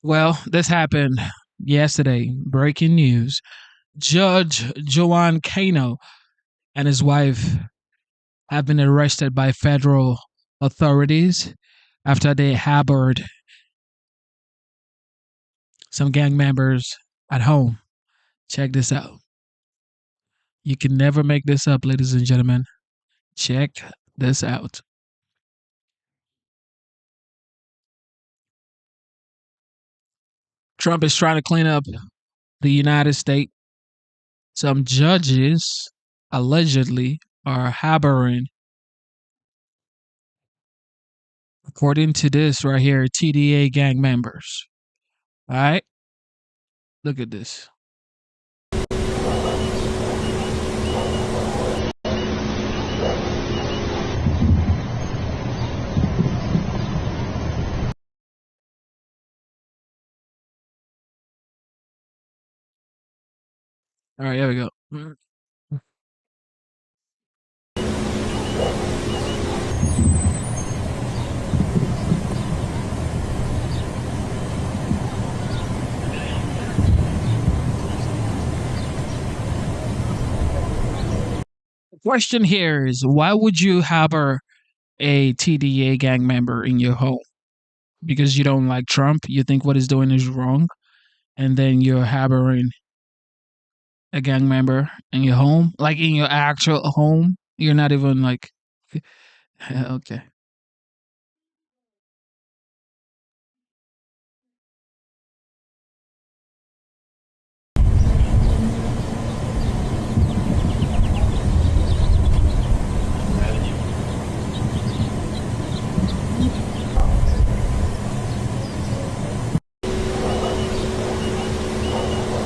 Speaker 10: Well, this happened yesterday. Breaking news. Judge Joan Cano and his wife have been arrested by federal authorities after they harbored some gang members at home. Check this out. You can never make this up, ladies and gentlemen. Check this out. Trump is trying to clean up the United States. Some judges allegedly are harboring, according to this right here, TDA gang members. All right? Look at this. All right, here we go. The question here is, why would you harbor a TDA gang member in your home? Because you don't like Trump? You think what he's doing is wrong? And then you're harboring a gang member in your home? Like in your actual home? You're not even like... Okay.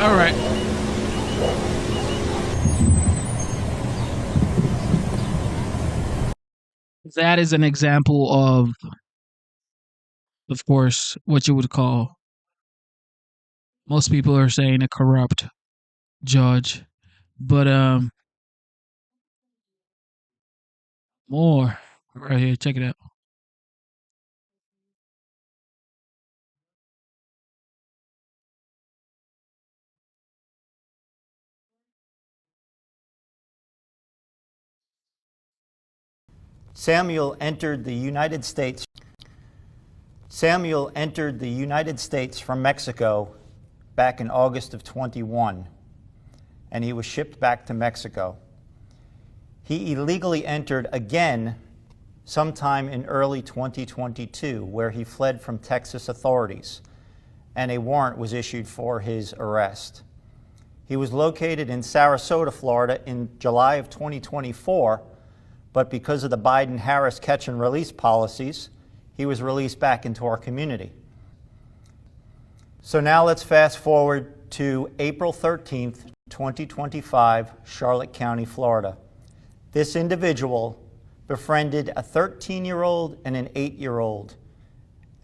Speaker 10: All right. That is an example of course, what you would call, most people are saying, a corrupt judge. But more right here. Check it out.
Speaker 5: Samuel entered the United States from Mexico back in August of 21, and he was shipped back to Mexico. He illegally entered again sometime in early 2022, where he fled from Texas authorities, and a warrant was issued for his arrest. He was located in Sarasota, Florida in July of 2024, but because of the Biden-Harris catch and release policies, he was released back into our community. So now let's fast forward to April 13th, 2025, Charlotte County, Florida. This individual befriended a 13-year-old and an 8-year-old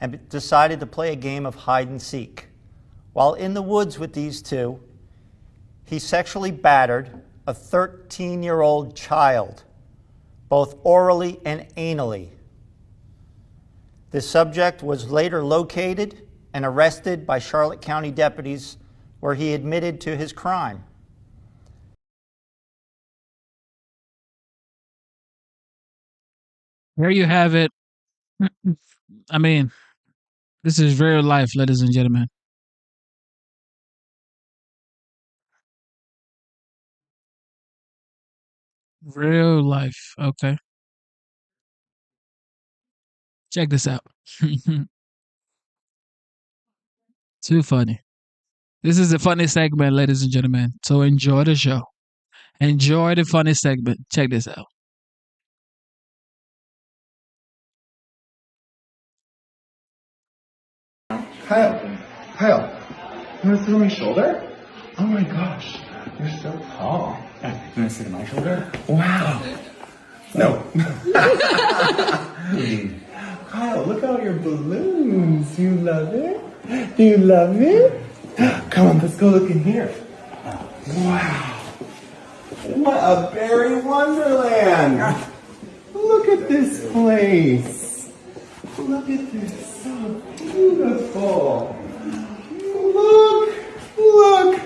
Speaker 5: and decided to play a game of hide and seek. While in the woods with these two, he sexually battered a 13-year-old child, both orally and anally. The subject was later located and arrested by Charlotte County deputies, where he admitted to his crime.
Speaker 10: There you have it. I mean, this is real life, ladies and gentlemen. Real life. Okay. Check this out. Too funny. This is a funny segment, ladies and gentlemen. So enjoy the show. Enjoy the funny segment. Check this out.
Speaker 16: Kyle, you want to sit on my shoulder? Oh my gosh, you're so tall. You want to sit on my shoulder? Wow. No. Kyle, look at all your balloons. Do you love it? Do you love it? Come on, let's go look in here. Wow. What a berry wonderland. Look at this place. Look at this. So beautiful. Look.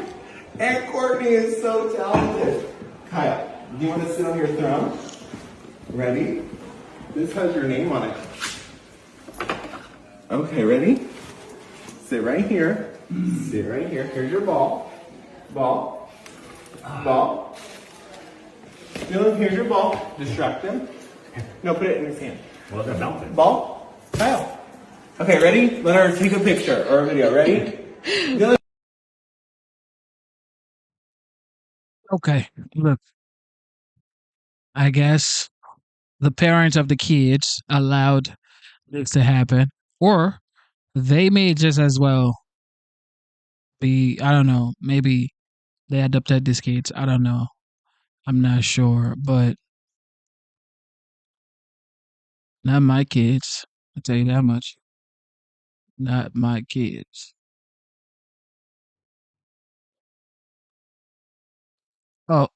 Speaker 16: Aunt Courtney is so talented. Kyle, do you want to sit on your throne? Ready? This has your name on it. Okay, ready? Sit right here. Sit right here. Here's your ball. Ball. Dylan, here's your ball. Distract him. No, put it in his hand.
Speaker 18: Well, they're melting.
Speaker 16: Ball. Kyle. Okay, ready? Let her take a picture or a video. Ready? Dylan.
Speaker 10: Okay, look. I guess the parents of the kids allowed this to happen, or they may just as well be, I don't know, maybe they adopted these kids. I don't know. I'm not sure, but not my kids. I'll tell you that much. Not my kids. Oh.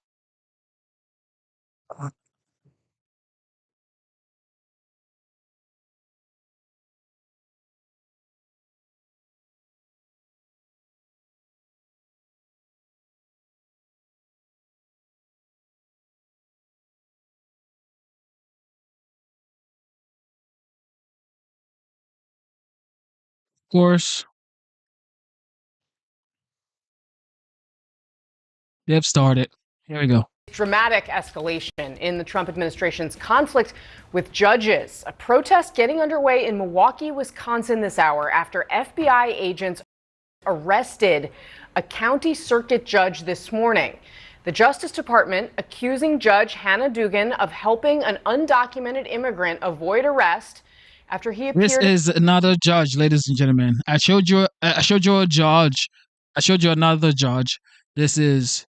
Speaker 10: Of course, they've started. Here we go.
Speaker 19: Dramatic escalation in the Trump administration's conflict with judges. A protest getting underway in Milwaukee, Wisconsin this hour after FBI agents arrested a county circuit judge this morning. The Justice Department accusing Judge Hannah Dugan of helping an undocumented immigrant avoid arrest after he appeared.
Speaker 10: This is another judge, ladies and gentlemen. I showed you a judge. I showed you another judge. This is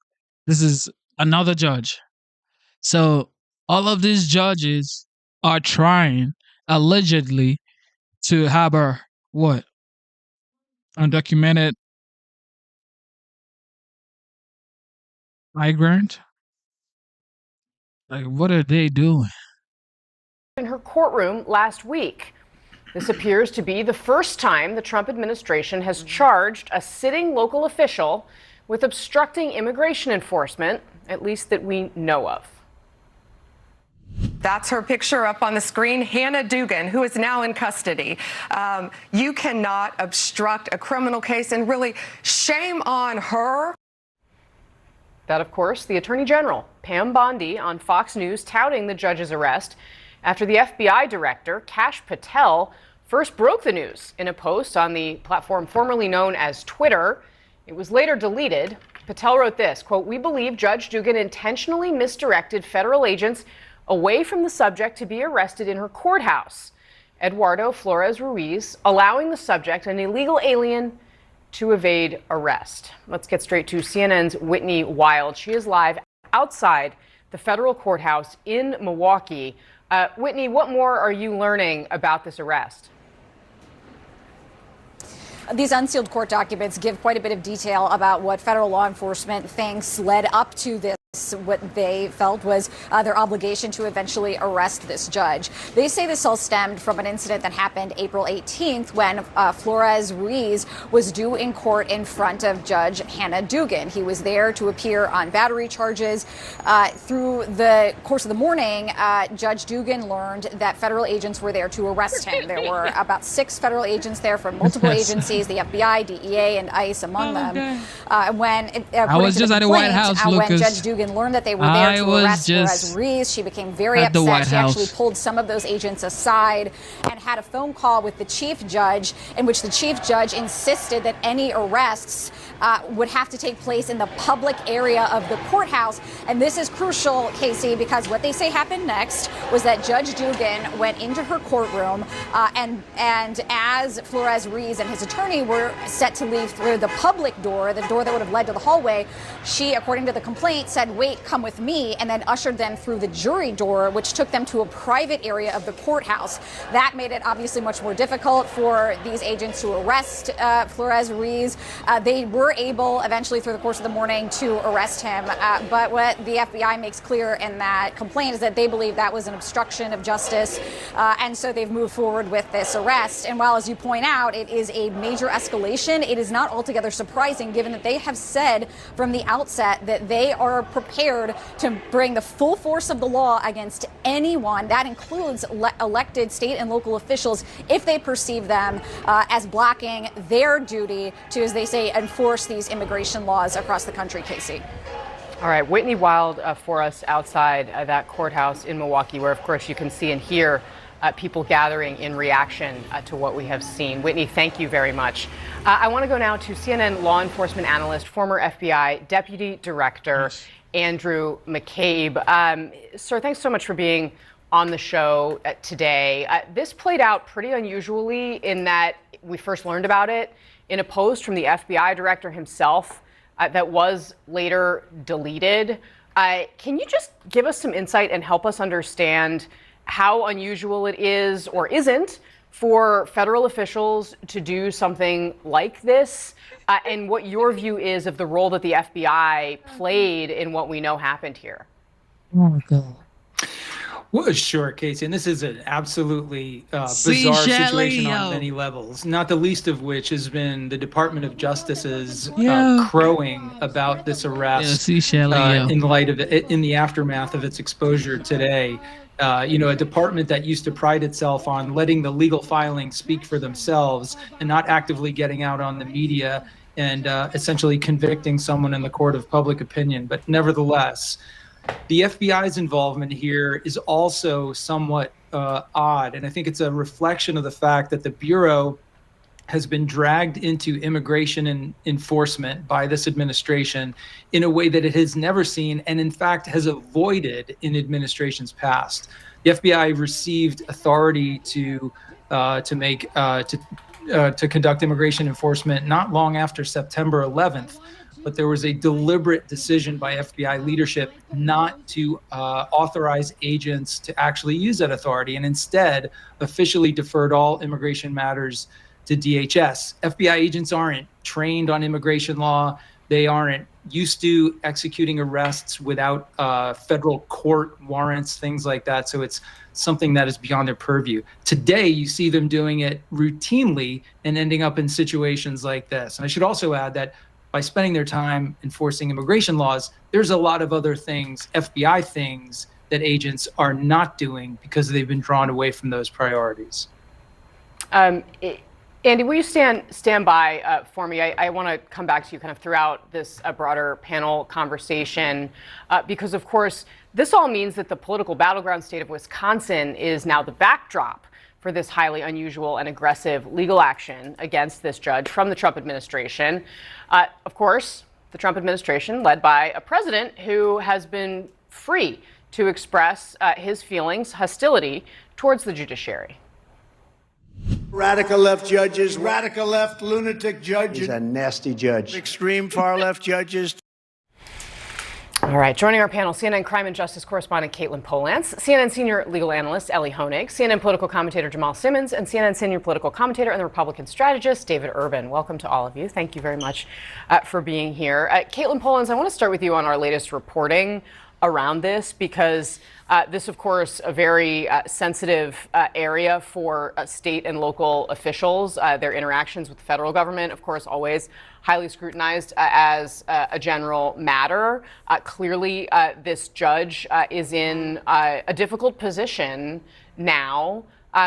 Speaker 10: another judge. So all of these judges are trying, allegedly, to harbor what? Undocumented migrant? Like, what are they doing?
Speaker 19: In her courtroom last week. This appears to be the first time the Trump administration has charged a sitting local official with obstructing immigration enforcement, at least that we know of.
Speaker 20: That's her picture up on the screen. Hannah Dugan, who is now in custody. You cannot obstruct a criminal case, and really shame on her.
Speaker 19: That, of course, the Attorney General, Pam Bondi, on Fox News touting the judge's arrest after the FBI director, Kash Patel, first broke the news in a post on the platform formerly known as Twitter. It was later deleted. Patel wrote this, quote, "We believe Judge Dugan intentionally misdirected federal agents away from the subject to be arrested in her courthouse, Eduardo Flores Ruiz, allowing the subject, an illegal alien, to evade arrest." Let's get straight to CNN's Whitney Wild. She is live outside the federal courthouse in Milwaukee. Whitney, what more are you learning about this arrest?
Speaker 23: These unsealed court documents give quite a bit of detail about what federal law enforcement thinks led up to this
Speaker 3: What they felt was their obligation to eventually arrest this judge. They say this all stemmed from an incident that happened April 18th when Flores Ruiz was due in court in front of Judge Hannah Dugan. He was there to appear on battery charges. Through the course of the morning, Judge Dugan learned that federal agents were there to arrest him. There were about 6 federal agents there from multiple agencies, the FBI, DEA, and ICE among them.
Speaker 10: I was just at the White House,
Speaker 3: when
Speaker 10: Lucas.
Speaker 3: Judge Dugan learned that they were there to arrest Flores Ruiz, she became very upset. She actually pulled some of those agents aside and had a phone call with the chief judge in which the chief judge insisted that any arrests would have to take place in the public area of the courthouse. And this is crucial, Casey, because what they say happened next was that Judge Dugan went into her courtroom and as Flores Ruiz and his attorney were set to leave through the public door, the door that would have led to the hallway, she, according to the complaint, said, "Wait, come with me," and then ushered them through the jury door, which took them to a private area of the courthouse. That made it obviously much more difficult for these agents to arrest Flores Ruiz. They were able eventually through the course of the morning to arrest him. But what the FBI makes clear in that complaint is that they believe that was an obstruction of justice. And so they've moved forward with this arrest. And while, as you point out, it is a major escalation, it is not altogether surprising given that they have said from the outset that they are prepared to bring the full force of the law against anyone. That includes elected state and local officials if they perceive them as blocking their duty to, as they say, enforce these immigration laws across the country, Casey.
Speaker 19: All right, Whitney Wild for us outside that courthouse in Milwaukee, where, of course, you can see and hear people gathering in reaction to what we have seen. Whitney, thank you very much. I want to go now to CNN law enforcement analyst, former FBI Deputy Director Andrew McCabe. Sir, thanks so much for being on the show today. This played out pretty unusually in that we first learned about it in a post from the FBI director himself that was later deleted. Can you just give us some insight and help us understand how unusual it is or isn't for federal officials to do something like this, and what your view is of the role that the FBI played in what we know happened here?
Speaker 10: Oh my God.
Speaker 25: Well, sure, Casey. And this is an absolutely bizarre situation on many levels, not the least of which has been the Department of Justice's crowing about this arrest in light of it, in the aftermath of its exposure today. A department that used to pride itself on letting the legal filings speak for themselves and not actively getting out on the media and essentially convicting someone in the court of public opinion. But nevertheless, the FBI's involvement here is also somewhat odd. And I think it's a reflection of the fact that the Bureau has been dragged into immigration and enforcement by this administration in a way that it has never seen, and in fact has avoided in administrations past. The FBI received authority to conduct immigration enforcement not long after September 11th, but there was a deliberate decision by FBI leadership not to authorize agents to actually use that authority, and instead officially deferred all immigration matters to DHS. FBI agents aren't trained on immigration law. They aren't used to executing arrests without federal court warrants, things like that. So it's something that is beyond their purview. Today, you see them doing it routinely and ending up in situations like this. And I should also add that by spending their time enforcing immigration laws, there's a lot of other things, FBI things, that agents are not doing because they've been drawn away from those priorities.
Speaker 19: Andy, will you stand by for me? I want to come back to you kind of throughout this broader panel conversation, because, of course, this all means that the political battleground state of Wisconsin is now the backdrop for this highly unusual and aggressive legal action against this judge from the Trump administration. Of course, the Trump administration led by a president who has been free to express his feelings, hostility towards the judiciary.
Speaker 14: Radical left judges, radical left lunatic judges. He's a nasty judge. Extreme far left judges.
Speaker 19: All right, joining our panel, CNN crime and justice correspondent Caitlin Polantz, CNN senior legal analyst Ellie Honig, CNN political commentator Jamal Simmons, and CNN senior political commentator and the Republican strategist David Urban. Welcome to all of you. Thank you very much for being here. Caitlin Polantz, I want to start with you on our latest reporting around this, because this, of course, a very sensitive area for state and local officials. Their interactions with the federal government, of course, always highly scrutinized as a general matter. Clearly, this judge is in a difficult position now.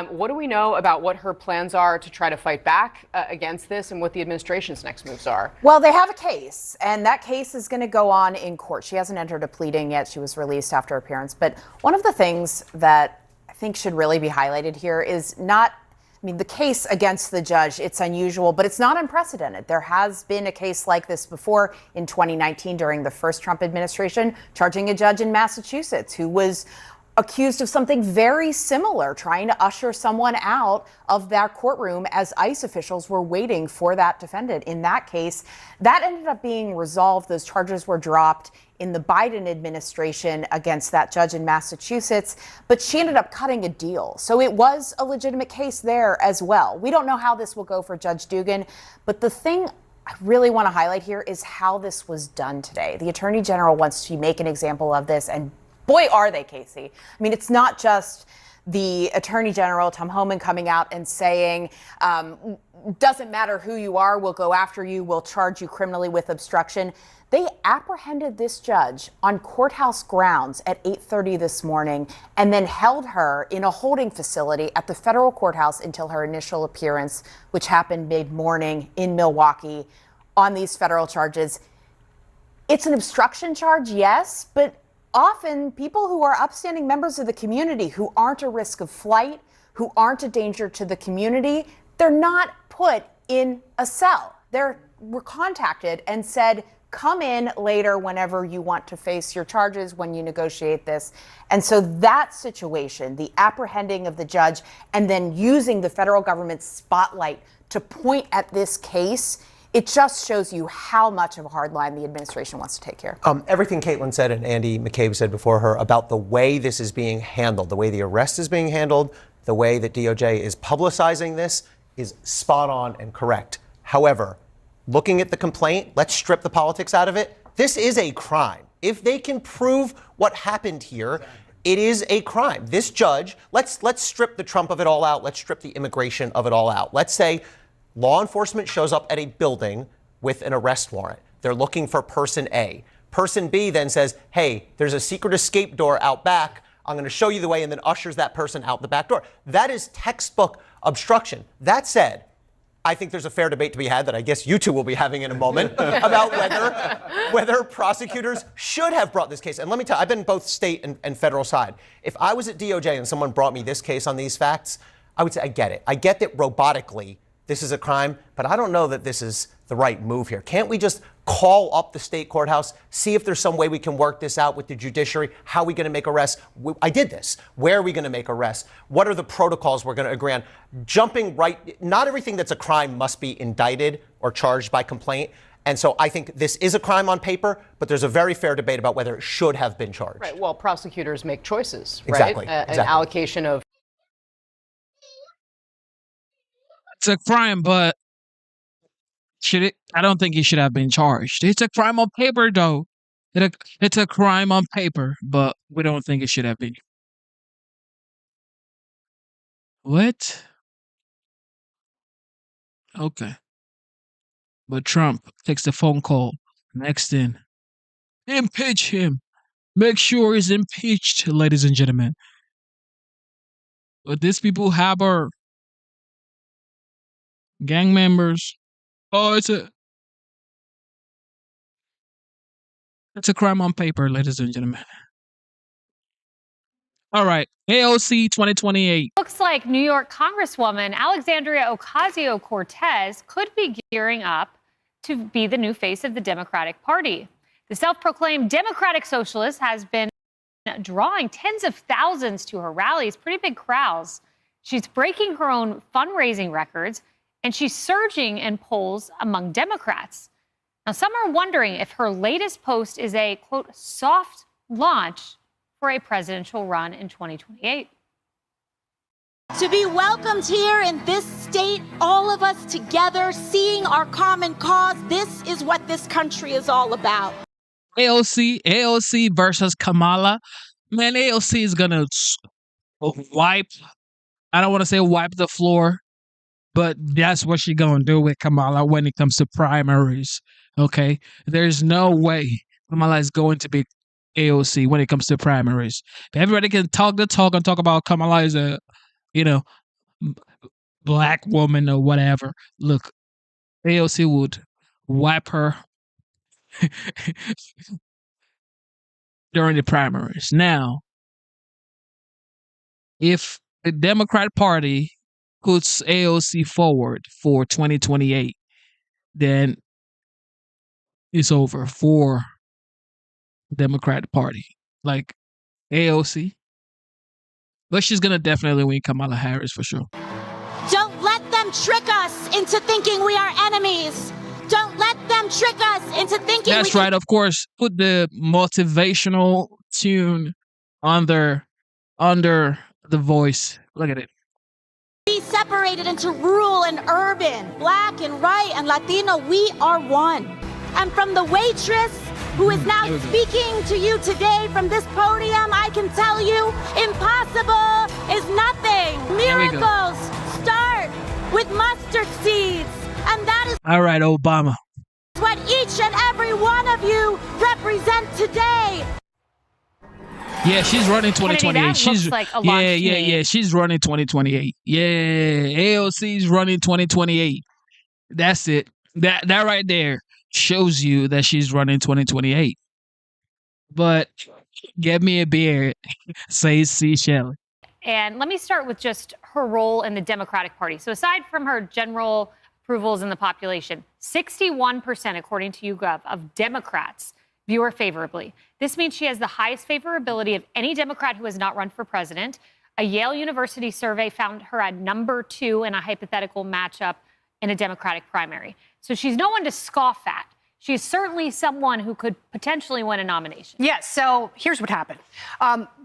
Speaker 19: What do we know about what her plans are to try to fight back against this, and what the administration's next moves are?
Speaker 6: Well, they have a case, and that case is going to go on in court. She hasn't entered a pleading yet. She was released after appearance. But one of the things that I think should really be highlighted here is the case against the judge, it's unusual, but it's not unprecedented. There has been a case like this before in 2019 during the first Trump administration, charging a judge in Massachusetts who was accused of something very similar, trying to usher someone out of that courtroom as ICE officials were waiting for that defendant. In that case, that ended up being resolved. Those charges were dropped in the Biden administration against that judge in Massachusetts, but she ended up cutting a deal. So it was a legitimate case there as well. We don't know how this will go for Judge Dugan, but the thing I really want to highlight here is how this was done today. The Attorney General wants to make an example of this, and boy, are they, Casey. I mean, it's not just the Attorney General, Tom Homan, coming out and saying, doesn't matter who you are, we'll go after you, we'll charge you criminally with obstruction. They apprehended this judge on courthouse grounds at 8:30 this morning and then held her in a holding facility at the federal courthouse until her initial appearance, which happened mid-morning in Milwaukee on these federal charges. It's an obstruction charge, yes, but often people who are upstanding members of the community who aren't a risk of flight, who aren't a danger to the community, they're not put in a cell. They were contacted and said, come in later whenever you want to face your charges when you negotiate this. And so that situation, the apprehending of the judge and then using the federal government's spotlight to point at this case, it just shows you how much of a hard line the administration wants to take here.
Speaker 18: Everything Caitlin said and Andy McCabe said before her about the way this is being handled, the way the arrest is being handled, the way that DOJ is publicizing this is spot on and correct. However, looking at the complaint, let's strip the politics out of it. This is a crime. If they can prove what happened here, it is a crime. This judge, let's strip the Trump of it all out. Let's strip the immigration of it all out. Let's say law enforcement shows up at a building with an arrest warrant. They're looking for person A. Person B then says, hey, there's a secret escape door out back. I'm going to show you the way, and then ushers that person out the back door. That is textbook obstruction. That said, I think there's a fair debate to be had that I guess you two will be having in a moment about whether prosecutors should have brought this case. And let me tell you, I've been both state and federal side. If I was at DOJ and someone brought me this case on these facts, I would say, I get it. I get that robotically this is a crime, but I don't know that this is the right move here. Can't we just call up the state courthouse, see if there's some way we can work this out with the judiciary? How are we going to make arrests? I did this. Where are we going to make arrests? What are the protocols we're going to agree on? Jumping right, not everything that's a crime must be indicted or charged by complaint. And so I think this is a crime on paper, but there's a very fair debate about whether it should have been charged.
Speaker 19: Right. Well, prosecutors make choices, right?
Speaker 18: Exactly.
Speaker 19: An allocation of.
Speaker 10: It's a crime, but should it? I don't think he should have been charged. It's a crime on paper, though. It's a crime on paper, but we don't think it should have been. What? Okay. But Trump takes the phone call. Next in. Impeach him. Make sure he's impeached, ladies and gentlemen. But these people have our gang members. Oh, it's a crime on paper, ladies and gentlemen. All right, AOC 2028.
Speaker 21: Looks like New York Congresswoman Alexandria Ocasio-Cortez could be gearing up to be the new face of the Democratic Party. The self-proclaimed Democratic Socialist has been drawing tens of thousands to her rallies, pretty big crowds. She's breaking her own fundraising records, and she's surging in polls among Democrats. Now, Now, some are wondering if her latest post is a, quote, soft launch for a presidential run in 2028.
Speaker 12: To be welcomed here in this state, all of us together, seeing our common cause, this is what this country is all about.
Speaker 10: AOC versus Kamala. Man, AOC is gonna wipe, I don't want to say wipe the floor, but that's what she's gonna do with Kamala when it comes to primaries. Okay? There's no way Kamala is going to be AOC when it comes to primaries. Everybody can talk the talk and talk about Kamala as a, black woman or whatever. Look, AOC would wipe her during the primaries. Now, if the Democrat Party puts AOC forward for 2028, then it's over for the Democrat Party. Like AOC. But she's going to definitely win Kamala Harris for sure.
Speaker 12: Don't let them trick us into thinking we are enemies. Don't let them trick us into thinking
Speaker 10: That's right, of course. Put the motivational tune under the voice. Look at it.
Speaker 12: Be separated into rural and urban, black and white and Latino. We are one. And from the waitress who is now speaking to you today from this podium, I can tell you, impossible is nothing. Miracles start with mustard seeds. And that is
Speaker 10: all right, Obama.
Speaker 12: What each and every one of you represent today.
Speaker 10: Yeah, she's running 2028.
Speaker 21: Kennedy,
Speaker 10: she's
Speaker 21: looks like a launch to me.
Speaker 10: yeah. She's running 2028. Yeah, AOC's running 2028. That's it. That right there shows you that she's running 2028. But get me a beer, says C. Shelley.
Speaker 21: And let me start with just her role in the Democratic Party. So aside from her general approvals in the population, 61%, according to YouGov, of Democrats view her favorably. This means she has the highest favorability of any Democrat who has not run for president. A Yale University survey found her at number 2 in a hypothetical matchup in a Democratic primary. So she's no one to scoff at. She's certainly someone who could potentially win a nomination.
Speaker 17: Yes, so here's what happened.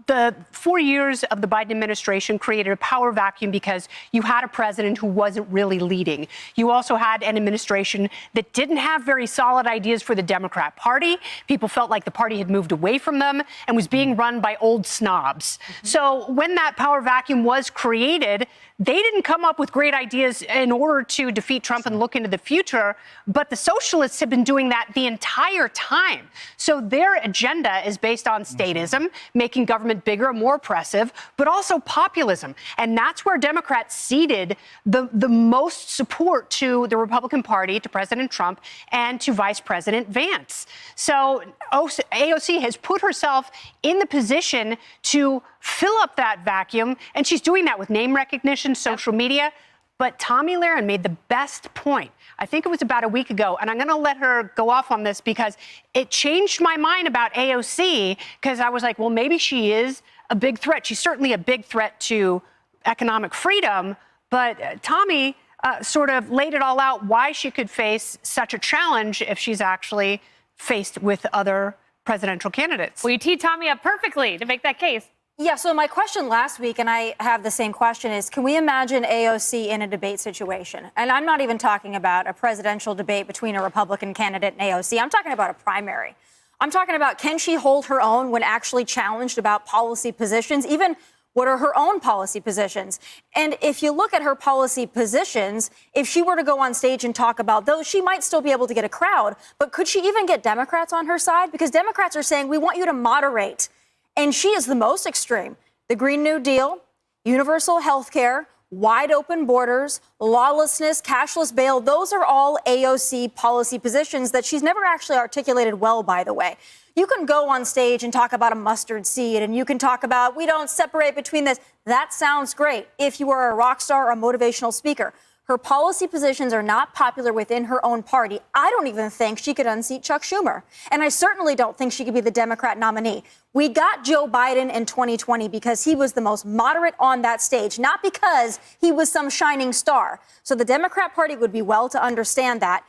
Speaker 17: The 4 years of the Biden administration created a power vacuum because you had a president who wasn't really leading. You also had an administration that didn't have very solid ideas for the Democrat Party. People felt like the party had moved away from them and was being run by old snobs. So when that power vacuum was created, they didn't come up with great ideas in order to defeat Trump and look into the future, but the socialists have been doing that the entire time. So their agenda is based on statism, making government bigger, more oppressive, but also populism. And that's where Democrats ceded the most support to the Republican Party, to President Trump, and to Vice President Vance. So AOC has put herself in the position to fill up that vacuum, and she's doing that with name recognition, social media. But Tomi Lahren made the best point. I think it was about a week ago, and I'm going to let her go off on this because it changed my mind about AOC, because I was like, well, maybe she is a big threat. She's certainly a big threat to economic freedom, but Tomi sort of laid it all out why she could face such a challenge if she's actually faced with other presidential candidates.
Speaker 21: Well, you teed Tomi up perfectly to make that case.
Speaker 22: Yeah, so my question last week, and I have the same question, is can we imagine AOC in a debate situation? And I'm not even talking about a presidential debate between a Republican candidate and AOC. I'm talking about a primary. I'm talking about, can she hold her own when actually challenged about policy positions? Even what are her own policy positions? And if you look at her policy positions, if she were to go on stage and talk about those, she might still be able to get a crowd. But could she even get Democrats on her side? Because Democrats are saying, we want you to moderate. And she is the most extreme. The Green New Deal, universal health care, wide open borders, lawlessness, cashless bail. Those are all AOC policy positions that she's never actually articulated well, by the way. You can go on stage and talk about a mustard seed, and you can talk about we don't separate between this. That sounds great if you are a rock star or a motivational speaker. Her policy positions are not popular within her own party. I don't even think she could unseat Chuck Schumer. And I certainly don't think she could be the Democrat nominee. We got Joe Biden in 2020 because he was the most moderate on that stage, not because he was some shining star. So the Democrat Party would be well to understand that.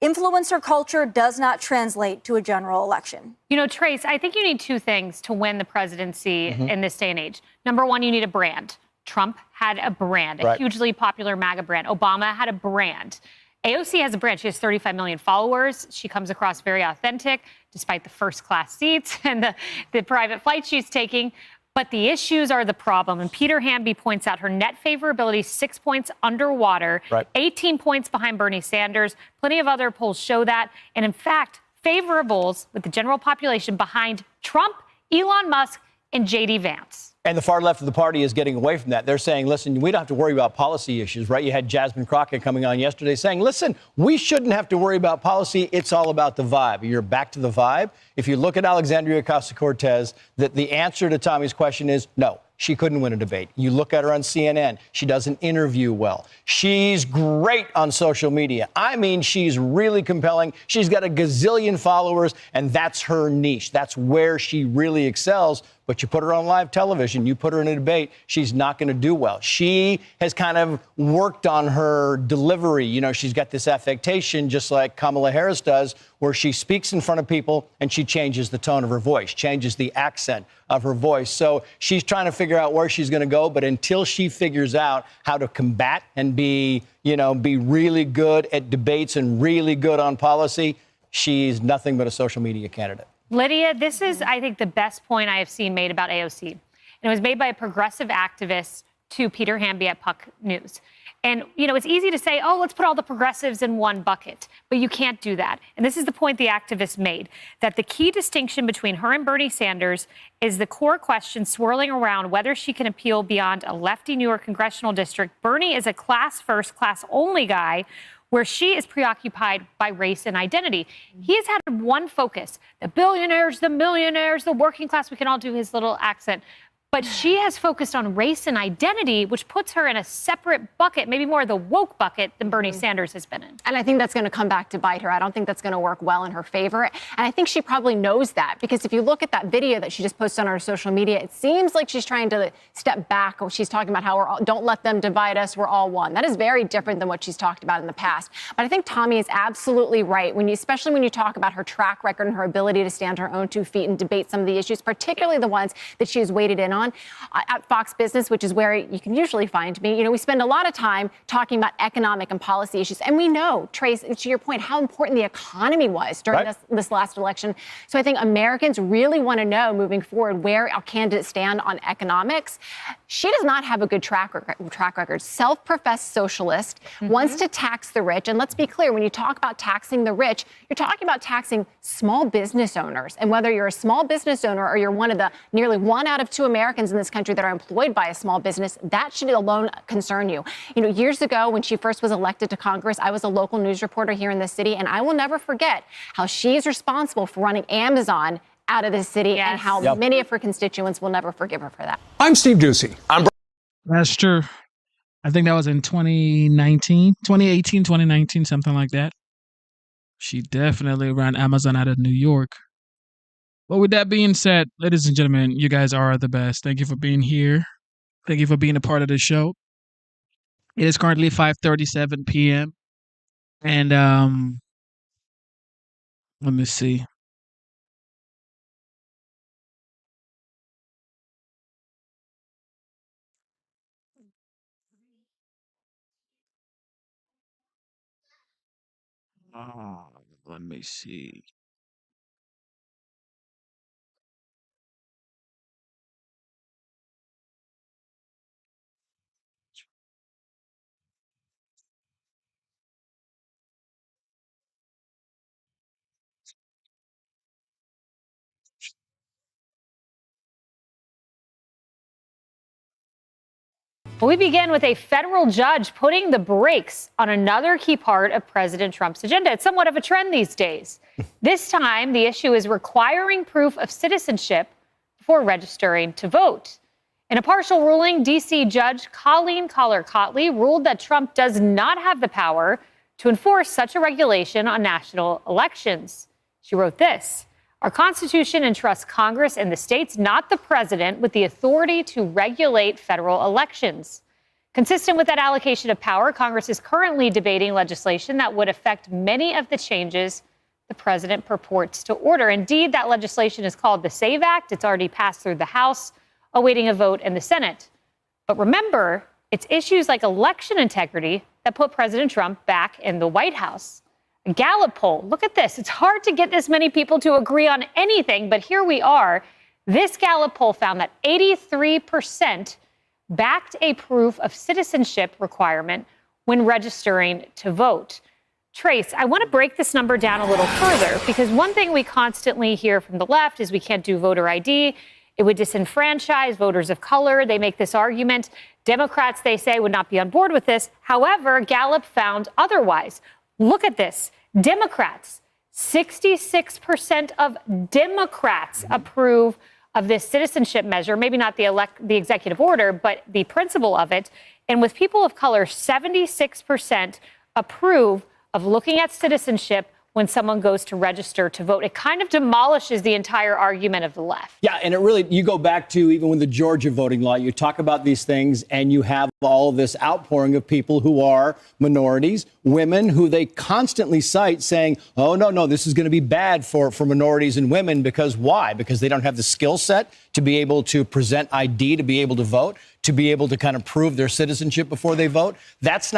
Speaker 22: Influencer culture does not translate to a general election.
Speaker 21: You know, Trace, I think you need two things to win the presidency in this day and age. Number one, you need a brand. Trump had a brand, a hugely popular MAGA brand. Obama had a brand. AOC has a brand. She has 35 million followers. She comes across very authentic, despite the first-class seats and the private flights she's taking. But the issues are the problem. And Peter Hamby points out her net favorability 6 points underwater, 18 points behind Bernie Sanders. Plenty of other polls show that. And in fact, favorables with the general population behind Trump, Elon Musk, and J.D. Vance.
Speaker 1: And the far left of the party is getting away from that. They're saying, listen, we don't have to worry about policy issues, right? You had Jasmine Crockett coming on yesterday saying, listen, we shouldn't have to worry about policy. It's all about the vibe. You're back to the vibe. If you look at Alexandria Ocasio-Cortez, the answer to Tommy's question is no. She couldn't win a debate. You look at her on CNN. She doesn't interview well. She's great on social media. I mean, she's really compelling. She's got a gazillion followers, and that's her niche. That's where she really excels. But you put her on live television, you put her in a debate, she's not going to do well. She has kind of worked on her delivery. You know, she's got this affectation, just like Kamala Harris does, where she speaks in front of people and she changes the tone of her voice, changes the accent of her voice. So she's trying to figure out where she's going to go. But until she figures out how to combat and be really good at debates and really good on policy, she's nothing but a social media candidate.
Speaker 21: Lydia, this is, I think, the best point I have seen made about AOC. And it was made by a progressive activist to Peter Hamby at Puck News. And, you know, it's easy to say, oh, let's put all the progressives in one bucket. But you can't do that. And this is the point the activist made, that the key distinction between her and Bernie Sanders is the core question swirling around whether she can appeal beyond a lefty New York congressional district. Bernie is a class first, class only guy, where she is preoccupied by race and identity. He has had one focus, the billionaires, the millionaires, the working class. We can all do his little accent. But she has focused on race and identity, which puts her in a separate bucket, maybe more the woke bucket than Bernie Sanders has been in.
Speaker 2: And I think that's going to come back to bite her. I don't think that's going to work well in her favor. And I think she probably knows that, because if you look at that video that she just posted on her social media, it seems like she's trying to step back. She's talking about how don't let them divide us. We're all one. That is very different than what she's talked about in the past. But I think Tommy is absolutely right, especially when you talk about her track record and her ability to stand on her own 2 feet and debate some of the issues, particularly the ones that she has waded in on. At Fox Business, which is where you can usually find me, you know, we spend a lot of time talking about economic and policy issues. And we know, Trace, to your point, how important the economy was during this last election. So I think Americans really want to know moving forward where our candidates stand on economics. She does not have a good track record. Self-professed socialist, wants to tax the rich. And let's be clear, when you talk about taxing the rich, you're talking about taxing small business owners. And whether you're a small business owner or you're one of the nearly 1 out of 2 Americans in this country that are employed by a small business, that should alone concern you. You know, years ago when she first was elected to Congress, I was a local news reporter here in the city, and I will never forget how she is responsible for running Amazon out of this city and how many of her constituents will never forgive her for that.
Speaker 13: I'm Steve Doocy.
Speaker 10: That's true. I think that was in 2018, 2019, something like that. She definitely ran Amazon out of New York. But with that being said, ladies and gentlemen, you guys are the best. Thank you for being here. Thank you for being a part of the show. It is currently 5:37 p.m. And let me see. Let me see.
Speaker 21: We begin with a federal judge putting the brakes on another key part of President Trump's agenda. It's somewhat of a trend these days. This time, the issue is requiring proof of citizenship before registering to vote. In a partial ruling, D.C. Judge Colleen Collar-Cotley ruled that Trump does not have the power to enforce such a regulation on national elections. She wrote this: "Our Constitution entrusts Congress and the states, not the president, with the authority to regulate federal elections. Consistent with that allocation of power, Congress is currently debating legislation that would affect many of the changes the president purports to order. Indeed, that legislation is called the SAVE Act. It's already passed through the House, awaiting a vote in the Senate. But remember, it's issues like election integrity that put President Trump back in the White House. A Gallup poll, look at this. It's hard to get this many people to agree on anything, but here we are. This Gallup poll found that 83% backed a proof of citizenship requirement when registering to vote. Trace, I want to break this number down a little further, because one thing we constantly hear from the left is we can't do voter ID. It would disenfranchise voters of color. They make this argument. Democrats, they say, would not be on board with this. However, Gallup found otherwise. Look at this. Democrats, 66% of Democrats approve of this citizenship measure, maybe not the executive order, but the principle of it. And with people of color, 76% approve of looking at citizenship when someone goes to register to vote. It kind of demolishes the entire argument of the left.
Speaker 1: Yeah, and it really, you go back to even with the Georgia voting law, you talk about these things and you have all this outpouring of people who are minorities, women who they constantly cite saying, oh, no, this is going to be bad for minorities and women. Because why? Because they don't have the skill set to be able to present ID, to be able to vote, to be able to kind of prove their citizenship before they vote. That's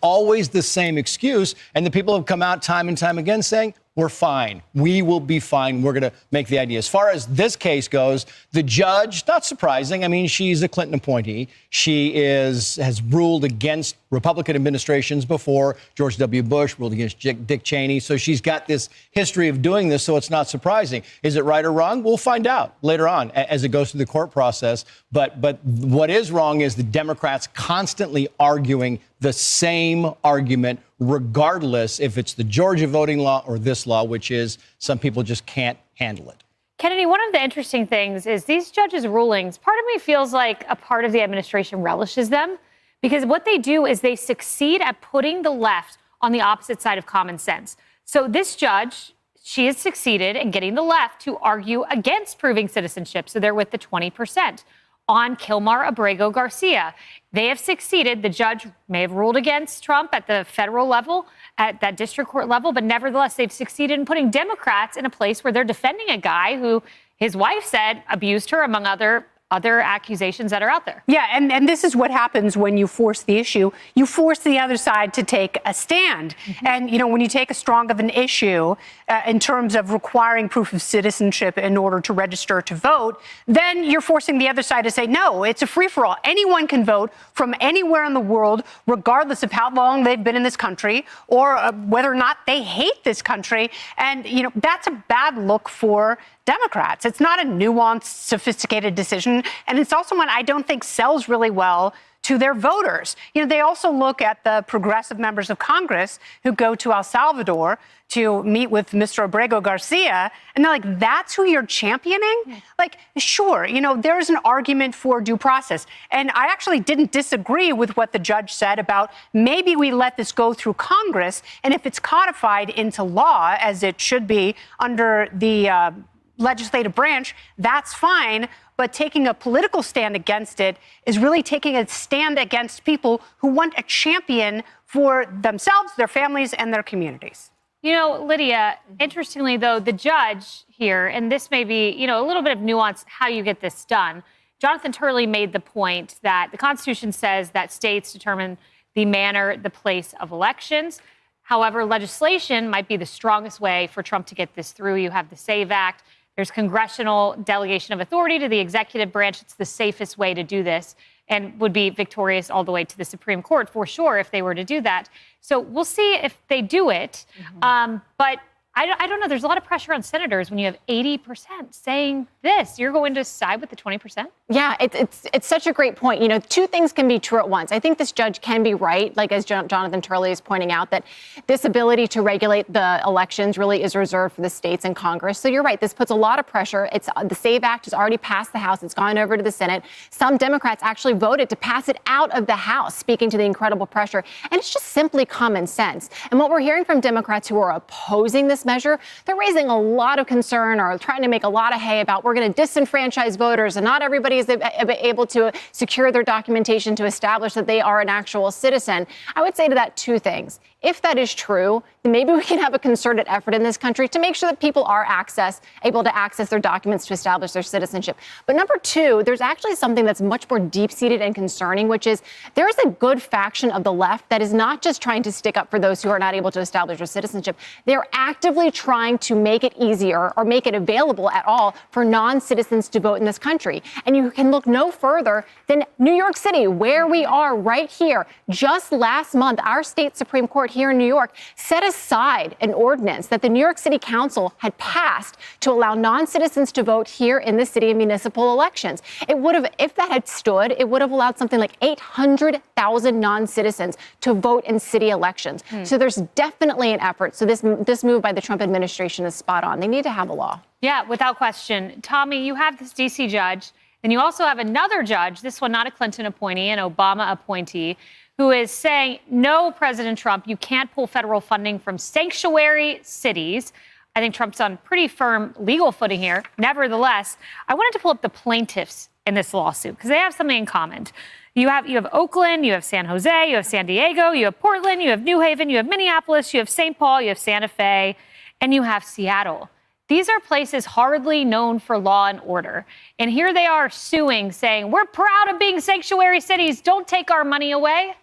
Speaker 1: always the same excuse. And the people have come out time and time again saying, we're fine. We will be fine. We're going to make the ID. As far as this case goes, the judge, not surprising. I mean, she's a Clinton appointee. She has ruled against Republican administrations before. George W. Bush ruled against Dick Cheney. So she's got this history of doing this, so it's not surprising. Is it right or wrong? We'll find out later on as it goes through the court process. But what is wrong is the Democrats constantly arguing the same argument, regardless if it's the Georgia voting law or this law, which is some people just can't handle it.
Speaker 21: Kennedy, one of the interesting things is these judges' rulings, part of me feels like a part of the administration relishes them, because what they do is they succeed at putting the left on the opposite side of common sense. So this judge, she has succeeded in getting the left to argue against proving citizenship. So they're with the 20%. On Kilmar Abrego Garcia, they have succeeded. The judge may have ruled against Trump at the federal level, at that district court level, but nevertheless, they've succeeded in putting Democrats in a place where they're defending a guy who his wife said abused her, among other accusations that are out there.
Speaker 17: Yeah, and this is what happens when you force the issue. You force the other side to take a stand. Mm-hmm. And, when you take a strong of an issue in terms of requiring proof of citizenship in order to register to vote, then you're forcing the other side to say, no, it's a free-for-all. Anyone can vote from anywhere in the world, regardless of how long they've been in this country or whether or not they hate this country. And, that's a bad look for Democrats. It's not a nuanced, sophisticated decision. And it's also one I don't think sells really well to their voters. They also look at the progressive members of Congress who go to El Salvador to meet with Mr. Abrego Garcia, and they're like, that's who you're championing? Like, sure, there's an argument for due process. And I actually didn't disagree with what the judge said about maybe we let this go through Congress, and if it's codified into law, as it should be under the legislative branch, that's fine. But taking a political stand against it is really taking a stand against people who want a champion for themselves, their families, and their communities.
Speaker 21: Lydia, interestingly, though, the judge here, and this may be, a little bit of nuance how you get this done. Jonathan Turley made the point that the Constitution says that states determine the manner, the place of elections. However, legislation might be the strongest way for Trump to get this through. You have the SAVE Act. There's congressional delegation of authority to the executive branch. It's the safest way to do this and would be victorious all the way to the Supreme Court for sure if they were to do that. So we'll see if they do it. Mm-hmm. But I don't know. There's a lot of pressure on senators when you have 80% saying this. You're going to side with the 20%?
Speaker 2: Yeah, it's such a great point. Two things can be true at once. I think this judge can be right, like as Jonathan Turley is pointing out, that this ability to regulate the elections really is reserved for the states and Congress. So you're right. This puts a lot of pressure. The SAVE Act has already passed the House. It's gone over to the Senate. Some Democrats actually voted to pass it out of the House, speaking to the incredible pressure. And it's just simply common sense. And what we're hearing from Democrats who are opposing this this measure, they're raising a lot of concern or trying to make a lot of hay about we're going to disenfranchise voters and not everybody is able to secure their documentation to establish that they are an actual citizen. I would say to that two things. If that is true, then maybe we can have a concerted effort in this country to make sure that people are able to access their documents to establish their citizenship. But number two, there's actually something that's much more deep-seated and concerning, which is there is a good faction of the left that is not just trying to stick up for those who are not able to establish their citizenship. They're actively trying to make it easier or make it available at all for non-citizens to vote in this country. And you can look no further than New York City, where we are right here. Just last month, our state Supreme Court here in New York set aside an ordinance that the New York City Council had passed to allow non-citizens to vote here in the city in municipal elections. It would have, if that had stood, it would have allowed something like 800,000 non-citizens to vote in city elections. So there's definitely an effort. So this move by the Trump administration is spot on. They need to have a law.
Speaker 21: Yeah, without question. Tommy, you have this D.C. judge, and you also have another judge, this one not a Clinton appointee, an Obama appointee, who is saying, no, President Trump, you can't pull federal funding from sanctuary cities. I think Trump's on pretty firm legal footing here. Nevertheless, I wanted to pull up the plaintiffs in this lawsuit because they have something in common. You have Oakland, you have San Jose, you have San Diego, you have Portland, you have New Haven, you have Minneapolis, you have St. Paul, you have Santa Fe, and you have Seattle. These are places hardly known for law and order. And here they are suing, saying, we're proud of being sanctuary cities. Don't take our money away.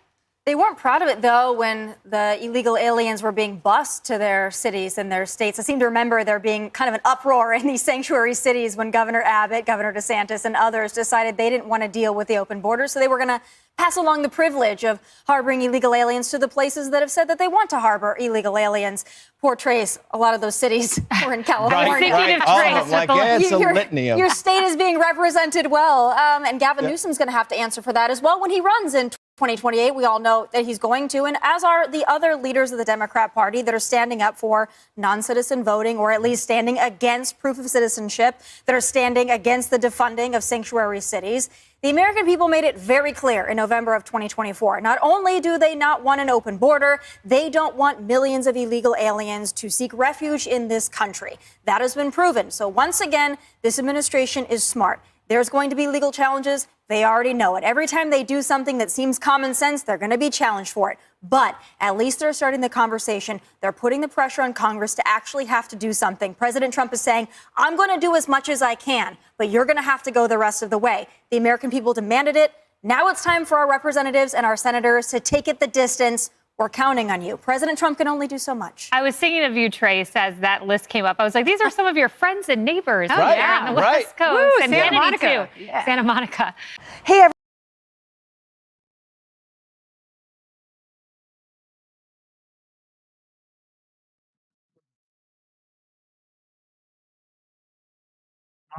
Speaker 22: They weren't proud of it, though, when the illegal aliens were being bused to their cities and their states. I seem to remember there being kind of an uproar in these sanctuary cities when Governor Abbott, Governor DeSantis, and others decided they didn't want to deal with the open border, so they were going to pass along the privilege of harboring illegal aliens to the places that have said that they want to harbor illegal aliens. Poor Trace, a lot of those cities were in California.
Speaker 1: Right. All of them, like, yeah, it's a litany of.
Speaker 22: Your state is being represented well, and Gavin Newsom's going to have to answer for that as well when he runs in 2028. We all know that he's going to, and as are the other leaders of the Democrat Party that are standing up for non-citizen voting, or at least standing against proof of citizenship, that are standing against the defunding of sanctuary cities. The American people made it very clear in November of 2024. Not only do they not want an open border, they don't want millions of illegal aliens to seek refuge in this country. That has been proven. So once again, this administration is smart. There's going to be legal challenges. They already know it. Every time they do something that seems common sense, they're going to be challenged for it. But at least they're starting the conversation. They're putting the pressure on Congress to actually have to do something. President Trump is saying, I'm going to do as much as I can, but you're going to have to go the rest of the way. The American people demanded it. Now it's time for our representatives and our senators to take it the distance. We're counting on you. President Trump can only do so much.
Speaker 21: I was thinking of you, Trace, as that list came up. I was like, these are some of your friends and neighbors
Speaker 22: Oh,
Speaker 21: right
Speaker 22: yeah.
Speaker 21: on the
Speaker 22: Right.
Speaker 21: West Coast.
Speaker 22: Woo,
Speaker 21: and
Speaker 22: Santa
Speaker 21: Kennedy,
Speaker 22: Monica.
Speaker 21: too.
Speaker 22: Yeah.
Speaker 21: Santa Monica.
Speaker 22: Hey,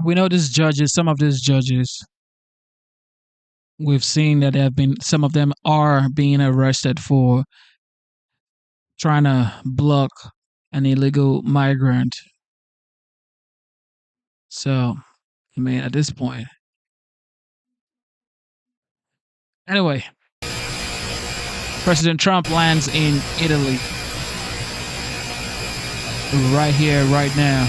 Speaker 10: We know these judges, some of these judges, we've seen that some of them are being arrested for trying to block an illegal migrant. So, I mean, at this point. Anyway, President Trump lands in Italy. Right here, right now.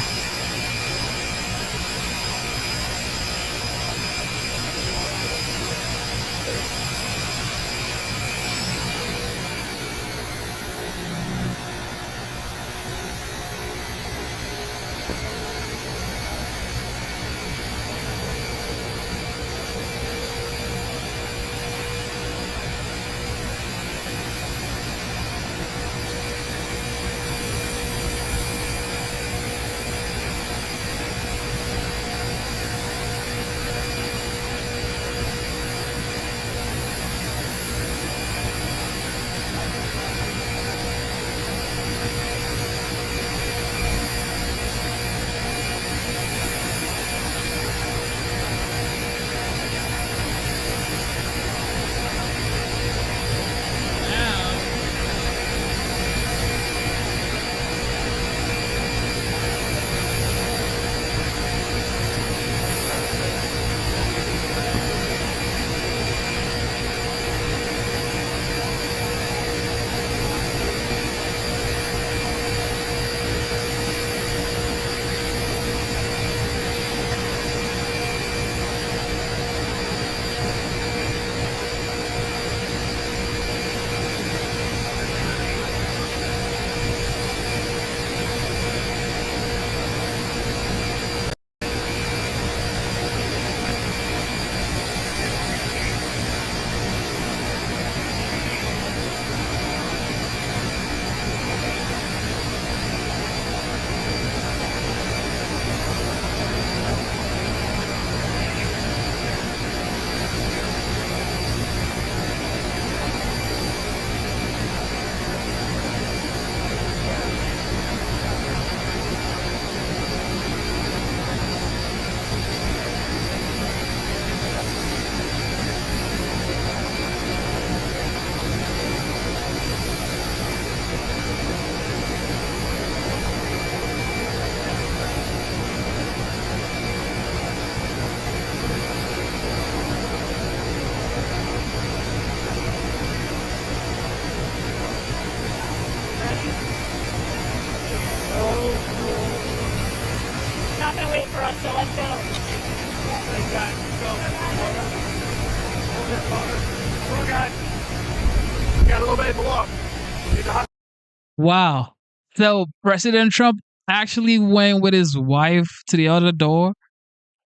Speaker 10: Wow. So President Trump actually went with his wife to the other door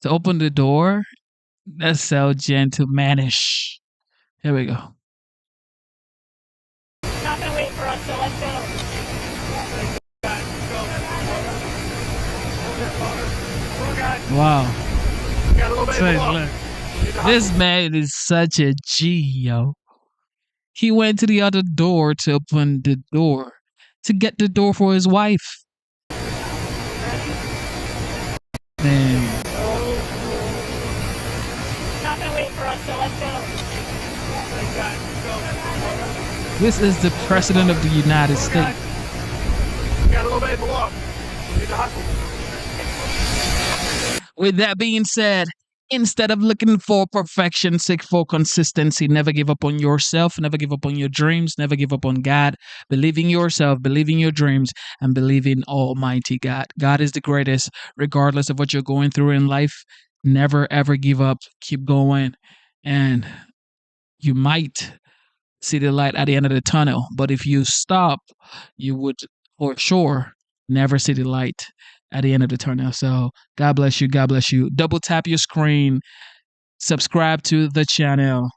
Speaker 10: to open the door. That's so gentlemanish. Here we go.
Speaker 12: Not gonna wait for us, so let's go.
Speaker 10: Wow. Say, look, this man is such a G, yo. He went to the other door to open the door to get the door for his wife. Man.
Speaker 12: Not gonna wait for us, so let's go.
Speaker 10: This is the President of the United States.
Speaker 12: Got a little bit below. Need to hustle.
Speaker 10: With that being said, instead of looking for perfection, seek for consistency. Never give up on yourself. Never give up on your dreams. Never give up on God. Believe in yourself. Believe in your dreams. And believe in Almighty God. God is the greatest, regardless of what you're going through in life. Never, ever give up. Keep going. And you might see the light at the end of the tunnel. But if you stop, you would, for sure, never see the light at the end of the tunnel. So God bless you. God bless you. Double tap your screen. Subscribe to the channel.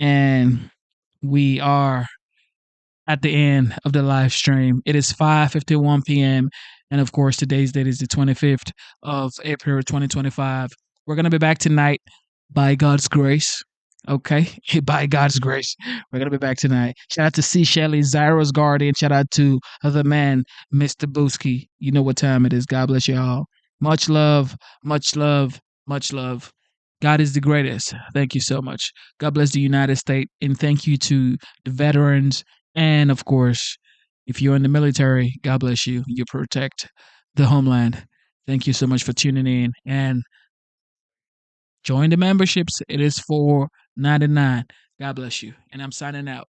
Speaker 10: And we are at the end of the live stream. It is 5:51 p.m. And of course, today's date is the 25th of April 2025. We're going to be back tonight by God's grace. Okay, by God's grace, we're gonna be back tonight. Shout out to C. Shelley, Zyro's Guardian. Shout out to the man, Mr. Booski. You know what time it is. God bless you all. Much love, much love, much love. God is the greatest. Thank you so much. God bless the United States, and thank you to the veterans. And of course, if you're in the military, God bless you. You protect the homeland. Thank you so much for tuning in and join the memberships. It is $4.99. God bless you. And I'm signing out.